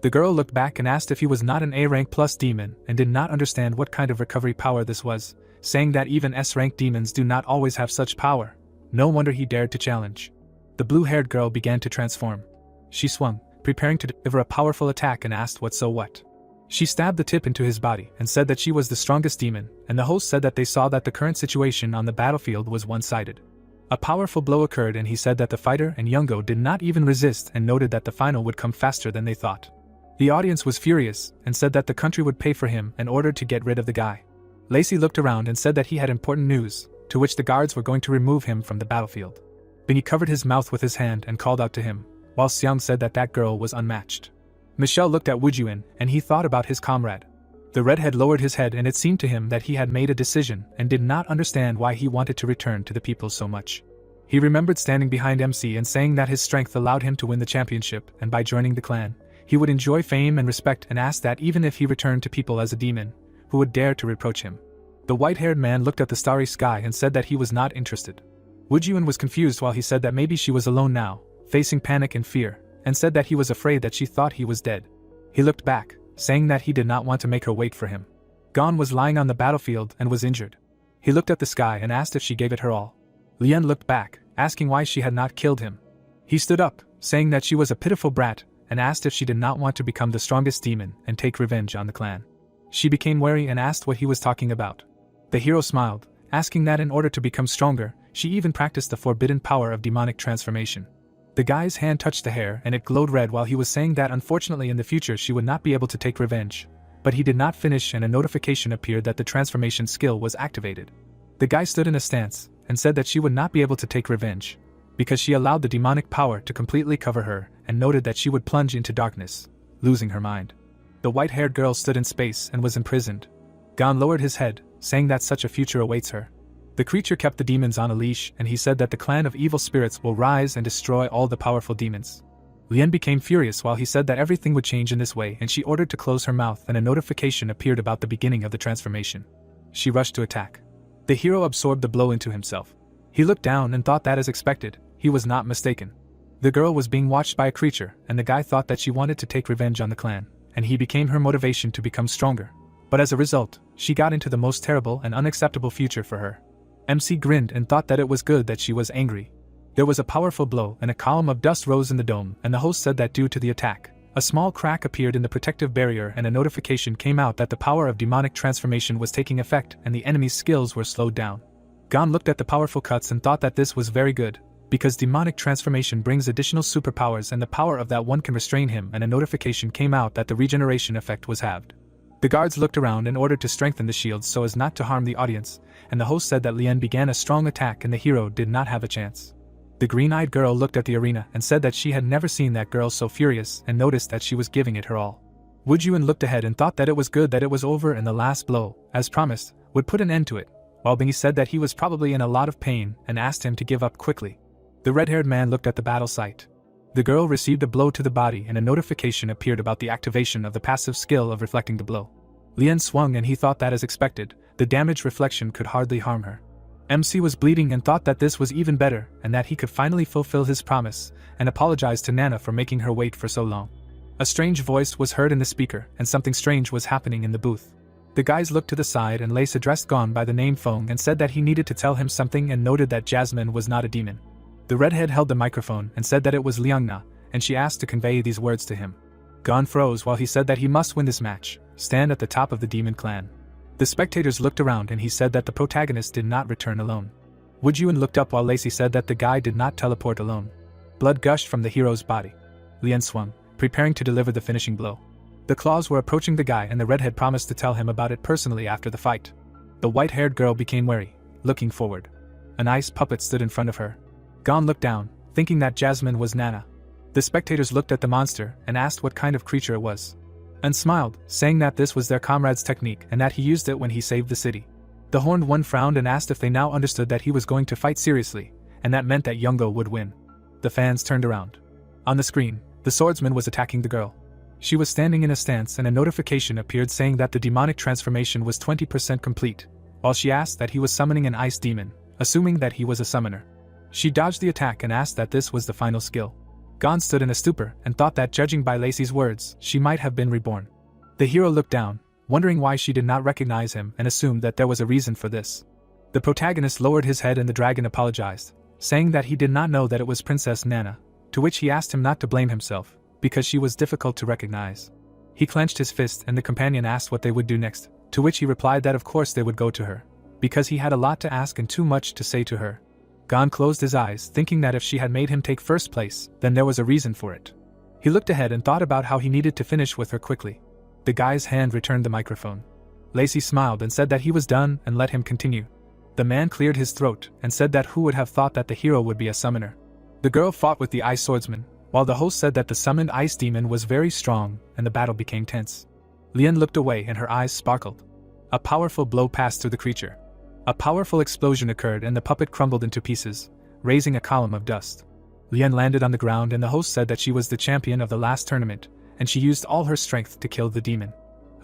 The girl looked back and asked if he was not an A-rank plus demon and did not understand what kind of recovery power this was, saying that even S-rank demons do not always have such power. No wonder he dared to challenge. The blue-haired girl began to transform. She swung, preparing to deliver a powerful attack and asked what so what. She stabbed the tip into his body and said that she was the strongest demon, and the host said that they saw that the current situation on the battlefield was one-sided. A powerful blow occurred and he said that the fighter and Youngo did not even resist and noted that the final would come faster than they thought. The audience was furious and said that the country would pay for him and ordered to get rid of the guy. Lacey looked around and said that he had important news, to which the guards were going to remove him from the battlefield. Bingy covered his mouth with his hand and called out to him, while Xiang said that that girl was unmatched. Michelle looked at Wu Juan and he thought about his comrade. The redhead lowered his head and it seemed to him that he had made a decision and did not understand why he wanted to return to the people so much. He remembered standing behind MC and saying that his strength allowed him to win the championship, and by joining the clan, he would enjoy fame and respect, and asked that even if he returned to people as a demon, who would dare to reproach him. The white-haired man looked at the starry sky and said that he was not interested. Wu Juan was confused while he said that maybe she was alone now, facing panic and fear, and said that he was afraid that she thought he was dead. He looked back, saying that he did not want to make her wait for him. Gon was lying on the battlefield and was injured. He looked at the sky and asked if she gave it her all. Lian looked back, asking why she had not killed him. He stood up, saying that she was a pitiful brat, and asked if she did not want to become the strongest demon and take revenge on the clan. She became wary and asked what he was talking about. The hero smiled, asking that in order to become stronger, she even practiced the forbidden power of demonic transformation. The guy's hand touched the hair and it glowed red while he was saying that unfortunately in the future she would not be able to take revenge. But he did not finish and a notification appeared that the transformation skill was activated. The guy stood in a stance and said that she would not be able to take revenge, because she allowed the demonic power to completely cover her, and noted that she would plunge into darkness, losing her mind. The white-haired girl stood in space and was imprisoned. Gon lowered his head, saying that such a future awaits her. The creature kept the demons on a leash and he said that the clan of evil spirits will rise and destroy all the powerful demons. Lian became furious while he said that everything would change in this way, and she ordered to close her mouth and a notification appeared about the beginning of the transformation. She rushed to attack. The hero absorbed the blow into himself. He looked down and thought that as expected, he was not mistaken. The girl was being watched by a creature and the guy thought that she wanted to take revenge on the clan, and he became her motivation to become stronger. But as a result, she got into the most terrible and unacceptable future for her. MC grinned and thought that it was good that she was angry. There was a powerful blow and a column of dust rose in the dome, and the host said that due to the attack, a small crack appeared in the protective barrier and a notification came out that the power of demonic transformation was taking effect and the enemy's skills were slowed down. Gon looked at the powerful cuts and thought that this was very good, because demonic transformation brings additional superpowers and the power of that one can restrain him, and a notification came out that the regeneration effect was halved. The guards looked around in order to strengthen the shields so as not to harm the audience, and the host said that Lian began a strong attack and the hero did not have a chance. The green-eyed girl looked at the arena and said that she had never seen that girl so furious and noticed that she was giving it her all. Wu Juan looked ahead and thought that it was good that it was over and the last blow, as promised, would put an end to it, while Bingy said that he was probably in a lot of pain and asked him to give up quickly. The red-haired man looked at the battle site. The girl received a blow to the body and a notification appeared about the activation of the passive skill of reflecting the blow. Lian swung and he thought that as expected, the damage reflection could hardly harm her. MC was bleeding and thought that this was even better and that he could finally fulfill his promise, and apologized to Nana for making her wait for so long. A strange voice was heard in the speaker and something strange was happening in the booth. The guys looked to the side and Lace addressed Gon by the name Feng and said that he needed to tell him something and noted that Jasmine was not a demon. The redhead held the microphone and said that it was Liangna, and she asked to convey these words to him. Gon froze while he said that he must win this match, stand at the top of the demon clan. The spectators looked around and he said that the protagonist did not return alone. Wu Juan looked up while Lacey said that the guy did not teleport alone. Blood gushed from the hero's body. Lian swung, preparing to deliver the finishing blow. The claws were approaching the guy and the redhead promised to tell him about it personally after the fight. The white-haired girl became wary, looking forward. An ice puppet stood in front of her. Gon looked down, thinking that Jasmine was Nana. The spectators looked at the monster and asked what kind of creature it was, and smiled, saying that this was their comrade's technique and that he used it when he saved the city. The horned one frowned and asked if they now understood that he was going to fight seriously, and that meant that Youngo would win. The fans turned around. On the screen, the swordsman was attacking the girl. She was standing in a stance and a notification appeared saying that the demonic transformation was 20% complete, while she asked that he was summoning an ice demon, assuming that he was a summoner. She dodged the attack and asked that this was the final skill. Gon stood in a stupor and thought that judging by Lacey's words, she might have been reborn. The hero looked down, wondering why she did not recognize him and assumed that there was a reason for this. The protagonist lowered his head and the dragon apologized, saying that he did not know that it was Princess Nana, to which he asked him not to blame himself, because she was difficult to recognize. He clenched his fist and the companion asked what they would do next, to which he replied that of course they would go to her, because he had a lot to ask and too much to say to her. Gon closed his eyes, thinking that if she had made him take first place, then there was a reason for it. He looked ahead and thought about how he needed to finish with her quickly. The guy's hand returned the microphone. Lacey smiled and said that he was done and let him continue. The man cleared his throat and said that who would have thought that the hero would be a summoner. The girl fought with the ice swordsman, while the host said that the summoned ice demon was very strong and the battle became tense. Lian looked away and her eyes sparkled. A powerful blow passed through the creature. A powerful explosion occurred and the puppet crumbled into pieces, raising a column of dust. Lian landed on the ground and the host said that she was the champion of the last tournament, and she used all her strength to kill the demon.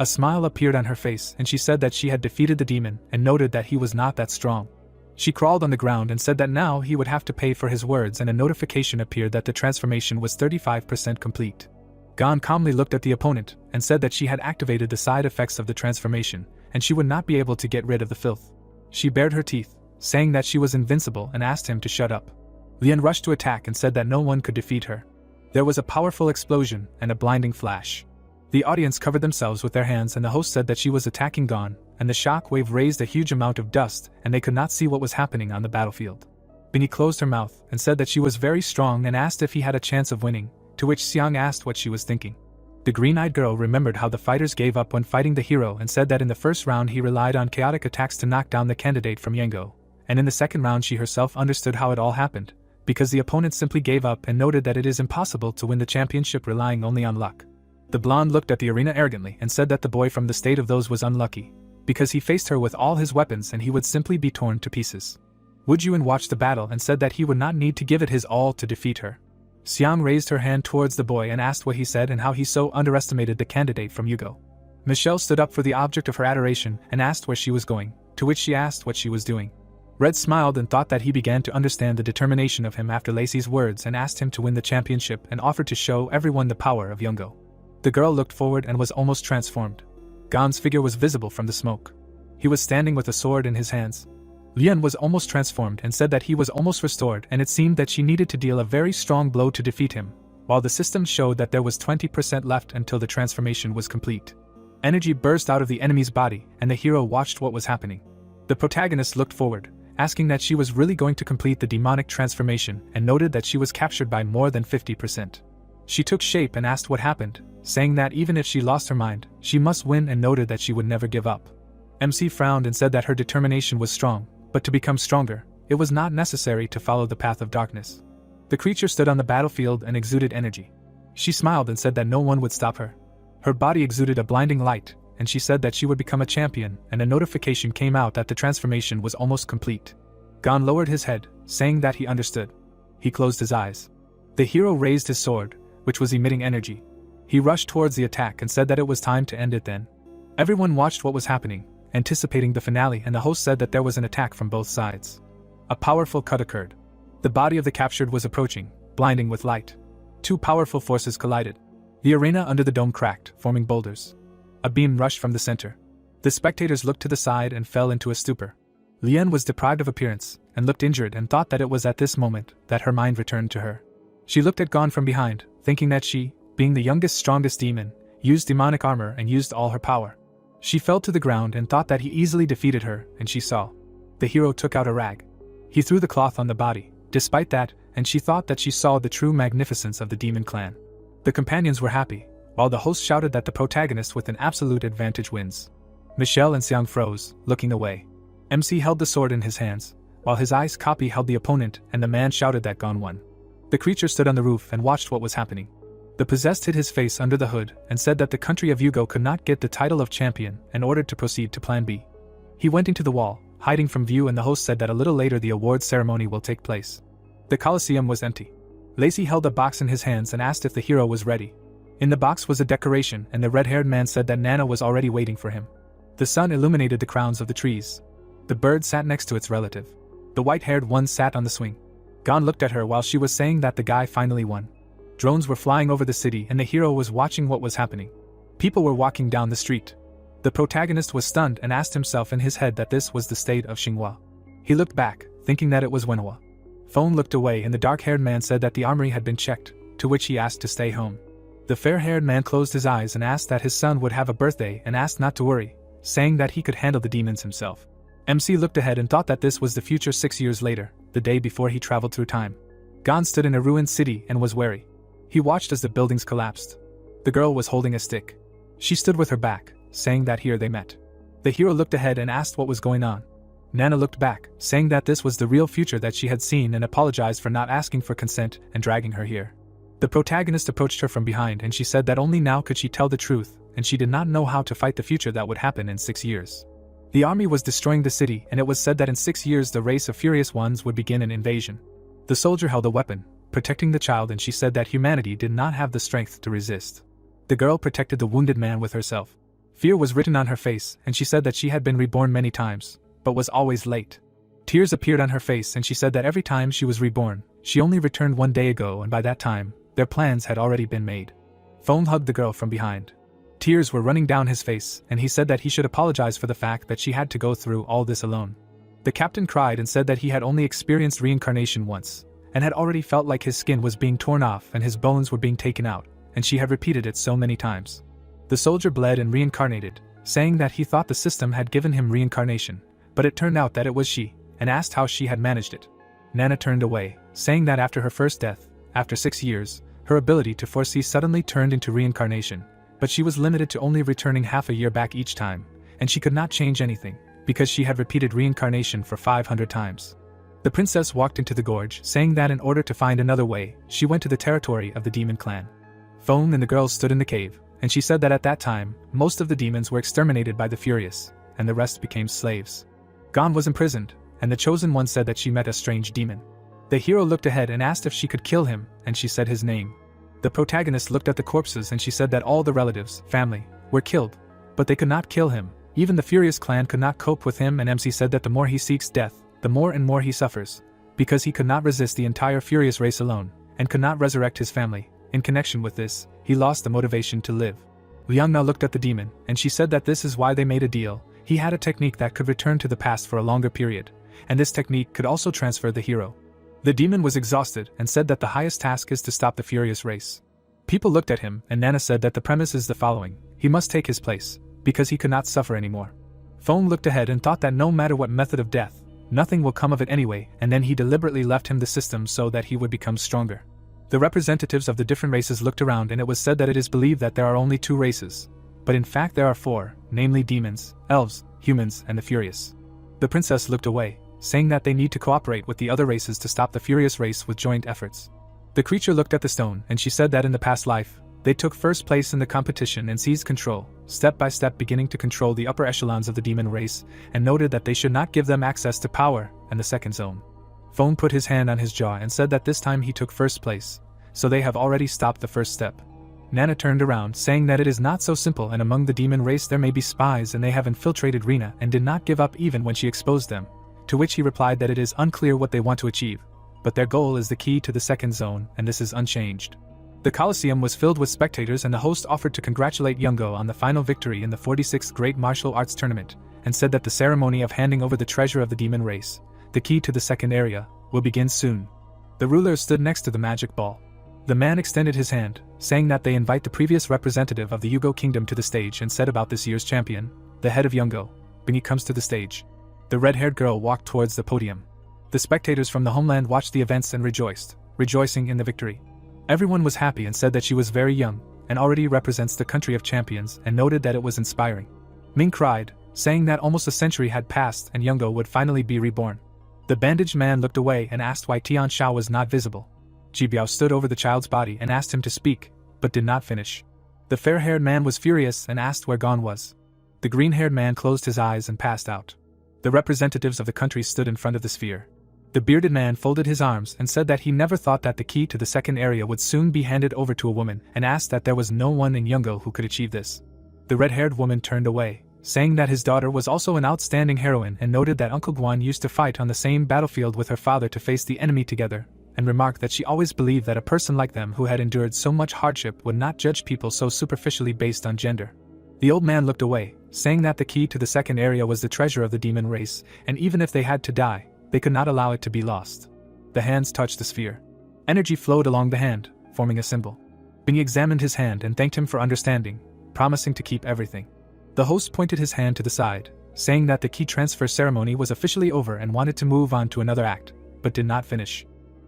A smile appeared on her face and she said that she had defeated the demon and noted that he was not that strong. She crawled on the ground and said that now he would have to pay for his words, and a notification appeared that the transformation was 35% complete. Gon calmly looked at the opponent and said that she had activated the side effects of the transformation, and she would not be able to get rid of the filth. She bared her teeth, saying that she was invincible, and asked him to shut up. Lian rushed to attack and said that no one could defeat her. There was a powerful explosion and a blinding flash. The audience covered themselves with their hands and the host said that she was attacking Gon, and the shock wave raised a huge amount of dust and they could not see what was happening on the battlefield. Binnie closed her mouth and said that she was very strong and asked if he had a chance of winning, to which Xiang asked what she was thinking. The green-eyed girl remembered how the fighters gave up when fighting the hero and said that in the first round he relied on chaotic attacks to knock down the candidate from Yango, and in the second round she herself understood how it all happened, because the opponent simply gave up and noted that it is impossible to win the championship relying only on luck. The blonde looked at the arena arrogantly and said that the boy from the state of those was unlucky, because he faced her with all his weapons and he would simply be torn to pieces. Wu Juan watched the battle and said that he would not need to give it his all to defeat her. Xiang raised her hand towards the boy and asked what he said and how he so underestimated the candidate from Yugo. Michelle stood up for the object of her adoration and asked where she was going, to which she asked what she was doing. Red smiled and thought that he began to understand the determination of him after Lacey's words and asked him to win the championship and offered to show everyone the power of Yungo. The girl looked forward and was almost transformed. Gon's figure was visible from the smoke. He was standing with a sword in his hands. Lian was almost transformed and said that he was almost restored, and it seemed that she needed to deal a very strong blow to defeat him, while the system showed that there was 20% left until the transformation was complete. Energy burst out of the enemy's body and the hero watched what was happening. The protagonist looked forward, asking that she was really going to complete the demonic transformation and noted that she was captured by more than 50%. She took shape and asked what happened, saying that even if she lost her mind, she must win, and noted that she would never give up. MC frowned and said that her determination was strong, but to become stronger, it was not necessary to follow the path of darkness. The creature stood on the battlefield and exuded energy. She smiled and said that no one would stop her. Her body exuded a blinding light, and she said that she would become a champion, and a notification came out that the transformation was almost complete. Gon lowered his head, saying that he understood. He closed his eyes. The hero raised his sword, which was emitting energy. He rushed towards the attack and said that it was time to end it then. Everyone watched what was happening, anticipating the finale, and the host said that there was an attack from both sides. A powerful cut occurred. The body of the captured was approaching, blinding with light. Two powerful forces collided. The arena under the dome cracked, forming boulders. A beam rushed from the center. The spectators looked to the side and fell into a stupor. Lian was deprived of appearance, and looked injured, and thought that it was at this moment that her mind returned to her. She looked at Gon from behind, thinking that she, being the youngest strongest demon, used demonic armor and used all her power. She fell to the ground and thought that he easily defeated her, and she saw. The hero took out a rag. He threw the cloth on the body, despite that, and she thought that she saw the true magnificence of the demon clan. The companions were happy, while the host shouted that the protagonist with an absolute advantage wins. Michelle and Xiang froze, looking away. MC held the sword in his hands, while his eyes copy held the opponent, and the man shouted that Gon won. The creature stood on the roof and watched what was happening. The possessed hid his face under the hood and said that the country of Yugo could not get the title of champion and ordered to proceed to Plan B. He went into the wall, hiding from view, and the host said that a little later the awards ceremony will take place. The Colosseum was empty. Lacey held a box in his hands and asked if the hero was ready. In the box was a decoration, and the red-haired man said that Nana was already waiting for him. The sun illuminated the crowns of the trees. The bird sat next to its relative. The white-haired one sat on the swing. Gon looked at her while she was saying that the guy finally won. Drones were flying over the city and the hero was watching what was happening. People were walking down the street. The protagonist was stunned and asked himself in his head that this was the state of Xinhua. He looked back, thinking that it was Wenhua. Phone looked away and the dark-haired man said that the armory had been checked, to which he asked to stay home. The fair-haired man closed his eyes and asked that his son would have a birthday and asked not to worry, saying that he could handle the demons himself. MC looked ahead and thought that this was the future 6 years later, the day before he traveled through time. Gon stood in a ruined city and was wary. He watched as the buildings collapsed. The girl was holding a stick. She stood with her back, saying that here they met. The hero looked ahead and asked what was going on. Nana looked back, saying that this was the real future that she had seen and apologized for not asking for consent and dragging her here. The protagonist approached her from behind and she said that only now could she tell the truth, and she did not know how to fight the future that would happen in 6 years. The army was destroying the city, and it was said that in 6 years the race of furious ones would begin an invasion. The soldier held a weapon, protecting the child, and she said that humanity did not have the strength to resist. The girl protected the wounded man with herself. Fear was written on her face, and she said that she had been reborn many times, but was always late. Tears appeared on her face, and she said that every time she was reborn, she only returned 1 day ago, and by that time, their plans had already been made. Phone hugged the girl from behind. Tears were running down his face, and he said that he should apologize for the fact that she had to go through all this alone. The captain cried and said that he had only experienced reincarnation once, and had already felt like his skin was being torn off and his bones were being taken out, and she had repeated it so many times. The soldier bled and reincarnated, saying that he thought the system had given him reincarnation, but it turned out that it was she, and asked how she had managed it. Nana turned away, saying that after her first death, after 6 years, her ability to foresee suddenly turned into reincarnation, but she was limited to only returning half a year back each time, and she could not change anything, because she had repeated reincarnation for 500 times. The princess walked into the gorge, saying that in order to find another way, she went to the territory of the demon clan. Phone and the girls stood in the cave, and she said that at that time, most of the demons were exterminated by the furious, and the rest became slaves. Gon was imprisoned, and the chosen one said that she met a strange demon. The hero looked ahead and asked if she could kill him, and she said his name. The protagonist looked at the corpses and she said that all the relatives, family, were killed, but they could not kill him. Even the furious clan could not cope with him, and MC said that the more he seeks death, the more and more he suffers, because he could not resist the entire furious race alone, and could not resurrect his family. In connection with this, he lost the motivation to live. Liang now looked at the demon, and she said that this is why they made a deal. He had a technique that could return to the past for a longer period, and this technique could also transfer the hero. The demon was exhausted and said that the highest task is to stop the furious race. People looked at him, and Nana said that the premise is the following: he must take his place, because he could not suffer anymore. Phone looked ahead and thought that no matter what method of death, nothing will come of it anyway, and then he deliberately left him the system so that he would become stronger. The representatives of the different races looked around, and it was said that it is believed that there are only 2 races, but in fact there are 4, namely demons, elves, humans, and the furious. The princess looked away, saying that they need to cooperate with the other races to stop the furious race with joint efforts. The creature looked at the stone, and she said that in the past life, they took first place in the competition and seized control, step by step beginning to control the upper echelons of the demon race, and noted that they should not give them access to power and the second zone. Phone put his hand on his jaw and said that this time he took first place, so they have already stopped the first step. Nana turned around, saying that it is not so simple, and among the demon race there may be spies and they have infiltrated Rina and did not give up even when she exposed them, to which he replied that it is unclear what they want to achieve, but their goal is the key to the second zone, and this is unchanged. The Colosseum was filled with spectators, and the host offered to congratulate Youngo on the final victory in the 46th Great Martial Arts Tournament, and said that the ceremony of handing over the treasure of the demon race, the key to the second area, will begin soon. The rulers stood next to the magic ball. The man extended his hand, saying that they invite the previous representative of the Yugo Kingdom to the stage and said about this year's champion, the head of Youngo, when he comes to the stage. The red-haired girl walked towards the podium. The spectators from the homeland watched the events and rejoiced, rejoicing in the victory. Everyone was happy and said that she was very young, and already represents the country of champions, and noted that it was inspiring. Ming cried, saying that almost a century had passed and Youngo would finally be reborn. The bandaged man looked away and asked why Tian Shao was not visible. Jibiao stood over the child's body and asked him to speak, but did not finish. The fair-haired man was furious and asked where Gon was. The green-haired man closed his eyes and passed out. The representatives of the countries stood in front of the sphere. The bearded man folded his arms and said that he never thought that the key to the second area would soon be handed over to a woman, and asked that there was no one in Youngo who could achieve this. The red-haired woman turned away, saying that his daughter was also an outstanding heroine, and noted that Uncle Guan used to fight on the same battlefield with her father to face the enemy together, and remarked that she always believed that a person like them who had endured so much hardship would not judge people so superficially based on gender. The old man looked away, saying that the key to the second area was the treasure of the demon race, and even if they had to die, they could not allow it to be lost. The hands touched the sphere. Energy flowed along the hand, forming a symbol. Bingy examined his hand and thanked him for understanding, promising to keep everything. The host pointed his hand to the side, saying that the key transfer ceremony was officially over and wanted to move on to another act, but did not finish.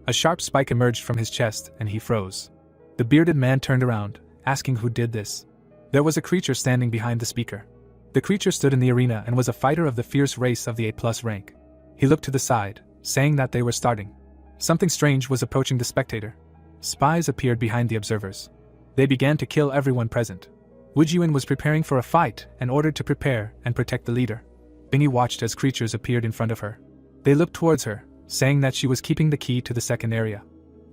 A sharp spike emerged from his chest and he froze. The bearded man turned around, asking who did this. There was a creature standing behind the speaker. The creature stood in the arena and was a fighter of the fierce race of the A+ rank. He looked to the side, saying that they were starting. Something strange was approaching the spectator. Spies appeared behind the observers. They began to kill everyone present. Wujiyun was preparing for a fight and ordered to prepare and protect the leader. Bingy watched as creatures appeared in front of her. They looked towards her, saying that she was keeping the key to the second area.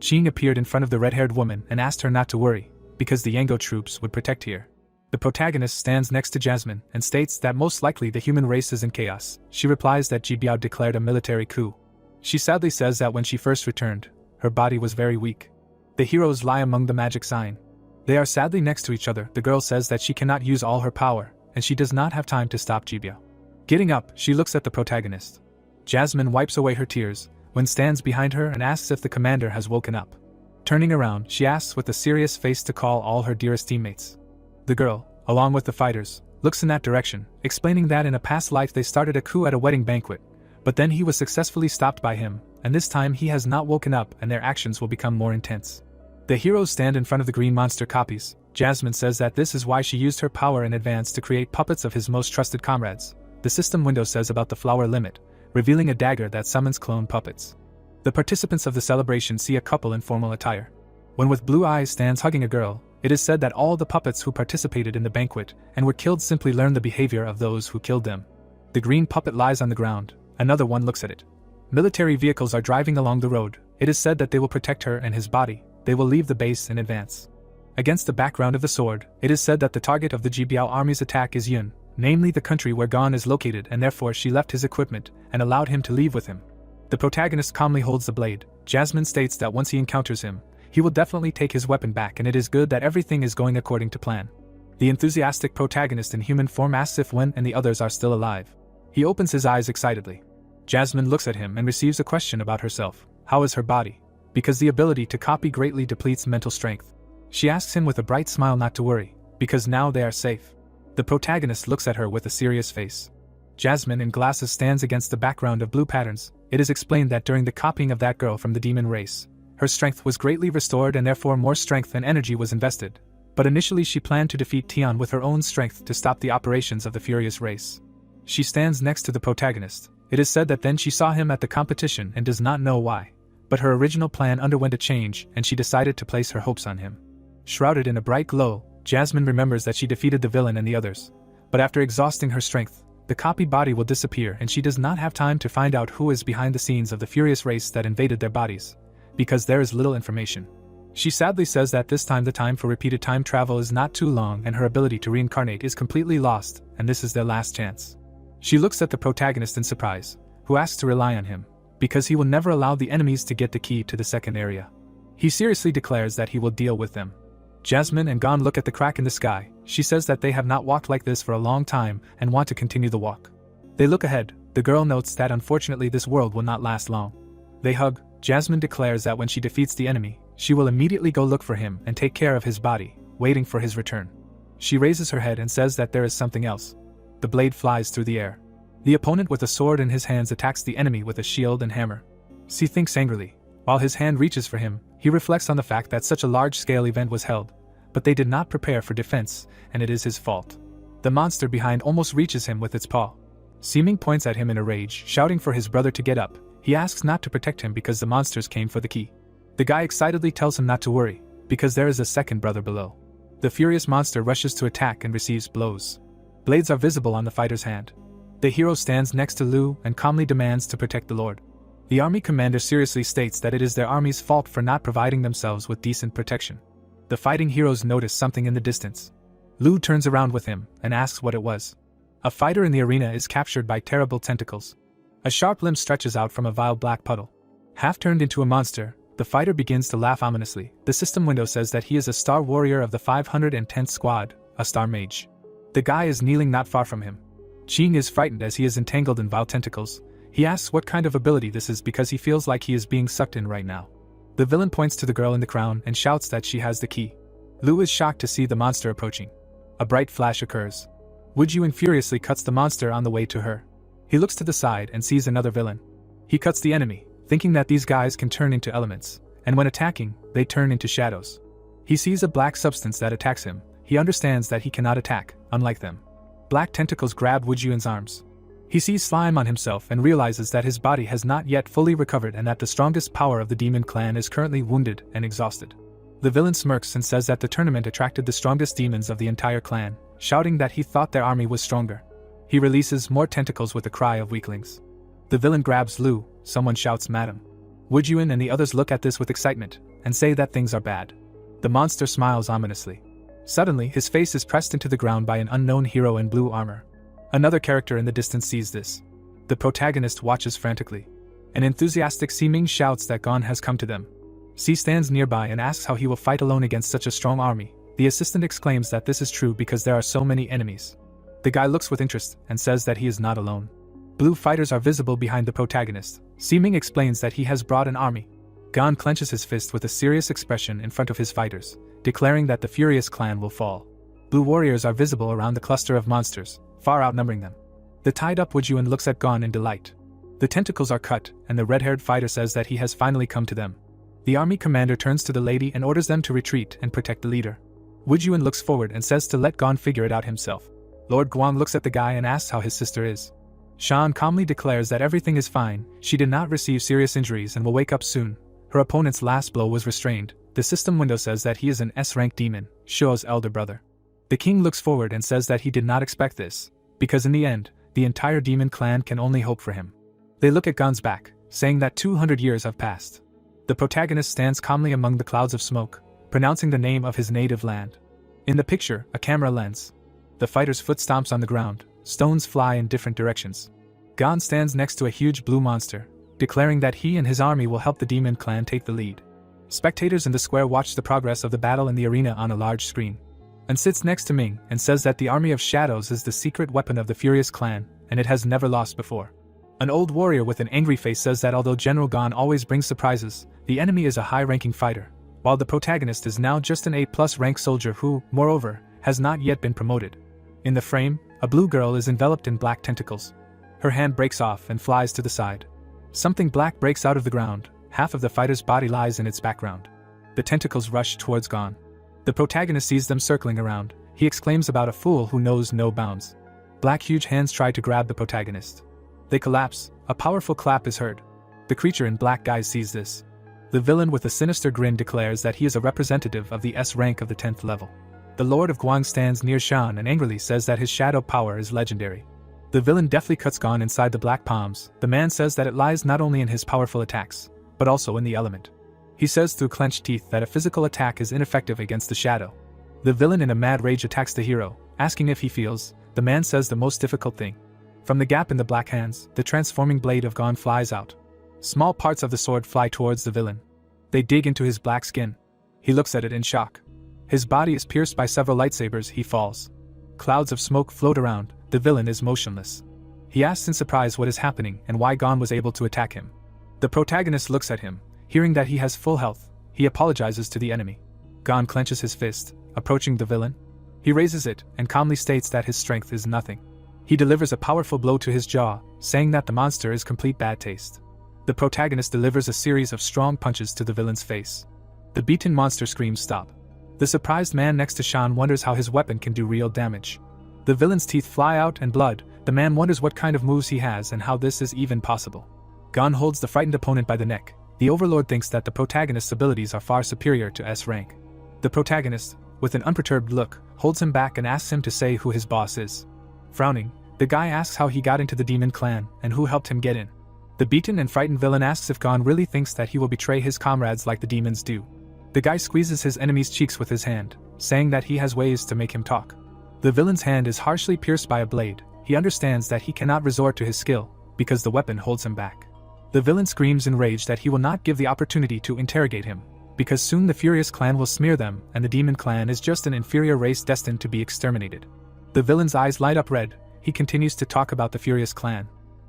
Qing appeared in front of the red-haired woman and asked her not to worry, because the Yango troops would protect here. The protagonist stands next to Jasmine and states that most likely the human race is in chaos. She replies that Ji Biao declared a military coup. She sadly says that when she first returned, her body was very weak. The heroes lie among the magic sign. They are sadly next to each other. The girl says that she cannot use all her power, and she does not have time to stop Ji Biao. Getting up, she looks at the protagonist. Jasmine wipes away her tears, when stands behind her and asks if the commander has woken up. Turning around, she asks with a serious face to call all her dearest teammates. The girl, along with the fighters, looks in that direction, explaining that in a past life they started a coup at a wedding banquet, but then he was successfully stopped by him, and this time he has not woken up and their actions will become more intense. The heroes stand in front of the green monster copies. Jasmine says that this is why she used her power in advance to create puppets of his most trusted comrades. The system window says about the flower limit, revealing a dagger that summons clone puppets. The participants of the celebration see a couple in formal attire. One with blue eyes stands hugging a girl. It is said that all the puppets who participated in the banquet and were killed simply learned the behavior of those who killed them. The green puppet lies on the ground. Another one looks at it. Military vehicles are driving along the road. It is said that they will protect her and his body. They will leave the base in advance. Against the background of the sword, it is said that the target of the Ji Biao army's attack is Yun, namely the country where Gon is located, and therefore she left his equipment and allowed him to leave with him. The protagonist calmly holds the blade. Jasmine states that once he encounters him, he will definitely take his weapon back, and it is good that everything is going according to plan. The enthusiastic protagonist in human form asks if Wen and the others are still alive. He opens his eyes excitedly. Jasmine looks at him and receives a question about herself. How is her body? Because the ability to copy greatly depletes mental strength. She asks him with a bright smile not to worry, because now they are safe. The protagonist looks at her with a serious face. Jasmine in glasses stands against the background of blue patterns. It is explained that during the copying of that girl from the demon race, her strength was greatly restored and therefore more strength and energy was invested. But initially she planned to defeat Tian with her own strength to stop the operations of the furious race. She stands next to the protagonist. It is said that then she saw him at the competition and does not know why. But her original plan underwent a change and she decided to place her hopes on him. Shrouded in a bright glow, Jasmine remembers that she defeated the villain and the others. But after exhausting her strength, the copied body will disappear and she does not have time to find out who is behind the scenes of the furious race that invaded their bodies, because there is little information. She sadly says that this time the time for repeated time travel is not too long and her ability to reincarnate is completely lost, and this is their last chance. She looks at the protagonist in surprise, who asks to rely on him, because he will never allow the enemies to get the key to the second area. He seriously declares that he will deal with them. Jasmine and Gon look at the crack in the sky. She says that they have not walked like this for a long time and want to continue the walk. They look ahead. The girl notes that unfortunately this world will not last long. They hug. Jasmine declares that when she defeats the enemy, she will immediately go look for him and take care of his body, waiting for his return. She raises her head and says that there is something else. The blade flies through the air. The opponent with a sword in his hands attacks the enemy with a shield and hammer. He thinks angrily. While his hand reaches for him, he reflects on the fact that such a large-scale event was held, but they did not prepare for defense, and it is his fault. The monster behind almost reaches him with its paw. Seeming points at him in a rage, shouting for his brother to get up. He asks not to protect him because the monsters came for the key. The guy excitedly tells him not to worry, because there is a second brother below. The furious monster rushes to attack and receives blows. Blades are visible on the fighter's hand. The hero stands next to Lu and calmly demands to protect the Lord. The army commander seriously states that it is their army's fault for not providing themselves with decent protection. The fighting heroes notice something in the distance. Lu turns around with him and asks what it was. A fighter in the arena is captured by terrible tentacles. A sharp limb stretches out from a vile black puddle. Half turned into a monster, the fighter begins to laugh ominously. The system window says that he is a star warrior of the 510th squad, a star mage. The guy is kneeling not far from him. Qing is frightened as he is entangled in vile tentacles. He asks what kind of ability this is because he feels like he is being sucked in right now. The villain points to the girl in the crown and shouts that she has the key. Lu is shocked to see the monster approaching. A bright flash occurs. Wujiyun furiously cuts the monster on the way to her. He looks to the side and sees another villain. He cuts the enemy, thinking that these guys can turn into elements, and when attacking, they turn into shadows. He sees a black substance that attacks him. He understands that he cannot attack, unlike them. Black tentacles grab Wujiyun's arms. He sees slime on himself and realizes that his body has not yet fully recovered and that the strongest power of the demon clan is currently wounded and exhausted. The villain smirks and says that the tournament attracted the strongest demons of the entire clan, shouting that he thought their army was stronger. He releases more tentacles with a cry of weaklings. The villain grabs Lu, someone shouts Madam. Woodyun and the others look at this with excitement, and say that things are bad. The monster smiles ominously. Suddenly, his face is pressed into the ground by an unknown hero in blue armor. Another character in the distance sees this. The protagonist watches frantically. An enthusiastic Siming shouts that Gon has come to them. C stands nearby and asks how he will fight alone against such a strong army. The assistant exclaims that this is true because there are so many enemies. The guy looks with interest and says that he is not alone. Blue fighters are visible behind the protagonist. Siming explains that he has brought an army. Gon clenches his fist with a serious expression in front of his fighters, declaring that the furious clan will fall. Blue warriors are visible around the cluster of monsters, far outnumbering them. The tied-up Woodyun looks at Gon in delight. The tentacles are cut, and the red-haired fighter says that he has finally come to them. The army commander turns to the lady and orders them to retreat and protect the leader. Woodyun looks forward and says to let Gon figure it out himself. Lord Guang looks at the guy and asks how his sister is. Shan calmly declares that everything is fine, she did not receive serious injuries and will wake up soon. Her opponent's last blow was restrained. The system window says that he is an S-rank demon, Shuo's elder brother. The king looks forward and says that he did not expect this, because in the end, the entire demon clan can only hope for him. They look at Gon's back, saying that 200 years have passed. The protagonist stands calmly among the clouds of smoke, pronouncing the name of his native land. In the picture, a camera lens. The fighter's foot stomps on the ground, stones fly in different directions. Gon stands next to a huge blue monster, declaring that he and his army will help the demon clan take the lead. Spectators in the square watch the progress of the battle in the arena on a large screen. And sits next to Ming and says that the Army of Shadows is the secret weapon of the Furious clan, and it has never lost before. An old warrior with an angry face says that although General Gon always brings surprises, the enemy is a high-ranking fighter, while the protagonist is now just an A+ rank soldier who, moreover, has not yet been promoted. In the frame, a blue girl is enveloped in black tentacles. Her hand breaks off and flies to the side. Something black breaks out of the ground, half of the fighter's body lies in its background. The tentacles rush towards Gon. The protagonist sees them circling around. He exclaims about a fool who knows no bounds. Black huge hands try to grab the protagonist. They collapse, a powerful clap is heard. The creature in black guise sees this. The villain with a sinister grin declares that he is a representative of the S rank of the 10th level. The Lord of Guang stands near Shan and angrily says that his shadow power is legendary. The villain deftly cuts Gon inside the black palms. The man says that it lies not only in his powerful attacks, but also in the element. He says through clenched teeth that a physical attack is ineffective against the shadow. The villain in a mad rage attacks the hero, asking if he feels. The man says the most difficult thing. From the gap in the black hands, the transforming blade of Gon flies out. Small parts of the sword fly towards the villain. They dig into his black skin. He looks at it in shock. His body is pierced by several lightsabers. He falls. Clouds of smoke float around. The villain is motionless. He asks in surprise what is happening and why Gon was able to attack him. The protagonist looks at him. Hearing that he has full health, he apologizes to the enemy. Gon clenches his fist, approaching the villain. He raises it and calmly states that his strength is nothing. He delivers a powerful blow to his jaw, saying that the monster is complete bad taste. The protagonist delivers a series of strong punches to the villain's face. The beaten monster screams stop. The surprised man next to Shan wonders how his weapon can do real damage. The villain's teeth fly out and blood. The man wonders what kind of moves he has and how this is even possible. Gon holds the frightened opponent by the neck. The overlord thinks that the protagonist's abilities are far superior to S rank. The protagonist, with an unperturbed look, holds him back and asks him to say who his boss is. Frowning, the guy asks how he got into the demon clan and who helped him get in. The beaten and frightened villain asks if Gon really thinks that he will betray his comrades like the demons do. The guy squeezes his enemy's cheeks with his hand, saying that he has ways to make him talk. The villain's hand is harshly pierced by a blade. He understands that he cannot resort to his skill, because the weapon holds him back. The villain screams in rage that he will not give the opportunity to interrogate him, because soon the Furious clan will smear them and the demon clan is just an inferior race destined to be exterminated. The villain's eyes light up red. He continues to talk about the Furious clan.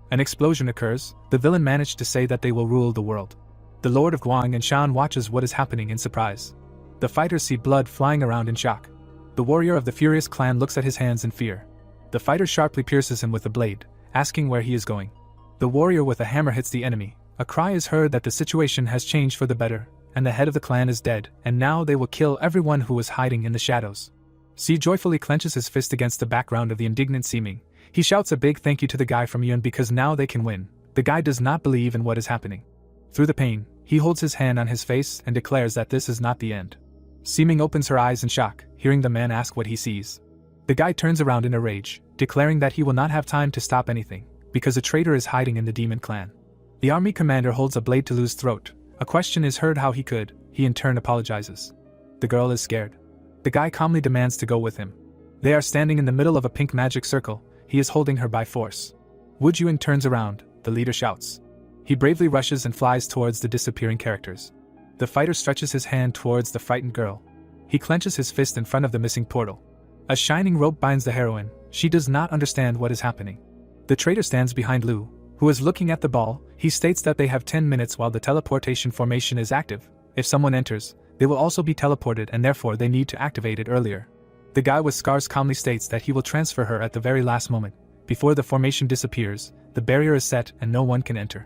An explosion occurs. The villain managed to say that they will rule the world. The Lord of Guang and Shan watches what is happening in surprise. The fighters see blood flying around in shock. The warrior of the Furious clan looks at his hands in fear. The fighter sharply pierces him with a blade, asking where he is going. The warrior with a hammer hits the enemy. A cry is heard that the situation has changed for the better, and the head of the clan is dead, and now they will kill everyone who was hiding in the shadows. C joyfully clenches his fist against the background of the indignant Seeming. He shouts a big thank you to the guy from Yun because now they can win. The guy does not believe in what is happening. Through the pain, he holds his hand on his face and declares that this is not the end. Seeming opens her eyes in shock, hearing the man ask what he sees. The guy turns around in a rage, declaring that he will not have time to stop anything, because a traitor is hiding in the demon clan. The army commander holds a blade to Lu's throat. A question is heard how he could. He in turn apologizes. The girl is scared. The guy calmly demands to go with him. They are standing in the middle of a pink magic circle. He is holding her by force. Would Yuan turns around, the leader shouts. He bravely rushes and flies towards the disappearing characters. The fighter stretches his hand towards the frightened girl. He clenches his fist in front of the missing portal. A shining rope binds the heroine. She does not understand what is happening. The traitor stands behind Lu, who is looking at the ball. He states that they have 10 minutes while the teleportation formation is active. If someone enters, they will also be teleported and therefore they need to activate it earlier. The guy with scars calmly states that he will transfer her at the very last moment. Before the formation disappears, the barrier is set and no one can enter.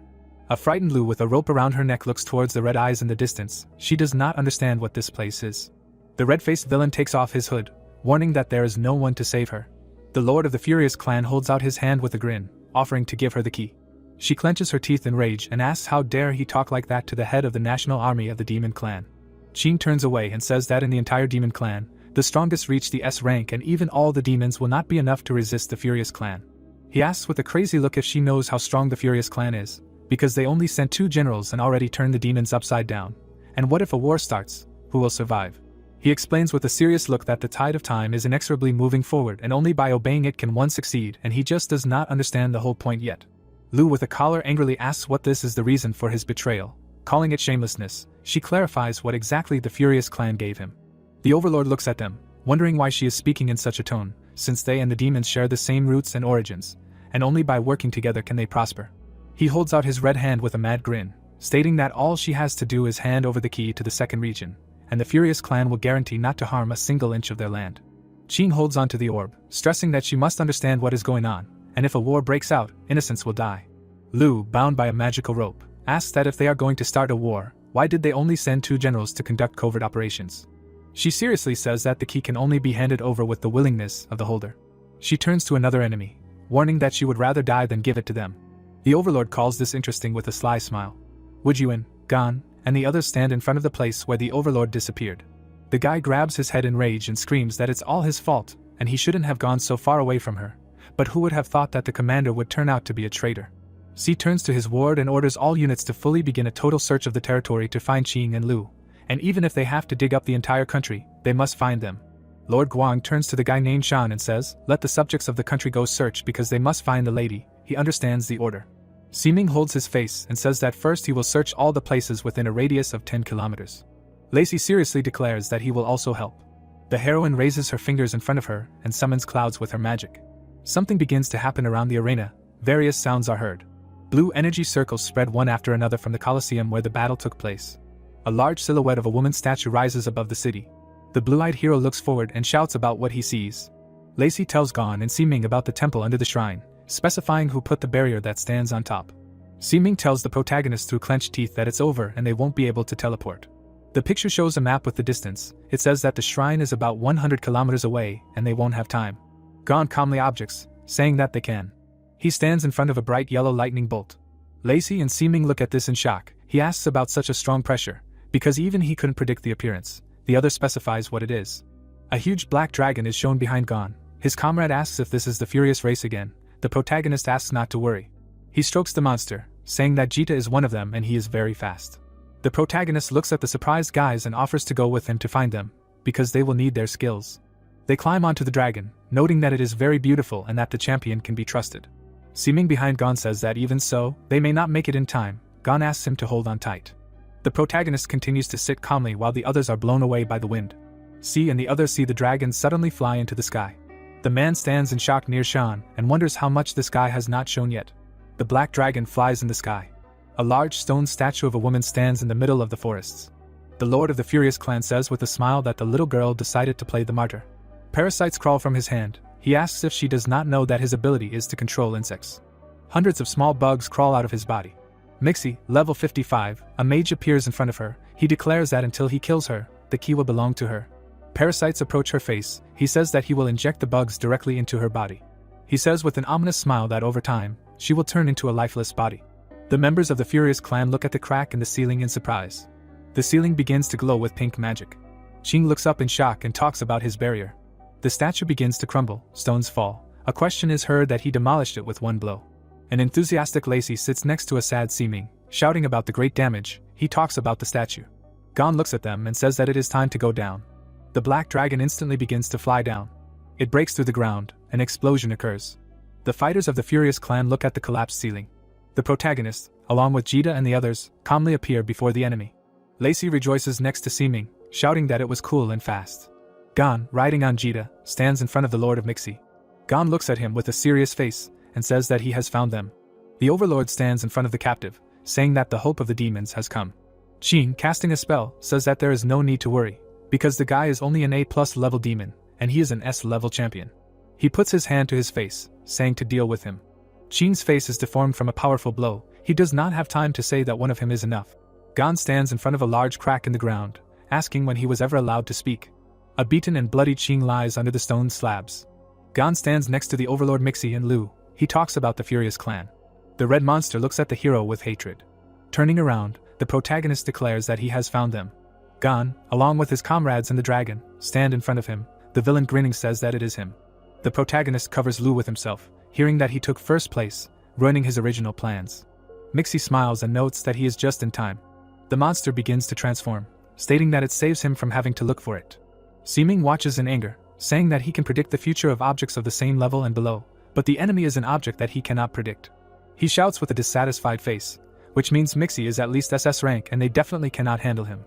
A frightened Lu with a rope around her neck looks towards the red eyes in the distance. She does not understand what this place is. The red-faced villain takes off his hood, warning that there is no one to save her. The Lord of the Furious clan holds out his hand with a grin, offering to give her the key. She clenches her teeth in rage and asks how dare he talk like that to the head of the national army of the demon clan. Qing turns away and says that in the entire demon clan, the strongest reach the S rank and even all the demons will not be enough to resist the Furious clan. He asks with a crazy look if she knows how strong the Furious clan is, because they only sent 2 generals and already turned the demons upside down. And what if a war starts? Who will survive? He explains with a serious look that the tide of time is inexorably moving forward and only by obeying it can one succeed, and he just does not understand the whole point yet. Lu with a collar angrily asks what this is the reason for his betrayal. Calling it shamelessness, she clarifies what exactly the Furious clan gave him. The Overlord looks at them, wondering why she is speaking in such a tone, since they and the demons share the same roots and origins, and only by working together can they prosper. He holds out his red hand with a mad grin, stating that all she has to do is hand over the key to the second region, and the Furious clan will guarantee not to harm a single inch of their land. Qing holds onto the orb, stressing that she must understand what is going on, and if a war breaks out, innocents will die. Lu, bound by a magical rope, asks that if they are going to start a war, why did they only send 2 generals to conduct covert operations? She seriously says that the key can only be handed over with the willingness of the holder. She turns to another enemy, warning that she would rather die than give it to them. The Overlord calls this interesting with a sly smile. Wujiyuan, Gan, and the others stand in front of the place where the Overlord disappeared. The guy grabs his head in rage and screams that it's all his fault, and he shouldn't have gone so far away from her. But who would have thought that the commander would turn out to be a traitor? C turns to his ward and orders all units to fully begin a total search of the territory to find Qing and Lu, and even if they have to dig up the entire country, they must find them. Lord Guang turns to the guy named Shan and says, let the subjects of the country go search because they must find the lady. He understands the order. Seeming holds his face and says that first he will search all the places within a radius of 10 kilometers. Lacey seriously declares that he will also help. The heroine raises her fingers in front of her and summons clouds with her magic. Something begins to happen around the arena. Various sounds are heard. Blue energy circles spread one after another from the Colosseum where the battle took place. A large silhouette of a woman's statue rises above the city. The blue-eyed hero looks forward and shouts about what he sees. Lacey tells Gon and Seeming about the temple under the shrine, specifying who put the barrier that stands on top. Seeming tells the protagonist through clenched teeth that it's over and they won't be able to teleport. The picture shows a map with the distance. It says that the shrine is about 100 kilometers away and they won't have time. Gon calmly objects, saying that they can. He stands in front of a bright yellow lightning bolt. Lacey and Seeming look at this in shock. He asks about such a strong pressure, because even he couldn't predict the appearance. The other specifies what it is. A huge black dragon is shown behind Gon. His comrade asks if this is the furious race again. The protagonist asks not to worry. He strokes the monster, saying that Jita is one of them and he is very fast. The protagonist looks at the surprised guys and offers to go with him to find them, because they will need their skills. They climb onto the dragon, noting that it is very beautiful and that the champion can be trusted. Seeming behind Gon says that even so, they may not make it in time. Gon asks him to hold on tight. The protagonist continues to sit calmly while the others are blown away by the wind. C and the others see the dragon suddenly fly into the sky. The man stands in shock near Shan and wonders how much the sky has not shown yet. The black dragon flies in the sky. A large stone statue of a woman stands in the middle of the forests. The Lord of the Furious clan says with a smile that the little girl decided to play the martyr. Parasites crawl from his hand. He asks if she does not know that his ability is to control insects. Hundreds of small bugs crawl out of his body. Mixie, level 55, a mage appears in front of her. He declares that until he kills her, the key will belong to her. Parasites approach her face. He says that he will inject the bugs directly into her body. He says with an ominous smile that over time, she will turn into a lifeless body. The members of the Furious clan look at the crack in the ceiling in surprise. The ceiling begins to glow with pink magic. Qing looks up in shock and talks about his barrier. The statue begins to crumble, stones fall. A question is heard that he demolished it with one blow. An enthusiastic Lacey sits next to a sad Seeming, shouting about the great damage. He talks about the statue. Gon looks at them and says that it is time to go down. The black dragon instantly begins to fly down. It breaks through the ground, an explosion occurs. The fighters of the Furious clan look at the collapsed ceiling. The protagonist, along with Jita and the others, calmly appear before the enemy. Lacey rejoices next to Seeming, shouting that it was cool and fast. Gon, riding on Jita, stands in front of the Lord of Mixi. Gon looks at him with a serious face, and says that he has found them. The Overlord stands in front of the captive, saying that the hope of the demons has come. Qing, casting a spell, says that there is no need to worry, because the guy is only an A+ level demon, and he is an S level champion. He puts his hand to his face, saying to deal with him. Qing's face is deformed from a powerful blow. He does not have time to say that one of him is enough. Gon stands in front of a large crack in the ground, asking when he was ever allowed to speak. A beaten and bloody Qing lies under the stone slabs. Gon stands next to the Overlord Mixi and Lu. He talks about the Furious clan. The red monster looks at the hero with hatred. Turning around, the protagonist declares that he has found them. Gon, along with his comrades and the dragon, stand in front of him. The villain grinning says that it is him. The protagonist covers Lu with himself, hearing that he took first place, ruining his original plans. Mixi smiles and notes that he is just in time. The monster begins to transform, stating that it saves him from having to look for it. Seeming watches in anger, saying that he can predict the future of objects of the same level and below, but the enemy is an object that he cannot predict. He shouts with a dissatisfied face, which means Mixi is at least SS rank and they definitely cannot handle him.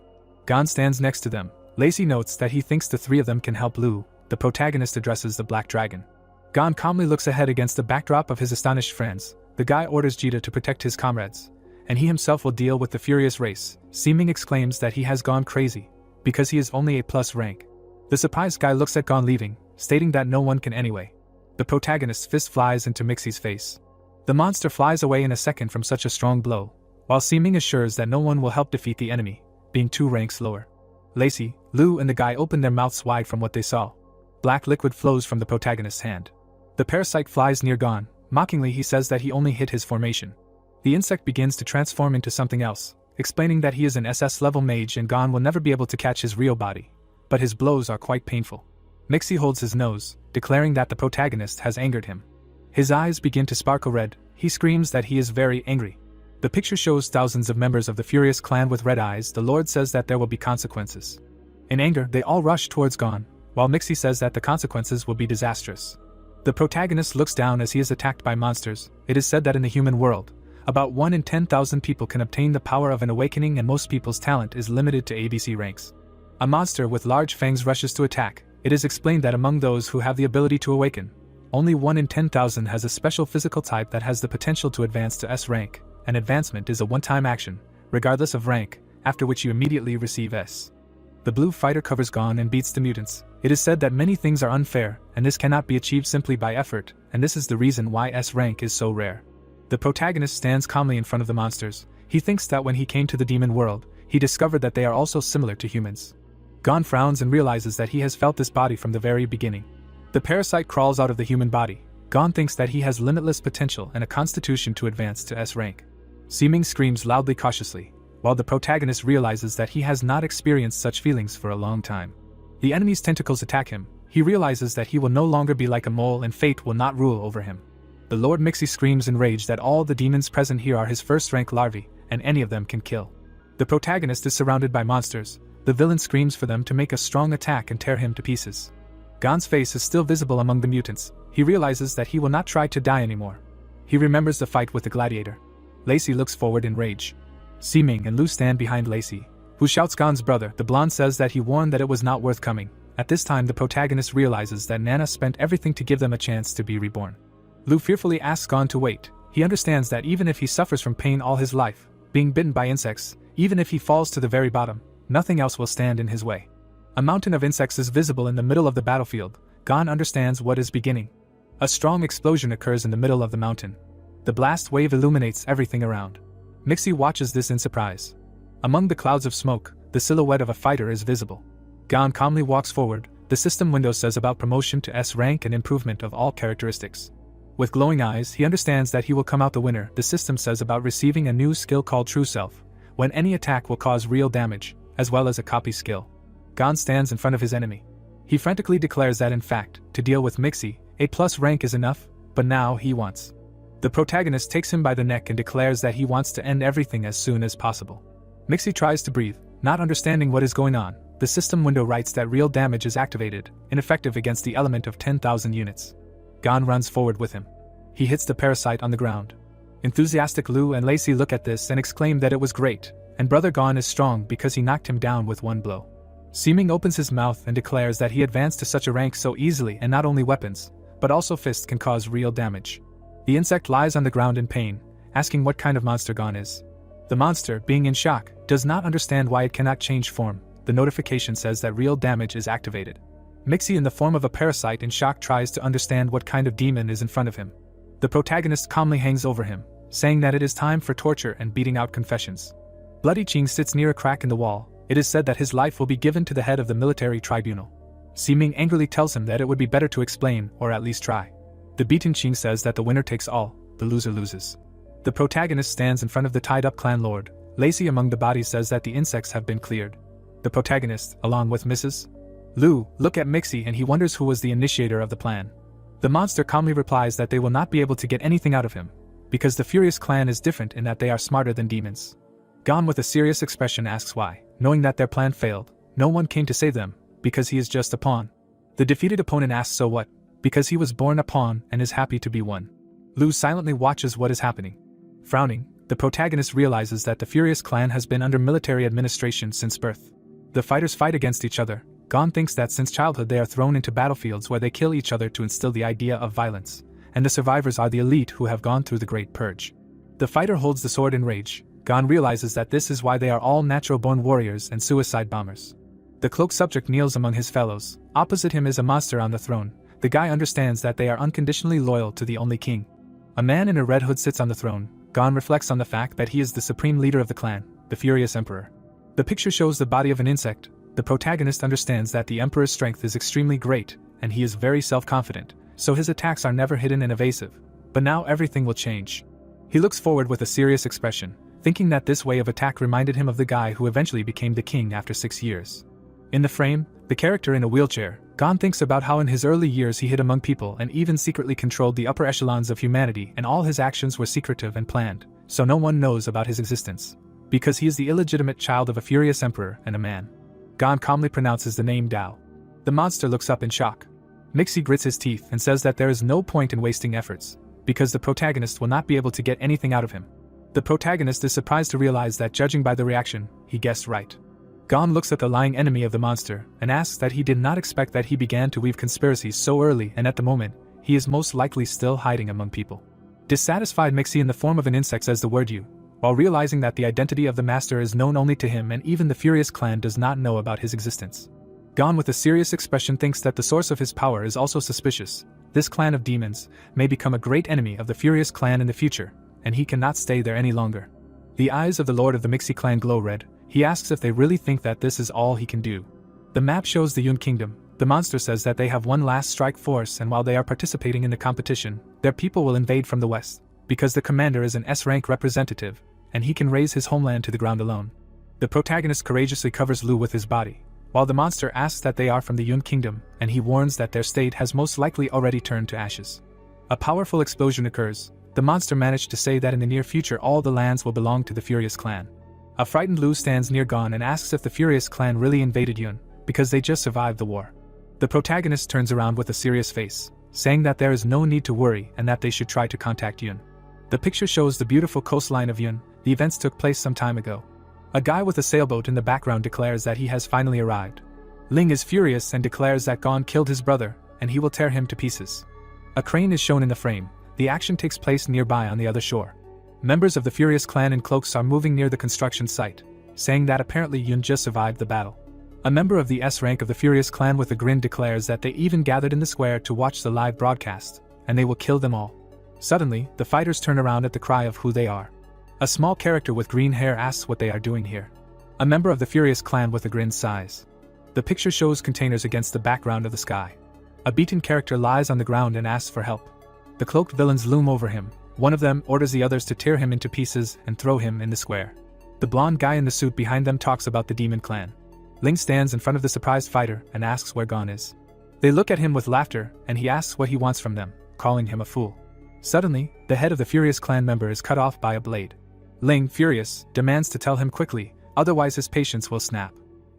Gon stands next to them. Lacey notes that he thinks the three of them can help Lu. The protagonist addresses the Black Dragon. Gon calmly looks ahead against the backdrop of his astonished friends. The guy orders Jita to protect his comrades, and he himself will deal with the Furious race. Seeming exclaims that he has gone crazy, because he is only A+ rank. The surprised guy looks at Gon leaving, stating that no one can anyway. The protagonist's fist flies into Mixi's face. The monster flies away in a second from such a strong blow, while Seeming assures that no one will help defeat the enemy, being 2 ranks lower. Lacey, Lu and the guy open their mouths wide from what they saw. Black liquid flows from the protagonist's hand. The parasite flies near Gon. Mockingly he says that he only hit his formation. The insect begins to transform into something else, explaining that he is an SS level mage and Gon will never be able to catch his real body. But his blows are quite painful. Mixi holds his nose, declaring that the protagonist has angered him. His eyes begin to sparkle red. He screams that he is very angry. The picture shows thousands of members of the Furious clan with red eyes. The Lord says that there will be consequences. In anger, they all rush towards Gon, while Mixi says that the consequences will be disastrous. The protagonist looks down as he is attacked by monsters. It is said that in the human world, about 1 in 10,000 people can obtain the power of an awakening and most people's talent is limited to ABC ranks. A monster with large fangs rushes to attack. It is explained that among those who have the ability to awaken, only 1 in 10,000 has a special physical type that has the potential to advance to S rank. An advancement is a one-time action, regardless of rank, after which you immediately receive S. The blue fighter covers Gon and beats the mutants. It is said that many things are unfair, and this cannot be achieved simply by effort, and this is the reason why S rank is so rare. The protagonist stands calmly in front of the monsters. He thinks that when he came to the demon world, he discovered that they are also similar to humans. Gon frowns and realizes that he has felt this body from the very beginning. The parasite crawls out of the human body. Gon thinks that he has limitless potential and a constitution to advance to S rank. Seeming screams loudly cautiously, while the protagonist realizes that he has not experienced such feelings for a long time. The enemy's tentacles attack him. He realizes that he will no longer be like a mole and fate will not rule over him. The Lord Mixi screams in rage that all the demons present here are his first-rank larvae, and any of them can kill. The protagonist is surrounded by monsters. The villain screams for them to make a strong attack and tear him to pieces. Gon's face is still visible among the mutants. He realizes that he will not try to die anymore. He remembers the fight with the gladiator. Lacey looks forward in rage. Seeming and Lu stand behind Lacey, who shouts Gon's brother. The blonde says that he warned that it was not worth coming. At this time the protagonist realizes that Nana spent everything to give them a chance to be reborn. Lu fearfully asks Gon to wait. He understands that even if he suffers from pain all his life, being bitten by insects, even if he falls to the very bottom, nothing else will stand in his way. A mountain of insects is visible in the middle of the battlefield. Gon understands what is beginning. A strong explosion occurs in the middle of the mountain. The blast wave illuminates everything around. Mixi watches this in surprise. Among the clouds of smoke, the silhouette of a fighter is visible. Gon calmly walks forward. The system window says about promotion to S rank and improvement of all characteristics. With glowing eyes, he understands that he will come out the winner. The system says about receiving a new skill called True Self, when any attack will cause real damage, as well as a copy skill. Gon stands in front of his enemy. He frantically declares that in fact, to deal with Mixie, A+ rank is enough, but now he wants. The protagonist takes him by the neck and declares that he wants to end everything as soon as possible. Mixie tries to breathe, not understanding what is going on. The system window writes that real damage is activated, ineffective against the element of 10,000 units. Gon runs forward with him. He hits the parasite on the ground. Enthusiastic Lu and Lacey look at this and exclaim that it was great, and Brother Gon is strong because he knocked him down with one blow. Seeming opens his mouth and declares that he advanced to such a rank so easily, and not only weapons, but also fists can cause real damage. The insect lies on the ground in pain, asking what kind of monster Gon is. The monster, being in shock, does not understand why it cannot change form. The notification says that real damage is activated. Mixie, in the form of a parasite in shock, tries to understand what kind of demon is in front of him. The protagonist calmly hangs over him, saying that it is time for torture and beating out confessions. Bloody Ching sits near a crack in the wall. It is said that his life will be given to the head of the military tribunal. Seeming angrily tells him that it would be better to explain, or at least try. The beaten Ching says that the winner takes all, the loser loses. The protagonist stands in front of the tied-up clan lord. Lacey among the bodies says that the insects have been cleared. The protagonist, along with Mrs. Lu, look at Mixie and he wonders who was the initiator of the plan. The monster calmly replies that they will not be able to get anything out of him, because the Furious clan is different in that they are smarter than demons. Gon with a serious expression asks why, knowing that their plan failed. No one came to save them, because he is just a pawn. The defeated opponent asks so what, because he was born a pawn and is happy to be one. Lu silently watches what is happening. Frowning, the protagonist realizes that the Furious clan has been under military administration since birth. The fighters fight against each other. Gon thinks that since childhood they are thrown into battlefields where they kill each other to instill the idea of violence, and the survivors are the elite who have gone through the Great Purge. The fighter holds the sword in rage. Gon realizes that this is why they are all natural-born warriors and suicide bombers. The cloaked subject kneels among his fellows. Opposite him is a monster on the throne. The guy understands that they are unconditionally loyal to the only king. A man in a red hood sits on the throne. Gon reflects on the fact that he is the supreme leader of the clan, the Furious Emperor. The picture shows the body of an insect. The protagonist understands that the Emperor's strength is extremely great, and he is very self-confident, so his attacks are never hidden and evasive. But now everything will change. He looks forward with a serious expression, thinking that this way of attack reminded him of the guy who eventually became the king after 6 years. In the frame, the character in a wheelchair, Gon thinks about how in his early years he hid among people and even secretly controlled the upper echelons of humanity, and all his actions were secretive and planned, so no one knows about his existence. Because he is the illegitimate child of a Furious Emperor and a man. Gon calmly pronounces the name Dao. The monster looks up in shock. Mixie grits his teeth and says that there is no point in wasting efforts, because the protagonist will not be able to get anything out of him. The protagonist is surprised to realize that, judging by the reaction, he guessed right. Gon looks at the lying enemy of the monster and asks that he did not expect that he began to weave conspiracies so early, and at the moment, he is most likely still hiding among people. Dissatisfied, Mixie in the form of an insect says the word "you," while realizing that the identity of the master is known only to him and even the Furious clan does not know about his existence. Gon with a serious expression thinks that the source of his power is also suspicious. This clan of demons may become a great enemy of the Furious clan in the future, and he cannot stay there any longer. The eyes of the lord of the Mixie clan glow red. He asks if they really think that this is all he can do. The map shows the Yun kingdom. The monster says that they have one last strike force, and while they are participating in the competition, their people will invade from the west, because the commander is an S-rank representative, and he can raise his homeland to the ground alone. The protagonist courageously covers Lu with his body, while the monster asks that they are from the Yun kingdom, and he warns that their state has most likely already turned to ashes. A powerful explosion occurs. The monster managed to say that in the near future all the lands will belong to the Furious clan. A frightened Lu stands near Gon and asks if the Furious clan really invaded Yun, because they just survived the war. The protagonist turns around with a serious face, saying that there is no need to worry and that they should try to contact Yun. The picture shows the beautiful coastline of Yun. The events took place some time ago. A guy with a sailboat in the background declares that he has finally arrived. Ling is furious and declares that Gon killed his brother, and he will tear him to pieces. A crane is shown in the frame. The action takes place nearby on the other shore. Members of the Furious clan in cloaks are moving near the construction site, saying that apparently Yun just survived the battle. A member of the S rank of the Furious clan with a grin declares that they even gathered in the square to watch the live broadcast, and they will kill them all. Suddenly, the fighters turn around at the cry of who they are. A small character with green hair asks what they are doing here. A member of the Furious clan with a grin sighs. The picture shows containers against the background of the sky. A beaten character lies on the ground and asks for help. The cloaked villains loom over him. One of them orders the others to tear him into pieces and throw him in the square. The blonde guy in the suit behind them talks about the demon clan. Ling stands in front of the surprised fighter and asks where Gon is. They look at him with laughter, and he asks what he wants from them, calling him a fool. Suddenly, the head of the furious clan member is cut off by a blade. Ling, furious, demands to tell him quickly, otherwise his patience will snap.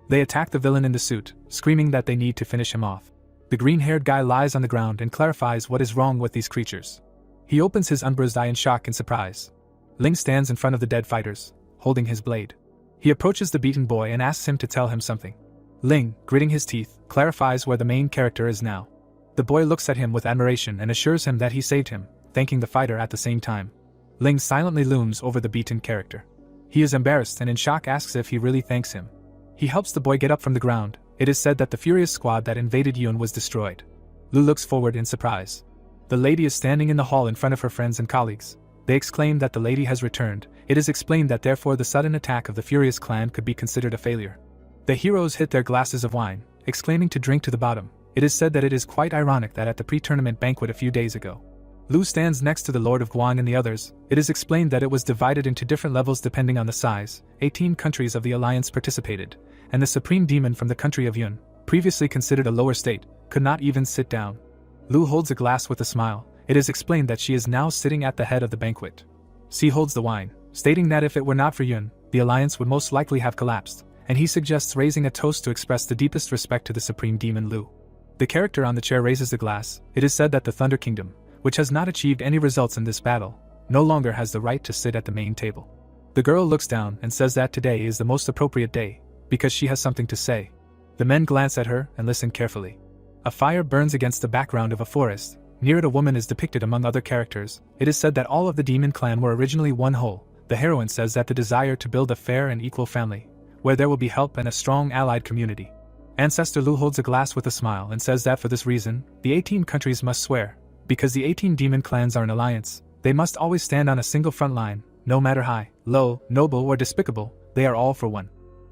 They attack the villain in the suit, screaming that they need to finish him off. The green-haired guy lies on the ground and clarifies what is wrong with these creatures. He opens his unbruised eye in shock and surprise. Ling stands in front of the dead fighters, holding his blade. He approaches the beaten boy and asks him to tell him something. Ling, gritting his teeth, clarifies where the main character is now. The boy looks at him with admiration and assures him that he saved him, thanking the fighter at the same time. Ling silently looms over the beaten character. He is embarrassed and in shock asks if he really thanks him. He helps the boy get up from the ground. It is said that the furious squad that invaded Yun was destroyed. Lu looks forward in surprise. The lady is standing in the hall in front of her friends and colleagues. They exclaim that the lady has returned. It is explained that therefore the sudden attack of the furious clan could be considered a failure. The heroes hit their glasses of wine, exclaiming to drink to the bottom. It is said that it is quite ironic that at the pre-tournament banquet a few days ago, Lu stands next to the Lord of Guang and the others. It is explained that it was divided into different levels depending on the size. 18 countries of the alliance participated, and the supreme demon from the country of Yun, previously considered a lower state, could not even sit down. Lu holds a glass with a smile. It is explained that she is now sitting at the head of the banquet. She holds the wine, stating that if it were not for Yun, the alliance would most likely have collapsed, and he suggests raising a toast to express the deepest respect to the supreme demon Lu. The character on the chair raises the glass. It is said that the Thunder Kingdom, which has not achieved any results in this battle, no longer has the right to sit at the main table. The girl looks down and says that today is the most appropriate day, because she has something to say. The men glance at her and listen carefully. A fire burns against the background of a forest. Near it a woman is depicted among other characters. It is said that all of the demon clan were originally one whole. The heroine says that the desire to build a fair and equal family, where there will be help and a strong allied community. Ancestor Lu holds a glass with a smile and says that for this reason, the 18 countries must swear. Because the 18 demon clans are an alliance, they must always stand on a single front line, no matter high, low, noble or despicable, they are all for one.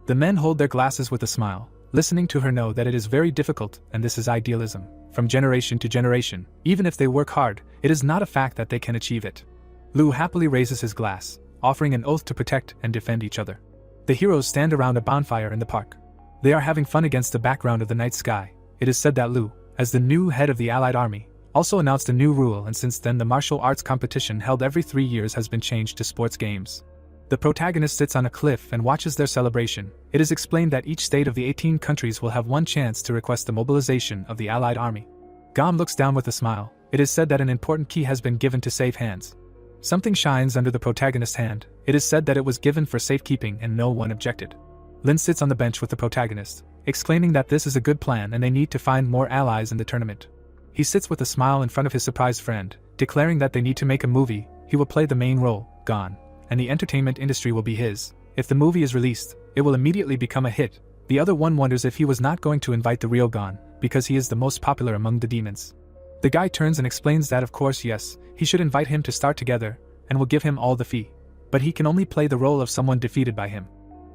The men hold their glasses with a smile, listening to her know that it is very difficult, and this is idealism. From generation to generation, even if they work hard, it is not a fact that they can achieve it. Lu happily raises his glass, offering an oath to protect and defend each other. The heroes stand around a bonfire in the park. They are having fun against the background of the night sky. It is said that Lu, as the new head of the allied army, also announced a new rule, and since then the martial arts competition held every 3 years has been changed to sports games. The protagonist sits on a cliff and watches their celebration. It is explained that each state of the 18 countries will have one chance to request the mobilization of the allied army. Gom looks down with a smile. It is said that an important key has been given to save hands. Something shines under the protagonist's hand. It is said that it was given for safekeeping and no one objected. Lin sits on the bench with the protagonist, exclaiming that this is a good plan and they need to find more allies in the tournament. He sits with a smile in front of his surprised friend, declaring that they need to make a movie. He will play the main role, Gon, and the entertainment industry will be his. If the movie is released, it will immediately become a hit. The other one wonders if he was not going to invite the real Gon, because he is the most popular among the demons. The guy turns and explains that of course yes, he should invite him to start together, and will give him all the fee. But he can only play the role of someone defeated by him.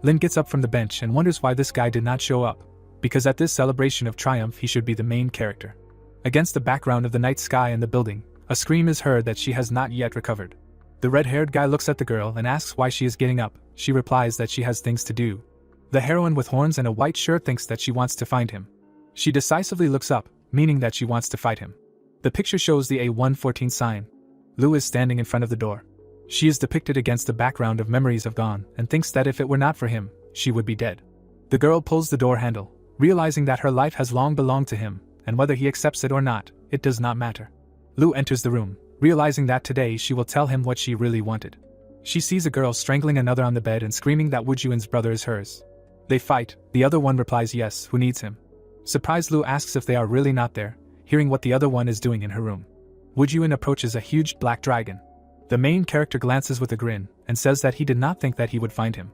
Lin gets up from the bench and wonders why this guy did not show up, because at this celebration of triumph he should be the main character. Against the background of the night sky and the building, a scream is heard that she has not yet recovered. The red-haired guy looks at the girl and asks why she is getting up. She replies that she has things to do. The heroine with horns and a white shirt thinks that she wants to find him. She decisively looks up, meaning that she wants to fight him. The picture shows the A114 sign. Lu is standing in front of the door. She is depicted against the background of memories of Gon and thinks that if it were not for him, she would be dead. The girl pulls the door handle, realizing that her life has long belonged to him, and whether he accepts it or not, it does not matter. Lu enters the room, realizing that today she will tell him what she really wanted. She sees a girl strangling another on the bed and screaming that Wujuyuan's brother is hers. They fight. The other one replies yes, who needs him. Surprised, Lu asks if they are really not there, hearing what the other one is doing in her room. Wujuyuan approaches a huge black dragon. The main character glances with a grin and says that he did not think that he would find him.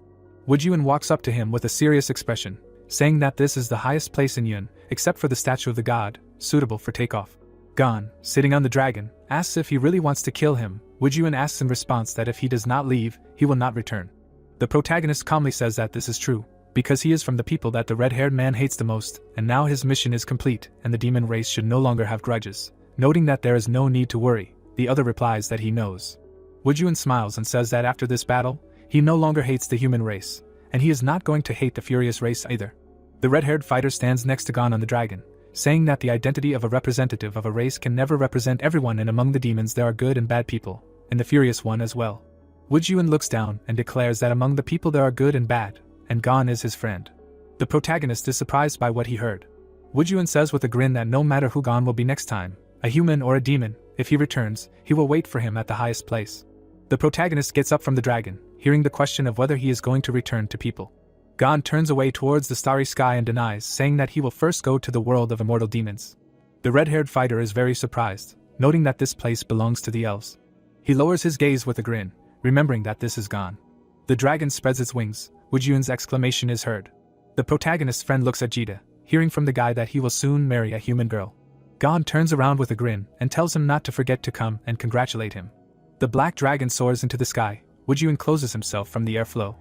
Wujuyuan walks up to him with a serious expression, saying that this is the highest place in Yun, except for the statue of the god, suitable for takeoff. Gon, sitting on the dragon, asks if he really wants to kill him. Wujuyuan asks in response that if he does not leave, he will not return. The protagonist calmly says that this is true, because he is from the people that the red-haired man hates the most, and now his mission is complete, and the demon race should no longer have grudges. Noting that there is no need to worry, The other replies that he knows. Wujun smiles and says that after this battle, he no longer hates the human race, and he is not going to hate the furious race either. The red-haired fighter stands next to Gon on the dragon, saying that the identity of a representative of a race can never represent everyone, and among the demons there are good and bad people, and the furious one as well. Wujun looks down and declares that among the people there are good and bad, and Gon is his friend. The protagonist is surprised by what he heard. Wujun says with a grin that no matter who Gon will be next time, a human or a demon, if he returns, he will wait for him at the highest place. The protagonist gets up from the dragon, hearing the question of whether he is going to return to people. Gon turns away towards the starry sky and denies, saying that he will first go to the world of immortal demons. The red-haired fighter is very surprised, noting that this place belongs to the elves. He lowers his gaze with a grin, remembering that this is Gon. The dragon spreads its wings. Wujun's exclamation is heard. The protagonist's friend looks at Jita, hearing from the guy that he will soon marry a human girl. Gon turns around with a grin and tells him not to forget to come and congratulate him. The black dragon soars into the sky. Wujun closes himself from the airflow.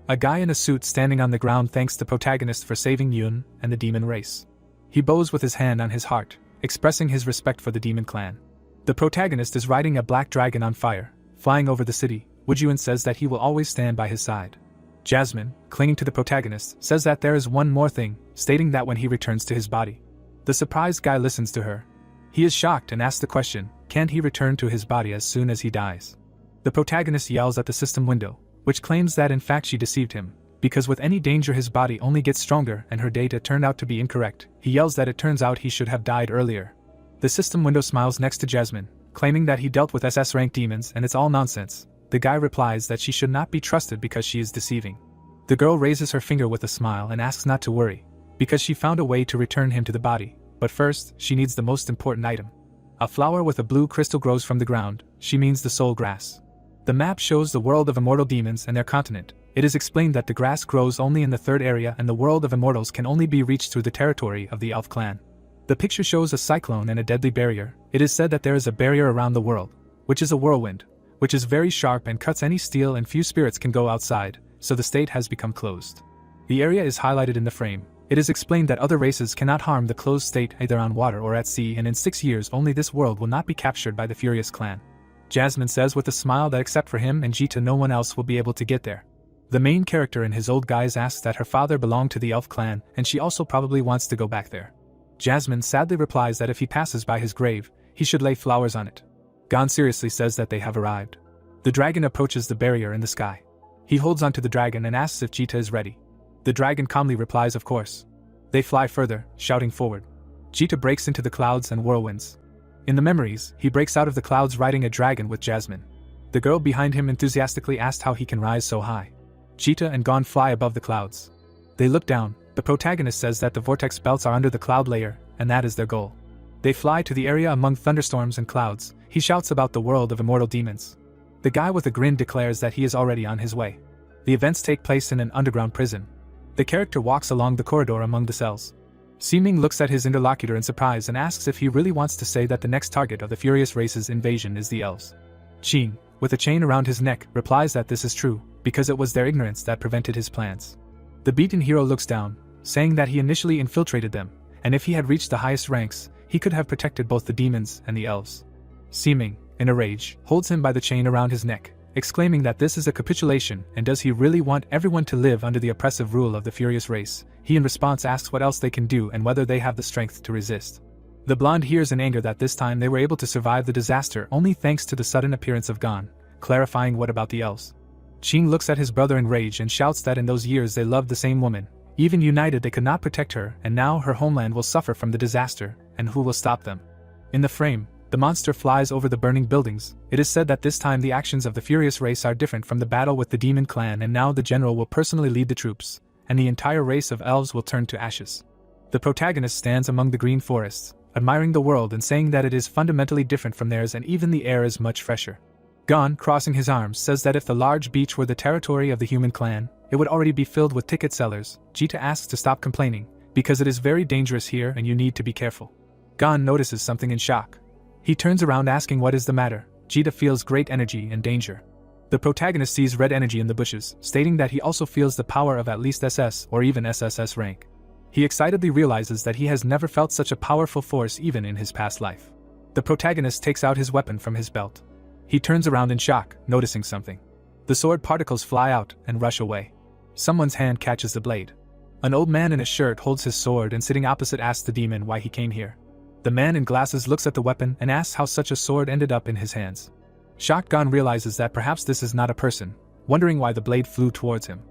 A guy in a suit standing on the ground thanks the protagonist for saving Yun and the demon race. He bows with his hand on his heart, expressing his respect for the demon clan. The protagonist is riding a black dragon on fire, flying over the city. Wujun says that he will always stand by his side. Jasmine, clinging to the protagonist, says that there is one more thing, stating that when he returns to his body. The surprised guy listens to her. He is shocked and asks the question, can't he return to his body as soon as he dies? The protagonist yells at the system window, which claims that in fact she deceived him, because with any danger his body only gets stronger and her data turned out to be incorrect. He yells that it turns out he should have died earlier. The system window smiles next to Jasmine, claiming that he dealt with SS-rank demons and it's all nonsense. The guy replies that she should not be trusted because she is deceiving. The girl raises her finger with a smile and asks not to worry, because she found a way to return him to the body, but first, she needs the most important item. A flower with a blue crystal grows from the ground. She means the soul grass. The map shows the world of immortal demons and their continent. It is explained that the grass grows only in the third area and the world of immortals can only be reached through the territory of the elf clan. The picture shows a cyclone and a deadly barrier. It is said that there is a barrier around the world, which is a whirlwind, which is very sharp and cuts any steel, and few spirits can go outside, so the state has become closed. The area is highlighted in the frame. It is explained that other races cannot harm the closed state either on water or at sea, and in 6 years only this world will not be captured by the furious clan. Jasmine says with a smile that except for him and Jita no one else will be able to get there. The main character in his old guise asks that her father belonged to the elf clan and she also probably wants to go back there. Jasmine sadly replies that if he passes by his grave, he should lay flowers on it. Gon seriously says that they have arrived. The dragon approaches the barrier in the sky. He holds onto the dragon and asks if Jita is ready. The dragon calmly replies of course. They fly further, shouting forward. Jita breaks into the clouds and whirlwinds. In the memories, he breaks out of the clouds riding a dragon with Jasmine. The girl behind him enthusiastically asked how he can rise so high. Jita and Gon fly above the clouds. They look down. The protagonist says that the vortex belts are under the cloud layer, and that is their goal. They fly to the area among thunderstorms and clouds. He shouts about the world of immortal demons. The guy with a grin declares that he is already on his way. The events take place in an underground prison. The character walks along the corridor among the cells. Seeming looks at his interlocutor in surprise and asks if he really wants to say that the next target of the furious race's invasion is the elves. Qing, with a chain around his neck, replies that this is true, because it was their ignorance that prevented his plans. The beaten hero looks down, saying that he initially infiltrated them, and if he had reached the highest ranks, he could have protected both the demons and the elves. Seeming, in a rage, holds him by the chain around his neck, exclaiming that this is a capitulation and does he really want everyone to live under the oppressive rule of the furious race. He in response asks what else they can do and whether they have the strength to resist. The blonde hears in anger that this time they were able to survive the disaster only thanks to the sudden appearance of Gon, clarifying what about the elves. Qing looks at his brother in rage and shouts that in those years they loved the same woman. Even united they could not protect her, and now her homeland will suffer from the disaster, and who will stop them? In the frame, the monster flies over the burning buildings. It is said that this time the actions of the furious race are different from the battle with the demon clan, and now the general will personally lead the troops, and the entire race of elves will turn to ashes. The protagonist stands among the green forests, admiring the world and saying that it is fundamentally different from theirs and even the air is much fresher. Gon, crossing his arms, says that if the large beach were the territory of the human clan, it would already be filled with ticket sellers. Jita asks to stop complaining, because it is very dangerous here and you need to be careful. Gon notices something in shock. He turns around asking what is the matter. Jita feels great energy and danger. The protagonist sees red energy in the bushes, stating that he also feels the power of at least SS or even SSS rank. He excitedly realizes that he has never felt such a powerful force even in his past life. The protagonist takes out his weapon from his belt. He turns around in shock, noticing something. The sword particles fly out and rush away. Someone's hand catches the blade. An old man in a shirt holds his sword and sitting opposite asks the demon why he came here. The man in glasses looks at the weapon and asks how such a sword ended up in his hands. Shocked, Gon realizes that perhaps this is not a person, wondering why the blade flew towards him.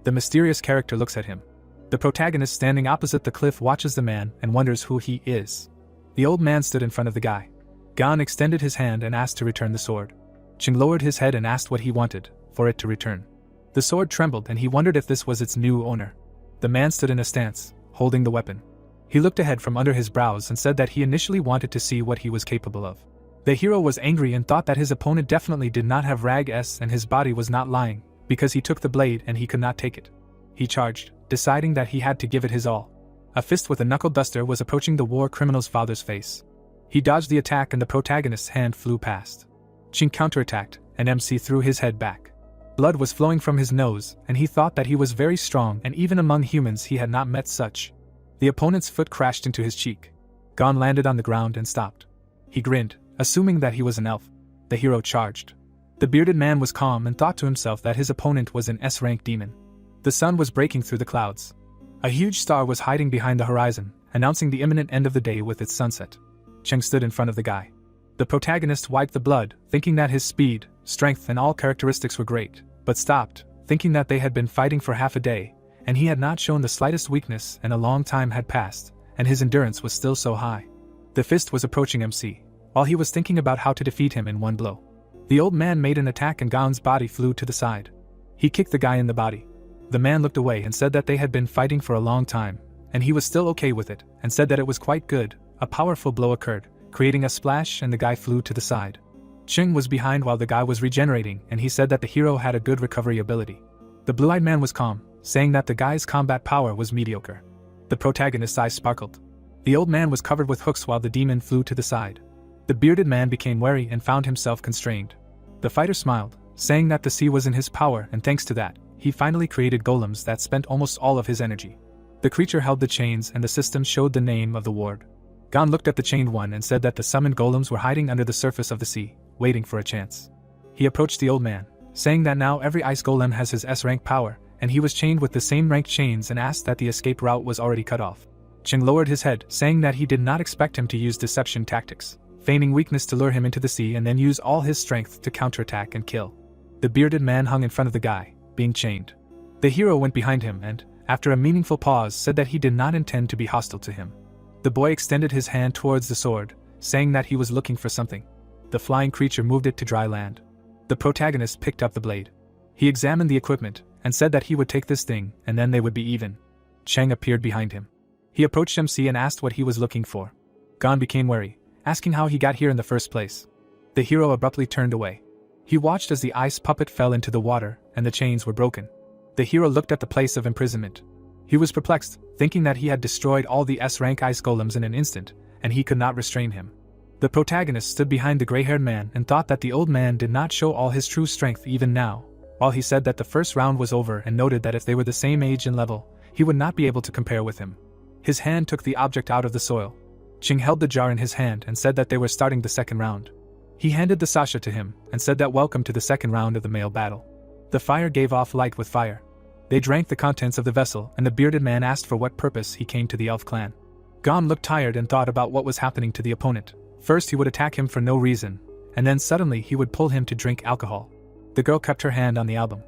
The mysterious character looks at him. The protagonist standing opposite the cliff watches the man and wonders who he is. The old man stood in front of the guy. Gon extended his hand and asked to return the sword. Ching lowered his head and asked what he wanted, for it to return. The sword trembled and he wondered if this was its new owner. The man stood in a stance, holding the weapon. He looked ahead from under his brows and said that he initially wanted to see what he was capable of. The hero was angry and thought that his opponent definitely did not have rag S and his body was not lying, because he took the blade and he could not take it. He charged, deciding that he had to give it his all. A fist with a knuckle duster was approaching the war criminal's father's face. He dodged the attack and the protagonist's hand flew past. Ching counterattacked, and MC threw his head back. Blood was flowing from his nose, and he thought that he was very strong, and even among humans he had not met such. The opponent's foot crashed into his cheek. Gon landed on the ground and stopped. He grinned, assuming that he was an elf. The hero charged. The bearded man was calm and thought to himself that his opponent was an S-rank demon. The sun was breaking through the clouds. A huge star was hiding behind the horizon, announcing the imminent end of the day with its sunset. Cheng stood in front of the guy. The protagonist wiped the blood, thinking that his speed, strength and all characteristics were great, but stopped, thinking that they had been fighting for half a day, and he had not shown the slightest weakness and a long time had passed, and his endurance was still so high. The fist was approaching MC, while he was thinking about how to defeat him in one blow. The old man made an attack and Gon's body flew to the side. He kicked the guy in the body. The man looked away and said that they had been fighting for a long time, and he was still okay with it, and said that it was quite good. A powerful blow occurred, creating a splash and the guy flew to the side. Ching was behind while the guy was regenerating and he said that the hero had a good recovery ability. The blue-eyed man was calm, saying that the guy's combat power was mediocre. The protagonist's eyes sparkled. The old man was covered with hooks while the demon flew to the side. The bearded man became wary and found himself constrained. The fighter smiled, saying that the sea was in his power and thanks to that, he finally created golems that spent almost all of his energy. The creature held the chains and the system showed the name of the ward. Gon looked at the chained one and said that the summoned golems were hiding under the surface of the sea, waiting for a chance. He approached the old man, saying that now every ice golem has his S-rank power, and he was chained with the same rank chains and asked that the escape route was already cut off. Ching lowered his head, saying that he did not expect him to use deception tactics, feigning weakness to lure him into the sea and then use all his strength to counterattack and kill. The bearded man hung in front of the guy, being chained. The hero went behind him and, after a meaningful pause, said that he did not intend to be hostile to him. The boy extended his hand towards the sword, saying that he was looking for something. The flying creature moved it to dry land. The protagonist picked up the blade. He examined the equipment, and said that he would take this thing, and then they would be even. Cheng appeared behind him. He approached MC and asked what he was looking for. Gon became wary, asking how he got here in the first place. The hero abruptly turned away. He watched as the ice puppet fell into the water, and the chains were broken. The hero looked at the place of imprisonment. He was perplexed, thinking that he had destroyed all the S-rank ice golems in an instant, and he could not restrain him. The protagonist stood behind the gray-haired man and thought that the old man did not show all his true strength even now, while he said that the first round was over and noted that if they were the same age and level, he would not be able to compare with him. His hand took the object out of the soil. Ching held the jar in his hand and said that they were starting the second round. He handed the sasha to him and said that welcome to the second round of the male battle. The fire gave off light with fire. They drank the contents of the vessel and the bearded man asked for what purpose he came to the elf clan. Gon looked tired and thought about what was happening to the opponent. First he would attack him for no reason, and then suddenly he would pull him to drink alcohol. The girl kept her hand on the album.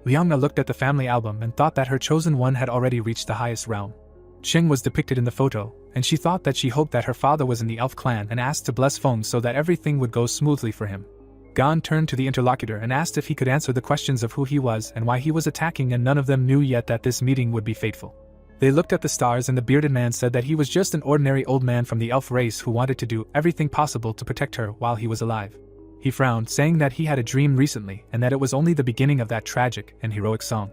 Liangna looked at the family album and thought that her chosen one had already reached the highest realm. Cheng was depicted in the photo, and she thought that she hoped that her father was in the elf clan and asked to bless Feng so that everything would go smoothly for him. Gon turned to the interlocutor and asked if he could answer the questions of who he was and why he was attacking, and none of them knew yet that this meeting would be fateful. They looked at the stars and the bearded man said that he was just an ordinary old man from the elf race who wanted to do everything possible to protect her while he was alive. He frowned, saying that he had a dream recently and that it was only the beginning of that tragic and heroic song.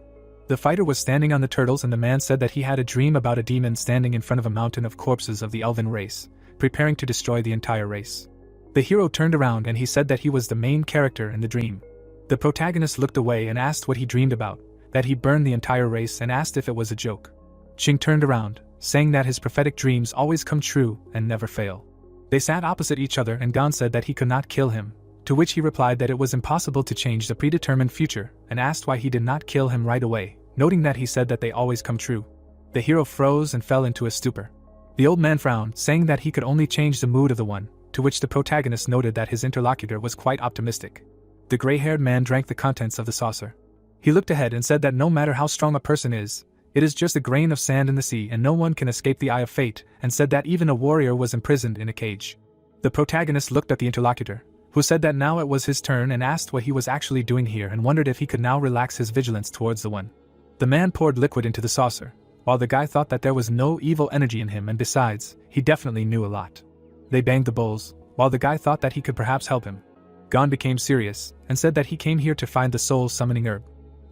The fighter was standing on the turtles and the man said that he had a dream about a demon standing in front of a mountain of corpses of the elven race, preparing to destroy the entire race. The hero turned around and he said that he was the main character in the dream. The protagonist looked away and asked what he dreamed about, that he burned the entire race, and asked if it was a joke. Ching turned around, saying that his prophetic dreams always come true and never fail. They sat opposite each other and Gon said that he could not kill him, to which he replied that it was impossible to change the predetermined future and asked why he did not kill him right away, noting that he said that they always come true. The hero froze and fell into a stupor. The old man frowned, saying that he could only change the mood of the one, to which the protagonist noted that his interlocutor was quite optimistic. The gray-haired man drank the contents of the saucer. He looked ahead and said that no matter how strong a person is, it is just a grain of sand in the sea and no one can escape the eye of fate, and said that even a warrior was imprisoned in a cage. The protagonist looked at the interlocutor, who said that now it was his turn and asked what he was actually doing here and wondered if he could now relax his vigilance towards the one. The man poured liquid into the saucer, while the guy thought that there was no evil energy in him and besides, he definitely knew a lot. They banged the bowls, while the guy thought that he could perhaps help him. Gon became serious, and said that he came here to find the soul-summoning herb.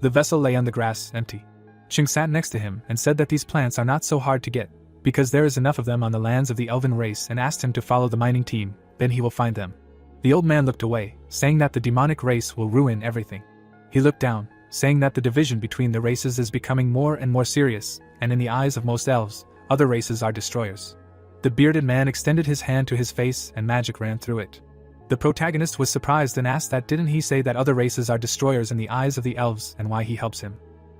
The vessel lay on the grass, empty. Ching sat next to him and said that these plants are not so hard to get, because there is enough of them on the lands of the elven race and asked him to follow the mining team, then he will find them. The old man looked away, saying that the demonic race will ruin everything. He looked down, saying that the division between the races is becoming more and more serious, and in the eyes of most elves, other races are destroyers. The bearded man extended his hand to his face and magic ran through it. The protagonist was surprised and asked that didn't he say that other races are destroyers in the eyes of the elves and why he helps him.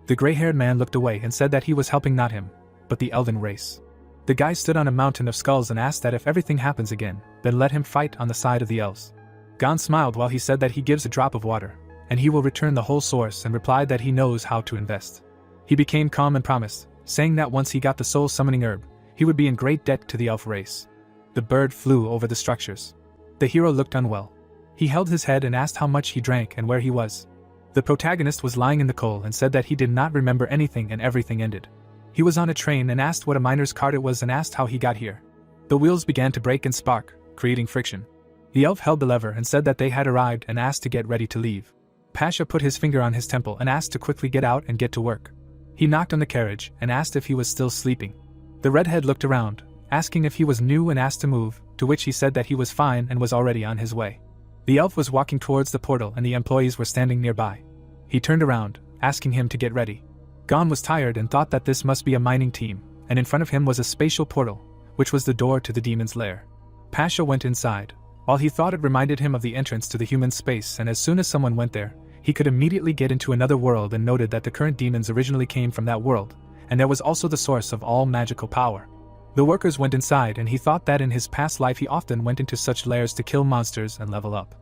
The gray-haired man looked away and said that he was helping not him, but the elven race. The guy stood on a mountain of skulls and asked that if everything happens again, then let him fight on the side of the elves. Gon smiled while he said that he gives a drop of water, and he will return the whole source and replied that he knows how to invest. He became calm and promised, saying that once he got the soul-summoning herb, he would be in great debt to the elf race. The bird flew over the structures. The hero looked unwell. He held his head and asked how much he drank and where he was. The protagonist was lying in the coal and said that he did not remember anything and everything ended. He was on a train and asked what a miner's cart it was and asked how he got here. The wheels began to break and spark, creating friction. The elf held the lever and said that they had arrived and asked to get ready to leave. Pasha put his finger on his temple and asked to quickly get out and get to work. He knocked on the carriage and asked if he was still sleeping. The redhead looked around, asking if he was new and asked to move, to which he said that he was fine and was already on his way. The elf was walking towards the portal and the employees were standing nearby. He turned around, asking him to get ready. Gon was tired and thought that this must be a mining team, and in front of him was a spatial portal, which was the door to the demon's lair. Pasha went inside, while he thought it reminded him of the entrance to the human space, and as soon as someone went there, he could immediately get into another world and noted that the current demons originally came from that world, and there was also the source of all magical power. The workers went inside and he thought that in his past life he often went into such lairs to kill monsters and level up.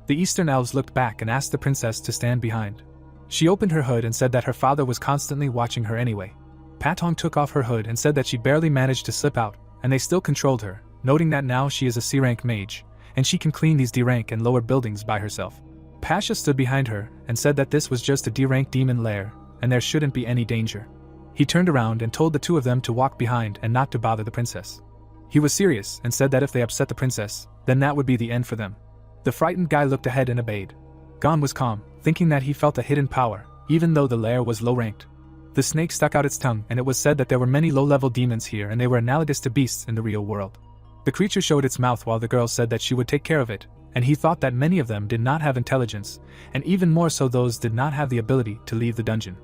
The Eastern elves looked back and asked the princess to stand behind. She opened her hood and said that her father was constantly watching her anyway. Patong took off her hood and said that she barely managed to slip out, and they still controlled her, noting that now she is a C-rank mage, and she can clean these D-rank and lower buildings by herself. Pasha stood behind her and said that this was just a D-rank demon lair, and there shouldn't be any danger. He turned around and told the two of them to walk behind and not to bother the princess. He was serious and said that if they upset the princess, then that would be the end for them. The frightened guy looked ahead and obeyed. Gon was calm, thinking that he felt a hidden power, even though the lair was low-ranked. The snake stuck out its tongue and it was said that there were many low-level demons here and they were analogous to beasts in the real world. The creature showed its mouth while the girl said that she would take care of it, and he thought that many of them did not have intelligence, and even more so those did not have the ability to leave the dungeon.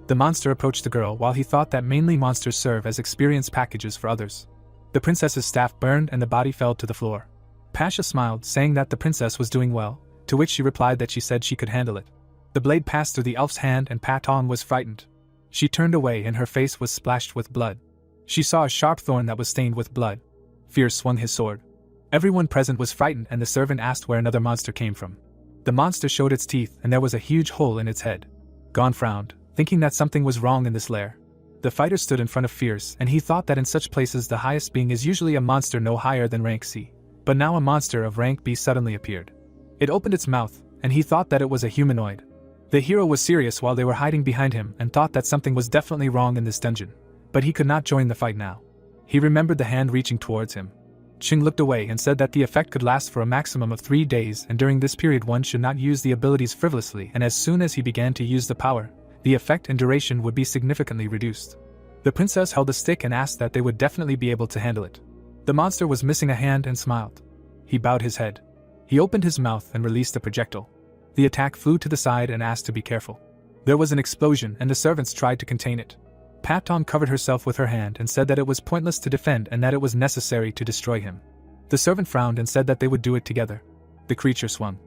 The monster approached the girl while he thought that mainly monsters serve as experience packages for others. The princess's staff burned and the body fell to the floor. Pasha smiled, saying that the princess was doing well, to which she replied that she said she could handle it. The blade passed through the elf's hand and Patong was frightened. She turned away and her face was splashed with blood. She saw a sharp thorn that was stained with blood. Fear swung his sword. Everyone present was frightened and the servant asked where another monster came from. The monster showed its teeth and there was a huge hole in its head. Gon frowned, thinking that something was wrong in this lair. The fighter stood in front of Fierce and he thought that in such places the highest being is usually a monster no higher than rank C. But now a monster of rank B suddenly appeared. It opened its mouth, and he thought that it was a humanoid. The hero was serious while they were hiding behind him and thought that something was definitely wrong in this dungeon. But he could not join the fight now. He remembered the hand reaching towards him. Ching looked away and said that the effect could last for a maximum of 3 days and during this period one should not use the abilities frivolously, and as soon as he began to use the power, the effect and duration would be significantly reduced. The princess held a stick and asked that they would definitely be able to handle it. The monster was missing a hand and smiled. He bowed his head. He opened his mouth and released a projectile. The attack flew to the side and asked to be careful. There was an explosion and the servants tried to contain it. Patong covered herself with her hand and said that it was pointless to defend and that it was necessary to destroy him. The servant frowned and said that they would do it together. The creature swung.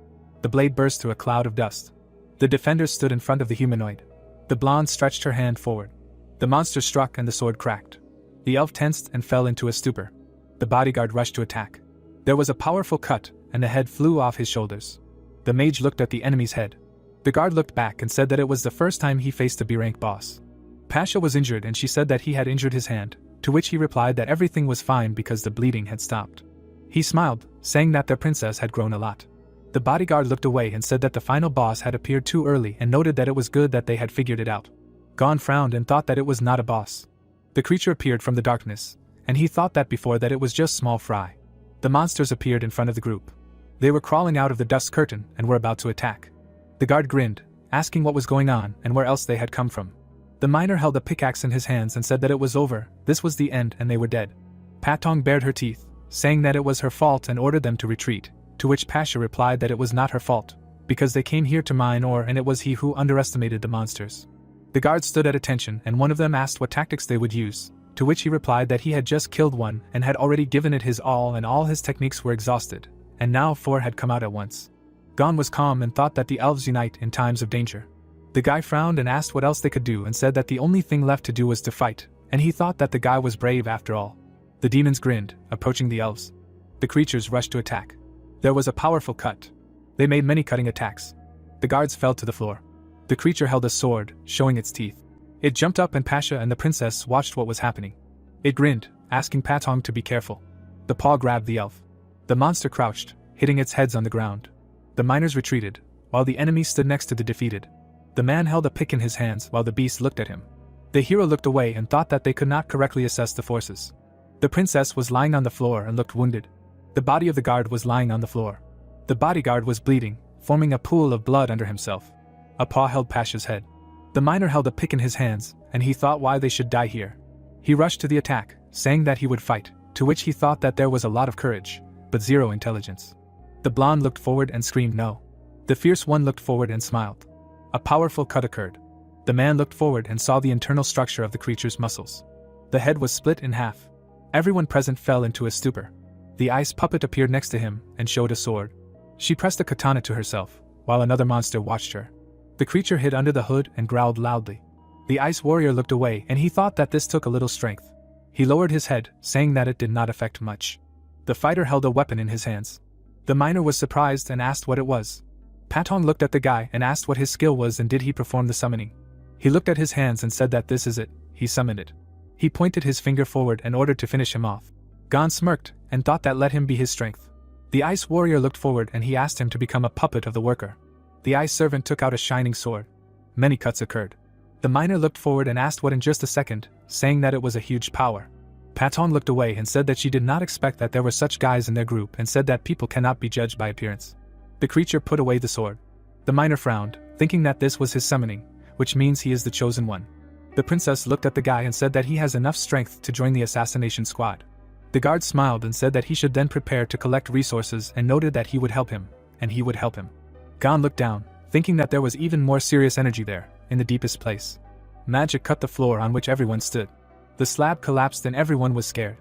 The blade burst through a cloud of dust. The defenders stood in front of the humanoid. The blonde stretched her hand forward. The monster struck and the sword cracked. The elf tensed and fell into a stupor. The bodyguard rushed to attack. There was a powerful cut, and the head flew off his shoulders. The mage looked at the enemy's head. The guard looked back and said that it was the first time he faced a B-rank boss. Pasha was injured and she said that he had injured his hand, to which he replied that everything was fine because the bleeding had stopped. He smiled, saying that their princess had grown a lot. The bodyguard looked away and said that the final boss had appeared too early and noted that it was good that they had figured it out. Gon frowned and thought that it was not a boss. The creature appeared from the darkness, and he thought that before that it was just small fry. The monsters appeared in front of the group. They were crawling out of the dust curtain and were about to attack. The guard grinned, asking what was going on and where else they had come from. The miner held a pickaxe in his hands and said that it was over, this was the end and they were dead. Patong bared her teeth, saying that it was her fault and ordered them to retreat, to which Pasha replied that it was not her fault, because they came here to mine ore and it was he who underestimated the monsters. The guards stood at attention and one of them asked what tactics they would use, to which he replied that he had just killed one and had already given it his all and all his techniques were exhausted, and now 4 had come out at once. Gon was calm and thought that the elves unite in times of danger. The guy frowned and asked what else they could do and said that the only thing left to do was to fight, and he thought that the guy was brave after all. The demons grinned, approaching the elves. The creatures rushed to attack. There was a powerful cut. They made many cutting attacks. The guards fell to the floor. The creature held a sword, showing its teeth. It jumped up and Pasha and the princess watched what was happening. It grinned, asking Patong to be careful. The paw grabbed the elf. The monster crouched, hitting its heads on the ground. The miners retreated, while the enemy stood next to the defeated. The man held a pick in his hands while the beast looked at him. The hero looked away and thought that they could not correctly assess the forces. The princess was lying on the floor and looked wounded. The body of the guard was lying on the floor. The bodyguard was bleeding, forming a pool of blood under himself. A paw held Pasha's head. The miner held a pick in his hands, and he thought why they should die here. He rushed to the attack, saying that he would fight, to which he thought that there was a lot of courage, but zero intelligence. The blonde looked forward and screamed no. The fierce one looked forward and smiled. A powerful cut occurred. The man looked forward and saw the internal structure of the creature's muscles. The head was split in half. Everyone present fell into a stupor. The ice puppet appeared next to him and showed a sword. She pressed a katana to herself, while another monster watched her. The creature hid under the hood and growled loudly. The ice warrior looked away and he thought that this took a little strength. He lowered his head, saying that it did not affect much. The fighter held a weapon in his hands. The miner was surprised and asked what it was. Patong looked at the guy and asked what his skill was and did he perform the summoning. He looked at his hands and said that this is it, he summoned it. He pointed his finger forward and ordered to finish him off. Gon smirked and thought that let him be his strength. The ice warrior looked forward and he asked him to become a puppet of the worker. The ice servant took out a shining sword. Many cuts occurred. The miner looked forward and asked what in just a second, saying that it was a huge power. Patong looked away and said that she did not expect that there were such guys in their group and said that people cannot be judged by appearance. The creature put away the sword. The miner frowned, thinking that this was his summoning, which means he is the chosen one. The princess looked at the guy and said that he has enough strength to join the assassination squad. The guard smiled and said that he should then prepare to collect resources and noted that he would help him, and he would help him. Gon looked down, thinking that there was even more serious energy there, in the deepest place. Magic cut the floor on which everyone stood. The slab collapsed and everyone was scared.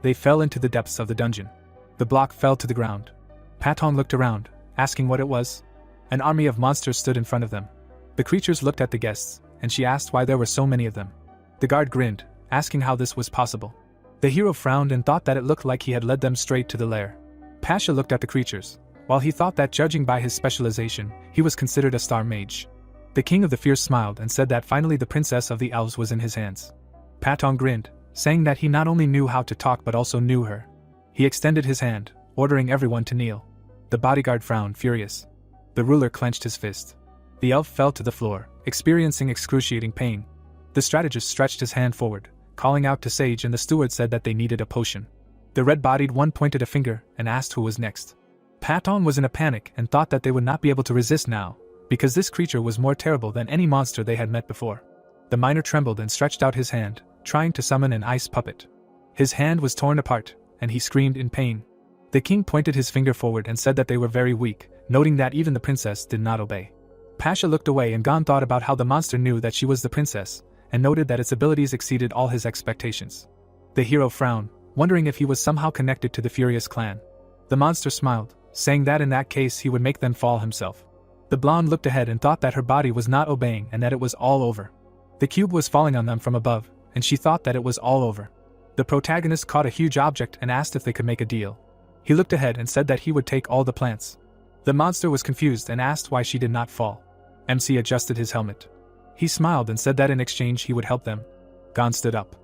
They fell into the depths of the dungeon. The block fell to the ground. Patong looked around, asking what it was. An army of monsters stood in front of them. The creatures looked at the guests, and she asked why there were so many of them. The guard grinned, asking how this was possible. The hero frowned and thought that it looked like he had led them straight to the lair. Pasha looked at the creatures, while he thought that judging by his specialization, he was considered a star mage. The king of the fierce smiled and said that finally the princess of the elves was in his hands. Patong grinned, saying that he not only knew how to talk but also knew her. He extended his hand, ordering everyone to kneel. The bodyguard frowned, furious. The ruler clenched his fist. The elf fell to the floor, experiencing excruciating pain. The strategist stretched his hand forward, calling out to Sage, and the steward said that they needed a potion. The red-bodied one pointed a finger and asked who was next. Patong was in a panic and thought that they would not be able to resist now, because this creature was more terrible than any monster they had met before. The miner trembled and stretched out his hand, trying to summon an ice puppet. His hand was torn apart, and he screamed in pain. The king pointed his finger forward and said that they were very weak, noting that even the princess did not obey. Pasha looked away and Gon thought about how the monster knew that she was the princess, and noted that its abilities exceeded all his expectations. The hero frowned, wondering if he was somehow connected to the furious clan. The monster smiled, saying that in that case he would make them fall himself. The blonde looked ahead and thought that her body was not obeying and that it was all over. The cube was falling on them from above, and she thought that it was all over. The protagonist caught a huge object and asked if they could make a deal. He looked ahead and said that he would take all the plants. The monster was confused and asked why she did not fall. MC adjusted his helmet. He smiled and said that in exchange he would help them. Gon stood up.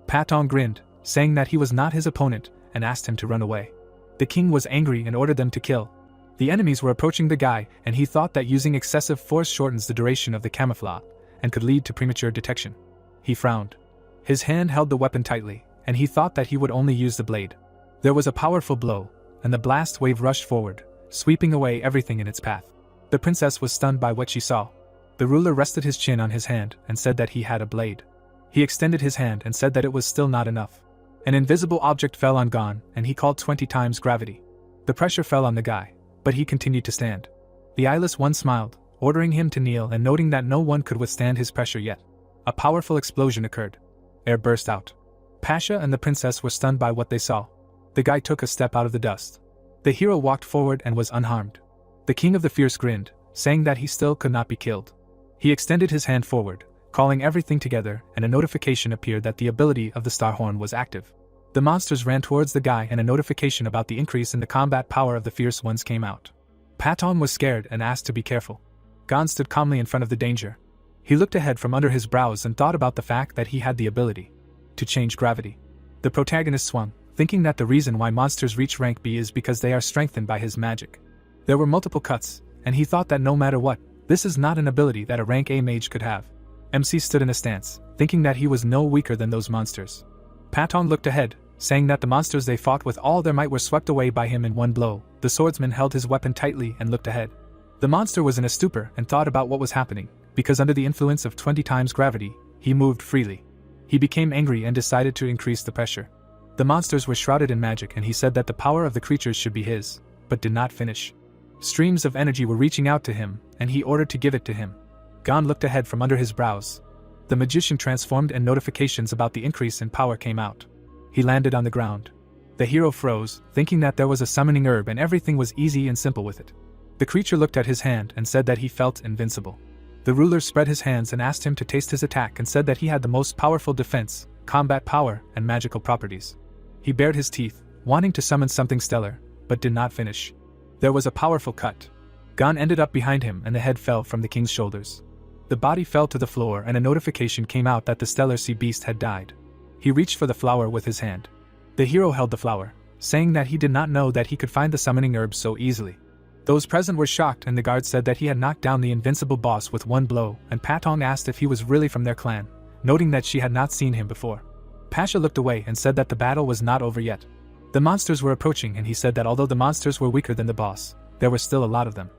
Patong grinned, saying that he was not his opponent, and asked him to run away. The king was angry and ordered them to kill. The enemies were approaching the guy, and he thought that using excessive force shortens the duration of the camouflage, and could lead to premature detection. He frowned. His hand held the weapon tightly, and he thought that he would only use the blade. There was a powerful blow, and the blast wave rushed forward, sweeping away everything in its path. The princess was stunned by what she saw. The ruler rested his chin on his hand and said that he had a blade. He extended his hand and said that it was still not enough. An invisible object fell on Gon, and he called 20 times gravity. The pressure fell on the guy, but he continued to stand. The eyeless one smiled, ordering him to kneel and noting that no one could withstand his pressure yet. A powerful explosion occurred. Air burst out. Pasha and the princess were stunned by what they saw. The guy took a step out of the dust. The hero walked forward and was unharmed. The king of the fierce grinned, saying that he still could not be killed. He extended his hand forward, calling everything together, and a notification appeared that the ability of the star horn was active. The monsters ran towards the guy and a notification about the increase in the combat power of the fierce ones came out. Patong was scared and asked to be careful. Gon stood calmly in front of the danger. He looked ahead from under his brows and thought about the fact that he had the ability to change gravity. The protagonist swung, thinking that the reason why monsters reach rank B is because they are strengthened by his magic. There were multiple cuts, and he thought that no matter what, this is not an ability that a rank A mage could have. MC stood in a stance, thinking that he was no weaker than those monsters. Patong looked ahead, saying that the monsters they fought with all their might were swept away by him in one blow. The swordsman held his weapon tightly and looked ahead. The monster was in a stupor and thought about what was happening, because under the influence of 20 times gravity, he moved freely. He became angry and decided to increase the pressure. The monsters were shrouded in magic and he said that the power of the creatures should be his, but did not finish. Streams of energy were reaching out to him, and he ordered to give it to him. Gon looked ahead from under his brows. The magician transformed and notifications about the increase in power came out. He landed on the ground. The hero froze, thinking that there was a summoning herb and everything was easy and simple with it. The creature looked at his hand and said that he felt invincible. The ruler spread his hands and asked him to taste his attack and said that he had the most powerful defense, combat power, and magical properties. He bared his teeth, wanting to summon something stellar, but did not finish. There was a powerful cut. Gon ended up behind him and the head fell from the king's shoulders. The body fell to the floor and a notification came out that the stellar sea beast had died. He reached for the flower with his hand. The hero held the flower, saying that he did not know that he could find the summoning herb so easily. Those present were shocked and the guard said that he had knocked down the invincible boss with one blow, and Patong asked if he was really from their clan, noting that she had not seen him before. Pasha looked away and said that the battle was not over yet. The monsters were approaching and he said that although the monsters were weaker than the boss, there were still a lot of them.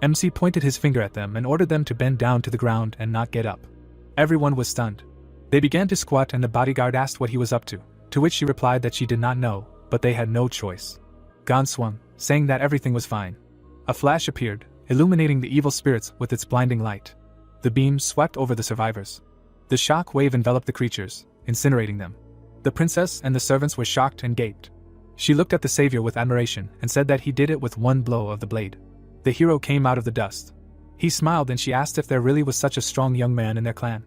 MC pointed his finger at them and ordered them to bend down to the ground and not get up. Everyone was stunned. They began to squat and the bodyguard asked what he was up to which she replied that she did not know, but they had no choice. Gon swung, saying that everything was fine. A flash appeared, illuminating the evil spirits with its blinding light. The beam swept over the survivors. The shock wave enveloped the creatures, incinerating them. The princess and the servants were shocked and gaped. She looked at the savior with admiration and said that he did it with one blow of the blade. The hero came out of the dust. He smiled and she asked if there really was such a strong young man in their clan.